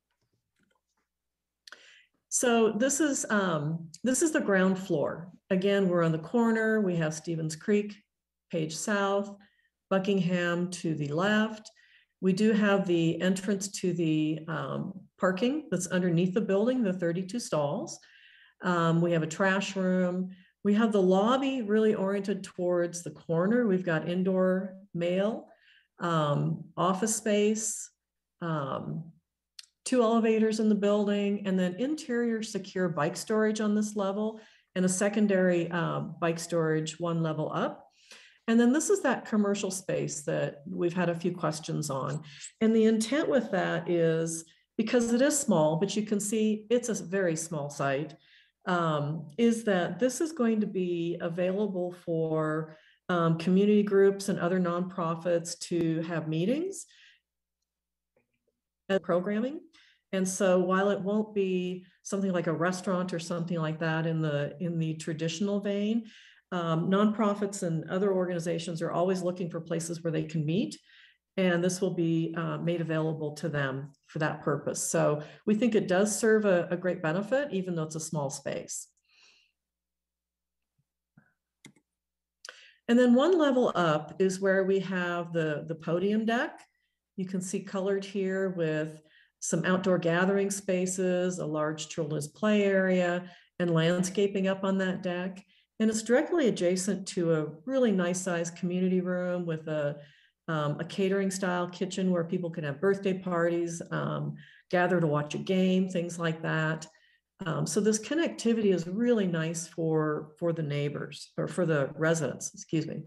So this is the ground floor. Again, we're on the corner. We have Stevens Creek, Page South, Buckingham to the left. We do have the entrance to the parking that's underneath the building, the 32 stalls. We have a trash room. We have the lobby really oriented towards the corner. We've got indoor mail, office space, 2 elevators in the building, and then interior secure bike storage on this level, and a secondary bike storage 1 level up. And then this is that commercial space that we've had a few questions on. And the intent with that is, because it is small, but you can see it's a very small site, is that this is going to be available for community groups and other nonprofits to have meetings and programming. And so while it won't be something like a restaurant or something like that in the traditional vein, nonprofits and other organizations are always looking for places where they can meet. And this will be made available to them for that purpose. So we think it does serve a great benefit, even though it's a small space. And then 1 level up is where we have the podium deck. You can see colored here with some outdoor gathering spaces, a large children's play area, and landscaping up on that deck. And it's directly adjacent to a really nice sized community room with a catering style kitchen where people can have birthday parties, gather to watch a game, things like that. So this connectivity is really nice for the neighbors, or for the residents, excuse me.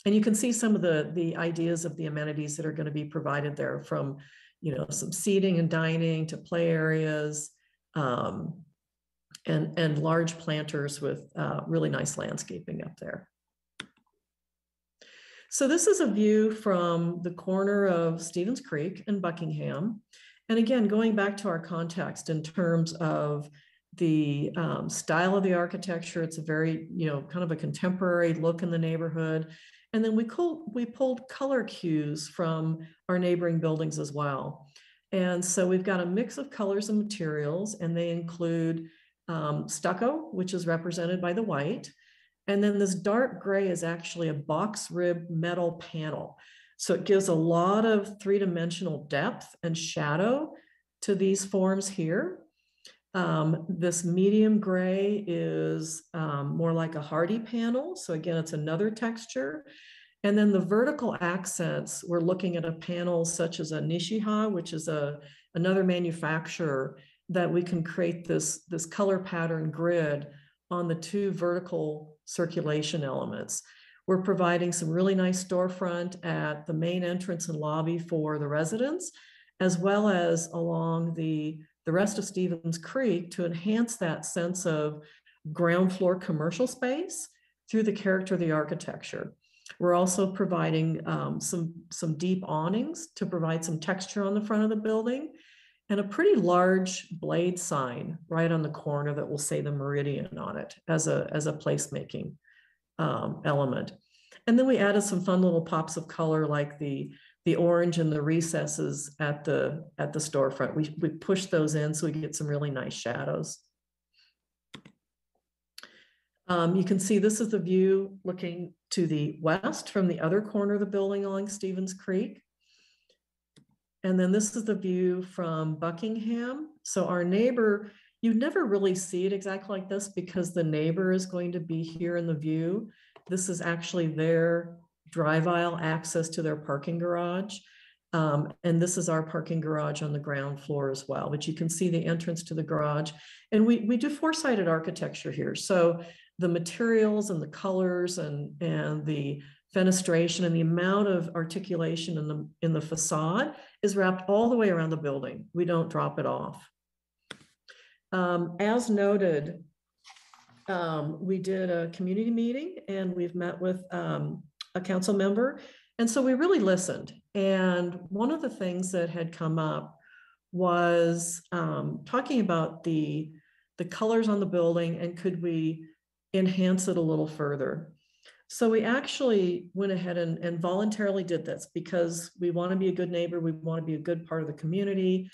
And you can see some of the ideas of the amenities that are going to be provided there, from, you know, some seating and dining to play areas, and large planters with really nice landscaping up there. So this is a view from the corner of Stevens Creek and Buckingham. And again, going back to our context in terms of the style of the architecture, it's a very, you know, kind of a contemporary look in the neighborhood. And then we pulled color cues from our neighboring buildings as well. And so we've got a mix of colors and materials, and they include stucco, which is represented by the white. And then this dark gray is actually a box rib metal panel. So it gives a lot of three-dimensional depth and shadow to these forms here. This medium gray is more like a hardy panel. So again, it's another texture. And then the vertical accents, we're looking at a panel such as a Nishiha, which is another manufacturer, that we can create this color pattern grid on the two vertical circulation elements. We're providing some really nice storefront at the main entrance and lobby for the residents, as well as along the rest of Stevens Creek, to enhance that sense of ground floor commercial space through the character of the architecture. We're also providing some deep awnings to provide some texture on the front of the building, and a pretty large blade sign right on the corner that will say the Meridian on it as a placemaking element. And then we added some fun little pops of color, like the orange and the recesses at the storefront. We pushed those in so we get some really nice shadows. You can see this is the view looking to the west from the other corner of the building along Stevens Creek. And then this is the view from Buckingham. So our neighbor, you never really see it exactly like this because the neighbor is going to be here in the view. This is actually their drive aisle access to their parking garage. And this is our parking garage on the ground floor as well. But you can see the entrance to the garage. And we do four-sided architecture here. So the materials and the colors and the fenestration and the amount of articulation in the facade is wrapped all the way around the building. We don't drop it off. As noted, we did a community meeting and we've met with a council member. And so we really listened. And one of the things that had come up was talking about the colors on the building and could we enhance it a little further. So we actually went ahead and voluntarily did this because we want to be a good neighbor. We want to be a good part of the community.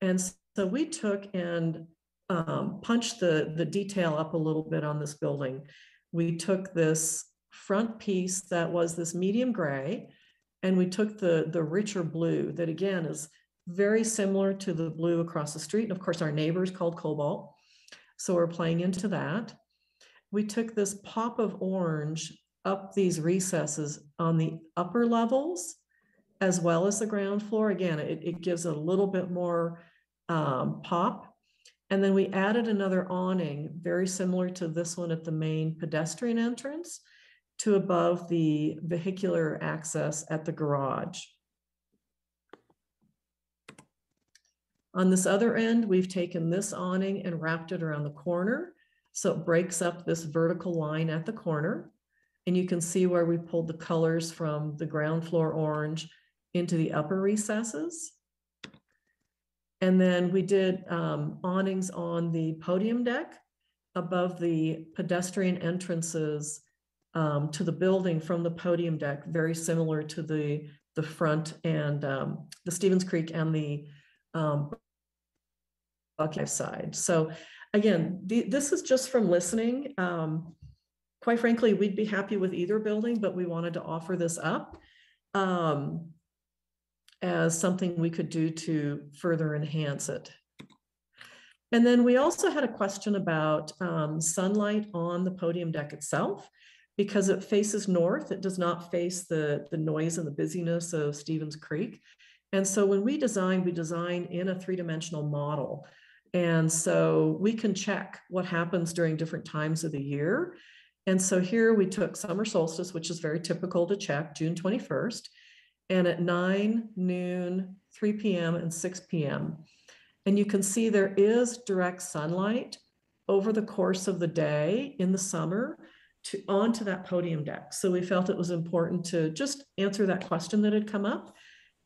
And so we took and punched the detail up a little bit on this building. We took this front piece that was this medium gray, and we took the richer blue that again is very similar to the blue across the street. And of course, our neighbor is called Cobalt. So we're playing into that. We took this pop of orange up these recesses on the upper levels, as well as the ground floor. Again, it gives a little bit more pop. And then we added another awning, very similar to this one at the main pedestrian entrance, to above the vehicular access at the garage. On this other end, we've taken this awning and wrapped it around the corner. So it breaks up this vertical line at the corner. And you can see where we pulled the colors from the ground floor orange into the upper recesses. And then we did awnings on the podium deck above the pedestrian entrances to the building from the podium deck, very similar to the front and the Stevens Creek and the Buckeye side. So again, this is just from listening. Quite frankly, we'd be happy with either building, but we wanted to offer this up as something we could do to further enhance it. And then we also had a question about sunlight on the podium deck itself, because it faces north. It does not face the noise and the busyness of Stevens Creek. And so when we design in a three-dimensional model. And so we can check what happens during different times of the year. And so here we took summer solstice, which is very typical to check, June 21st, and at 9, noon, 3 p.m., and 6 p.m. And you can see there is direct sunlight over the course of the day in the summer onto that podium deck. So we felt it was important to just answer that question that had come up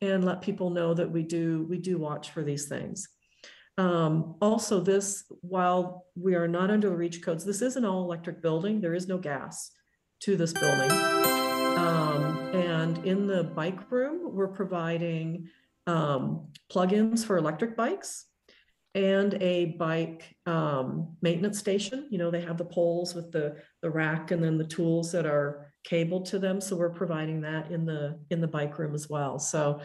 and let people know that we do watch for these things. Also, this, while we are not under the REACH codes, this is an all-electric building. There is no gas to this building. And in the bike room, we're providing plugins for electric bikes and a bike maintenance station. You know, they have the poles with the rack and then the tools that are cabled to them. So we're providing that in the bike room as well. So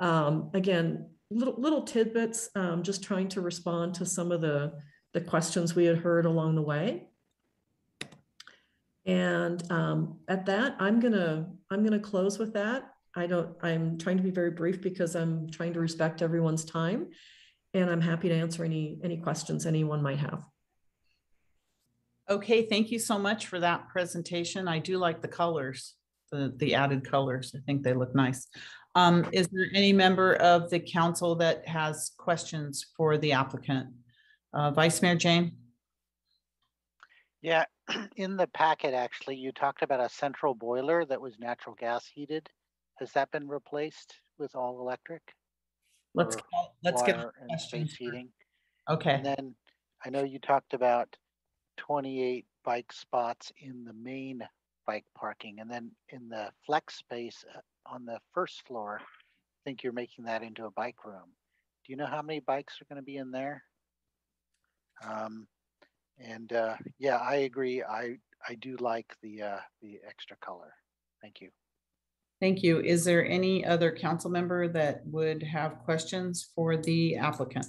again, little tidbits, just trying to respond to some of the questions we had heard along the way. And at that, I'm gonna close with that. I'm trying to be very brief because I'm trying to respect everyone's time, and I'm happy to answer any questions anyone might have. Okay, thank you so much for that presentation. I do like the colors, the added colors. I think they look nice. Is there any member of the council that has questions for the applicant? Vice Mayor Jane? Yeah, in the packet, actually, you talked about a central boiler that was natural gas heated. Has that been replaced with all electric? Let's get water and space heating? Okay. And then I know you talked about 28 bike spots in the main bike parking, and then in the flex space on the first floor, I think you're making that into a bike room. Do you know how many bikes are going to be in there? Yeah, I agree. I do like the extra color. Thank you. Thank you. Is there any other council member that would have questions for the applicant?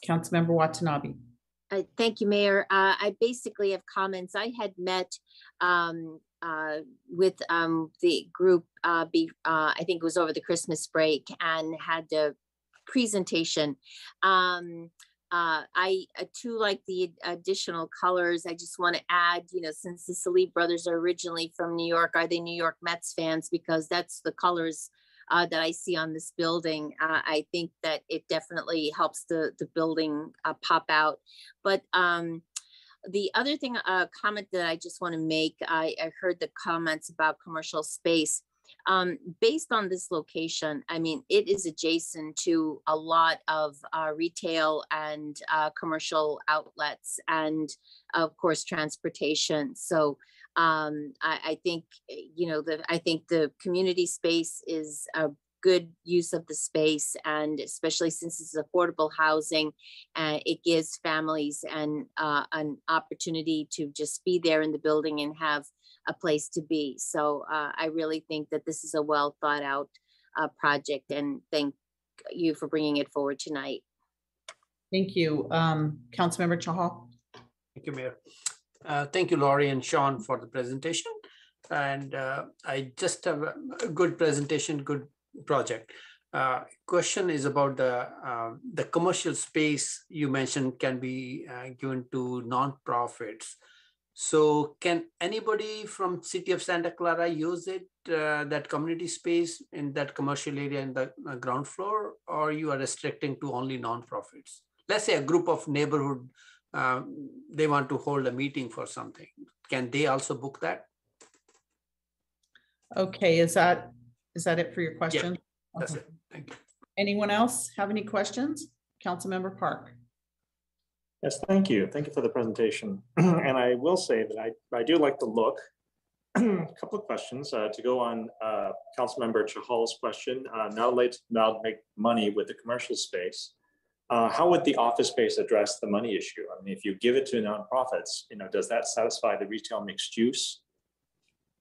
Councilmember Watanabe. Thank you, Mayor. I basically have comments. I had met with the group, I think it was over the Christmas break, and had a presentation. I too like the additional colors. I just want to add, you know, since the Salib brothers are originally from New York, are they New York Mets fans? Because that's the colors that I see on this building. I think that it definitely helps the building pop out. But the other thing, comment that I just want to make, I heard the comments about commercial space. Based on this location, I mean, it is adjacent to a lot of retail and commercial outlets, and of course, transportation. So I think, you know, I think the community space is a good use of the space, and especially since it's affordable housing, it gives families an opportunity to just be there in the building and have a place to be. So I really think that this is a well thought out project, and thank you for bringing it forward tonight. Thank you. Councilmember Chahal. Thank you, Mayor. Thank you, Laurie and Sean, for the presentation. And I just have a good presentation, good project. Question is about the commercial space you mentioned can be given to nonprofits. So can anybody from City of Santa Clara use it, that community space in that commercial area in the ground floor, or you are restricting to only nonprofits? Let's say a group of neighborhood, they want to hold a meeting for something. Can they also book that? Okay, is that it for your question? Yeah, that's it. Thank you. Anyone else have any questions? Councilmember Park. Yes, thank you. Thank you for the presentation. And I will say that I do like the look. A couple of questions to go on Councilmember Chahal's question. Now make money with the commercial space. How would the office space address the money issue? I mean, if you give it to nonprofits, you know, does that satisfy the retail mixed use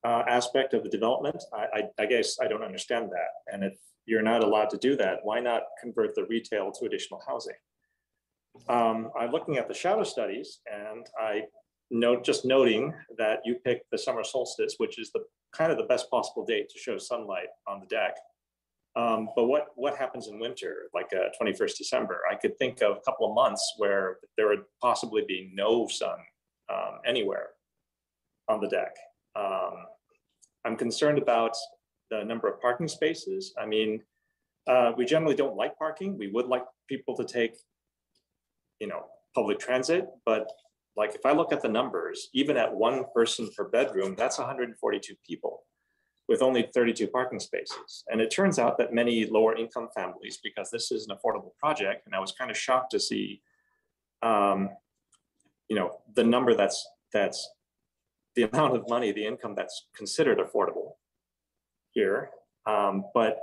aspect of the development? I guess I don't understand that. And if you're not allowed to do that, why not convert the retail to additional housing? I'm looking at the shadow studies, and I noting that you picked the summer solstice, which is the kind of the best possible date to show sunlight on the deck. But what happens in winter, like 21st December? I could think of a couple of months where there would possibly be no sun anywhere on the deck. I'm concerned about the number of parking spaces. I mean, we generally don't like parking. We would like people to take, public transit, but like if I look at the numbers, even at one person per bedroom, that's 142 people with only 32 parking spaces. And it turns out that many lower income families, because this is an affordable project, and I was kind of shocked to see, the number that's the amount of money, the income that's considered affordable here. But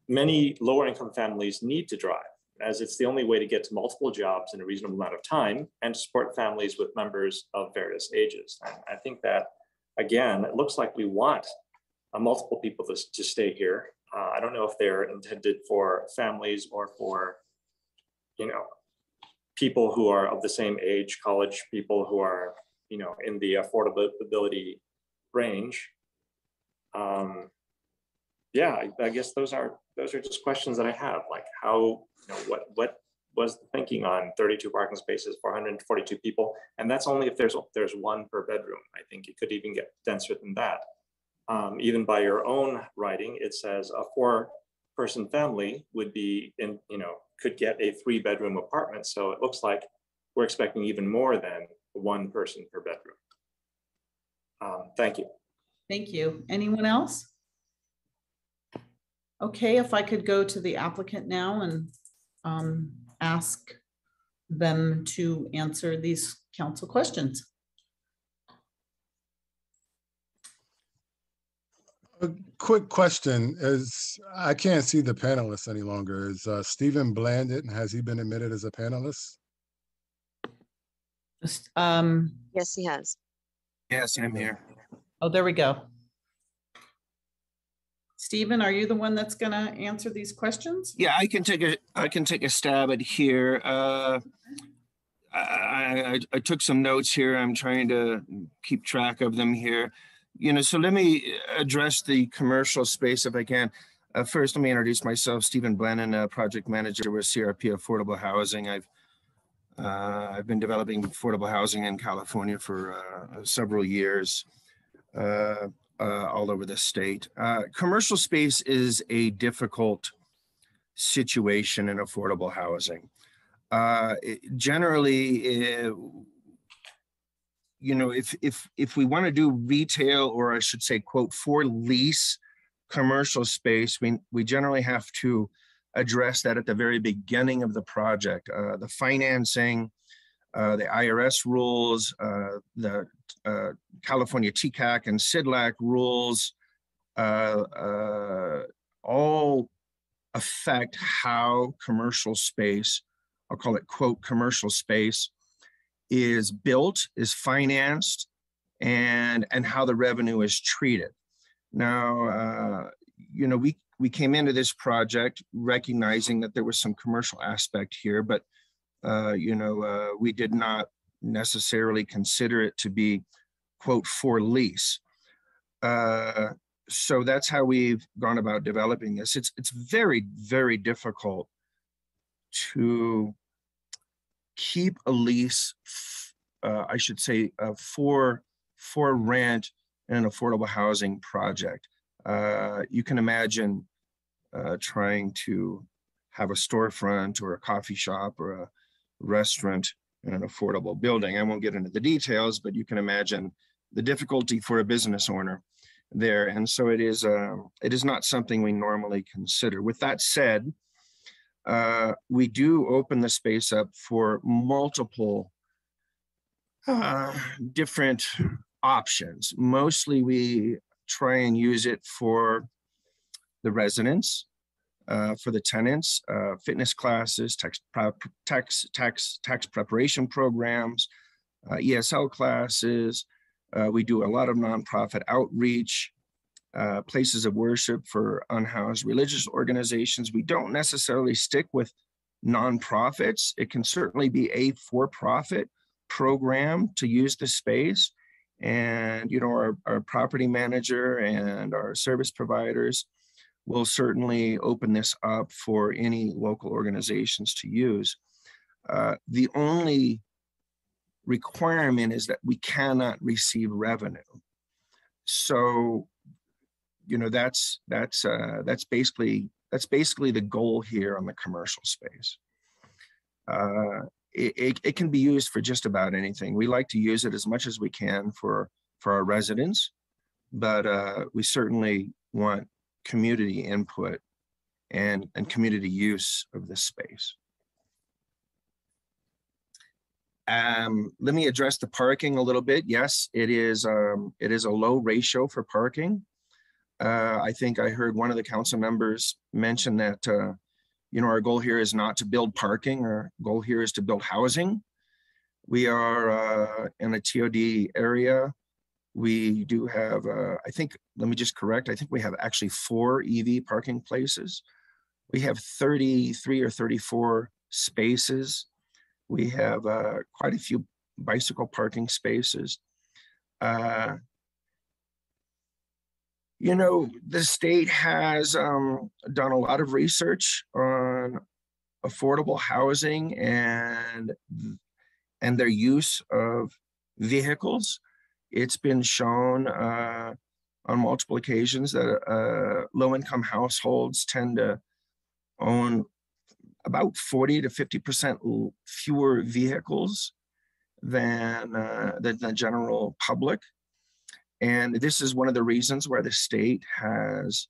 many lower income families need to drive, as it's the only way to get to multiple jobs in a reasonable amount of time and to support families with members of various ages. And I think that, again, it looks like we want multiple people to stay here. I don't know if they're intended for families or for, people who are of the same age, college people who are, in the affordability range. Yeah, I guess those are just questions that I have, like how, what was the thinking on 32 parking spaces for 142 people? And that's only if there's one per bedroom. I think it could even get denser than that. Even by your own writing, it says a 4-person family would be could get a 3-bedroom apartment. So it looks like we're expecting even more than 1 person per bedroom. Thank you. Thank you. Anyone else? Okay, if I could go to the applicant now and ask them to answer these council questions. A quick question is, I can't see the panelists any longer. Is Stephen Blandon, has he been admitted as a panelist? Yes, he has. Yes, I'm here. Oh, there we go. Stephen, are you the one that's going to answer these questions? Yeah, I can take a stab at here. I took some notes here. I'm trying to keep track of them here. So let me address the commercial space if I can. First, let me introduce myself, Stephen Blandon, project manager with CRP Affordable Housing. I've been developing affordable housing in California for several years. All over the state. Commercial space is a difficult situation in affordable housing. Generally, if we want to do retail, or I should say, quote, for lease commercial space, we generally have to address that at the very beginning of the project. The financing, the IRS rules, the California TCAC and CIDLAC rules all affect how commercial space, I'll call it quote commercial space, is built, is financed, and how the revenue is treated. Now, we came into this project recognizing that there was some commercial aspect here, but we did not necessarily consider it to be, quote, for lease. So that's how we've gone about developing this. It's very, very difficult to keep a lease, I should say, for rent in an affordable housing project. You can imagine trying to have a storefront or a coffee shop or a restaurant in an affordable building. I won't get into the details, but you can imagine the difficulty for a business owner there. And so it is not something we normally consider. With that said, we do open the space up for multiple different options. Mostly we try and use it for the residents, for the tenants, fitness classes, tax preparation programs, ESL classes. We do a lot of nonprofit outreach, places of worship for unhoused religious organizations. We don't necessarily stick with nonprofits. It can certainly be a for-profit program to use the space. And, you know, our property manager and our service providers will certainly open this up for any local organizations to use. The only requirement is that we cannot receive revenue. So, you know, that's basically the goal here on the commercial space. It can be used for just about anything. We like to use it as much as we can for our residents, but we certainly want community input and community use of this space. Let me address the parking a little bit. Yes, it is a low ratio for parking. I think I heard one of the council members mention that, you know, our goal here is not to build parking. Our goal here is to build housing. We are in a TOD area. We do have, I think, let me just correct, I think we have actually 4 EV parking places. We have 33 or 34 spaces. We have quite a few bicycle parking spaces. You know, the state has done a lot of research on affordable housing and their use of vehicles. It's been shown on multiple occasions that low-income households tend to own about 40 to 50% fewer vehicles than the general public. And this is one of the reasons why the state has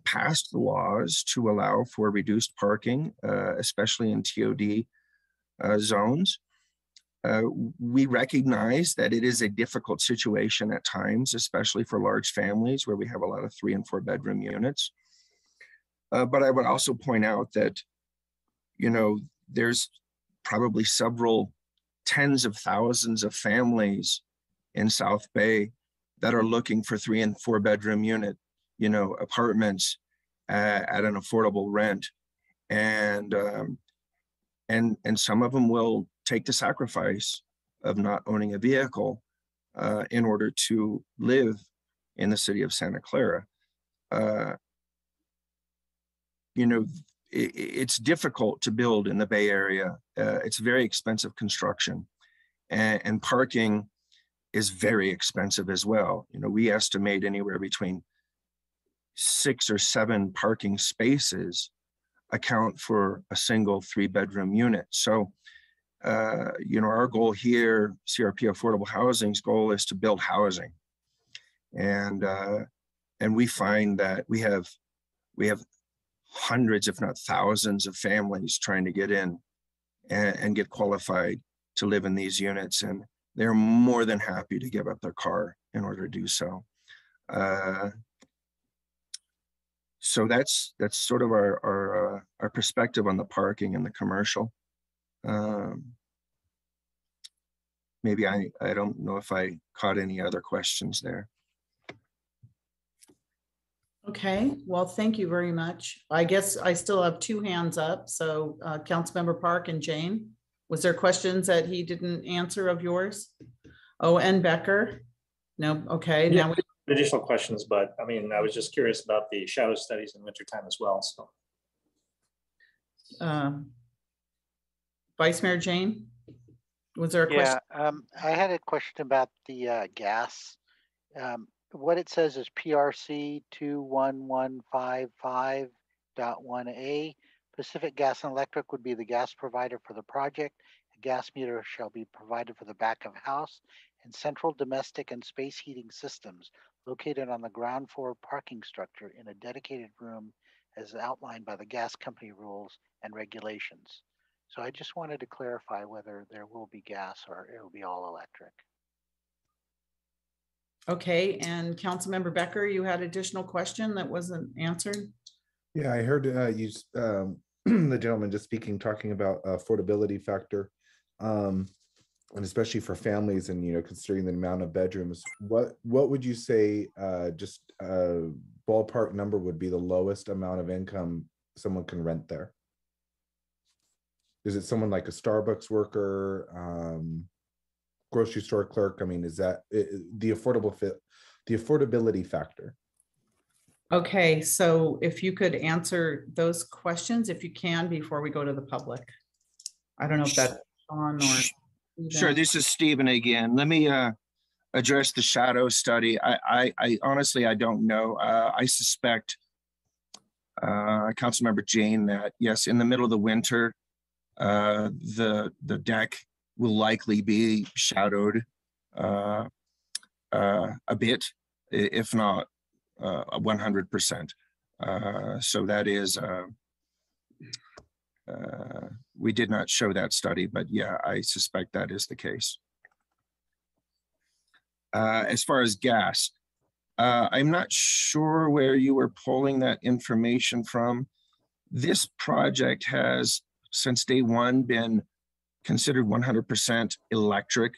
passed laws to allow for reduced parking, especially in TOD zones. We recognize that it is a difficult situation at times, especially for large families where we have a lot of 3 and 4 bedroom units. But I would also point out that, you know, there's probably several tens of thousands of families in South Bay that are looking for 3 and 4 bedroom unit, you know, apartments at an affordable rent. And some of them will take the sacrifice of not owning a vehicle in order to live in the city of Santa Clara. You know, it's difficult to build in the Bay Area. It's very expensive construction, and parking is very expensive as well. You know, we estimate anywhere between 6 or 7 parking spaces account for a single 3-bedroom unit. So, you know, our goal here, CRP Affordable Housing's goal is to build housing. And we find that we have hundreds, if not thousands of families trying to get in and get qualified to live in these units. And they're more than happy to give up their car in order to do so. So that's sort of our perspective on the parking and the commercial. Maybe I don't know if I caught any other questions there. Okay, well, thank you very much. I guess I still have 2 hands up. So Councilmember Park and Jane, was there questions that he didn't answer of yours? Oh, and Becker? No, okay. Yeah, now we additional questions, but I mean, I was just curious about the shadow studies in wintertime as well, so. Vice Mayor Jane, was there a question? Yeah, I had a question about the gas. What it says is PRC 21155.1A. Pacific Gas and Electric would be the gas provider for the project. A gas meter shall be provided for the back of house and central domestic and space heating systems located on the ground floor parking structure in a dedicated room as outlined by the gas company rules and regulations. So I just wanted to clarify whether there will be gas or it will be all electric. Okay, and Councilmember Becker, you had additional question that wasn't answered? Yeah, I heard you, the gentleman just speaking, talking about affordability factor, and especially for families, and, you know, considering the amount of bedrooms. What would you say, just a ballpark number would be the lowest amount of income someone can rent there? Is it someone like a Starbucks worker, grocery store clerk? I mean, is that the affordability factor? Okay, so if you could answer those questions, if you can, before we go to the public. I don't know if that's Sean or. Sure, this is Stephen again. Let me address the shadow study. I honestly, I don't know. I suspect, Councilmember Jane, that yes, in the middle of the winter, the deck will likely be shadowed a bit, if not 100%. So that is, we did not show that study, but yeah, I suspect that is the case. As far as gas, I'm not sure where you were pulling that information from. This project has, since day one, been considered 100% electric.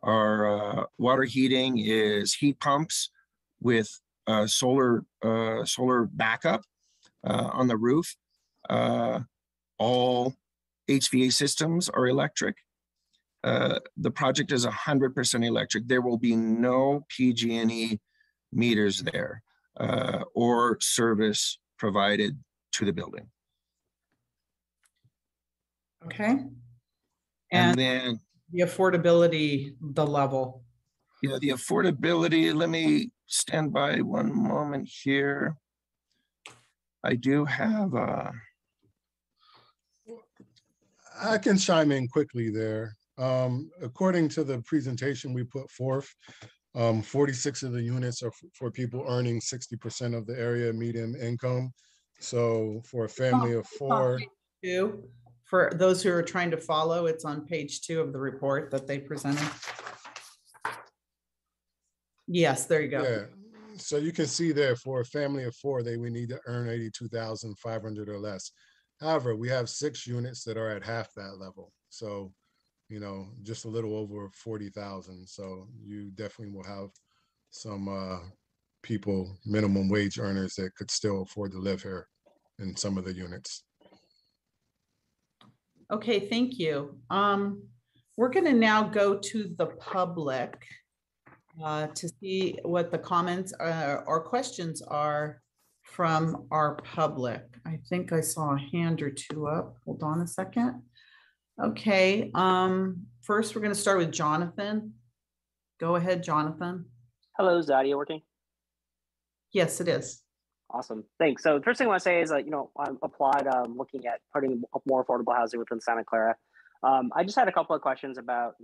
Our water heating is heat pumps with solar backup on the roof. All HVAC systems are electric. The project is 100% electric. There will be no PG&E meters there or service provided to the building. Okay. And then the affordability, the level. Yeah, the affordability, let me stand by one moment here. I do have I can chime in quickly there. According to the presentation we put forth, 46 of the units are for people earning 60% of the area median income. So for a family of four. For those who are trying to follow, it's on page 2 of the report that they presented. Yes, there you go. Yeah. So you can see there for a family of 4, they would need to earn 82,500 or less. However, we have 6 units that are at half that level. So, you know, just a little over 40,000. So you definitely will have some people, minimum wage earners, that could still afford to live here in some of the units. Okay, thank you. We're going to now go to the public to see what the comments or questions are from our public. I think I saw a hand or 2 up. Hold on a second. Okay, first we're going to start with Jonathan. Go ahead, Jonathan. Hello, is the audio working? Yes, it is. Awesome, thanks. So the first thing I want to say is, you know, I applaud looking at putting more affordable housing within Santa Clara. I just had a couple of questions about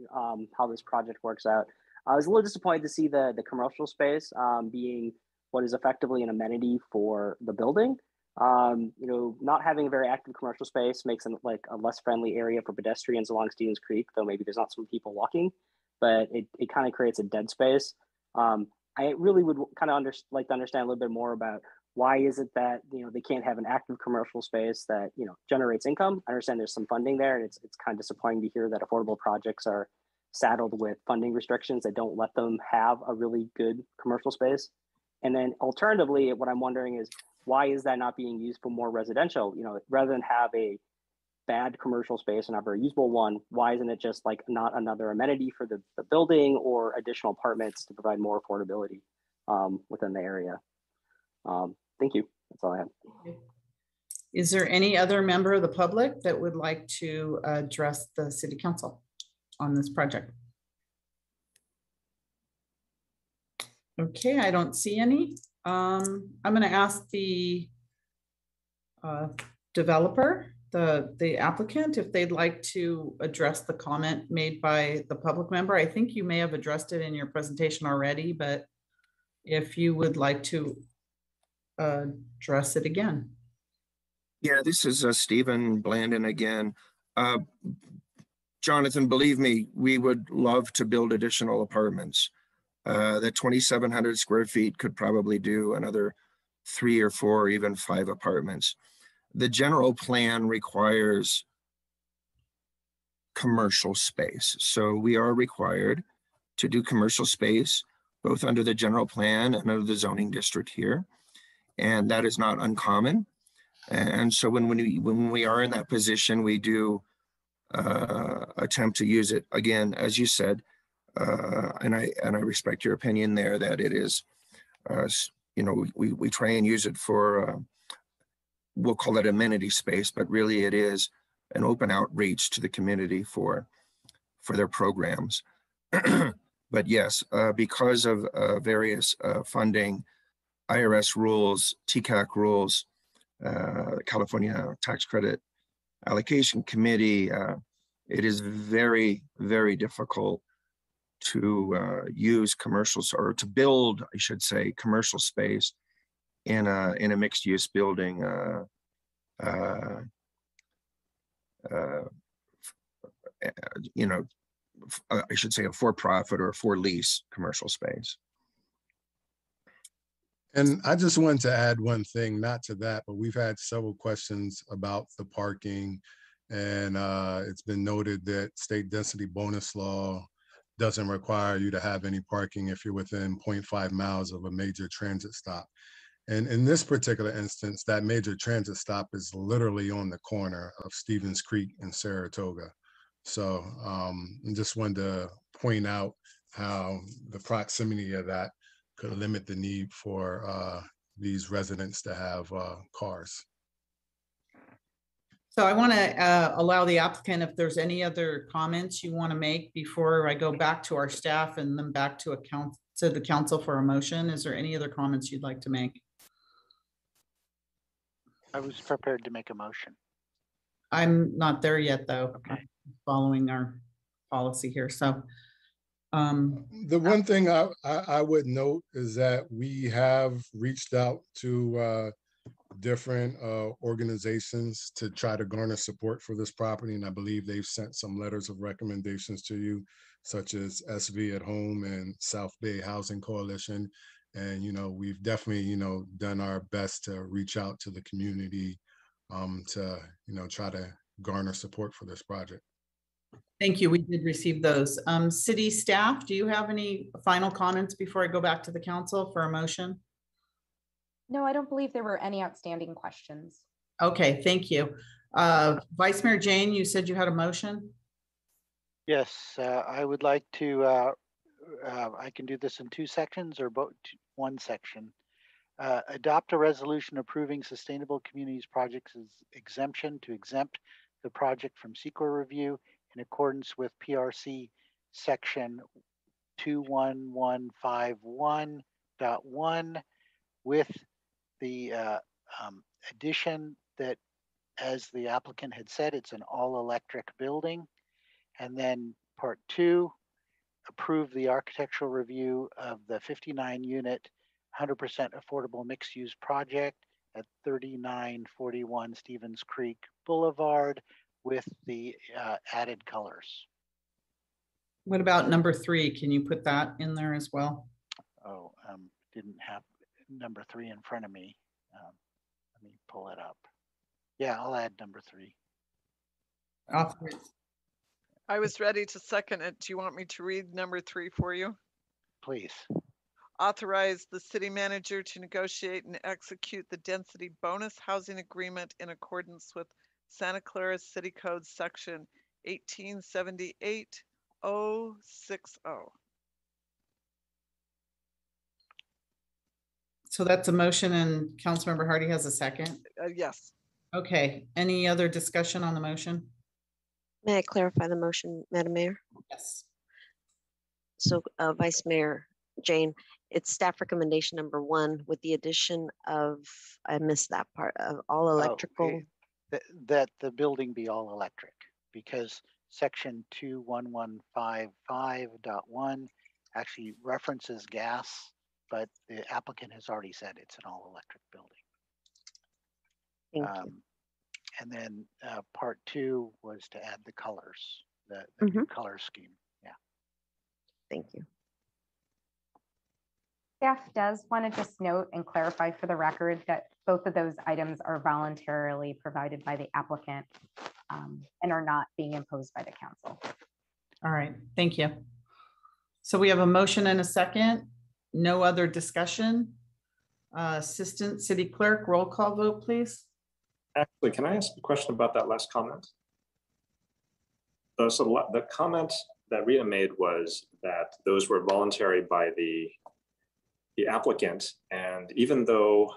how this project works out. I was a little disappointed to see the commercial space being what is effectively an amenity for the building. You know, not having a very active commercial space makes it like a less friendly area for pedestrians along Stevens Creek, though maybe there's not some people walking, but it kind of creates a dead space. I really would kind of like to understand a little bit more about why is it that, you know, they can't have an active commercial space that, you know, generates income. I understand there's some funding there, and it's kind of disappointing to hear that affordable projects are saddled with funding restrictions that don't let them have a really good commercial space. And then alternatively, what I'm wondering is, why is that not being used for more residential? You know, rather than have a bad commercial space and not very usable one, why isn't it just like not another amenity for the building or additional apartments to provide more affordability within the area? Thank you. That's all I have. Is there any other member of the public that would like to address the city council on this project? Okay, I don't see any. I'm going to ask the developer, the applicant, if they'd like to address the comment made by the public member. I think you may have addressed it in your presentation already, but if you would like to address it again. Yeah, this is Stephen Blandon again. Jonathan, believe me, we would love to build additional apartments. That 2,700 square feet could probably do another 3 or 4 or even 5 apartments. The general plan requires commercial space. So we are required to do commercial space, both under the general plan and under the zoning district here. And that is not uncommon. And so when we are in that position, we do attempt to use it. Again, as you said, and I respect your opinion there that it is, you know, we try and use it for, we'll call it amenity space, but really it is an open outreach to the community for their programs. But yes, because of various funding, IRS rules, TCAC rules, California Tax Credit Allocation Committee, it is very, very difficult to use commercials, or to build, I should say, commercial space in a mixed use building, you know, I should say a for-profit or a for-lease commercial space. And I just wanted to add one thing, not to that, but we've had several questions about the parking, and it's been noted that state density bonus law doesn't require you to have any parking if you're within 0.5 miles of a major transit stop. And in this particular instance, that major transit stop is literally on the corner of Stevens Creek and Saratoga. So I just wanted to point out how the proximity of that could limit the need for these residents to have cars. So I want to allow the applicant, if there's any other comments you want to make before I go back to our staff and then back to the council for a motion. Is there any other comments you'd like to make? I was prepared to make a motion. I'm not there yet, though. Okay. Following our policy here. So the one thing I would note is that we have reached out to different organizations to try to garner support for this property, and I believe they've sent some letters of recommendations to you, such as SV at Home and South Bay Housing Coalition. And you know, we've definitely done our best to reach out to the community to try to garner support for this project. Thank you. We did receive those. City staff, do you have any final comments before I go back to the council for a motion? No, I don't believe there were any outstanding questions. Okay, thank you. Vice Mayor Jane, you said you had a motion? Yes, I would like to, I can do this in 2 sections or both, one section. Adopt a resolution approving Sustainable Communities Projects' exemption to exempt the project from CEQA review in accordance with PRC section 21151.1 with the addition that, as the applicant had said, it's an all-electric building. And then part 2, approve the architectural review of the 59-unit, 100% affordable mixed-use project at 3941 Stevens Creek Boulevard with the added colors. What about number 3? Can you put that in there as well? Oh, didn't have number 3 in front of me. Let me pull it up. Yeah, I'll add number 3. I was ready to second it. Do you want me to read number 3 for you? Please. Authorize the city manager to negotiate and execute the density bonus housing agreement in accordance with Santa Clara City Code section 1878060. So that's a motion, and Councilmember Hardy has a second? Yes. Okay, any other discussion on the motion? May I clarify the motion, Madam Mayor? Yes. So Vice Mayor Jane, it's staff recommendation number 1 with the addition of, I missed that part, of all electrical. That the building be all electric, because section 21155.1 actually references gas, but the applicant has already said it's an all electric building. Thank you. And then part 2 was to add the colors, the new color scheme. Yeah. Thank you. Staff does want to just note and clarify for the record that both of those items are voluntarily provided by the applicant and are not being imposed by the council. All right, thank you. So we have a motion and a second. No other discussion. Assistant City Clerk, roll call vote, please. Actually, can I ask a question about that last comment? So the comment that Rita made was that those were voluntary by the applicant. And even though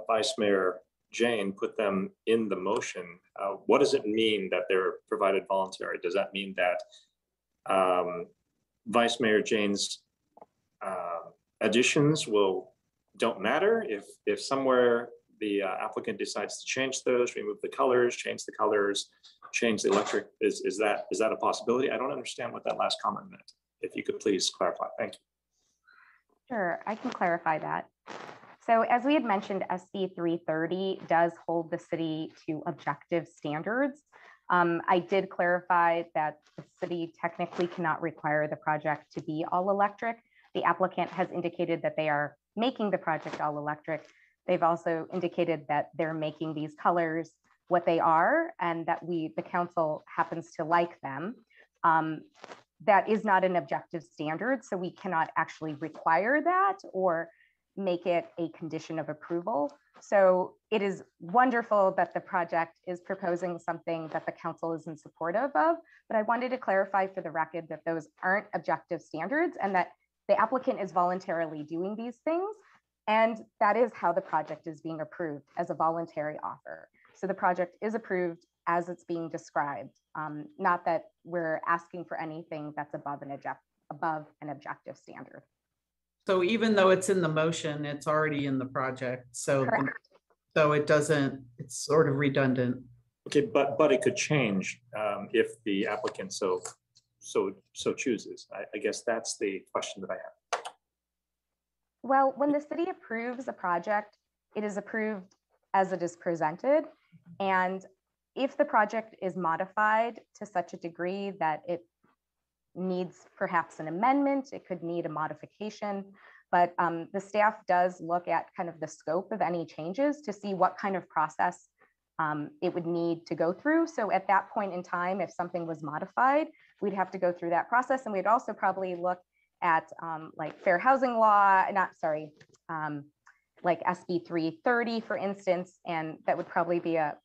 Vice Mayor Jane put them in the motion, what does it mean that they're provided voluntary? Does that mean that Vice Mayor Jane's additions don't matter if somewhere the applicant decides to change those, remove the colors, change the electric, is that a possibility? I don't understand what that last comment meant. If you could please clarify. Thank you. Sure, I can clarify that. So as we had mentioned, SB 330 does hold the city to objective standards. I did clarify that the city technically cannot require the project to be all electric. The applicant has indicated that they are making the project all electric. They've also indicated that they're making these colors what they are and that the council happens to like them. That is not an objective standard, so we cannot actually require that or make it a condition of approval. So it is wonderful that the project is proposing something that the council is in support of, but I wanted to clarify for the record that those aren't objective standards and that the applicant is voluntarily doing these things. And that is how the project is being approved, as a voluntary offer. So the project is approved as it's being described, not that we're asking for anything that's above an objective standard. So even though it's in the motion, it's already in the project. So, so it doesn't, it's sort of redundant. Okay, but it could change if the applicant so chooses. I guess that's the question that I have. Well, when the city approves a project, it is approved as it is presented. And if the project is modified to such a degree that it needs perhaps an amendment, it could need a modification, but the staff does look at kind of the scope of any changes to see what kind of process it would need to go through. So at that point in time, if something was modified, we'd have to go through that process. And we'd also probably look at like fair housing law, like SB 330, for instance, and that would probably be a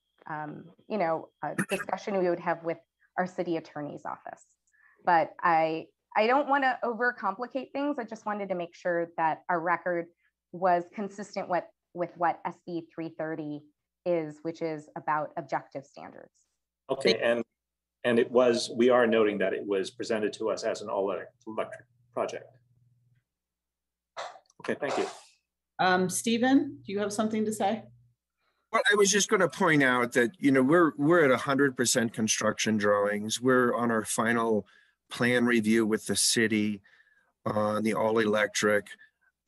discussion we would have with our city attorney's office. But I don't want to overcomplicate things. I just wanted to make sure that our record was consistent with what SB 330 is, which is about objective standards. Okay, and we are noting that it was presented to us as an all electric project. Okay, thank you. Stephen, do you have something to say? Well, I was just going to point out that, we're at 100% construction drawings. We're on our final plan review with the city on the all electric.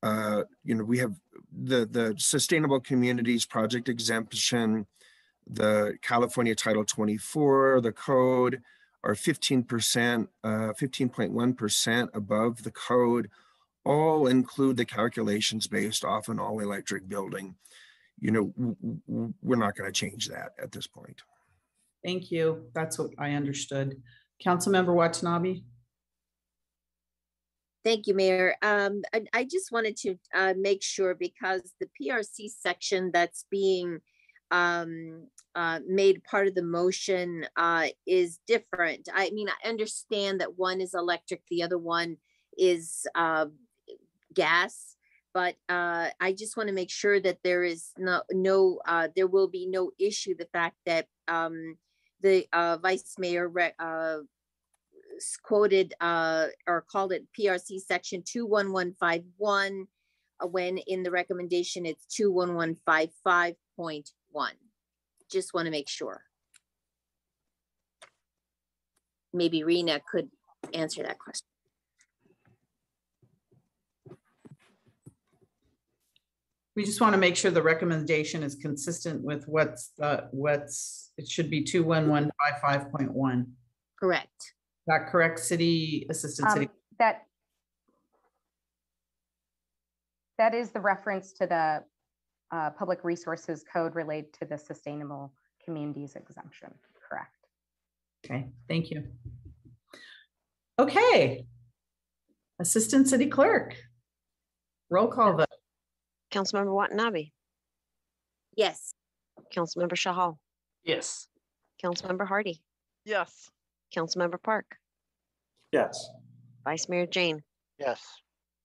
We have the Sustainable Communities Project exemption, the California Title 24, the code are 15%, 15.1% above the code, all include the calculations based off an all electric building. We're not going to change that at this point. Thank you. That's what I understood. Councilmember Watanabe. Thank you, Mayor. I just wanted to make sure, because the PRC section that's being made part of the motion is different. I mean, I understand that one is electric, the other one is gas, but I just want to make sure that there is there will be no issue. The fact that the Vice Mayor quoted or called it PRC section 21151 when in the recommendation it's 21155.1. Just want to make sure. Maybe Rena could answer that question. We just want to make sure the recommendation is consistent with it should be 21155.1. Correct. Is that correct, City Assistant City? That is the reference to the Public Resources Code related to the Sustainable Communities exemption, correct? Okay, thank you. Okay, Assistant City Clerk, roll call vote. Councilmember Watanabe. Yes. Councilmember Shahal. Yes. Councilmember Hardy. Yes. Councilmember Park, Yes. Vice Mayor Jane, Yes.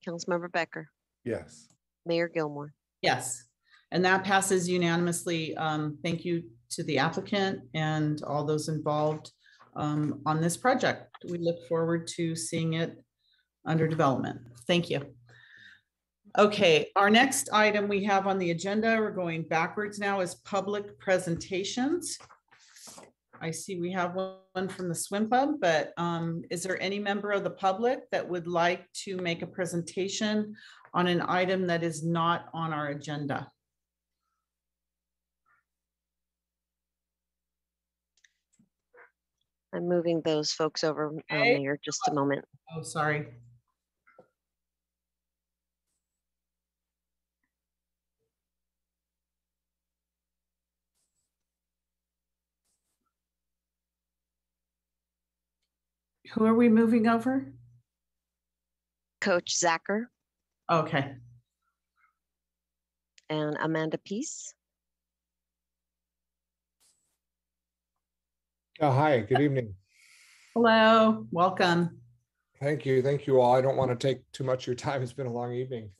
Councilmember Becker, Yes. Mayor Gilmore. Yes, and that passes unanimously. Thank you to the applicant and all those involved on this project. We look forward to seeing it under development. Thank you. Okay, our next item we have on the agenda, we're going backwards now, is public presentations. I see we have one from the swim club, but is there any member of the public that would like to make a presentation on an item that is not on our agenda? I'm moving those folks over, Mayor, just a moment. Oh, sorry. Who are we moving over? Coach Zacher Okay. and Amanda Peace. Hi, good evening. Hello, welcome. Thank you. Thank you all. I don't want to take too much of your time. It's been a long evening.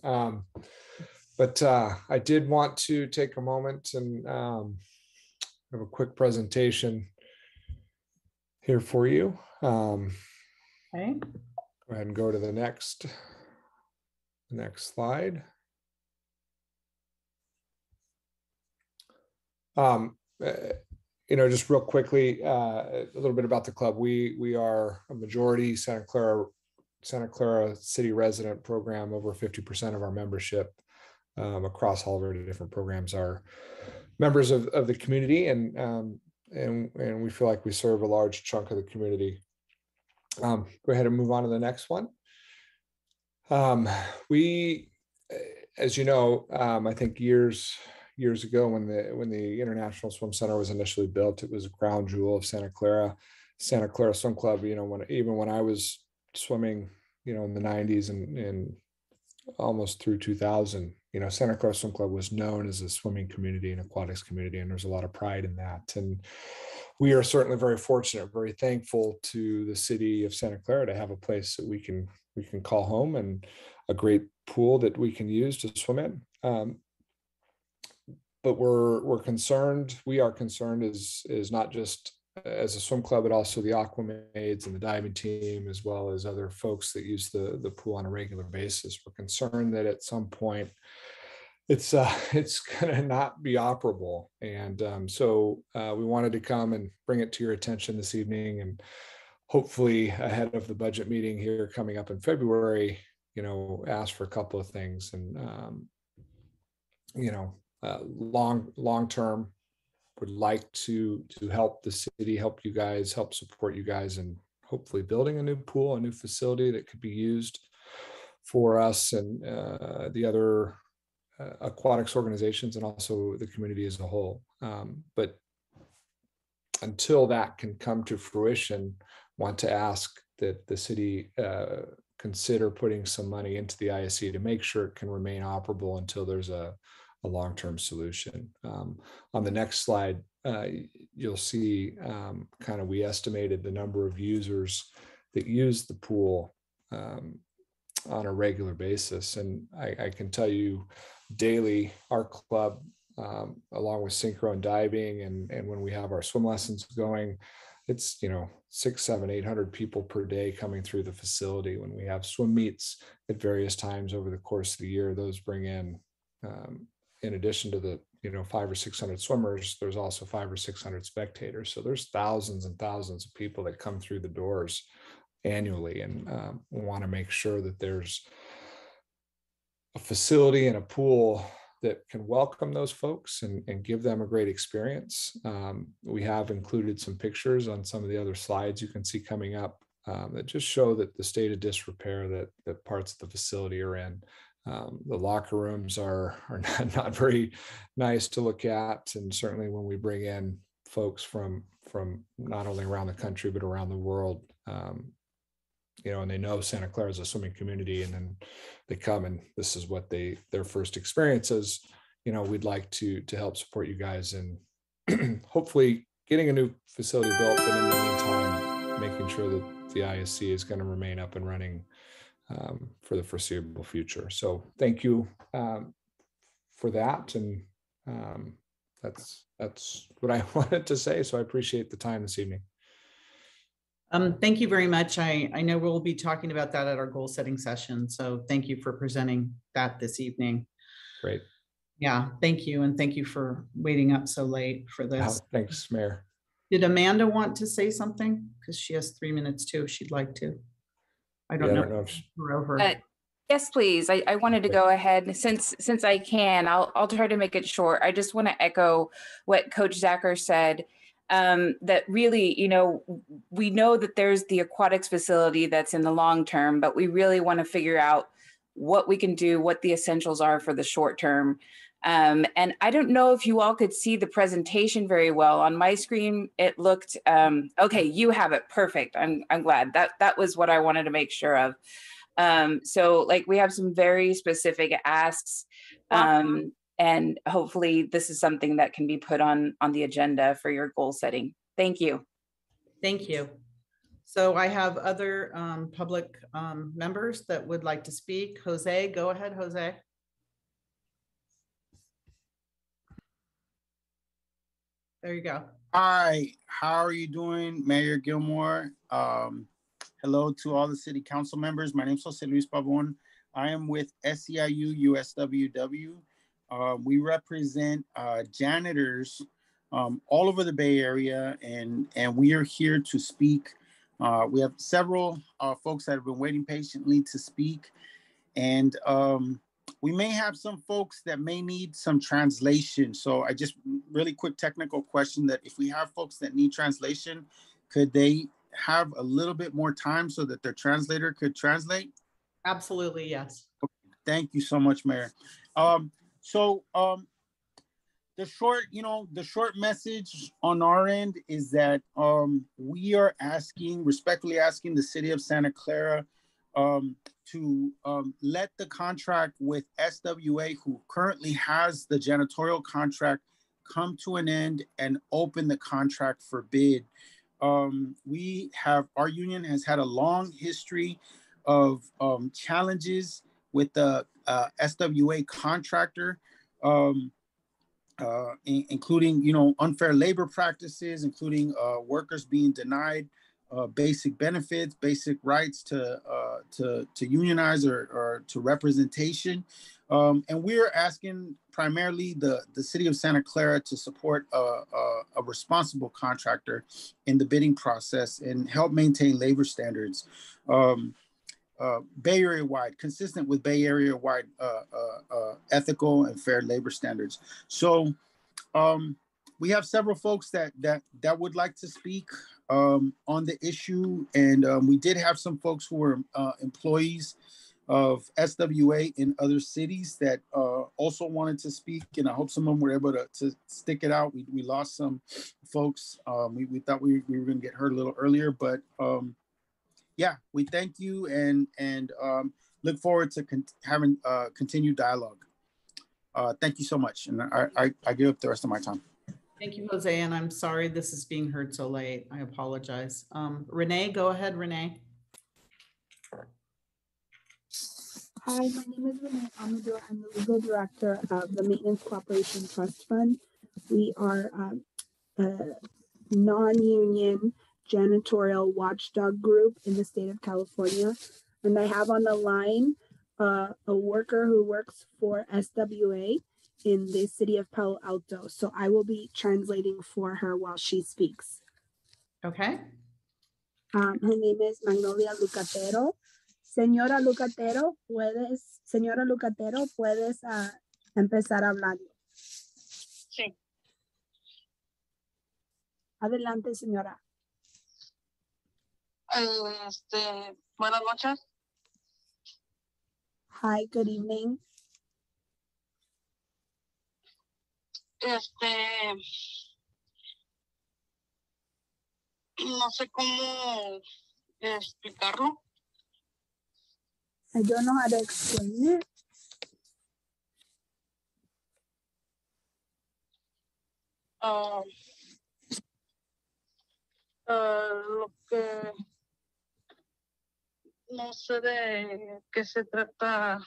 But I did want to take a moment and have a quick presentation here for you. Okay. Go ahead and go to the next slide. Just real quickly, a little bit about the club. We are a majority Santa Clara City resident program. Over 50% of our membership across all of our different programs are members of the community, and we feel like we serve a large chunk of the community. Go ahead and move on to the next one. We, as you know, I think years ago when the International Swim Center was initially built, it was a crown jewel of Santa Clara Swim Club. Even when I was swimming, in the 90s and almost through 2000, Santa Clara Swim Club was known as a swimming community and aquatics community, and there's a lot of pride in that. And we are certainly very fortunate, very thankful to the city of Santa Clara to have a place that we can call home and a great pool that we can use to swim in. But we are concerned is not just as a swim club, but also the Aquamaids and the diving team, as well as other folks that use the pool on a regular basis. We're concerned that at some point it's going to not be operable. And so we wanted to come and bring it to your attention this evening, and hopefully ahead of the budget meeting here coming up in February, ask for a couple of things. And, long term, would like to help the city, help you guys, help support you guys, and hopefully building a new pool, a new facility that could be used for us and the other aquatics organizations and also the community as a whole. But until that can come to fruition, want to ask that the city consider putting some money into the ISE to make sure it can remain operable until there's a long-term solution. On the next slide, you'll see we estimated the number of users that use the pool on a regular basis. And I can tell you daily, our club, along with synchro and diving, and when we have our swim lessons going, it's 600, 700, 800 people per day coming through the facility. When we have swim meets at various times over the course of the year, those bring in addition to the 500 or 600 swimmers, there's also 500 or 600 spectators. So there's thousands and thousands of people that come through the doors annually, and we want to make sure that there's a facility and a pool that can welcome those folks and give them a great experience. We have included some pictures on some of the other slides you can see coming up that just show that the state of disrepair that parts of the facility are in. The locker rooms are not very nice to look at, and certainly when we bring in folks from not only around the country but around the world, and they know Santa Clara is a swimming community, and then they come and this is what their first experience is. We'd like to help support you guys in hopefully getting a new facility built, but in the meantime, making sure that the ISC is going to remain up and running for the foreseeable future. So thank you for that. And that's what I wanted to say. So I appreciate the time this evening. Thank you very much. I know we'll be talking about that at our goal setting session. So thank you for presenting that this evening. Great. Yeah, thank you. And thank you for waiting up so late for this. Thanks, Mayor. Did Amanda want to say something? Because she has 3 minutes too, if she'd like to. I don't know if we're over. Yes, please. I wanted to go ahead since I can. I'll try to make it short. I just want to echo what Coach Zacher said. That really, you know, we know that there's the aquatics facility that's in the long term, but we really want to figure out what we can do, what the essentials are for the short term. And I don't know if you all could see the presentation very well. On my screen, it looked, okay, you have it, perfect. I'm glad. That was what I wanted to make sure of. So like we have some very specific asks, and hopefully this is something that can be put on the agenda for your goal setting. Thank you. Thank you. So I have other public members that would like to speak. Jose, go ahead, Jose. There you go. Hi, how are you doing, Mayor Gilmore? Hello to all the city council members. My name is Jose Luis Pavon. I am with SEIU USWW. We represent janitors all over the Bay Area, and we are here to speak. We have several folks that have been waiting patiently to speak, and we may have some folks that may need some translation. So I just really quick technical question that if we have folks that need translation, could they have a little bit more time so that their translator could translate? Absolutely, yes. Okay, thank you so much, Mayor. The short message on our end is that we are respectfully asking the city of Santa Clara to let the contract with SWA, who currently has the janitorial contract, come to an end and open the contract for bid. Our union has had a long history of challenges with the SWA contractor, including unfair labor practices, including workers being denied basic benefits, basic rights to unionize or to representation. And we're asking primarily the city of Santa Clara to support a responsible contractor in the bidding process and help maintain labor standards. Bay Area wide, consistent with Bay Area wide ethical and fair labor standards. So we have several folks that would like to speak on the issue, and we did have some folks who were employees of SWA in other cities that also wanted to speak, and I hope some of them were able to stick it out. We lost some folks. We thought we were going to get heard a little earlier, but yeah, we thank you and look forward to having continued dialogue. Thank you so much, and I give up the rest of my time. Thank you, Jose, and I'm sorry this is being heard so late. I apologize. Renee, go ahead, Renee. Hi, my name is Renee Amador. I'm the legal director of the Maintenance Cooperation Trust Fund. We are a non-union janitorial watchdog group in the state of California. And I have on the line a worker who works for SWA in the city of Palo Alto. So I will be translating for her while she speaks. Okay. Her name is Magnolia Lucatero. Señora Lucatero, puedes empezar hablando. Sí. Adelante, señora. Buenas noches. Hi, good evening. No sé cómo explicarlo. I don't know how to explain it. lo que no sé de qué se trata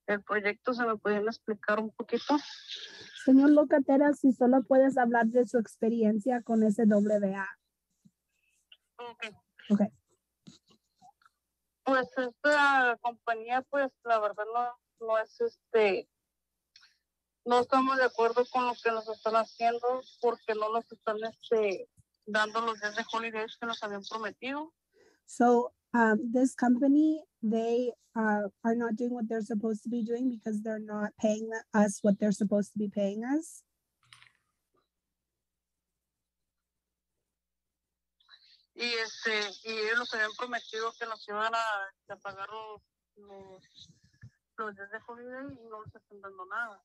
el proyecto, ¿se me pueden explicar un poquito? Señor Locatera, si solo puedes hablar de su experiencia con SWA. Ok. Ok. Pues esta compañía, pues la verdad no es no estamos de acuerdo con lo que nos están haciendo porque no nos están dando los días de holidays que nos habían prometido. So this company, they are not doing what they're supposed to be doing because they're not paying us what they're supposed to be paying us. Y ellos nos habían prometido que nos iban a pagar los días de holiday y no nos están dando nada.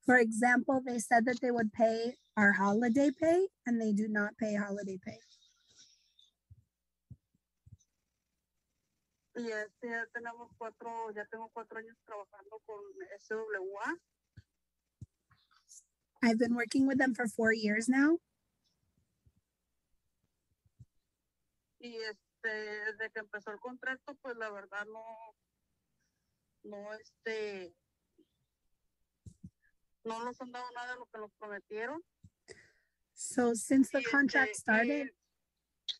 For example, they said that they would pay our holiday pay and they do not pay holiday pay. Y ya tengo 4 años trabajando con SWA. I've been working with them for 4 years now. Y desde que empezó el contrato, pues la verdad no nos han dado nada de lo que nos prometieron. So since the contract started,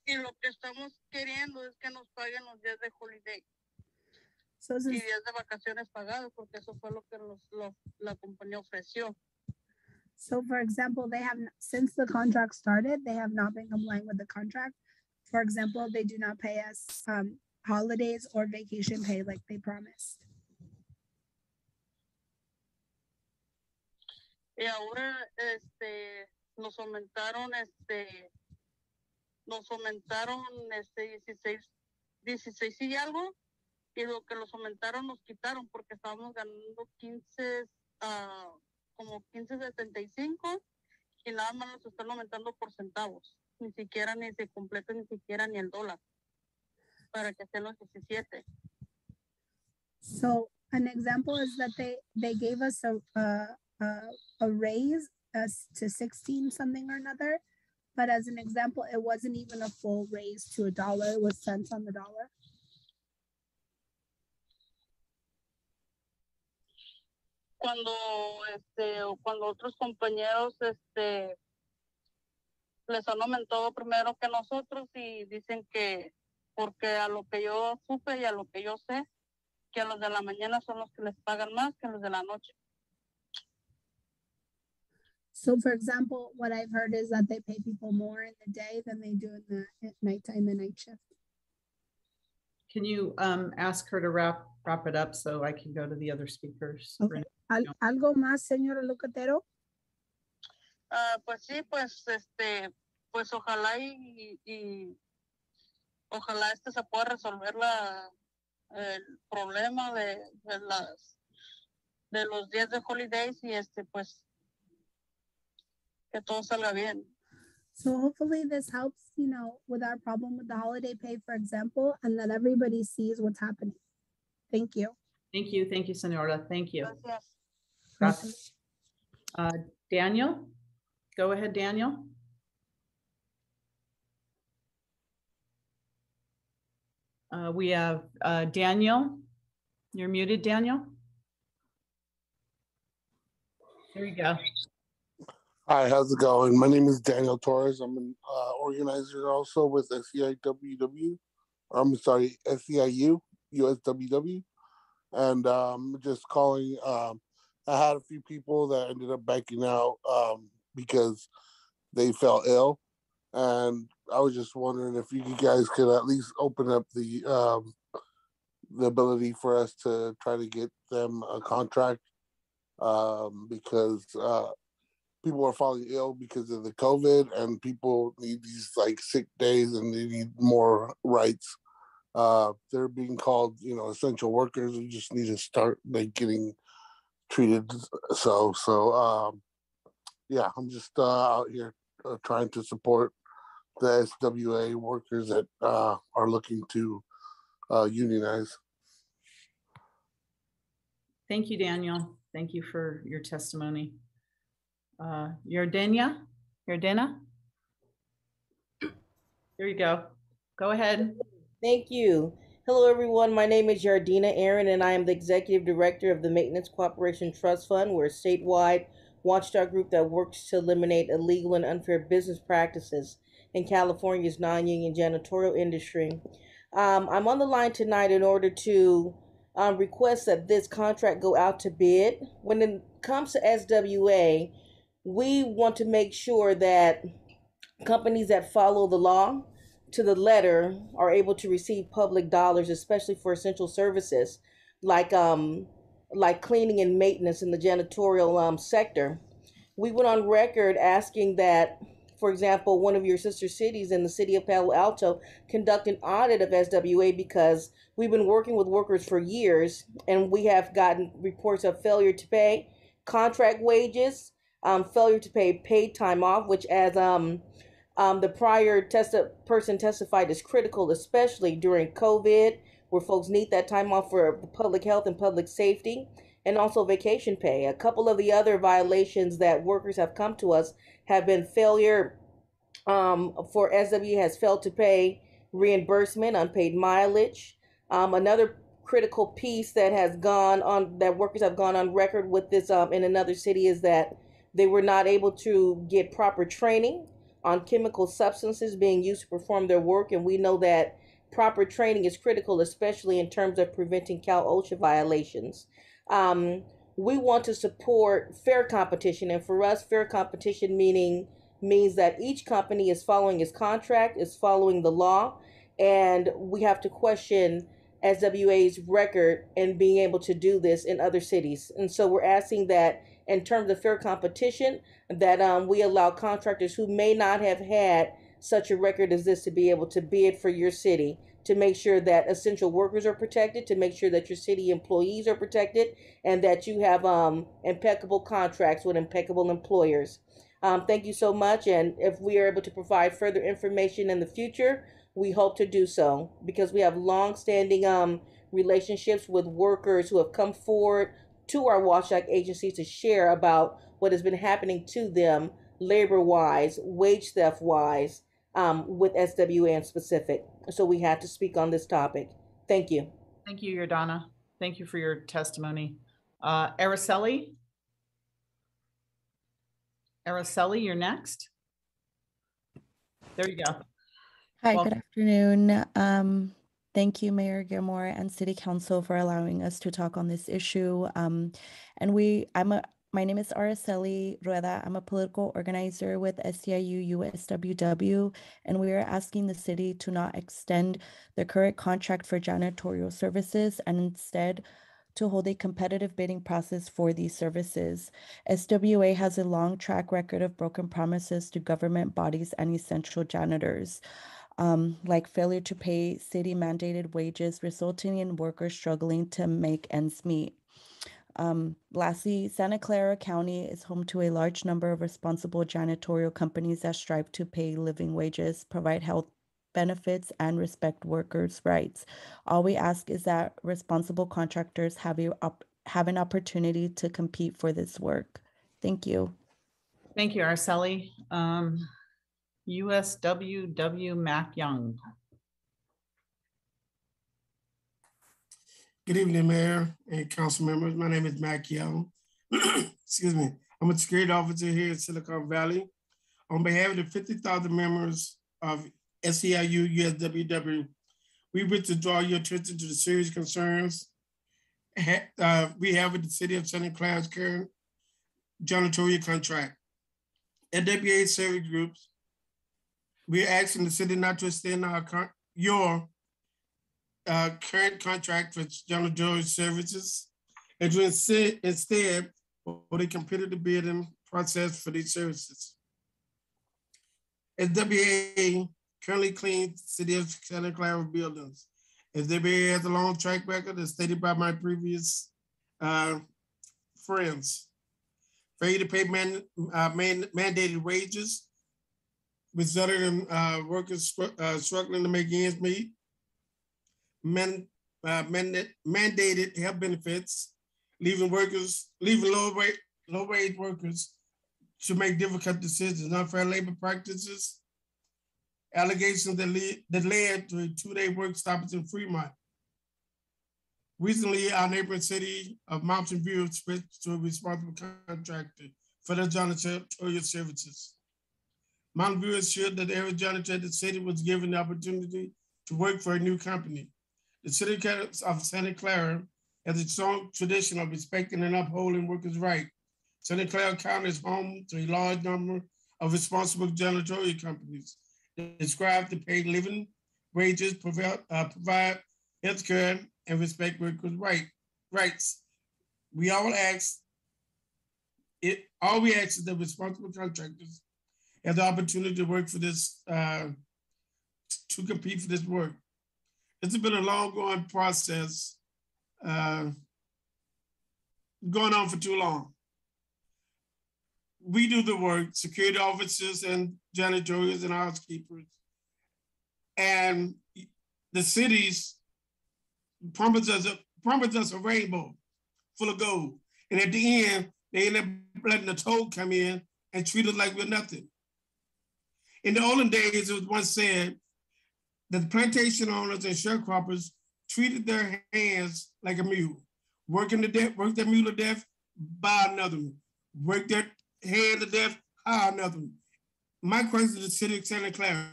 y lo que estamos queriendo es que nos paguen los días de holiday. So y since- días de vacaciones pagados, porque eso fue lo que la compañía ofreció. So for example, since the contract started, they have not been complying with the contract. For example, they do not pay us holidays or vacation pay like they promised. Y ahora nos aumentaron 16 y algo, y lo que los aumentaron nos quitaron porque estábamos ganando 15.75 y nada más nos están aumentando por centavos, ni siquiera se completa ni siquiera ni el dólar para que sean los 17. So an example is that they gave us a raise to 16 something or another, but as an example, it wasn't even a full raise to $1. It was cents on the dollar. Cuando otros compañeros les han aumentado primero que nosotros y dicen que porque a lo que yo supe y a lo que yo sé, que a los de la mañana son los que les pagan más que a los de la noche. So for example, what I've heard is that they pay people more in the day than they do in the nighttime, the night shift. Can you ask her to wrap it up so I can go to the other speakers? Okay. ¿Algo más, señora Locatero? Pues sí, pues ojalá y ojalá se pueda resolver el problema de los días de holidays y pues que todo salga bien. So hopefully this helps, with our problem with the holiday pay, for example, and that everybody sees what's happening. Thank you. Thank you, Senora. Thank you. Gracias. Gracias. Daniel, go ahead, Daniel. We have Daniel. You're muted, Daniel. There you go. Hi, how's it going? My name is Daniel Torres. I'm an organizer also with SEIWW. I'm sorry, SEIU, USWW. And just calling, I had a few people that ended up backing out because they fell ill. And I was just wondering if you guys could at least open up the ability for us to try to get them a contract because people are falling ill because of the COVID and people need these like sick days and they need more rights. They're being called, essential workers. We just need to start like getting treated. Yeah, I'm just out here trying to support the SWA workers that are looking to unionize. Thank you, Daniel. Thank you for your testimony. Yardena? There you go. Go ahead. Thank you. Hello, everyone. My name is Yardina Aaron, and I am the Executive Director of the Maintenance Cooperation Trust Fund. We're a statewide watchdog group that works to eliminate illegal and unfair business practices in California's non-union janitorial industry. I'm on the line tonight in order to request that this contract go out to bid. When it comes to SWA, we want to make sure that companies that follow the law to the letter are able to receive public dollars, especially for essential services like cleaning and maintenance in the janitorial sector. We went on record asking that, for example, one of your sister cities in the city of Palo Alto conduct an audit of SWA, because we've been working with workers for years and we have gotten reports of failure to pay contract wages, failure to pay paid time off, which as the prior person testified is critical, especially during COVID, where folks need that time off for public health and public safety, and also vacation pay. A couple of the other violations that workers have come to us have been failure for SW has failed to pay reimbursement, unpaid mileage. Another critical piece that has gone on, that workers have gone on record with this in another city, is that they were not able to get proper training on chemical substances being used to perform their work. And we know that proper training is critical, especially in terms of preventing Cal OSHA violations. We want to support fair competition. And for us, fair competition means that each company is following its contract, is following the law, and we have to question SWA's record in being able to do this in other cities. And so we're asking that in terms of fair competition, that we allow contractors who may not have had such a record as this to be able to bid for your city, to make sure that essential workers are protected, to make sure that your city employees are protected, and that you have impeccable contracts with impeccable employers. Thank you so much. And if we are able to provide further information in the future, we hope to do so, because we have long-standing relationships with workers who have come forward to our watchdog agencies to share about what has been happening to them labor-wise, wage theft-wise, with SWA in specific. So we had to speak on this topic. Thank you. Thank you, Yardana. Thank you for your testimony. Araceli? Araceli, you're next. There you go. Hi, Welcome. good afternoon. Thank you, Mayor Gilmore and City Council, for allowing us to talk on this issue. My name is Araceli Rueda. I'm a political organizer with SEIU USWW, and we are asking the city to not extend the current contract for janitorial services and instead to hold a competitive bidding process for these services. SWA has a long track record of broken promises to government bodies and essential janitors, like failure to pay city mandated wages, resulting in workers struggling to make ends meet. Lastly, Santa Clara County is home to a large number of responsible janitorial companies that strive to pay living wages, provide health benefits, and respect workers' rights. All we ask is that responsible contractors have an opportunity to compete for this work. Thank you. Thank you, Araceli. USWW Mac Young. Good evening, Mayor and council members. My name is Mac Young. Excuse me. I'm a security officer here in Silicon Valley. On behalf of the 50,000 members of SEIU USWW, we wish to draw your attention to the serious concerns we have with the city of Santa Clara's current janitorial contract. NWA service groups, we're asking the city not to extend your current contract for janitorial services, and to instead hold a competitive bidding process for these services. SWA currently cleans the city of Santa Clara buildings. SWA has a long track record, as stated by my previous friends. Failure to pay mandated wages, resulting in workers struggling to make ends meet. Mandated health benefits, leaving low-wage workers to make difficult decisions. Unfair labor practices, allegations that led to a 2-day work stoppage in Fremont. Recently, our neighboring city of Mountain View switched to a responsible contractor for their janitorial services. Mountain View assured that every janitor at the city was given the opportunity to work for a new company. The city of Santa Clara has a strong tradition of respecting and upholding workers' rights. Santa Clara County is home to a large number of responsible janitorial companies that strive to pay living wages, provide health care, and respect workers' rights. All we ask is that responsible contractors have the opportunity to work for this, to compete for this work. It's been a long-going process, going on for too long. We do the work, security officers and janitorials and housekeepers, and the cities promised us a rainbow full of gold. And at the end, they end up letting the toad come in and treat us like we're nothing. In the olden days, it was once said that the plantation owners and sharecroppers treated their hands like a mule. Work their mule to death, buy another one. Work their hand to death, hire another one. My question to the city of Santa Clara,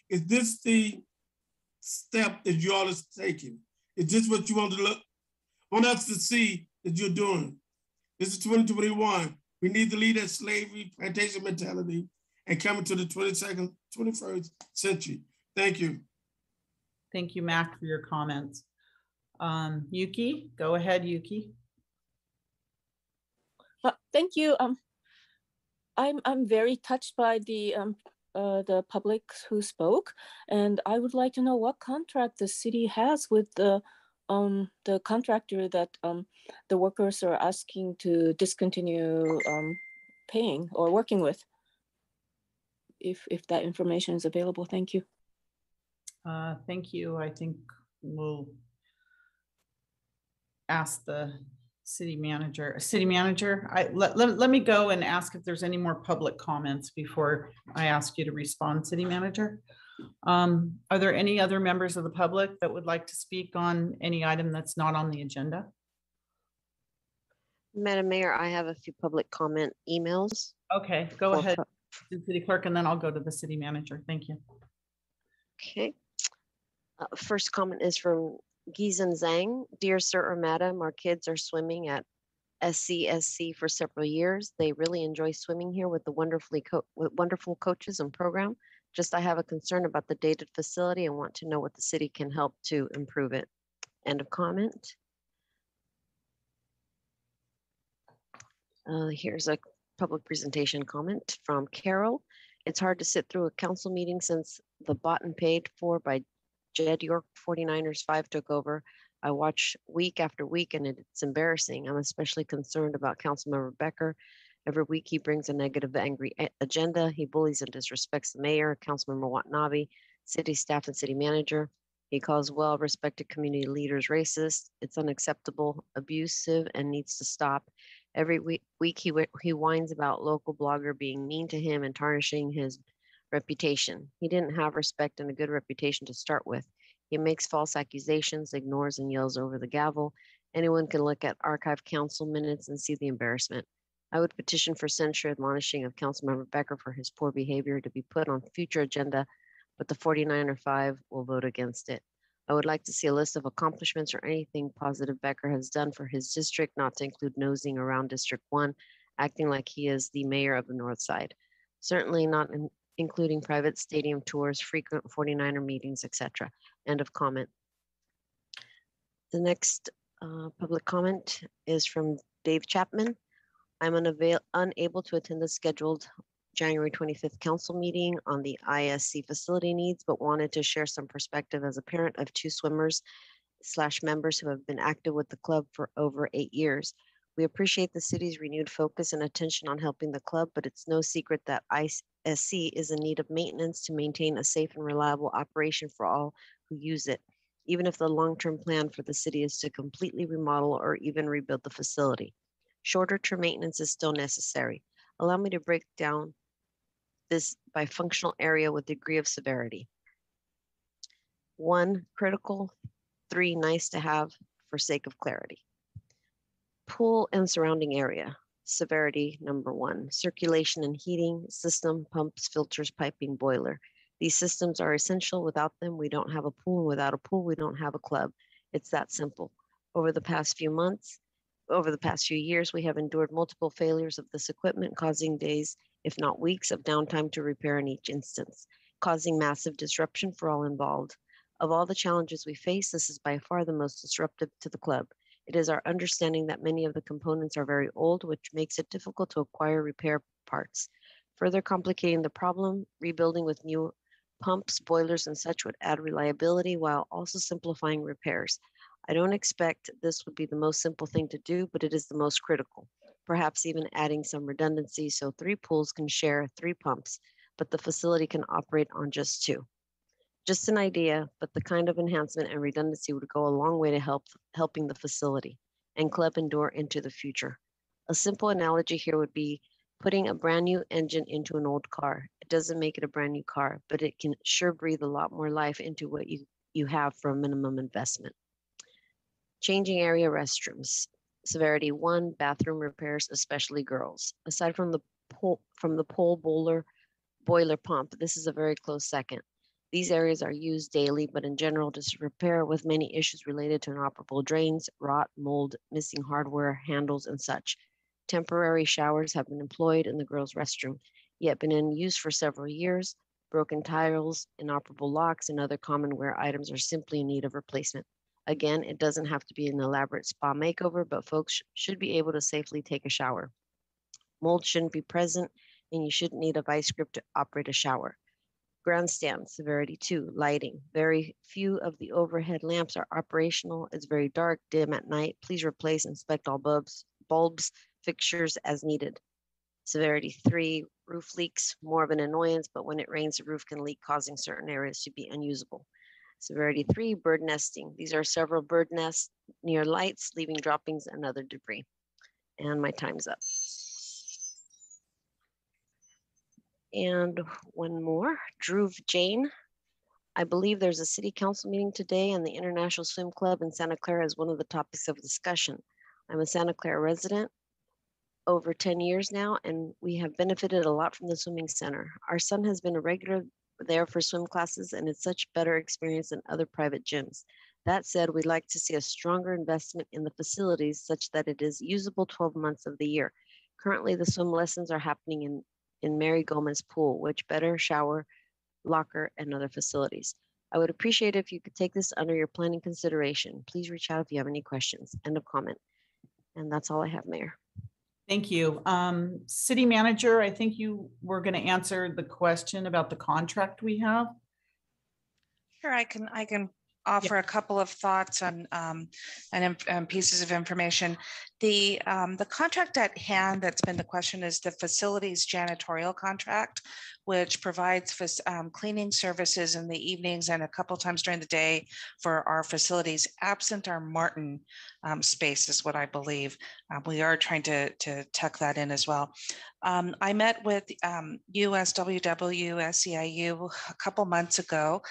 is this the step that you all are taking? Is this what you want us to see that you're doing? This is 2021. We need to leave that slavery plantation mentality and come into the 21st century. Thank you. Thank you, Mac, for your comments. Yuki, go ahead, Yuki. Thank you. I'm very touched by the public who spoke, and I would like to know what contract the city has with the contractor that the workers are asking to discontinue paying or working with. If that information is available, thank you. Thank you. I think we'll ask the city manager. Let me go and ask if there's any more public comments before I ask you to respond, city manager. Are there any other members of the public that would like to speak on any item that's not on the agenda? Madam Mayor, I have a few public comment emails. Okay, go ahead, city clerk, and then I'll go to the city manager. Thank you. Okay. First comment is from Gizan Zhang. Dear Sir or Madam, our kids are swimming at SCSC for several years. They really enjoy swimming here with the wonderful coaches and program. Just I have a concern about the dated facility and want to know what the city can help to improve it. End of comment. Here's a public presentation comment from Carol. It's hard to sit through a council meeting since the bought and paid for by Jed York 49ers 5 took over. I watch week after week and it's embarrassing. I'm especially concerned about Councilmember Becker. Every week he brings a negative, angry agenda. He bullies and disrespects the mayor, Councilmember Watanabe, city staff and city manager. He calls well-respected community leaders racist. It's unacceptable, abusive, and needs to stop. Every week he whines about local blogger being mean to him and tarnishing his reputation. He didn't have respect and a good reputation to start with. He makes false accusations, ignores and yells over the gavel. Anyone can look at archived council minutes and see the embarrassment. I would petition for censure admonishing of Councilmember Becker for his poor behavior to be put on future agenda, but the 49er 5 will vote against it. I would like to see a list of accomplishments or anything positive Becker has done for his district, not to include nosing around District 1, acting like he is the mayor of the North Side. Certainly not including private stadium tours, frequent 49er meetings, etc. End of comment. The next public comment is from Dave Chapman. I'm unable to attend the scheduled January 25th council meeting on the ISC facility needs, but wanted to share some perspective as a parent of 2 swimmers / members who have been active with the club for over 8 years. We appreciate the city's renewed focus and attention on helping the club, but it's no secret that ISC is in need of maintenance to maintain a safe and reliable operation for all who use it, even if the long-term plan for the city is to completely remodel or even rebuild the facility. Shorter-term maintenance is still necessary. Allow me to break down this by functional area with degree of severity. 1, critical, 3, nice to have for sake of clarity. Pool and surrounding area, severity number 1, circulation and heating system, pumps, filters, piping, boiler. These systems are essential. Without them, we don't have a pool, and without a pool, we don't have a club. It's that simple. Over the past few years, we have endured multiple failures of this equipment, causing days, if not weeks, of downtime to repair in each instance, causing massive disruption for all involved. Of all the challenges we face, this is by far the most disruptive to the club. It is our understanding that many of the components are very old, which makes it difficult to acquire repair parts. Further complicating the problem, rebuilding with new pumps, boilers, and such would add reliability while also simplifying repairs. I don't expect this would be the most simple thing to do, but it is the most critical. Perhaps even adding some redundancy so 3 pools can share 3 pumps, but the facility can operate on just 2. Just an idea, but the kind of enhancement and redundancy would go a long way to helping the facility and club endure into the future. A simple analogy here would be putting a brand new engine into an old car. It doesn't make it a brand new car, but it can sure breathe a lot more life into what you have for a minimum investment. Changing area restrooms. Severity 1, bathroom repairs, especially girls. Aside from the pole boiler pump, this is a very close second. These areas are used daily, but in general, disrepair with many issues related to inoperable drains, rot, mold, missing hardware, handles, and such. Temporary showers have been employed in the girls' restroom, yet been in use for several years. Broken tiles, inoperable locks, and other common wear items are simply in need of replacement. Again, it doesn't have to be an elaborate spa makeover, but folks should be able to safely take a shower. Mold shouldn't be present, and you shouldn't need a vice grip to operate a shower. Grandstand, severity 2, lighting. Very few of the overhead lamps are operational. It's very dark, dim at night. Please replace, inspect all bulbs, fixtures as needed. Severity 3, roof leaks, more of an annoyance, but when it rains, the roof can leak, causing certain areas to be unusable. Severity 3, bird nesting. These are several bird nests near lights, leaving droppings and other debris. And my time's up. And one more, Dhruv Jain. I believe there's a city council meeting today, and the International Swim Club in Santa Clara is one of the topics of discussion. I'm a Santa Clara resident over 10 years now, and we have benefited a lot from the swimming center. Our son has been a regular there for swim classes, and it's such better experience than other private gyms. That said, we'd like to see a stronger investment in the facilities such that it is usable 12 months of the year. Currently, the swim lessons are happening in Mary Gomez pool, which better shower, locker, and other facilities. I would appreciate it if you could take this under your planning consideration. Please reach out if you have any questions. End of comment. And that's all I have, Mayor. Thank you. City Manager, I think you were going to answer the question about the contract we have. Sure, I can offer a couple of thoughts on and pieces of information. The contract at hand that's been the question is the facilities janitorial contract, which provides cleaning services in the evenings and a couple times during the day for our facilities, absent our Martin space is what I believe. We are trying to tuck that in as well. I met with USWW, SEIU a couple months ago,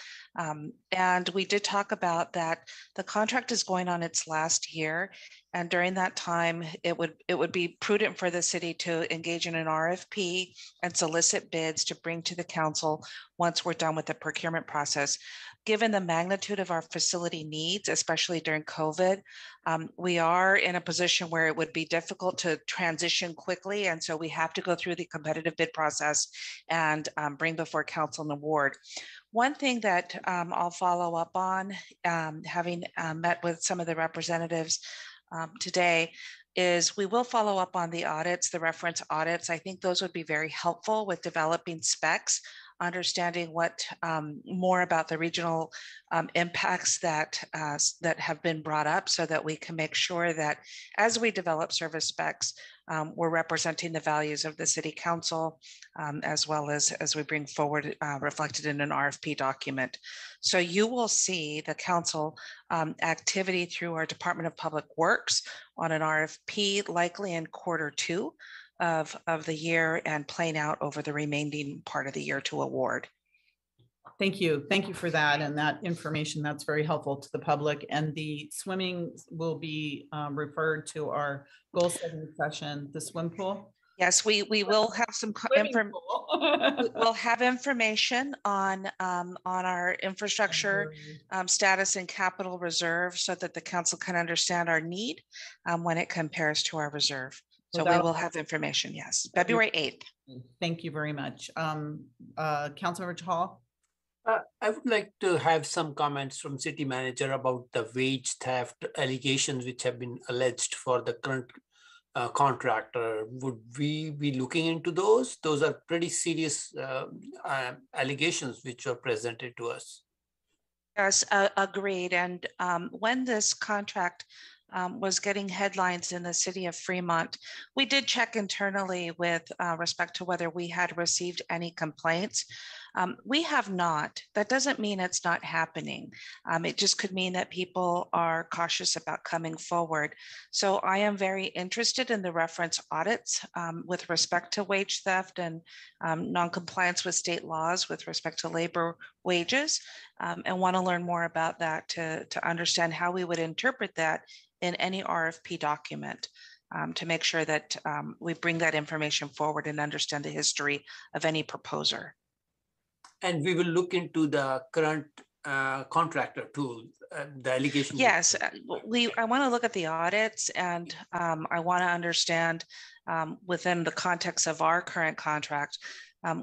and we did talk about that the contract is going on its last year. And during that time, it would be prudent for the city to engage in an RFP and solicit bids to bring to the council once we're done with the procurement process. Given the magnitude of our facility needs, especially during COVID, we are in a position where it would be difficult to transition quickly. And so we have to go through the competitive bid process and bring before council an award. One thing that I'll follow up on, having met with some of the representatives today, is we will follow up on the audits, the reference audits. I think those would be very helpful with developing specs, understanding what more about the regional impacts that have been brought up, so that we can make sure that as we develop service specs, we're representing the values of the city council, as well as we bring forward reflected in an RFP document. So you will see the council activity through our Department of Public Works on an RFP likely in Q2 of the year and playing out over the remaining part of the year to award. Thank you. Thank you for that and that information. That's very helpful to the public. And the swimming will be referred to our goal setting session, the swim pool. Yes, we will have some we'll have information on our infrastructure status and capital reserve so that the council can understand our need when it compares to our reserve. So we will have information, yes, February 8th. Thank you very much. Councilmember Hall. I would like to have some comments from city manager about the wage theft allegations which have been alleged for the current contractor. Would we be looking into those? Those are pretty serious allegations which are presented to us. Yes, agreed. And when this contract was getting headlines in the city of Fremont, we did check internally with respect to whether we had received any complaints. We have not. That doesn't mean it's not happening. It just could mean that people are cautious about coming forward. So I am very interested in the reference audits with respect to wage theft and non-compliance with state laws with respect to labor wages, and want to learn more about that to understand how we would interpret that in any RFP document to make sure that we bring that information forward and understand the history of any proposer. And we will look into the current contractor too, the allegation. Yes, I want to look at the audits, and I want to understand within the context of our current contract,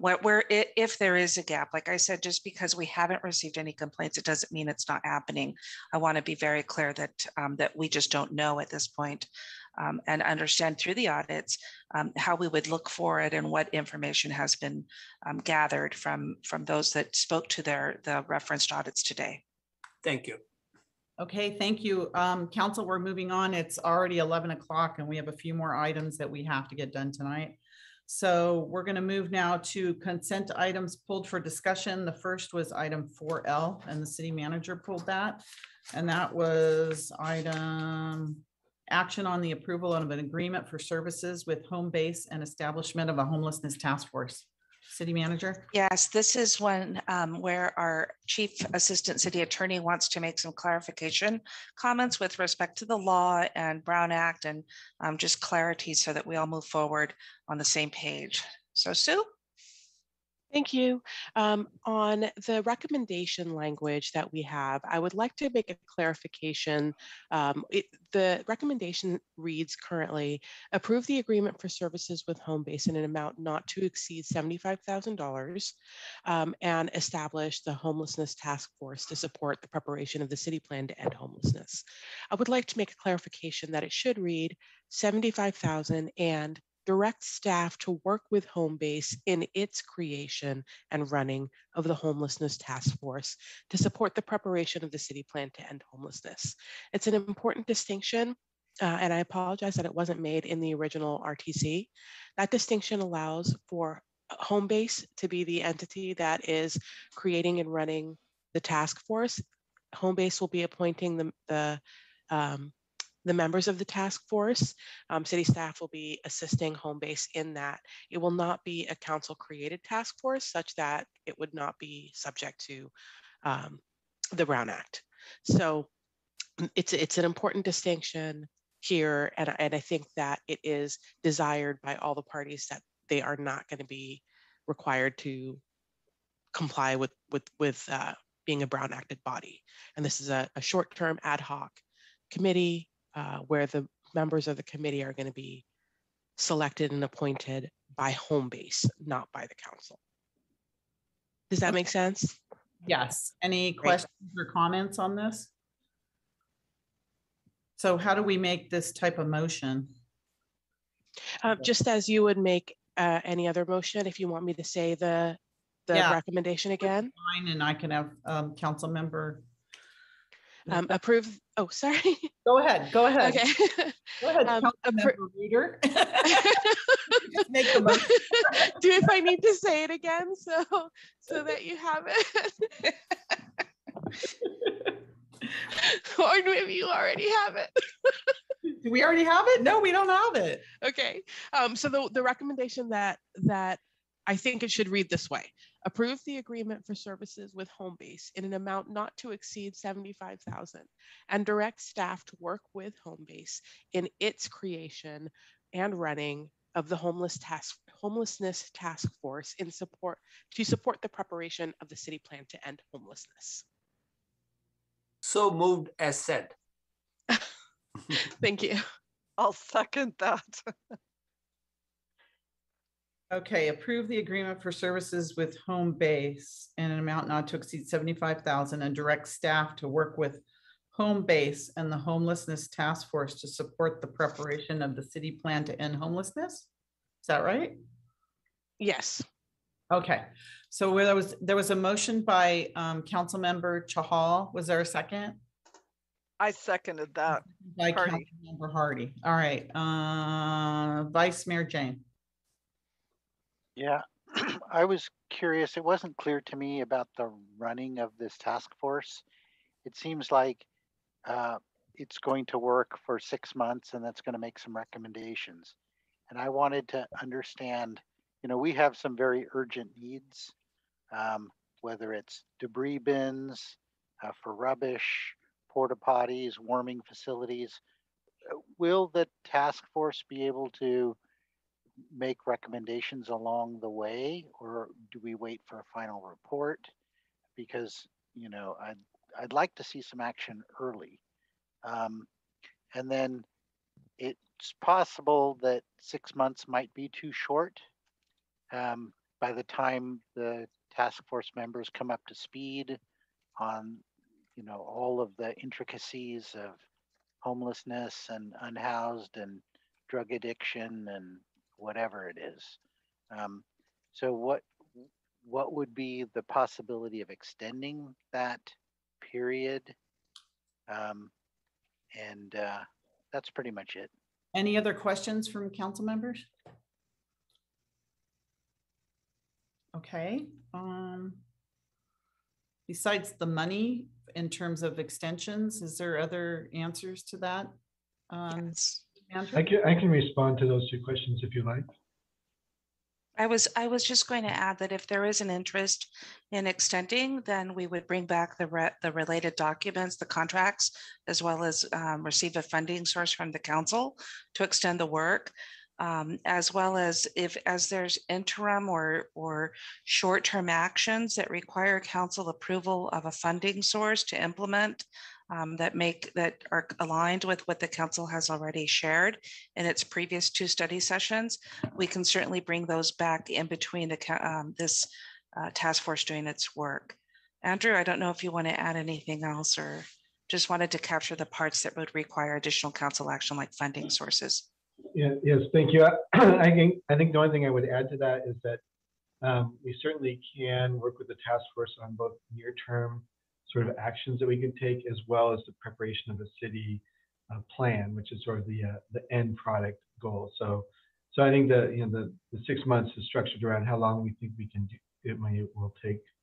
where if there is a gap. Like I said, just because we haven't received any complaints, it doesn't mean it's not happening. I want to be very clear that that we just don't know at this point, and understand through the audits how we would look for it and what information has been gathered from those that spoke to the referenced audits today. Thank you. Okay, thank you. Council, we're moving on. It's already 11 o'clock and we have a few more items that we have to get done tonight. So we're going to move now to consent items pulled for discussion. The first was item 4L and the city manager pulled that. And that was item action on the approval of an agreement for services with home base and establishment of a homelessness task force. City manager? Yes, this is one where our chief assistant city attorney wants to make some clarification comments with respect to the law and Brown Act, and just clarity so that we all move forward on the same page. So Sue? Thank you. On the recommendation language that we have, I would like to make a clarification. The recommendation reads currently, approve the agreement for services with home base in an amount not to exceed $75,000 and establish the homelessness task force to support the preparation of the city plan to end homelessness. I would like to make a clarification that it should read $75,000 and direct staff to work with home base in its creation and running of the homelessness task force to support the preparation of the city plan to end homelessness. It's an important distinction, and I apologize that it wasn't made in the original RTC. That distinction allows for home base to be the entity that is creating and running the task force. Home base will be appointing the members of the task force. City staff will be assisting home base in that. It will not be a council created task force such that it would not be subject to the Brown Act. So it's an important distinction here. And I think that it is desired by all the parties that they are not going to be required to comply with being a Brown Acted body. And this is a short-term ad hoc committee where the members of the committee are going to be selected and appointed by home base, not by the council. Does that make sense? Yes. Any questions or comments on this? So how do we make this type of motion? Just as you would make any other motion, if you want me to say the recommendation again. Fine, and I can have council member. Approve. Oh, sorry. Go ahead. Go ahead. Okay. Go ahead. Councilmember Reader. Make the motion. Do if I need to say it again, so that you have it, or maybe you already have it. Do we already have it? No, we don't have it. Okay. So the recommendation that I think it should read this way: approve the agreement for services with Homebase in an amount not to exceed $75,000, and direct staff to work with Homebase in its creation and running of the homelessness task force to support the preparation of the city plan to end homelessness. So moved as said. Thank you. I'll second that. Okay, approve the agreement for services with Homebase in an amount not to exceed 75,000 and direct staff to work with Homebase and the homelessness task force to support the preparation of the city plan to end homelessness. Is that right? Yes. Okay, so where there was a motion by Council Member Chahal. Was there a second? I seconded that. By Hardy. Councilmember Hardy. All right, Vice Mayor Jane. Yeah, I was curious. It wasn't clear to me about the running of this task force. It seems like it's going to work for 6 months and that's going to make some recommendations. And I wanted to understand, you know, we have some very urgent needs, whether it's debris bins for rubbish, porta potties, warming facilities. Will the task force be able to make recommendations along the way, or do we wait for a final report? Because, you know, I'd like to see some action early. And then it's possible that 6 months might be too short. By the time the task force members come up to speed on, you know, all of the intricacies of homelessness and unhoused and drug addiction and whatever it is. So what would be the possibility of extending that period? That's pretty much it. Any other questions from council members? Okay. Besides the money, in terms of extensions, is there other answers to that? Yes. Andrew? I can respond to those two questions if you like. I was just going to add that if there is an interest in extending, then we would bring back the related documents, the contracts, as well as receive a funding source from the council to extend the work, as well as as there's interim or short-term actions that require council approval of a funding source to implement that are aligned with what the council has already shared in its previous 2 study sessions. We can certainly bring those back in between this task force doing its work. Andrew, I don't know if you want to add anything else, or just wanted to capture the parts that would require additional council action like funding sources. Yeah, yes, thank you. I think the only thing I would add to that is that we certainly can work with the task force on both near-term sort of actions that we can take, as well as the preparation of a city plan, which is sort of the end product goal. So I think the 6 months is structured around how long we think we can do it will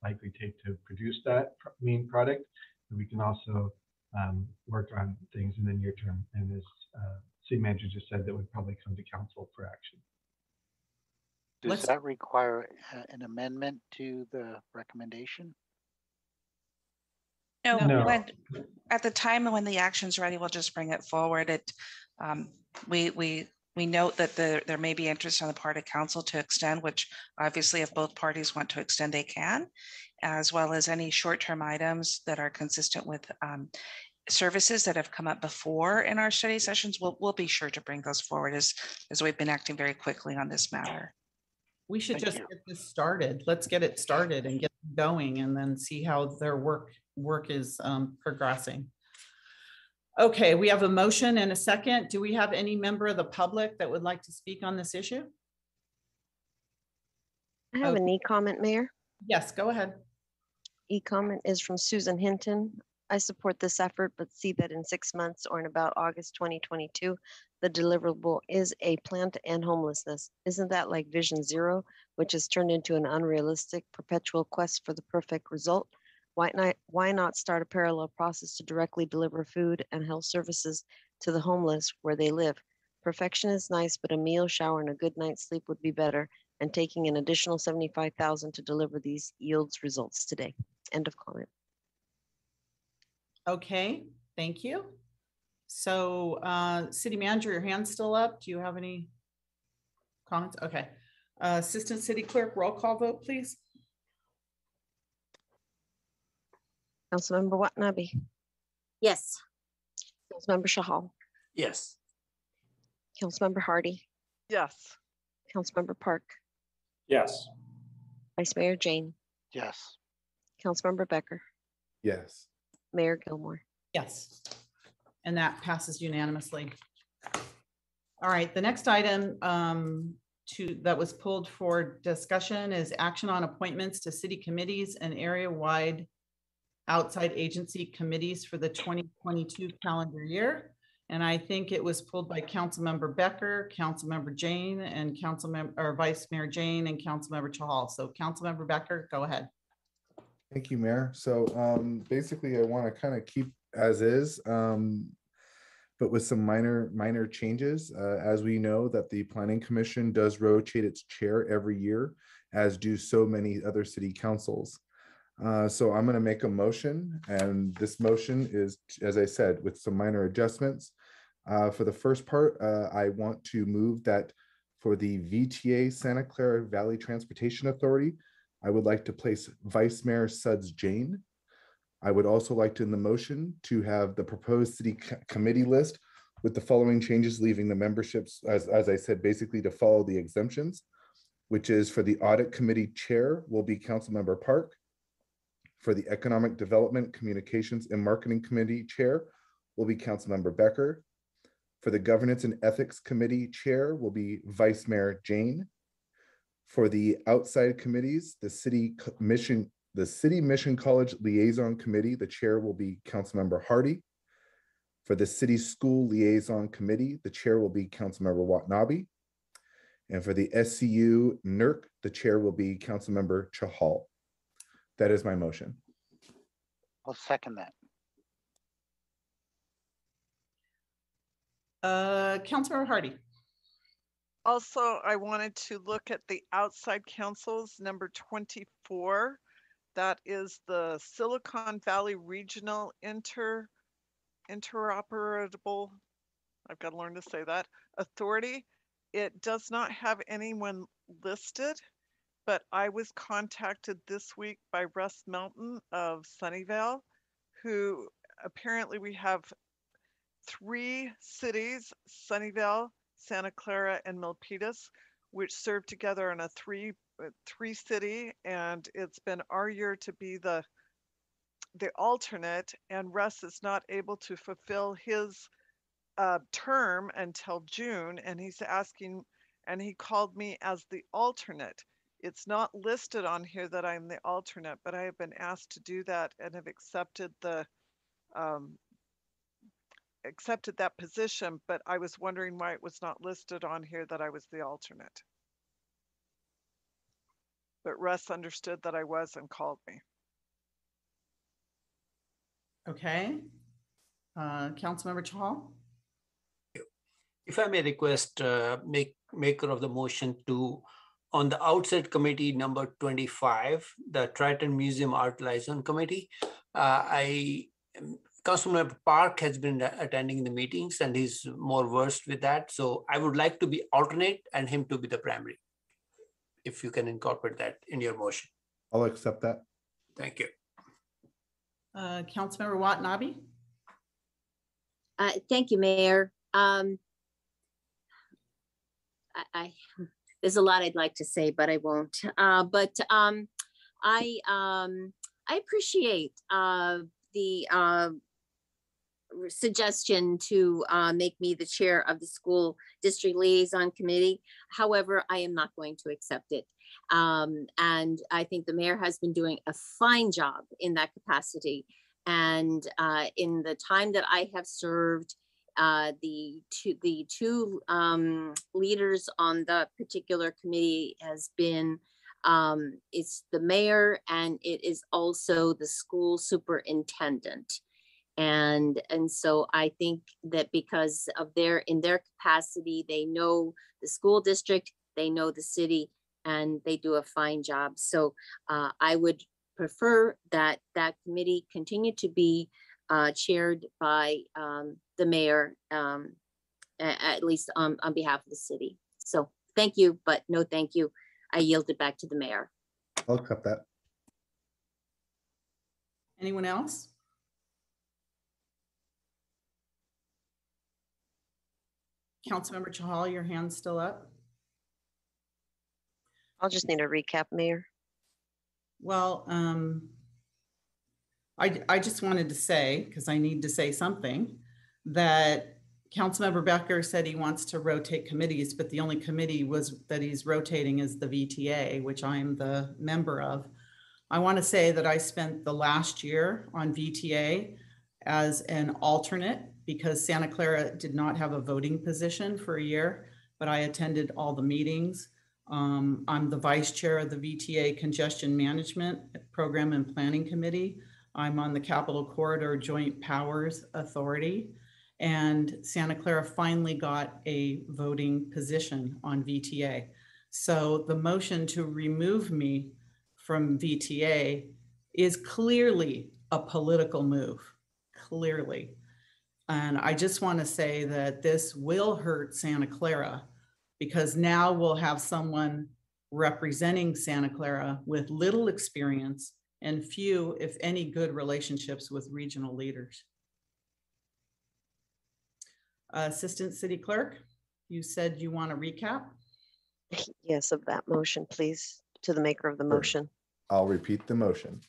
likely take to produce that main product. And we can also work on things in the near term, and as city manager just said, that would probably come to council for action. Does that require an amendment to the recommendation? No. At the time when the action's ready, we'll just bring it forward. We note that there may be interest on the part of council to extend, which obviously if both parties want to extend, they can, as well as any short-term items that are consistent with services that have come up before in our study sessions. We'll be sure to bring those forward as we've been acting very quickly on this matter. We should just get this started. Let's get it started and get going, and then see how their work is progressing. Okay, we have a motion and a second. Do we have any member of the public that would like to speak on this issue? I have an e-comment, Mayor. Yes, go ahead. E-comment is from Susan Hinton. I support this effort, but see that in 6 months or in about August 2022, the deliverable is a plan to end homelessness. Isn't that like Vision Zero, which has turned into an unrealistic perpetual quest for the perfect result? Why not start a parallel process to directly deliver food and health services to the homeless where they live. Perfection is nice, but a meal, shower, and a good night's sleep would be better. And taking an additional $75,000 to deliver these yields results today. End of comment. Okay, thank you. So city manager, your hand's still up. Do you have any comments? Okay. Assistant city clerk, roll call vote, please. Councilmember Watanabe. Yes. Councilmember Shahal. Yes. Councilmember Hardy. Yes. Councilmember Park. Yes. Vice Mayor Jane. Yes. Councilmember Becker. Yes. Mayor Gilmore. Yes. And that passes unanimously. All right, the next item that was pulled for discussion is action on appointments to city committees and area-wide outside agency committees for the 2022 calendar year. And I think it was pulled by Councilmember Becker, Councilmember Jane, and Vice Mayor Jane and Councilmember Chahal. So Councilmember Becker, go ahead. Thank you, Mayor. So basically, I want to kind of keep as is, but with some minor changes. As we know that the Planning Commission does rotate its chair every year, as do so many other city councils. So I'm going to make a motion, and this motion is, as I said, with some minor adjustments. For the first part, I want to move that for the VTA Santa Clara Valley Transportation Authority, I would like to place Vice Mayor Suds Jane. I would also like to, in the motion, to have the proposed city committee list with the following changes, leaving the memberships, as I said, basically to follow the exemptions, which is for the audit committee chair will be Councilmember Park. For the Economic Development, Communications, and Marketing Committee Chair will be Councilmember Becker. For the Governance and Ethics Committee Chair will be Vice Mayor Jane. For the outside committees, the City Mission College Liaison Committee, the chair will be Councilmember Hardy. For the City School Liaison Committee, the chair will be Councilmember Watanabe. And for the SCU NERC, the chair will be Councilmember Chahal. That is my motion. I'll second that. Councilmember Hardy. Also, I wanted to look at the outside councils, number 24. That is the Silicon Valley Regional Interoperable, I've got to learn to say that, Authority. It does not have anyone listed, but I was contacted this week by Russ Melton of Sunnyvale, who apparently we have 3 cities, Sunnyvale, Santa Clara, and Milpitas, which serve together in a three city, and it's been our year to be the alternate, and Russ is not able to fulfill his term until June, and he's asking, and he called me as the alternate. It's not listed on here that I'm the alternate, but I have been asked to do that and have accepted that position, but I was wondering why it was not listed on here that I was the alternate. But Russ understood that I was and called me. Okay. Councilmember Chahal. If I may request, maker of the motion to, on the outside committee number 25, the Triton Museum Art Liaison Committee, Councilmember Park has been attending the meetings and he's more versed with that. So I would like to be alternate and him to be the primary. If you can incorporate that in your motion. I'll accept that. Thank you. Councilmember Watanabe. Thank you, Mayor. There's a lot I'd like to say, but I won't. I appreciate the suggestion to make me the chair of the school district liaison committee. However, I am not going to accept it. And I think the mayor has been doing a fine job in that capacity. And in the time that I have served, the two leaders on the particular committee has been, it's the mayor and it is also the school superintendent. And so I think that because of in their capacity, they know the school district, they know the city, and they do a fine job. So I would prefer that that committee continue to be chaired by the mayor, at least on behalf of the city. So thank you, but no thank you. I yield it back to the mayor. I'll cut that. Anyone else? Councilmember Chahal, your hand's still up. I'll just need a recap, Mayor. Well, I just wanted to say, because I need to say something, that Councilmember Becker said he wants to rotate committees, but the only committee that he's rotating is the VTA, which I'm the member of. I want to say that I spent the last year on VTA as an alternate because Santa Clara did not have a voting position for a year, but I attended all the meetings. I'm the vice chair of the VTA Congestion Management Program and Planning Committee. I'm on the Capital Corridor Joint Powers Authority. And Santa Clara finally got a voting position on VTA. So the motion to remove me from VTA is clearly a political move, clearly. And I just want to say that this will hurt Santa Clara because now we'll have someone representing Santa Clara with little experience and few, if any, good relationships with regional leaders. Assistant City Clerk, you said you want to recap? Yes, of that motion, please, to the maker of the motion. I'll repeat the motion.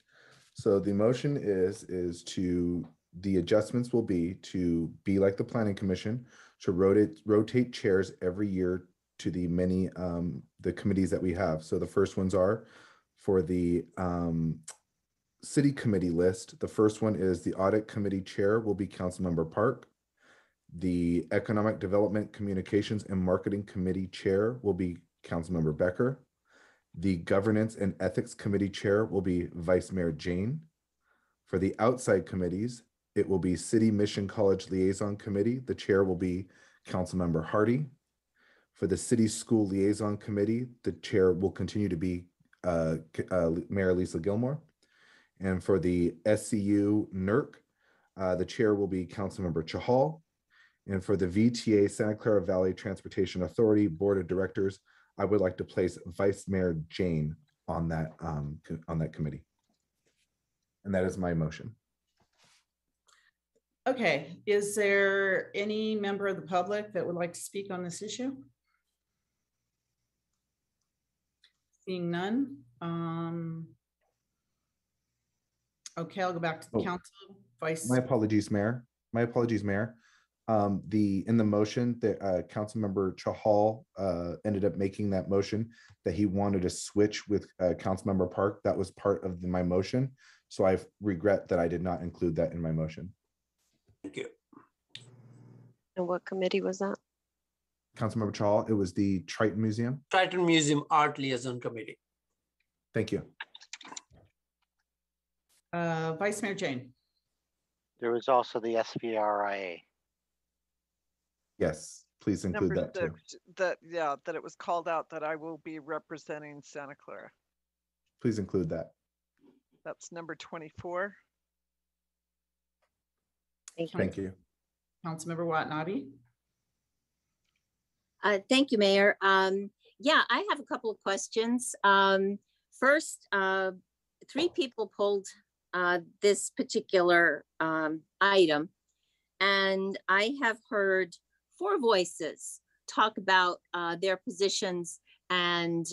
So the motion is to, the adjustments will be to be like the Planning Commission, to rotate chairs every year to the many, the committees that we have. So the first ones are for the city committee list. The first one is the Audit Committee Chair will be Councilmember Park. The Economic Development, Communications, and Marketing Committee Chair will be Councilmember Becker. The Governance and Ethics Committee Chair will be Vice Mayor Jane. For the outside committees, it will be City Mission College Liaison Committee. The chair will be Councilmember Hardy. For the City School Liaison Committee, the chair will continue to be Mayor Lisa Gilmore. And for the SCU NERC, the chair will be Councilmember Chahal. And for the VTA Santa Clara Valley Transportation Authority Board of Directors, I would like to place Vice Mayor Jane on that committee. And that is my motion. Okay, is there any member of the public that would like to speak on this issue? Seeing none. Okay, I'll go back to the council. My apologies, Mayor. My apologies, Mayor. In the motion that Councilmember Chahal ended up making that motion that he wanted to switch with Councilmember Park. That was part of my motion. So I regret that I did not include that in my motion. Thank you. And what committee was that? Councilmember Chahal, it was the Triton Museum. Triton Museum Art Liaison Committee. Thank you. Vice Mayor Jane. There was also the SVRIA. Yes, please include Number that too. 6, that it was called out that I will be representing Santa Clara. Please include that. That's number 24. Thank you. Councilmember Watanabe. Thank you, Mayor. Yeah, I have a couple of questions. First, 3 people pulled this particular item, and I have heard 4 voices talk about their positions and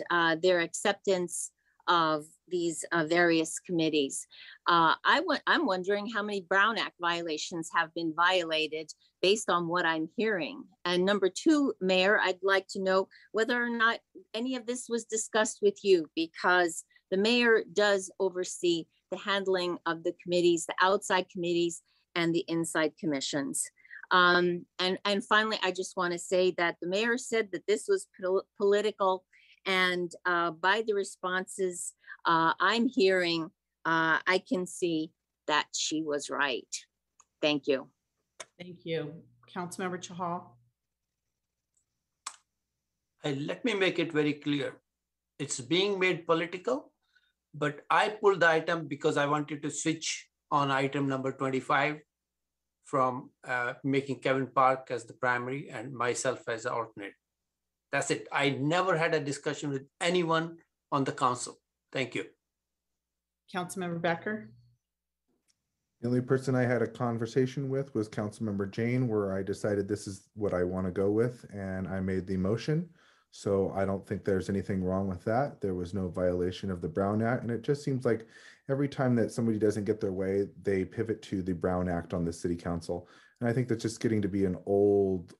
their acceptance of these various committees. I'm wondering how many Brown Act violations have been violated based on what I'm hearing. And number 2, Mayor, I'd like to know whether or not any of this was discussed with you, because the mayor does oversee the handling of the committees, the outside committees and the inside commissions. And finally, I just want to say that the mayor said that this was political, and by the responses I'm hearing, I can see that she was right. Thank you. Thank you. Councilmember Chahal. Let me make it very clear. It's being made political, but I pulled the item because I wanted to switch on item number 25 from making Kevin Park as the primary and myself as the alternate. That's it. I never had a discussion with anyone on the council. Thank you. Councilmember Becker. The only person I had a conversation with was Councilmember Jane, where I decided this is what I want to go with, and I made the motion. So I don't think there's anything wrong with that. There was no violation of the Brown Act, and it just seems like every time that somebody doesn't get their way, they pivot to the Brown Act on the city council. And I think that's just getting to be an old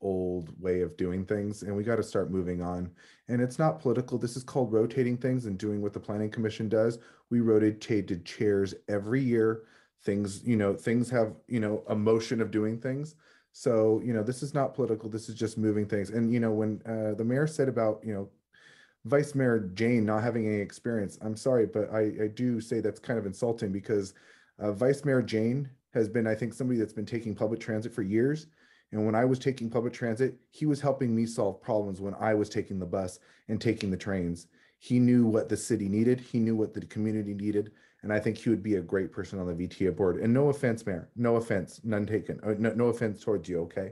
way of doing things, and we got to start moving on. And it's not political. This is called rotating things and doing what the Planning Commission does. We rotated chairs every year. Things have, a motion of doing things. So, this is not political. This is just moving things. And, when the mayor said about, Vice Mayor Jane not having any experience, I'm sorry, but I do say that's kind of insulting because Vice Mayor Jane has been, I think, somebody that's been taking public transit for years. And when I was taking public transit, he was helping me solve problems when I was taking the bus and taking the trains. He knew what the city needed. He knew what the community needed. And I think he would be a great person on the VTA board. And no offense, Mayor, no offense, none taken. No offense towards you, okay?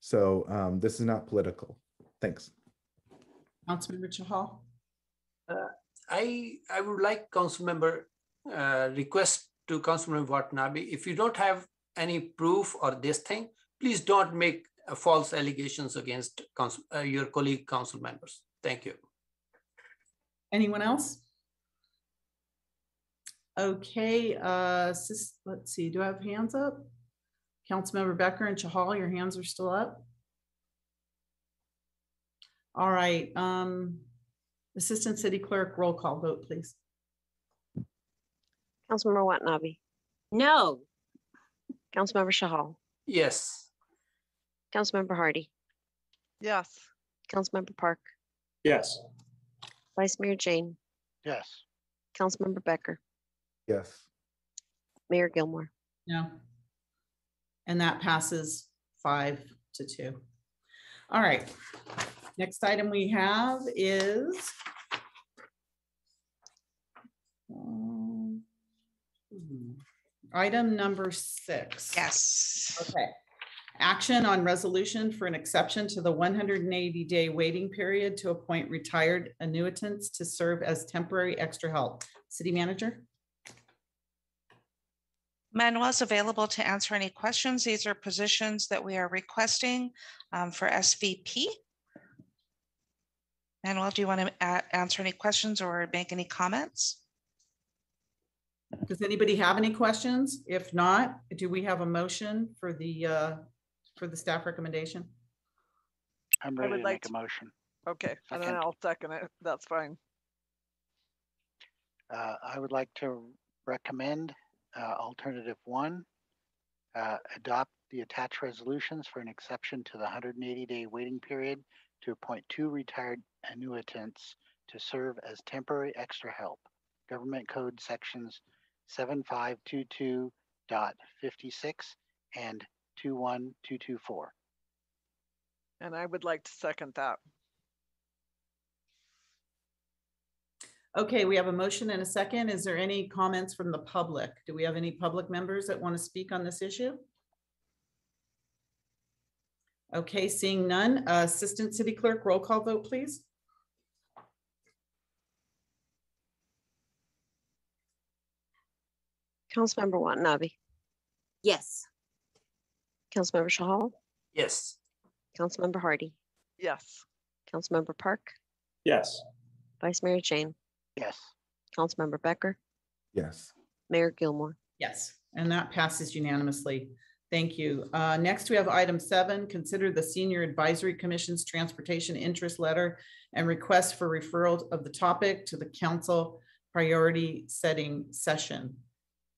So this is not political. Thanks. Councilmember Chahal. I would like request to Councilmember Watanabe, if you don't have any proof or this thing, please don't make false allegations against your colleague council members. Thank you. Anyone else? Okay, let's see, do I have hands up? Councilmember Becker and Chahal, your hands are still up. All right, Assistant City Clerk, roll call vote, please. Councilmember Watanabe. No. Councilmember Chahal. Yes. Councilmember Hardy. Yes. Councilmember Park. Yes. Vice Mayor Jane. Yes. Councilmember Becker. Yes. Mayor Gilmore. No. And that passes 5-2. All right. Next item we have is item number 6. Yes. Okay. Action on resolution for an exception to the 180-day waiting period to appoint retired annuitants to serve as temporary extra help. City Manager. Manuel's available to answer any questions. These are positions that we are requesting for SVP. Manuel, do you want to answer any questions or make any comments? Does anybody have any questions? If not, do we have a motion for the staff recommendation? I'm ready to make a motion. Okay, and then I'll second it. That's fine. I would like to recommend alternative 1, adopt the attached resolutions for an exception to the 180-day waiting period to appoint 2 retired annuitants to serve as temporary extra help. Government Code sections 7522.56 and 21224. And I would like to second that. Okay, we have a motion and a second. Is there any comments from the public? Do we have any public members that want to speak on this issue? Okay, seeing none. Assistant City Clerk, roll call vote, please. Councilmember Watanabe. Yes. Councilmember Chahal. Yes. Councilmember Hardy. Yes. Councilmember Park. Yes. Vice Mayor Jane. Yes. Councilmember Becker. Yes. Mayor Gilmore. Yes, and that passes unanimously. Thank you. Next, we have item 7, consider the Senior Advisory Commission's Transportation Interest Letter and request for referral of the topic to the council priority setting session.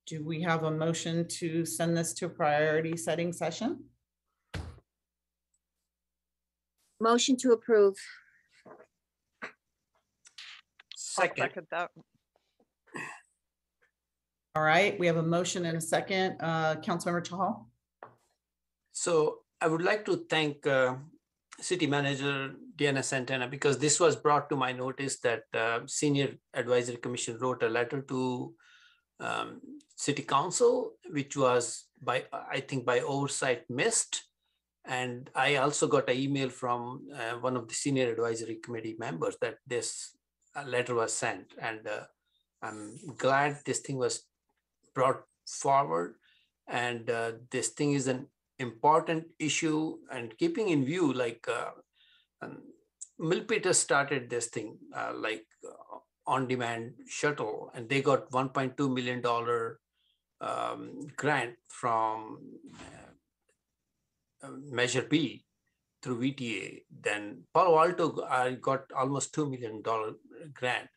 Do we have a motion to send this to a priority setting session? Motion to approve. Second that. All right, we have a motion and a second. Councilmember Chahal. So I would like to thank City Manager Diana Santana, because this was brought to my notice that Senior Advisory Commission wrote a letter to City Council, which was I think by oversight missed. And I also got an email from one of the Senior Advisory Committee members that this letter was sent. And I'm glad this thing was brought forward. And this thing is an important issue, and keeping in view, like Milpitas started this thing on-demand shuttle, and they got $1.2 million grant from Measure B through VTA. Then Palo Alto got almost $2 million grant.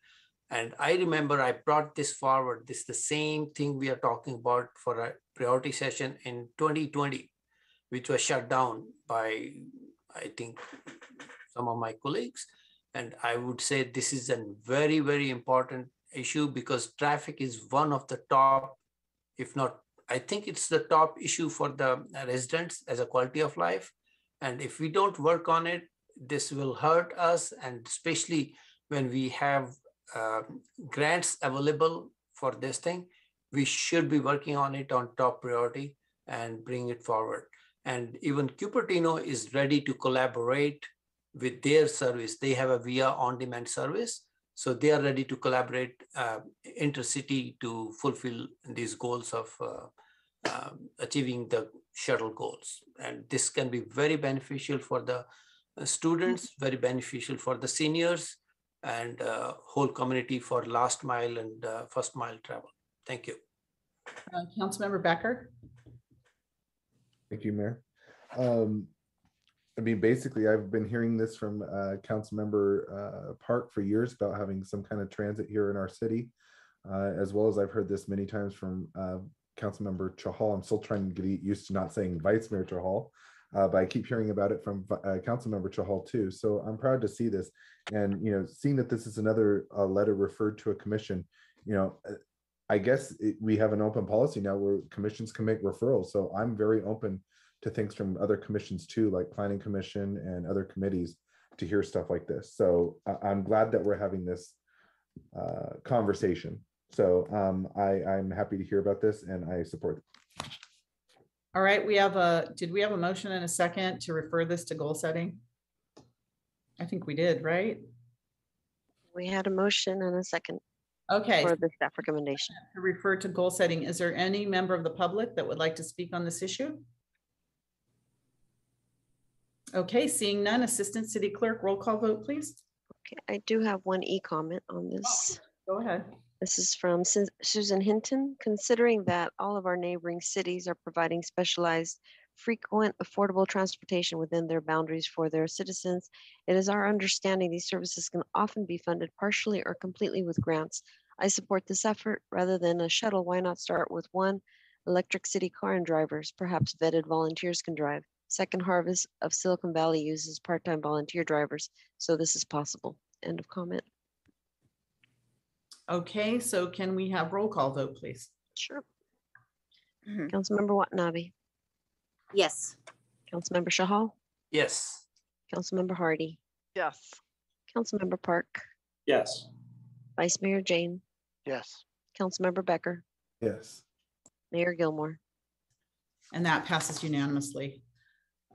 And I remember I brought this forward. This is the same thing we are talking about for a priority session in 2020, which was shut down by, I think, some of my colleagues. And I would say this is a very, very important issue, because traffic is one of the top, if not, I think it's the top issue for the residents as a quality of life. And if we don't work on it, this will hurt us. And especially when we have grants available for this thing, we should be working on it on top priority and bring it forward. And even Cupertino is ready to collaborate with their service. They have a VIA on-demand service. So they are ready to collaborate intercity to fulfill these goals of achieving the shuttle goals. And this can be very beneficial for the students, very beneficial for the seniors, and whole community for last mile and first mile travel. Thank you. Councilmember Becker. Thank you, Mayor. I mean, basically, I've been hearing this from Councilmember Park for years about having some kind of transit here in our city, as well as I've heard this many times from Councilmember Chahal. I'm still trying to get used to not saying Vice Mayor Chahal, but I keep hearing about it from Councilmember Chahal too. So I'm proud to see this, and seeing that this is another letter referred to a commission. I guess we have an open policy now where commissions can make referrals. So I'm very open to things from other commissions too, like Planning Commission and other committees, to hear stuff like this. So I'm glad that we're having this conversation. So I'm happy to hear about this, and I support it. All right, did we have a motion and a second to refer this to goal setting? I think we did, right? We had a motion and a second. Okay. For the staff recommendation. To refer to goal setting. Is there any member of the public that would like to speak on this issue? Okay, seeing none, Assistant City Clerk, roll call vote, please. Okay, I do have one e-comment on this. Go ahead. This is from Susan Hinton. Considering that all of our neighboring cities are providing specialized, frequent, affordable transportation within their boundaries for their citizens, it is our understanding these services can often be funded partially or completely with grants. I support this effort. Rather than a shuttle, why not start with one electric city car and drivers? Perhaps vetted volunteers can drive. Second Harvest of Silicon Valley uses part-time volunteer drivers, so this is possible. End of comment. Okay, so can we have roll call vote, please? Sure. Councilmember Watanabe. Yes. Councilmember Chahal. Yes. Councilmember Hardy. Yes. Councilmember Park. Yes. Vice Mayor Jane. Yes. Councilmember Becker. Yes. Mayor Gilmore. And that passes unanimously.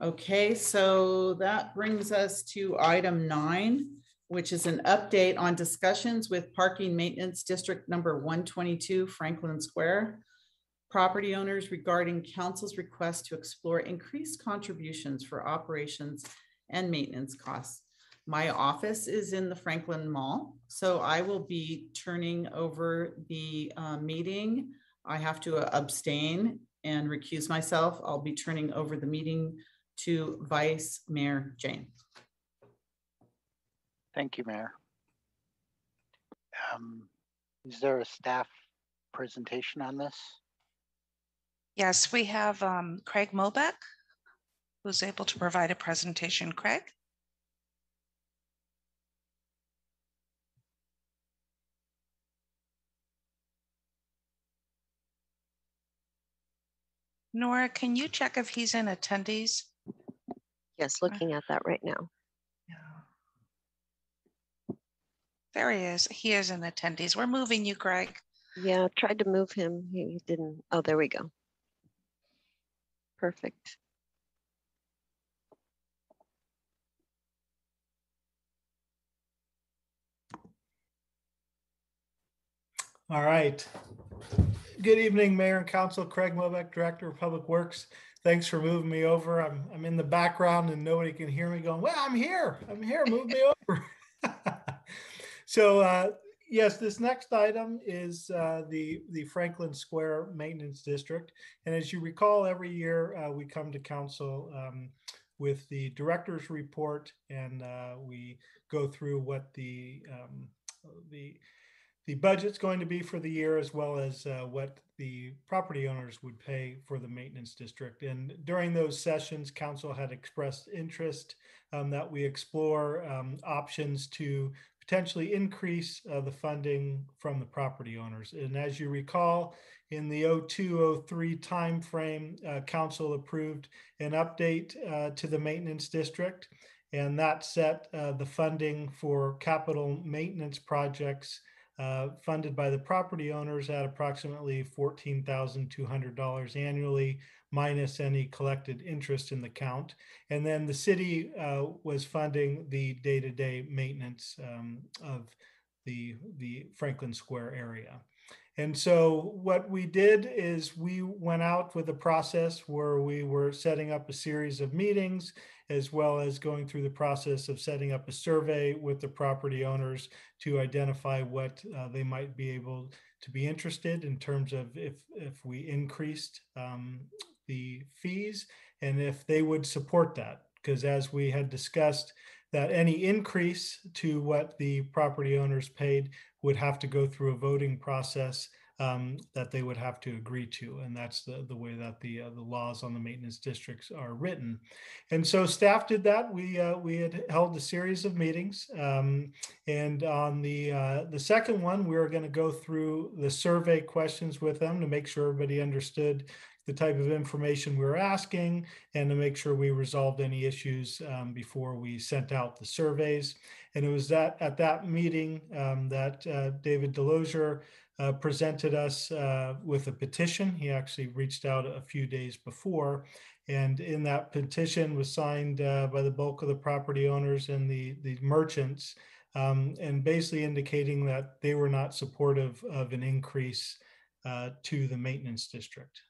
Okay, so that brings us to item 9, which is an update on discussions with Parking Maintenance District number 122 Franklin Square property owners regarding council's request to explore increased contributions for operations and maintenance costs. My office is in the Franklin Mall, so I will be turning over the meeting. I have to abstain and recuse myself. I'll be turning over the meeting to Vice Mayor Jane. Thank you, Mayor. Is there a staff presentation on this? Yes, we have Craig Mobeck, who's able to provide a presentation. Craig? Nora, can you check if he's in attendees? Yes, looking at that right now. There he is. He is in attendees. We're moving you, Greg. Yeah, tried to move him. He didn't. Oh, there we go. Perfect. All right. Good evening, Mayor and Council. Craig Mobeck, Director of Public Works. Thanks for moving me over. I'm in the background and nobody can hear me going, well, I'm here. Move me over. So yes, this next item is the Franklin Square Maintenance District. And as you recall, every year we come to council with the director's report, and we go through what the budget's going to be for the year, as well as what the property owners would pay for the maintenance district. And during those sessions, council had expressed interest that we explore options to potentially increase the funding from the property owners. And as you recall, in the 02-03 timeframe, council approved an update to the maintenance district, and that set the funding for capital maintenance projects funded by the property owners at approximately $14,200 annually, minus any collected interest in the count. And then the city was funding the day-to-day maintenance of the Franklin Square area. And so what we did is we went out with a process where we were setting up a series of meetings, as well as going through the process of setting up a survey with the property owners to identify what they might be able to be interested in terms of if we increased the fees, and if they would support that. Because as we had discussed, that any increase to what the property owners paid would have to go through a voting process that they would have to agree to. And that's the way that the laws on the maintenance districts are written. And so staff did that. We had held a series of meetings. And on the second one, we were going to go through the survey questions with them to make sure everybody understood the type of information we were asking, and to make sure we resolved any issues before we sent out the surveys. And it was at that meeting that David Delosier presented us with a petition. He actually reached out a few days before, and in that petition was signed by the bulk of the property owners and the merchants, and basically indicating that they were not supportive of an increase to the maintenance district.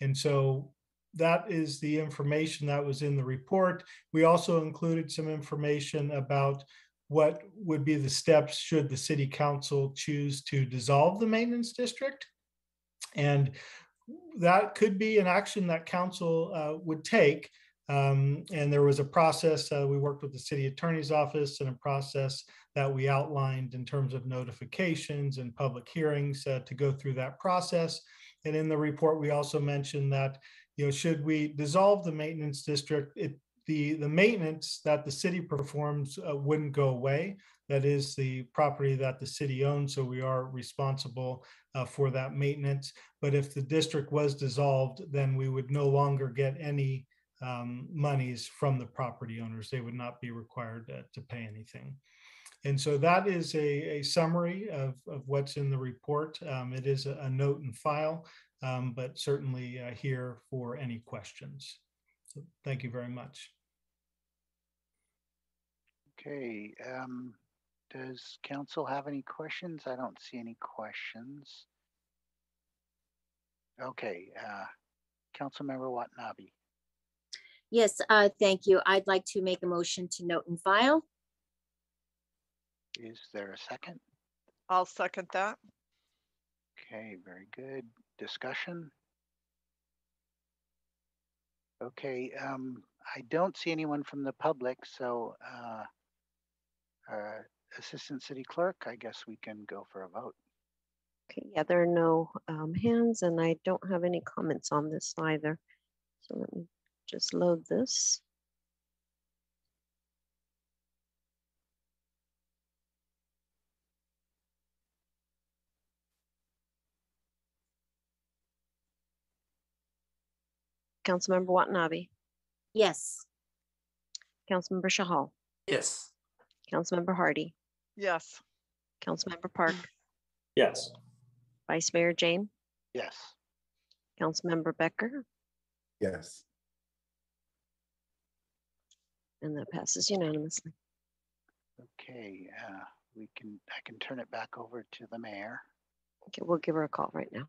And so that is the information that was in the report. We also included some information about what would be the steps should the city council choose to dissolve the maintenance district. And that could be an action that council would take. And there was a process, we worked with the city attorney's office, and a process that we outlined in terms of notifications and public hearings to go through that process. And in the report, we also mentioned that, should we dissolve the maintenance district, the maintenance that the city performs wouldn't go away. That is the property that the city owns, so we are responsible for that maintenance. But if the district was dissolved, then we would no longer get any monies from the property owners. They would not be required to pay anything. And so that is a summary of what's in the report. It is a note and file, but certainly here for any questions. So thank you very much. Okay, does council have any questions? I don't see any questions. Okay, Councilmember Watanabe. Yes, thank you. I'd like to make a motion to note and file. Is there a second? I'll second that. Okay, very good. Discussion? Okay, I don't see anyone from the public, so Assistant City Clerk, I guess we can go for a vote. Okay, yeah, there are no hands, and I don't have any comments on this either. So let me just load this. Councilmember Watanabe, Yes. Councilmember Shahal, Yes. Councilmember Hardy, Yes. Councilmember Park, Yes. Vice Mayor Jane, Yes. Councilmember Becker, Yes. and that passes unanimously. Okay, I can turn it back over to the mayor. Okay, we'll give her a call right now.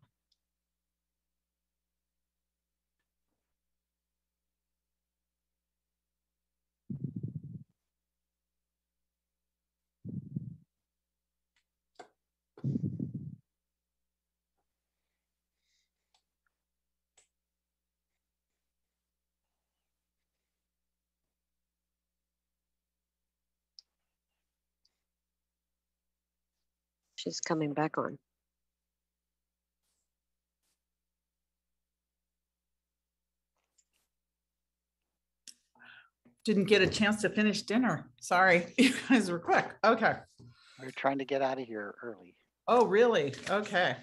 She's coming back on. Didn't get a chance to finish dinner. Sorry, you guys were quick. Okay. We're trying to get out of here early. Oh, really? Okay.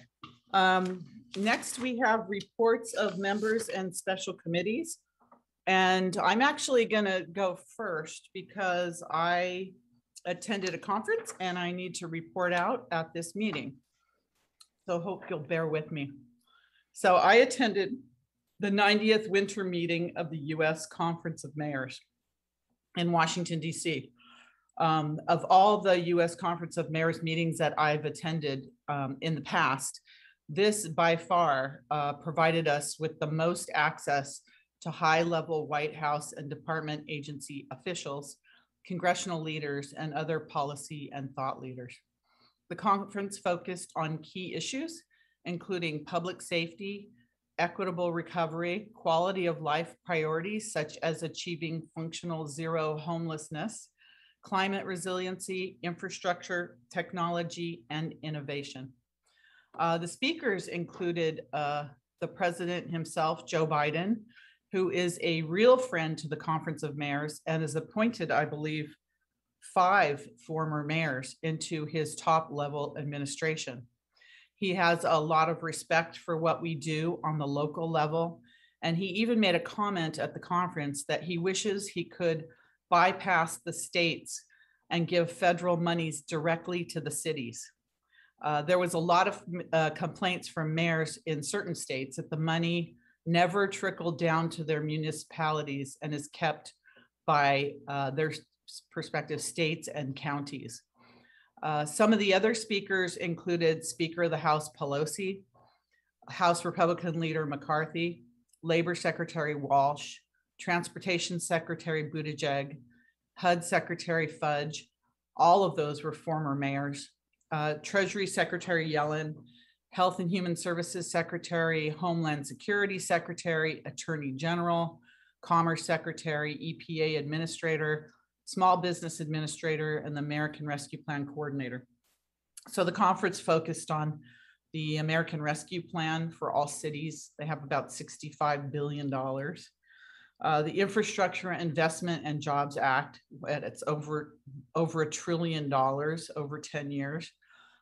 Next, we have reports of members and special committees. And I'm actually gonna go first because I attended a conference and I need to report out at this meeting. So hope you'll bear with me. So I attended the 90th winter meeting of the US Conference of Mayors in Washington, DC. Of all the US Conference of Mayors meetings that I've attended in the past, this by far provided us with the most access to high-level White House and department agency officials, congressional leaders, and other policy and thought leaders. The conference focused on key issues, including public safety, equitable recovery, quality of life priorities, such as achieving functional zero homelessness, climate resiliency, infrastructure, technology, and innovation. The speakers included the president himself, Joe Biden, who is a real friend to the Conference of Mayors and has appointed, I believe, 5 former mayors into his top level administration. He has a lot of respect for what we do on the local level. And he even made a comment at the conference that he wishes he could bypass the states and give federal monies directly to the cities. There was a lot of complaints from mayors in certain states that the money never trickled down to their municipalities and is kept by their prospective states and counties. Some of the other speakers included Speaker of the House Pelosi, House Republican Leader McCarthy, Labor Secretary Walsh, Transportation Secretary Buttigieg, HUD Secretary Fudge. All of those were former mayors. Treasury Secretary Yellen, Health and Human Services Secretary, Homeland Security Secretary, Attorney General, Commerce Secretary, EPA Administrator, Small Business Administrator, and the American Rescue Plan Coordinator. So the conference focused on the American Rescue Plan for all cities. They have about $65 billion. The Infrastructure Investment and Jobs Act, it's over $1 trillion over 10 years.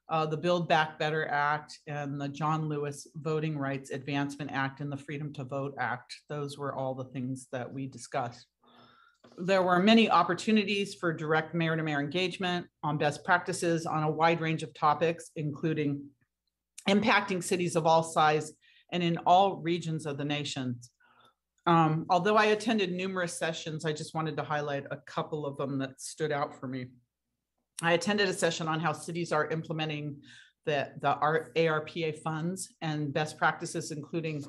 The Build Back Better Act and the John Lewis Voting Rights Advancement Act and the Freedom to Vote Act. Those were all the things that we discussed. There were many opportunities for direct mayor-to-mayor engagement on best practices on a wide range of topics, including impacting cities of all size and in all regions of the nation. Although I attended numerous sessions, I just wanted to highlight a couple of them that stood out for me. I attended a session on how cities are implementing the ARPA funds and best practices, including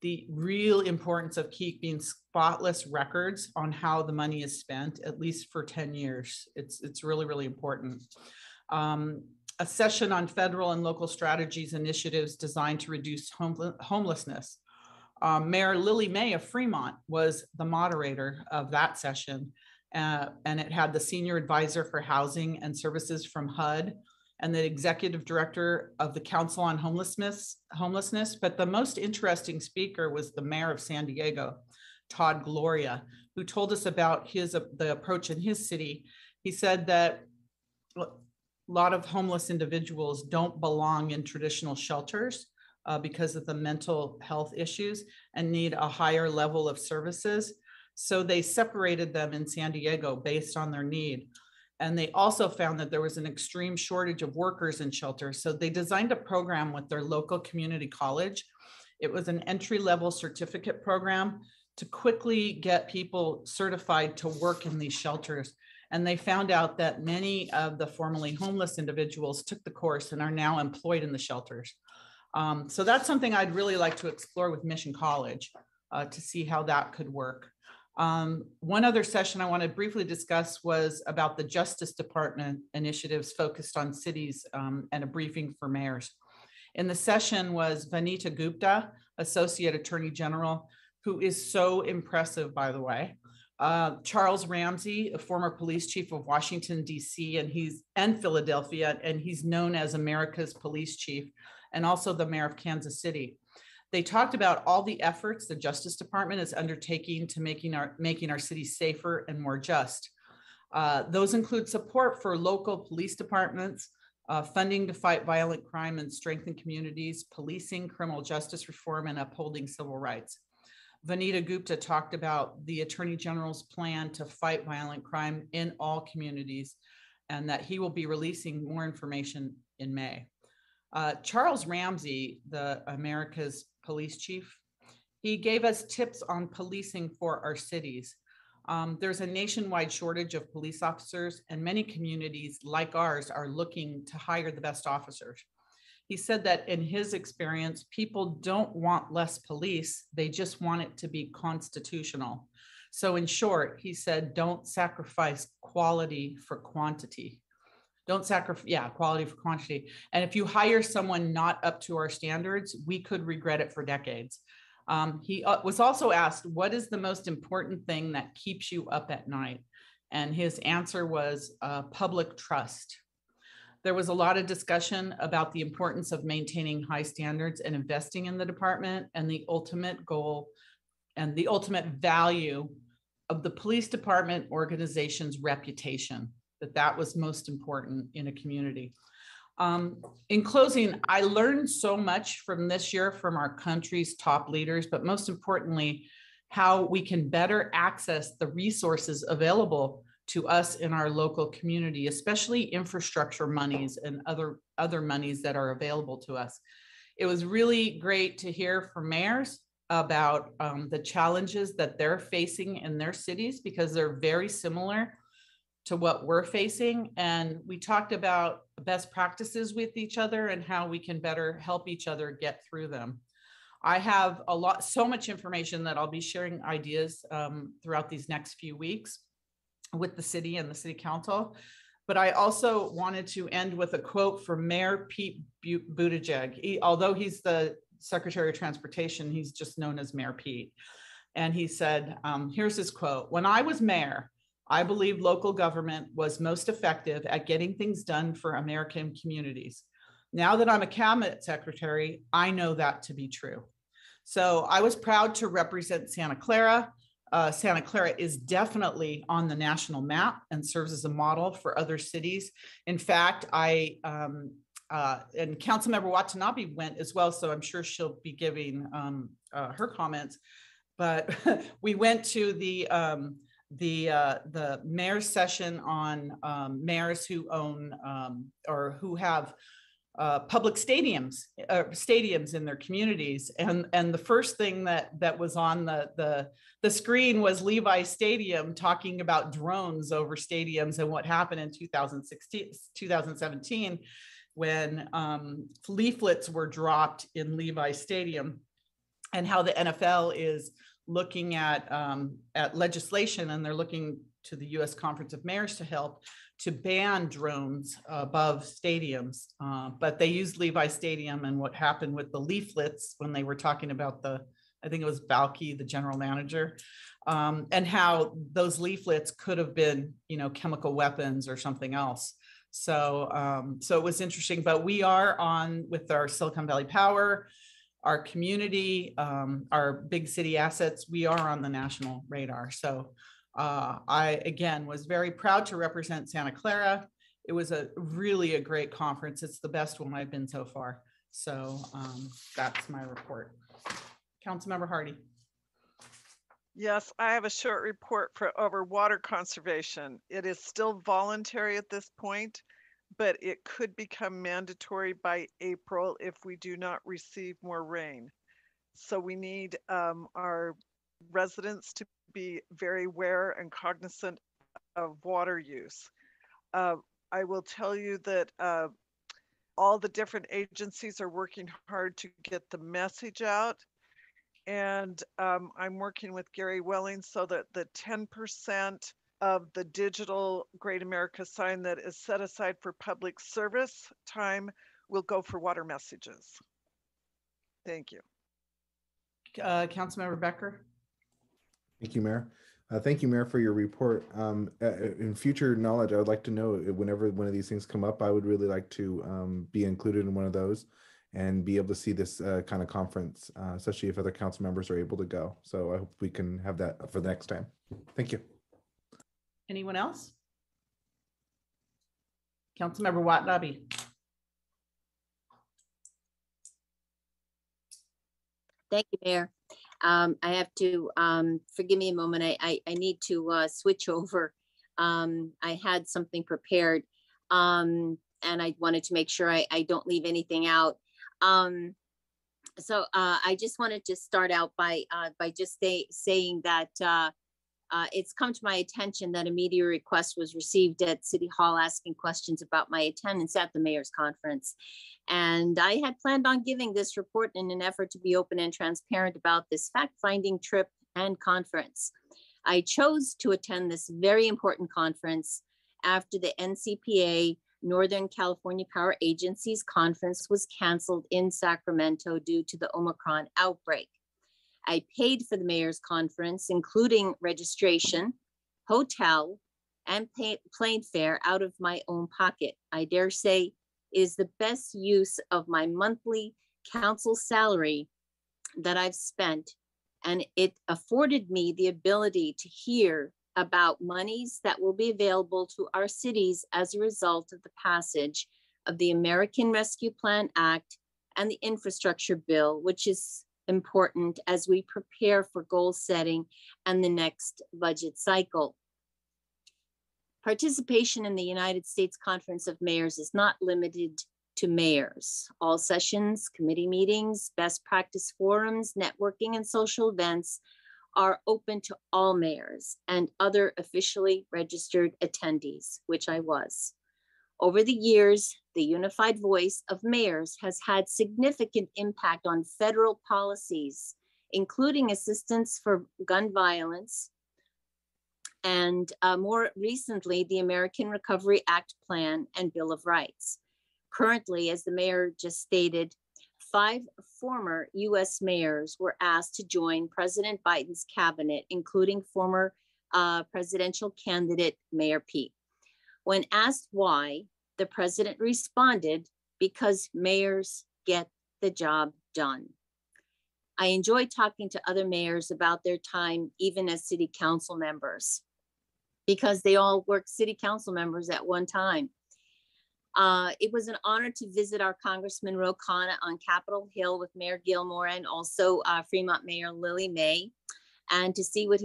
the real importance of keeping spotless records on how the money is spent, at least for 10 years. It's really, really important. A session on federal and local strategies initiatives designed to reduce homelessness. Mayor Lily May of Fremont was the moderator of that session, and it had the Senior Advisor for Housing and Services from HUD and the Executive Director of the Council on Homelessness. But the most interesting speaker was the Mayor of San Diego, Todd Gloria, who told us about the approach in his city. He said that a lot of homeless individuals don't belong in traditional shelters. because of the mental health issues and need a higher level of services. So they separated them in San Diego based on their need. And they also found that there was an extreme shortage of workers in shelters. So they designed a program with their local community college. It was an entry-level certificate program to quickly get people certified to work in these shelters. And they found out that many of the formerly homeless individuals took the course and are now employed in the shelters. So that's something I'd really like to explore with Mission College to see how that could work. One other session I want to briefly discuss was about the Justice Department initiatives focused on cities and a briefing for mayors. In the session was Vanita Gupta, Associate Attorney General, who is so impressive, by the way. Charles Ramsey, a former police chief of Washington, D.C. and Philadelphia, and he's known as America's police chief, and also the mayor of Kansas City. They talked about all the efforts the Justice Department is undertaking to making our city safer and more just. Those include support for local police departments, funding to fight violent crime and strengthen communities, policing, criminal justice reform, and upholding civil rights. Vanita Gupta talked about the Attorney General's plan to fight violent crime in all communities, and that he will be releasing more information in May. Charles Ramsey, the America's police chief, he gave us tips on policing for our cities. There's a nationwide shortage of police officers, and many communities like ours are looking to hire the best officers. He said that in his experience, people don't want less police, they just want it to be constitutional. So in short, he said, don't sacrifice quality for quantity. Don't sacrifice, quality for quantity. And if you hire someone not up to our standards, we could regret it for decades. He was also asked, what is the most important thing that keeps you up at night? And his answer was public trust. There was a lot of discussion about the importance of maintaining high standards and investing in the department, and the ultimate goal and the ultimate value of the police department organization's reputation, that was most important in a community. In closing, I learned so much from this year from our country's top leaders, but most importantly, how we can better access the resources available to us in our local community, especially infrastructure monies and other monies that are available to us. It was really great to hear from mayors about the challenges that they're facing in their cities, because they're very similar to what we're facing. And we talked about best practices with each other and how we can better help each other get through them. I have so much information that I'll be sharing ideas throughout these next few weeks with the city and the city council. But I also wanted to end with a quote from Mayor Pete Buttigieg. Although he's the Secretary of Transportation, he's just known as Mayor Pete. And he said, here's his quote: "When I was mayor, I believe local government was most effective at getting things done for American communities. Now that I'm a cabinet secretary, I know that to be true." So I was proud to represent Santa Clara. Santa Clara is definitely on the national map and serves as a model for other cities. In fact, and Councilmember Watanabe went as well, so I'm sure she'll be giving her comments. But we went to the mayor's session on mayors who own or who have public stadiums in their communities, and the first thing that was on the screen was Levi Stadium talking about drones over stadiums and what happened in 2017 when leaflets were dropped in Levi Stadium, and how the NFL is looking at legislation, and they're looking to the U.S. Conference of Mayors to help to ban drones above stadiums. But they used Levi Stadium and what happened with the leaflets when they were talking about I think it was Balke, the general manager, and how those leaflets could have been, chemical weapons or something else. So, so it was interesting, but we are on with our Silicon Valley Power, our community, our big city assets, we are on the national radar. So I, again, was very proud to represent Santa Clara. It was really a great conference. It's the best one I've been so far. So that's my report. Councilmember Hardy. Yes, I have a short report over water conservation. It is still voluntary at this point, but it could become mandatory by April if we do not receive more rain. So we need our residents to be very aware and cognizant of water use. I will tell you that all the different agencies are working hard to get the message out. And I'm working with Gary Welling so that the 10% of the digital Great America sign that is set aside for public service time will go for water messages. Thank you. Councilmember Becker. Thank you, Mayor. Thank you, Mayor, for your report. In future knowledge, I would like to know whenever one of these things come up, I would really like to be included in one of those and be able to see this kind of conference, especially if other council members are able to go. So I hope we can have that for the next time. Thank you. Anyone else? Councilmember Watanabe. Thank you, Mayor. I have to, forgive me a moment. I need to switch over. I had something prepared and I wanted to make sure I don't leave anything out. So I just wanted to start out by just saying that it's come to my attention that a media request was received at City Hall asking questions about my attendance at the mayor's conference. And I had planned on giving this report in an effort to be open and transparent about this fact-finding trip and conference. I chose to attend this very important conference after the NCPA Northern California Power Agency's conference was canceled in Sacramento due to the Omicron outbreak. I paid for the mayor's conference, including registration, hotel, and plane fare out of my own pocket. I dare say it is the best use of my monthly council salary that I've spent, and it afforded me the ability to hear about monies that will be available to our cities as a result of the passage of the American Rescue Plan Act and the infrastructure bill, which is important as we prepare for goal setting and the next budget cycle. Participation in the United States Conference of Mayors is not limited to mayors. All sessions, committee meetings, best practice forums, networking, and social events are open to all mayors and other officially registered attendees, which I was. Over the years, the unified voice of mayors has had significant impact on federal policies, including assistance for gun violence, and more recently, the American Recovery Act Plan and Bill of Rights. Currently, as the mayor just stated, 5 former US mayors were asked to join President Biden's cabinet, including former presidential candidate Mayor Pete. When asked why, the president responded, because mayors get the job done. I enjoy talking to other mayors about their time, even as city council members, because they all worked city council members at one time. It was an honor to visit our Congressman Ro Khanna on Capitol Hill with Mayor Gilmore and also Fremont Mayor Lily May, and to see what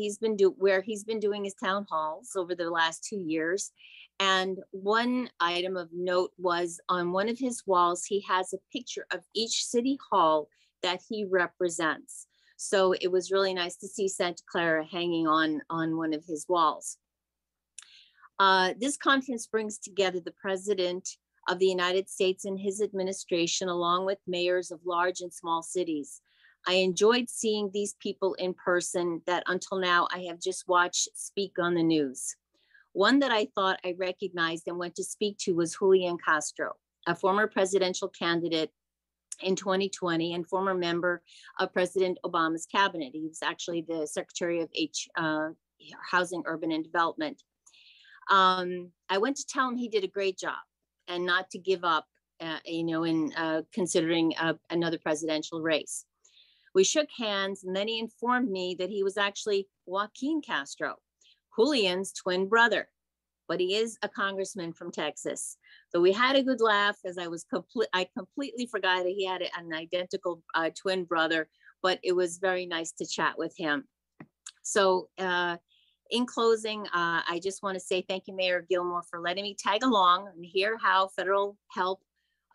where he's been doing his town halls over the last 2 years. And one item of note was on one of his walls, he has a picture of each city hall that he represents. So it was really nice to see Santa Clara hanging on one of his walls. This conference brings together the President of the United States and his administration, along with mayors of large and small cities. I enjoyed seeing these people in person that until now I have just watched speak on the news. One that I thought I recognized and went to speak to was Julian Castro, a former presidential candidate in 2020 and former member of President Obama's cabinet. He was actually the Secretary of Housing, Urban and Development. I went to tell him he did a great job and not to give up, in considering another presidential race. We shook hands and then he informed me that he was actually Joaquin Castro, Julian's twin brother. but he is a congressman from Texas. So we had a good laugh as I completely forgot that he had an identical twin brother, but it was very nice to chat with him. So in closing, I just want to say thank you, Mayor Gilmore, for letting me tag along and hear how federal help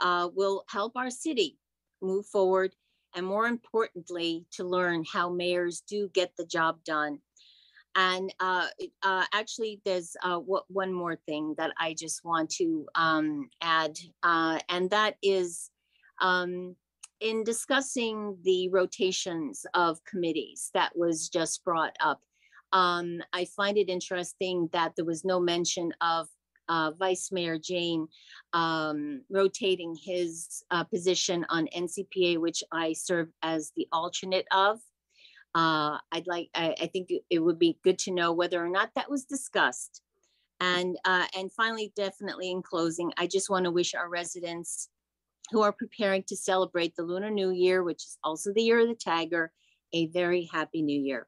will help our city move forward, and more importantly, to learn how mayors do get the job done. And actually, there's one more thing that I just want to add, and that is in discussing the rotations of committees that was just brought up. I find it interesting that there was no mention of Vice Mayor Jane rotating his position on NCPA, which I serve as the alternate of. I think it would be good to know whether or not that was discussed. And finally, definitely in closing, I just want to wish our residents who are preparing to celebrate the Lunar New Year, which is also the year of the Tiger, a very happy New Year.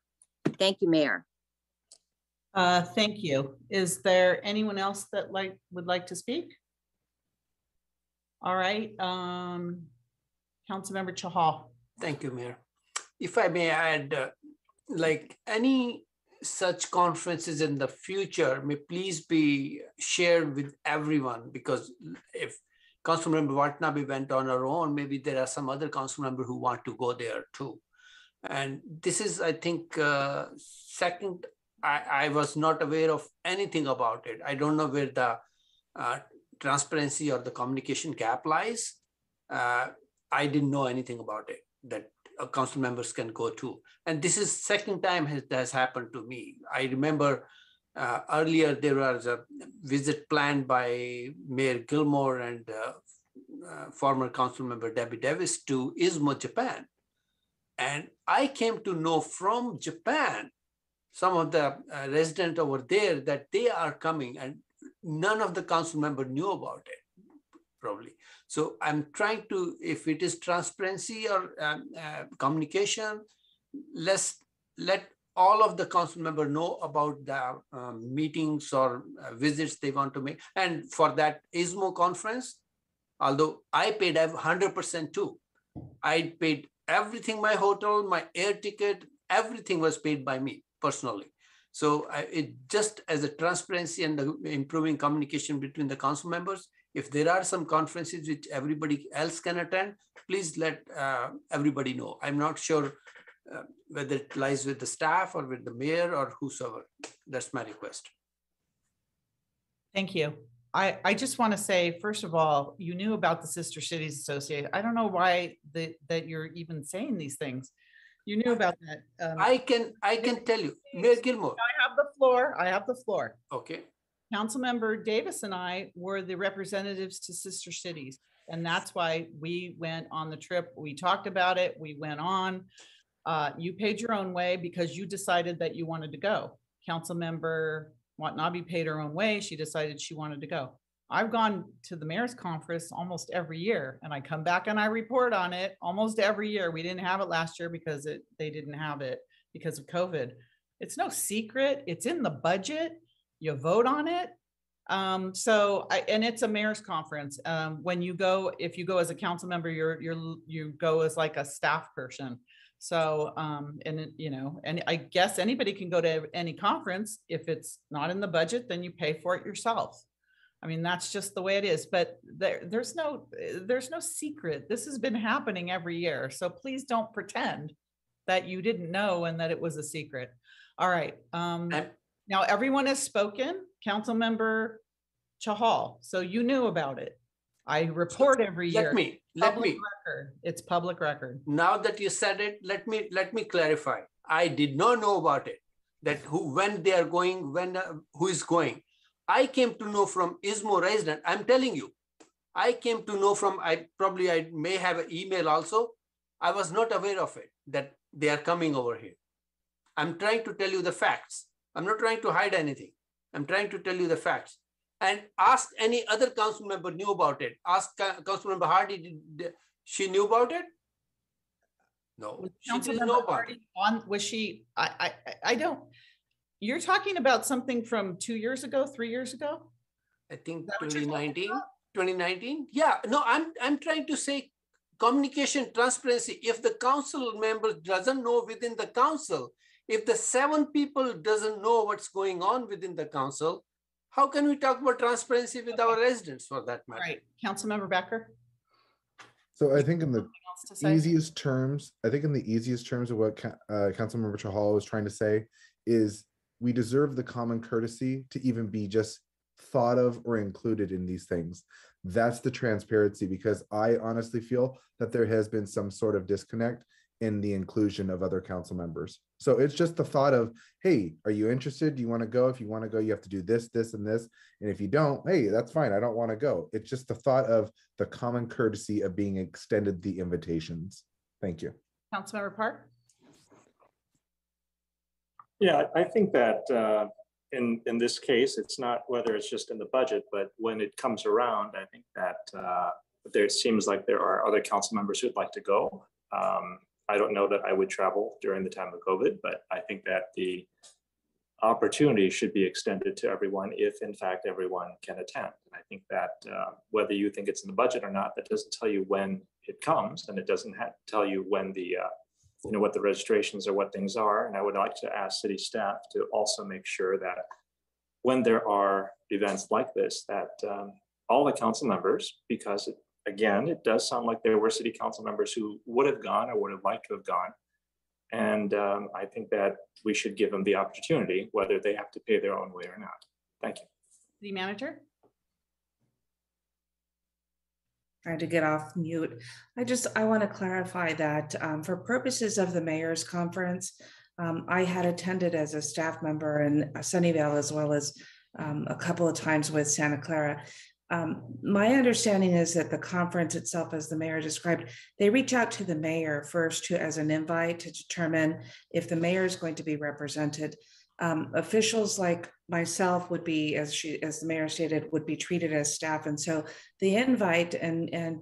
Thank you, Mayor. Thank you. Is there anyone else that would like to speak? All right, Councilmember Chahal. Thank you, Mayor. If I may add, like any such conferences in the future may please be shared with everyone, because if Councilmember Watanabe went on her own, maybe there are some other council members who want to go there too. And this is, I think, second, I was not aware of anything about it. I don't know where the transparency or the communication gap lies. I didn't know anything about it, that council members can go to. And this is second time that has happened to me. I remember earlier there was a visit planned by Mayor Gilmore and former council member Debbie Davis to Izumo, Japan. And I came to know from Japan, some of the residents over there, that they are coming, and none of the council members knew about it, probably. So I'm trying to, if it is transparency or communication, let all of the council members know about the meetings or visits they want to make. And for that Izumo conference, although I paid 100% too, I paid everything, my hotel, my air ticket, everything was paid by me personally. So it just as a transparency and the improving communication between the council members, if there are some conferences which everybody else can attend, please let everybody know. I'm not sure whether it lies with the staff or with the mayor or whosoever. That's my request. Thank you. I just want to say, first of all, you knew about the Sister Cities Association. I don't know why that you're even saying these things. You knew about that. I can tell you, Mayor Gilmore. I have the floor. I have the floor. Okay. Councilmember Davis and I were the representatives to Sister Cities, and that's why we went on the trip. We talked about it. We went on. You paid your own way because you decided that you wanted to go. Councilmember Watanabe paid her own way. She decided she wanted to go. I've gone to the mayor's conference almost every year, and I come back and I report on it almost every year. We didn't have it last year because they didn't have it because of COVID. It's no secret. It's in the budget. You vote on it. And it's a mayor's conference. When you go, if you go as a council member, you go as like a staff person. So, and I guess anybody can go to any conference. If it's not in the budget, then you pay for it yourself. I mean, that's just the way it is, but there's no secret. This has been happening every year. So please don't pretend that you didn't know and that it was a secret. All right. Now everyone has spoken. Councilmember Chahal, so you knew about it. I report every year. Let me. Record. It's public record. Now that you said it, let me clarify. I did not know about it. That when they are going, who is going. I came to know from Izumo resident. I'm telling you, I came to know from, I may have an email also. I was not aware of it, that they are coming over here. I'm trying to tell you the facts. I'm not trying to hide anything. I'm trying to tell you the facts. And ask any other council member knew about it. Ask Councilmember Hardy, she knew about it? No, she didn't know about it. Was she, I don't, You're talking about something from 2 years ago, 3 years ago? I think that what you're 2019, 2019. Yeah, no, I'm trying to say communication transparency. If the council member doesn't know within the council, if the 7 people doesn't know what's going on within the council, how can we talk about transparency with our residents for that matter? Right, Councilmember Becker? So I think in the else to say? easiest terms, of what Councilmember Chahal was trying to say is we deserve the common courtesy to even be just thought of or included in these things. That's the transparency, because I honestly feel that there has been some sort of disconnect in the inclusion of other council members. So it's just the thought of, hey, are you interested? Do you want to go? If you want to go, you have to do this, this, and this. And if you don't, hey, that's fine. I don't want to go. It's just the thought of the common courtesy of being extended the invitations. Thank you. Councilmember Park? Yeah, I think that in this case, it's not whether it's just in the budget, but when it comes around, I think that there seems like there are other council members who'd like to go. I don't know that I would travel during the time of COVID, but I think that the opportunity should be extended to everyone if in fact everyone can attend. And I think that whether you think it's in the budget or not, that doesn't tell you when it comes, and it doesn't tell you when the what the registrations or what things are. And I would like to ask city staff to also make sure that when there are events like this, that all the council members, because again, it does sound like there were city council members who would have gone or would have liked to have gone. And I think that we should give them the opportunity, whether they have to pay their own way or not. Thank you. City manager? Trying to get off mute. I want to clarify that for purposes of the mayor's conference, I had attended as a staff member in Sunnyvale as well as a couple of times with Santa Clara. My understanding is that the conference itself, as the mayor described, they reach out to the mayor first as an invite to determine if the mayor is going to be represented. Officials like myself would be, as the mayor stated, would be treated as staff. And so the invite and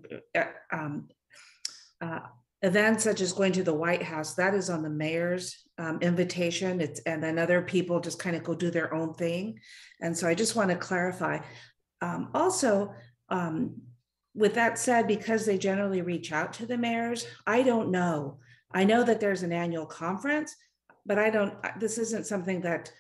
events such as going to the White House, that is on the mayor's invitation. And then other people just kind of go do their own thing. And so I just want to clarify. Also, with that said, because they generally reach out to the mayors, I don't know. I know that there's an annual conference, but this isn't something that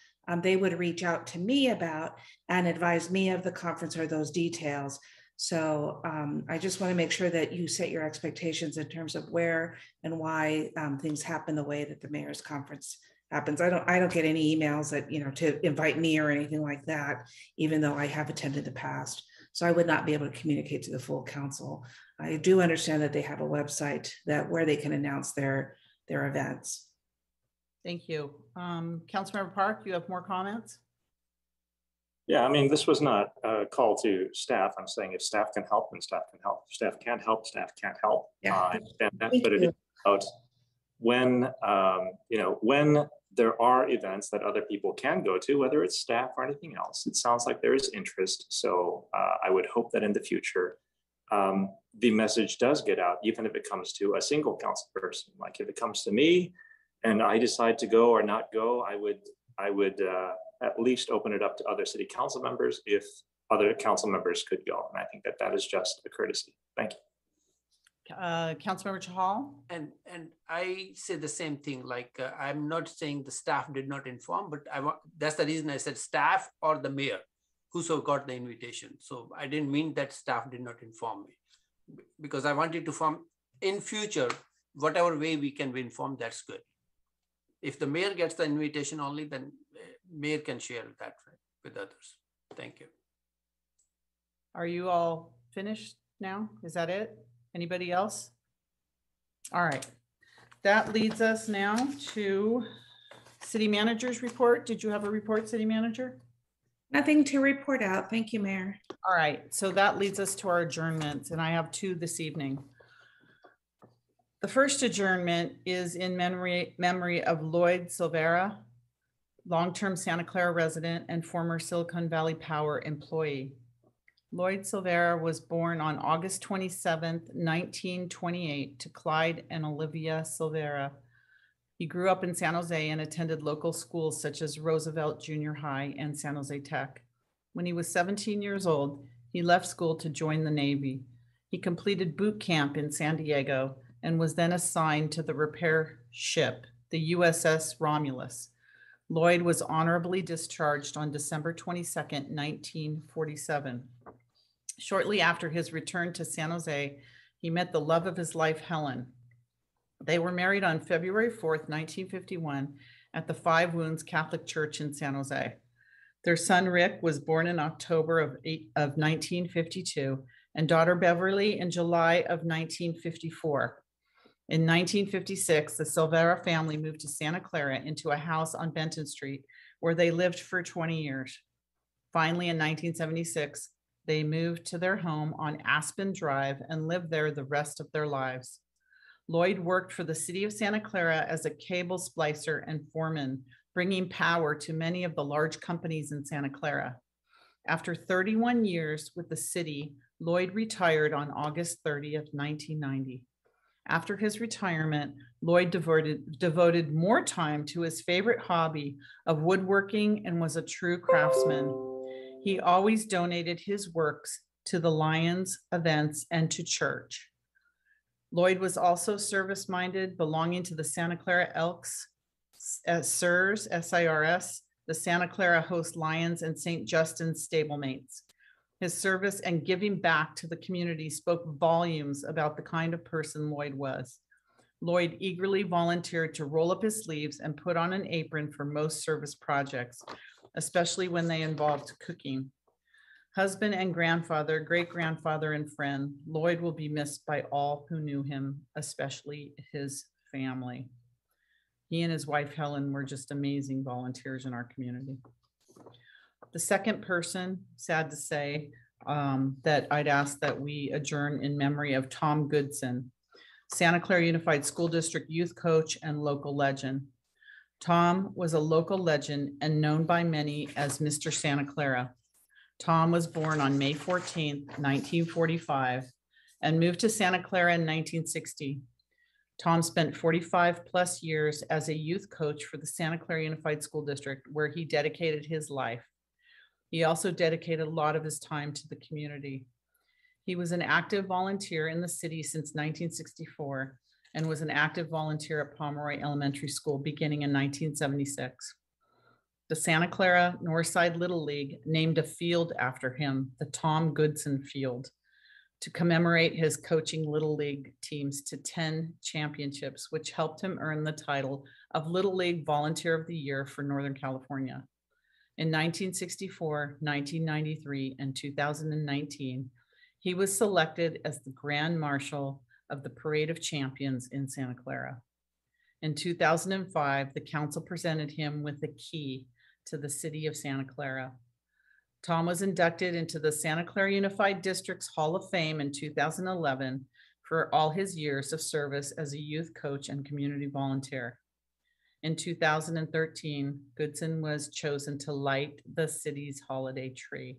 they would reach out to me about and advise me of the conference or those details. So I just want to make sure that you set your expectations in terms of where and why things happen the way that the mayor's conference happens. I don't get any emails that, to invite me or anything like that, even though I have attended the past. So I would not be able to communicate to the full council. I do understand that they have a website where they can announce their events. Thank you. Councilmember Park, you have more comments? Yeah, I mean, this was not a call to staff. I'm saying if staff can help, then staff can help. If staff can't help, staff can't help. Yeah. I understand that, but it is about when, when there are events that other people can go to, whether it's staff or anything else, it sounds like there is interest. So I would hope that in the future, the message does get out, even if it comes to a single council person. Like if it comes to me and I decide to go or not go, I would at least open it up to other city council members if other council members could go. And I think that that is just a courtesy. Thank you. Councilmember Chahal? And I say the same thing, like I'm not saying the staff did not inform, but that's the reason I said staff or the mayor, whoso got the invitation. So I didn't mean that staff did not inform me, because I wanted to inform in future, whatever way we can be informed, that's good. If the mayor gets the invitation only, then mayor can share that with others. Thank you. Are you all finished now? Is that it? Anybody else? All right. That leads us now to city manager's report. Did you have a report, city manager? Nothing to report out. Thank you, Mayor. All right. So that leads us to our adjournments, and I have 2 this evening. The first adjournment is in memory of Lloyd Silvera, long-term Santa Clara resident and former Silicon Valley Power employee. Lloyd Silvera was born on August 27th, 1928 to Clyde and Olivia Silvera He grew up in San Jose and attended local schools such as Roosevelt Junior High and San Jose Tech. When he was 17 years old, he left school to join the Navy. He completed boot camp in San Diego and was then assigned to the repair ship, the USS Romulus. Lloyd was honorably discharged on December 22nd, 1947. Shortly after his return to San Jose, he met the love of his life, Helen. They were married on February 4th, 1951 at the Five Wounds Catholic Church in San Jose. Their son, Rick, was born in October of 1952 and daughter Beverly in July of 1954. In 1956, the Silvera family moved to Santa Clara into a house on Benton Street where they lived for 20 years. Finally, in 1976, they moved to their home on Aspen Drive and lived there the rest of their lives. Lloyd worked for the city of Santa Clara as a cable splicer and foreman, bringing power to many of the large companies in Santa Clara. After 31 years with the city, Lloyd retired on August 30th, 1990. After his retirement, Lloyd devoted more time to his favorite hobby of woodworking and was a true craftsman. He always donated his works to the Lions events and to church. Lloyd was also service-minded, belonging to the Santa Clara Elks, SIRS, S-I-R-S, the Santa Clara Host Lions, and St. Justin's stablemates. His service and giving back to the community spoke volumes about the kind of person Lloyd was. Lloyd eagerly volunteered to roll up his sleeves and put on an apron for most service projects, especially when they involved cooking. Husband and grandfather, great-grandfather, and friend, Lloyd will be missed by all who knew him, especially his family. He and his wife, Helen, were just amazing volunteers in our community. The second person, sad to say, that I'd ask that we adjourn in memory of Tom Goodson, Santa Clara Unified School District youth coach and local legend. Tom was a local legend and known by many as Mr. Santa Clara. Tom was born on May 14th, 1945, and moved to Santa Clara in 1960. Tom spent 45 plus years as a youth coach for the Santa Clara Unified School District, where he dedicated his life. He also dedicated a lot of his time to the community. He was an active volunteer in the city since 1964 and was an active volunteer at Pomeroy Elementary School beginning in 1976. The Santa Clara Northside Little League named a field after him, the Tom Goodson Field, to commemorate his coaching Little League teams to 10 championships, which helped him earn the title of Little League Volunteer of the Year for Northern California. In 1964, 1993, and 2019, he was selected as the Grand Marshal of the Parade of Champions in Santa Clara. In 2005, the council presented him with the key to the city of Santa Clara. Tom was inducted into the Santa Clara Unified District's Hall of Fame in 2011 for all his years of service as a youth coach and community volunteer. In 2013, Goodson was chosen to light the city's holiday tree.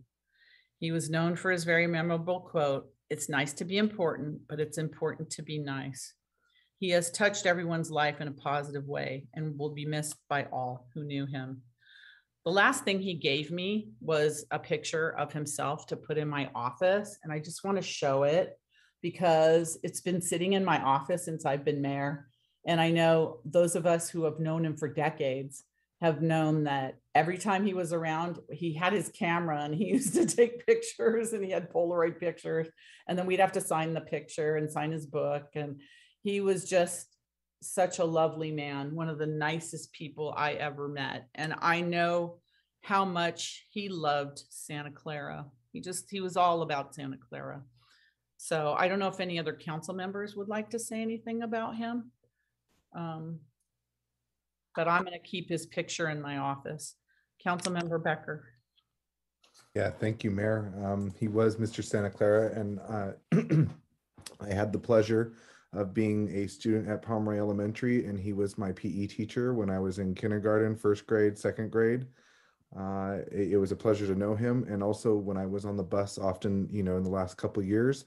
He was known for his very memorable quote, "It's nice to be important, but it's important to be nice." He has touched everyone's life in a positive way and will be missed by all who knew him. The last thing he gave me was a picture of himself to put in my office. And I just want to show it because it's been sitting in my office since I've been mayor. And I know those of us who have known him for decades have known that every time he was around, he had his camera and he used to take pictures and he had Polaroid pictures. And then we'd have to sign the picture and sign his book. And he was just such a lovely man, one of the nicest people I ever met. And I know how much he loved Santa Clara. He was all about Santa Clara. So I don't know if any other council members would like to say anything about him. But I'm going to keep his picture in my office. Councilmember Becker. Yeah, thank you, Mayor. He was Mr. Santa Clara, and I had the pleasure of being a student at Pomeroy Elementary, and he was my PE teacher when I was in kindergarten, first grade, second grade. It was a pleasure to know him, and also when I was on the bus often, in the last couple of years,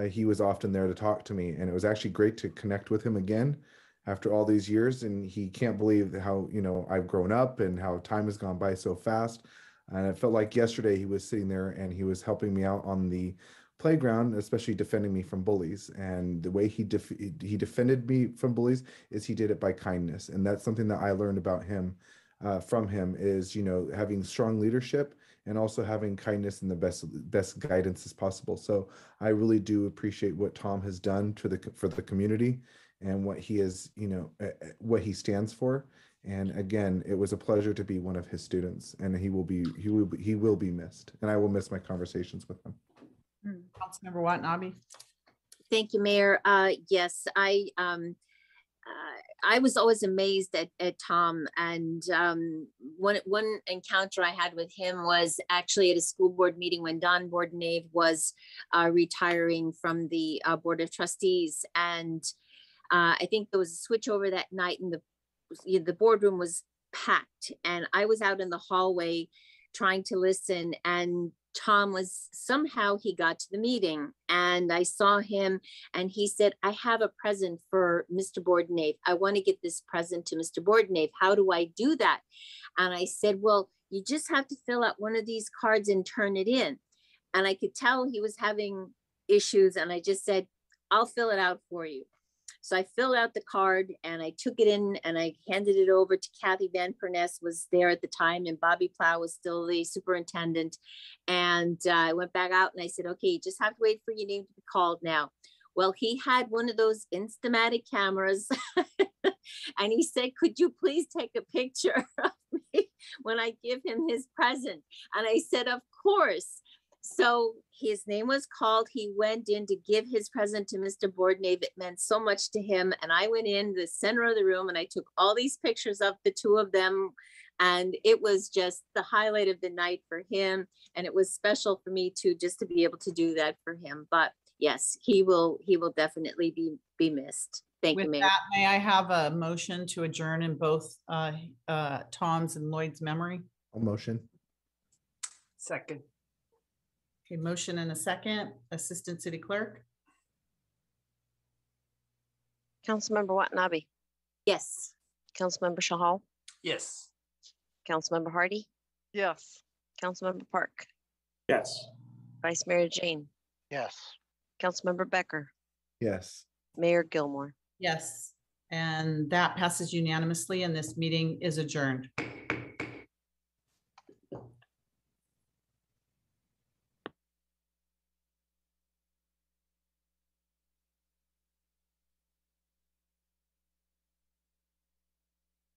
he was often there to talk to me, and it was actually great to connect with him again after all these years, and he can't believe how, you know, I've grown up and how time has gone by so fast. And it felt like yesterday he was sitting there and he was helping me out on the playground, especially defending me from bullies. And the way he defended me from bullies is he did it by kindness. And that's something that I learned about him, from him, is, you know, having strong leadership and also having kindness and the best guidance as possible. So I really do appreciate what Tom has done for the community and what he is, you know, what he stands for. And again, it was a pleasure to be one of his students, and he will be missed, and I will miss my conversations with him. Councilmember Watanabe. Thank you, Mayor. Yes, I was always amazed at Tom, and one encounter I had with him was actually at a school board meeting when Don Bordenave was retiring from the Board of Trustees, and I think there was a switchover that night, and the boardroom was packed, and I was out in the hallway trying to listen, and Tom was, somehow he got to the meeting, and I saw him, and he said, I have a present for Mr. Bordenave. I want to get this present to Mr. Bordenave. How do I do that? And I said, well, you just have to fill out one of these cards and turn it in. And I could tell he was having issues, and I just said, I'll fill it out for you. So I filled out the card and I took it in and I handed it over to Kathy Van Perness, was there at the time, and Bobby Plow was still the superintendent. And I went back out and I said, okay, you just have to wait for your name to be called now. Well, he had one of those Instamatic cameras and he said, could you please take a picture of me when I give him his present? And I said, of course. So his name was called. He went in to give his present to Mr. Bordenave. It meant so much to him. And I went in the center of the room and I took all these pictures of the two of them. And it was just the highlight of the night for him. And it was special for me too, just to be able to do that for him. But yes, he will definitely be missed. Thank you, With Mayor. that, may I have a motion to adjourn in both Tom's and Lloyd's memory? A motion. Second. Okay, motion and a second. Assistant City Clerk. Councilmember Watanabe, Yes. Councilmember Shahal, Yes. Councilmember Hardy, Yes. Councilmember Park, Yes. Vice Mayor Jane, Yes. Councilmember Becker, Yes. Mayor Gilmore. Yes, and that passes unanimously and this meeting is adjourned.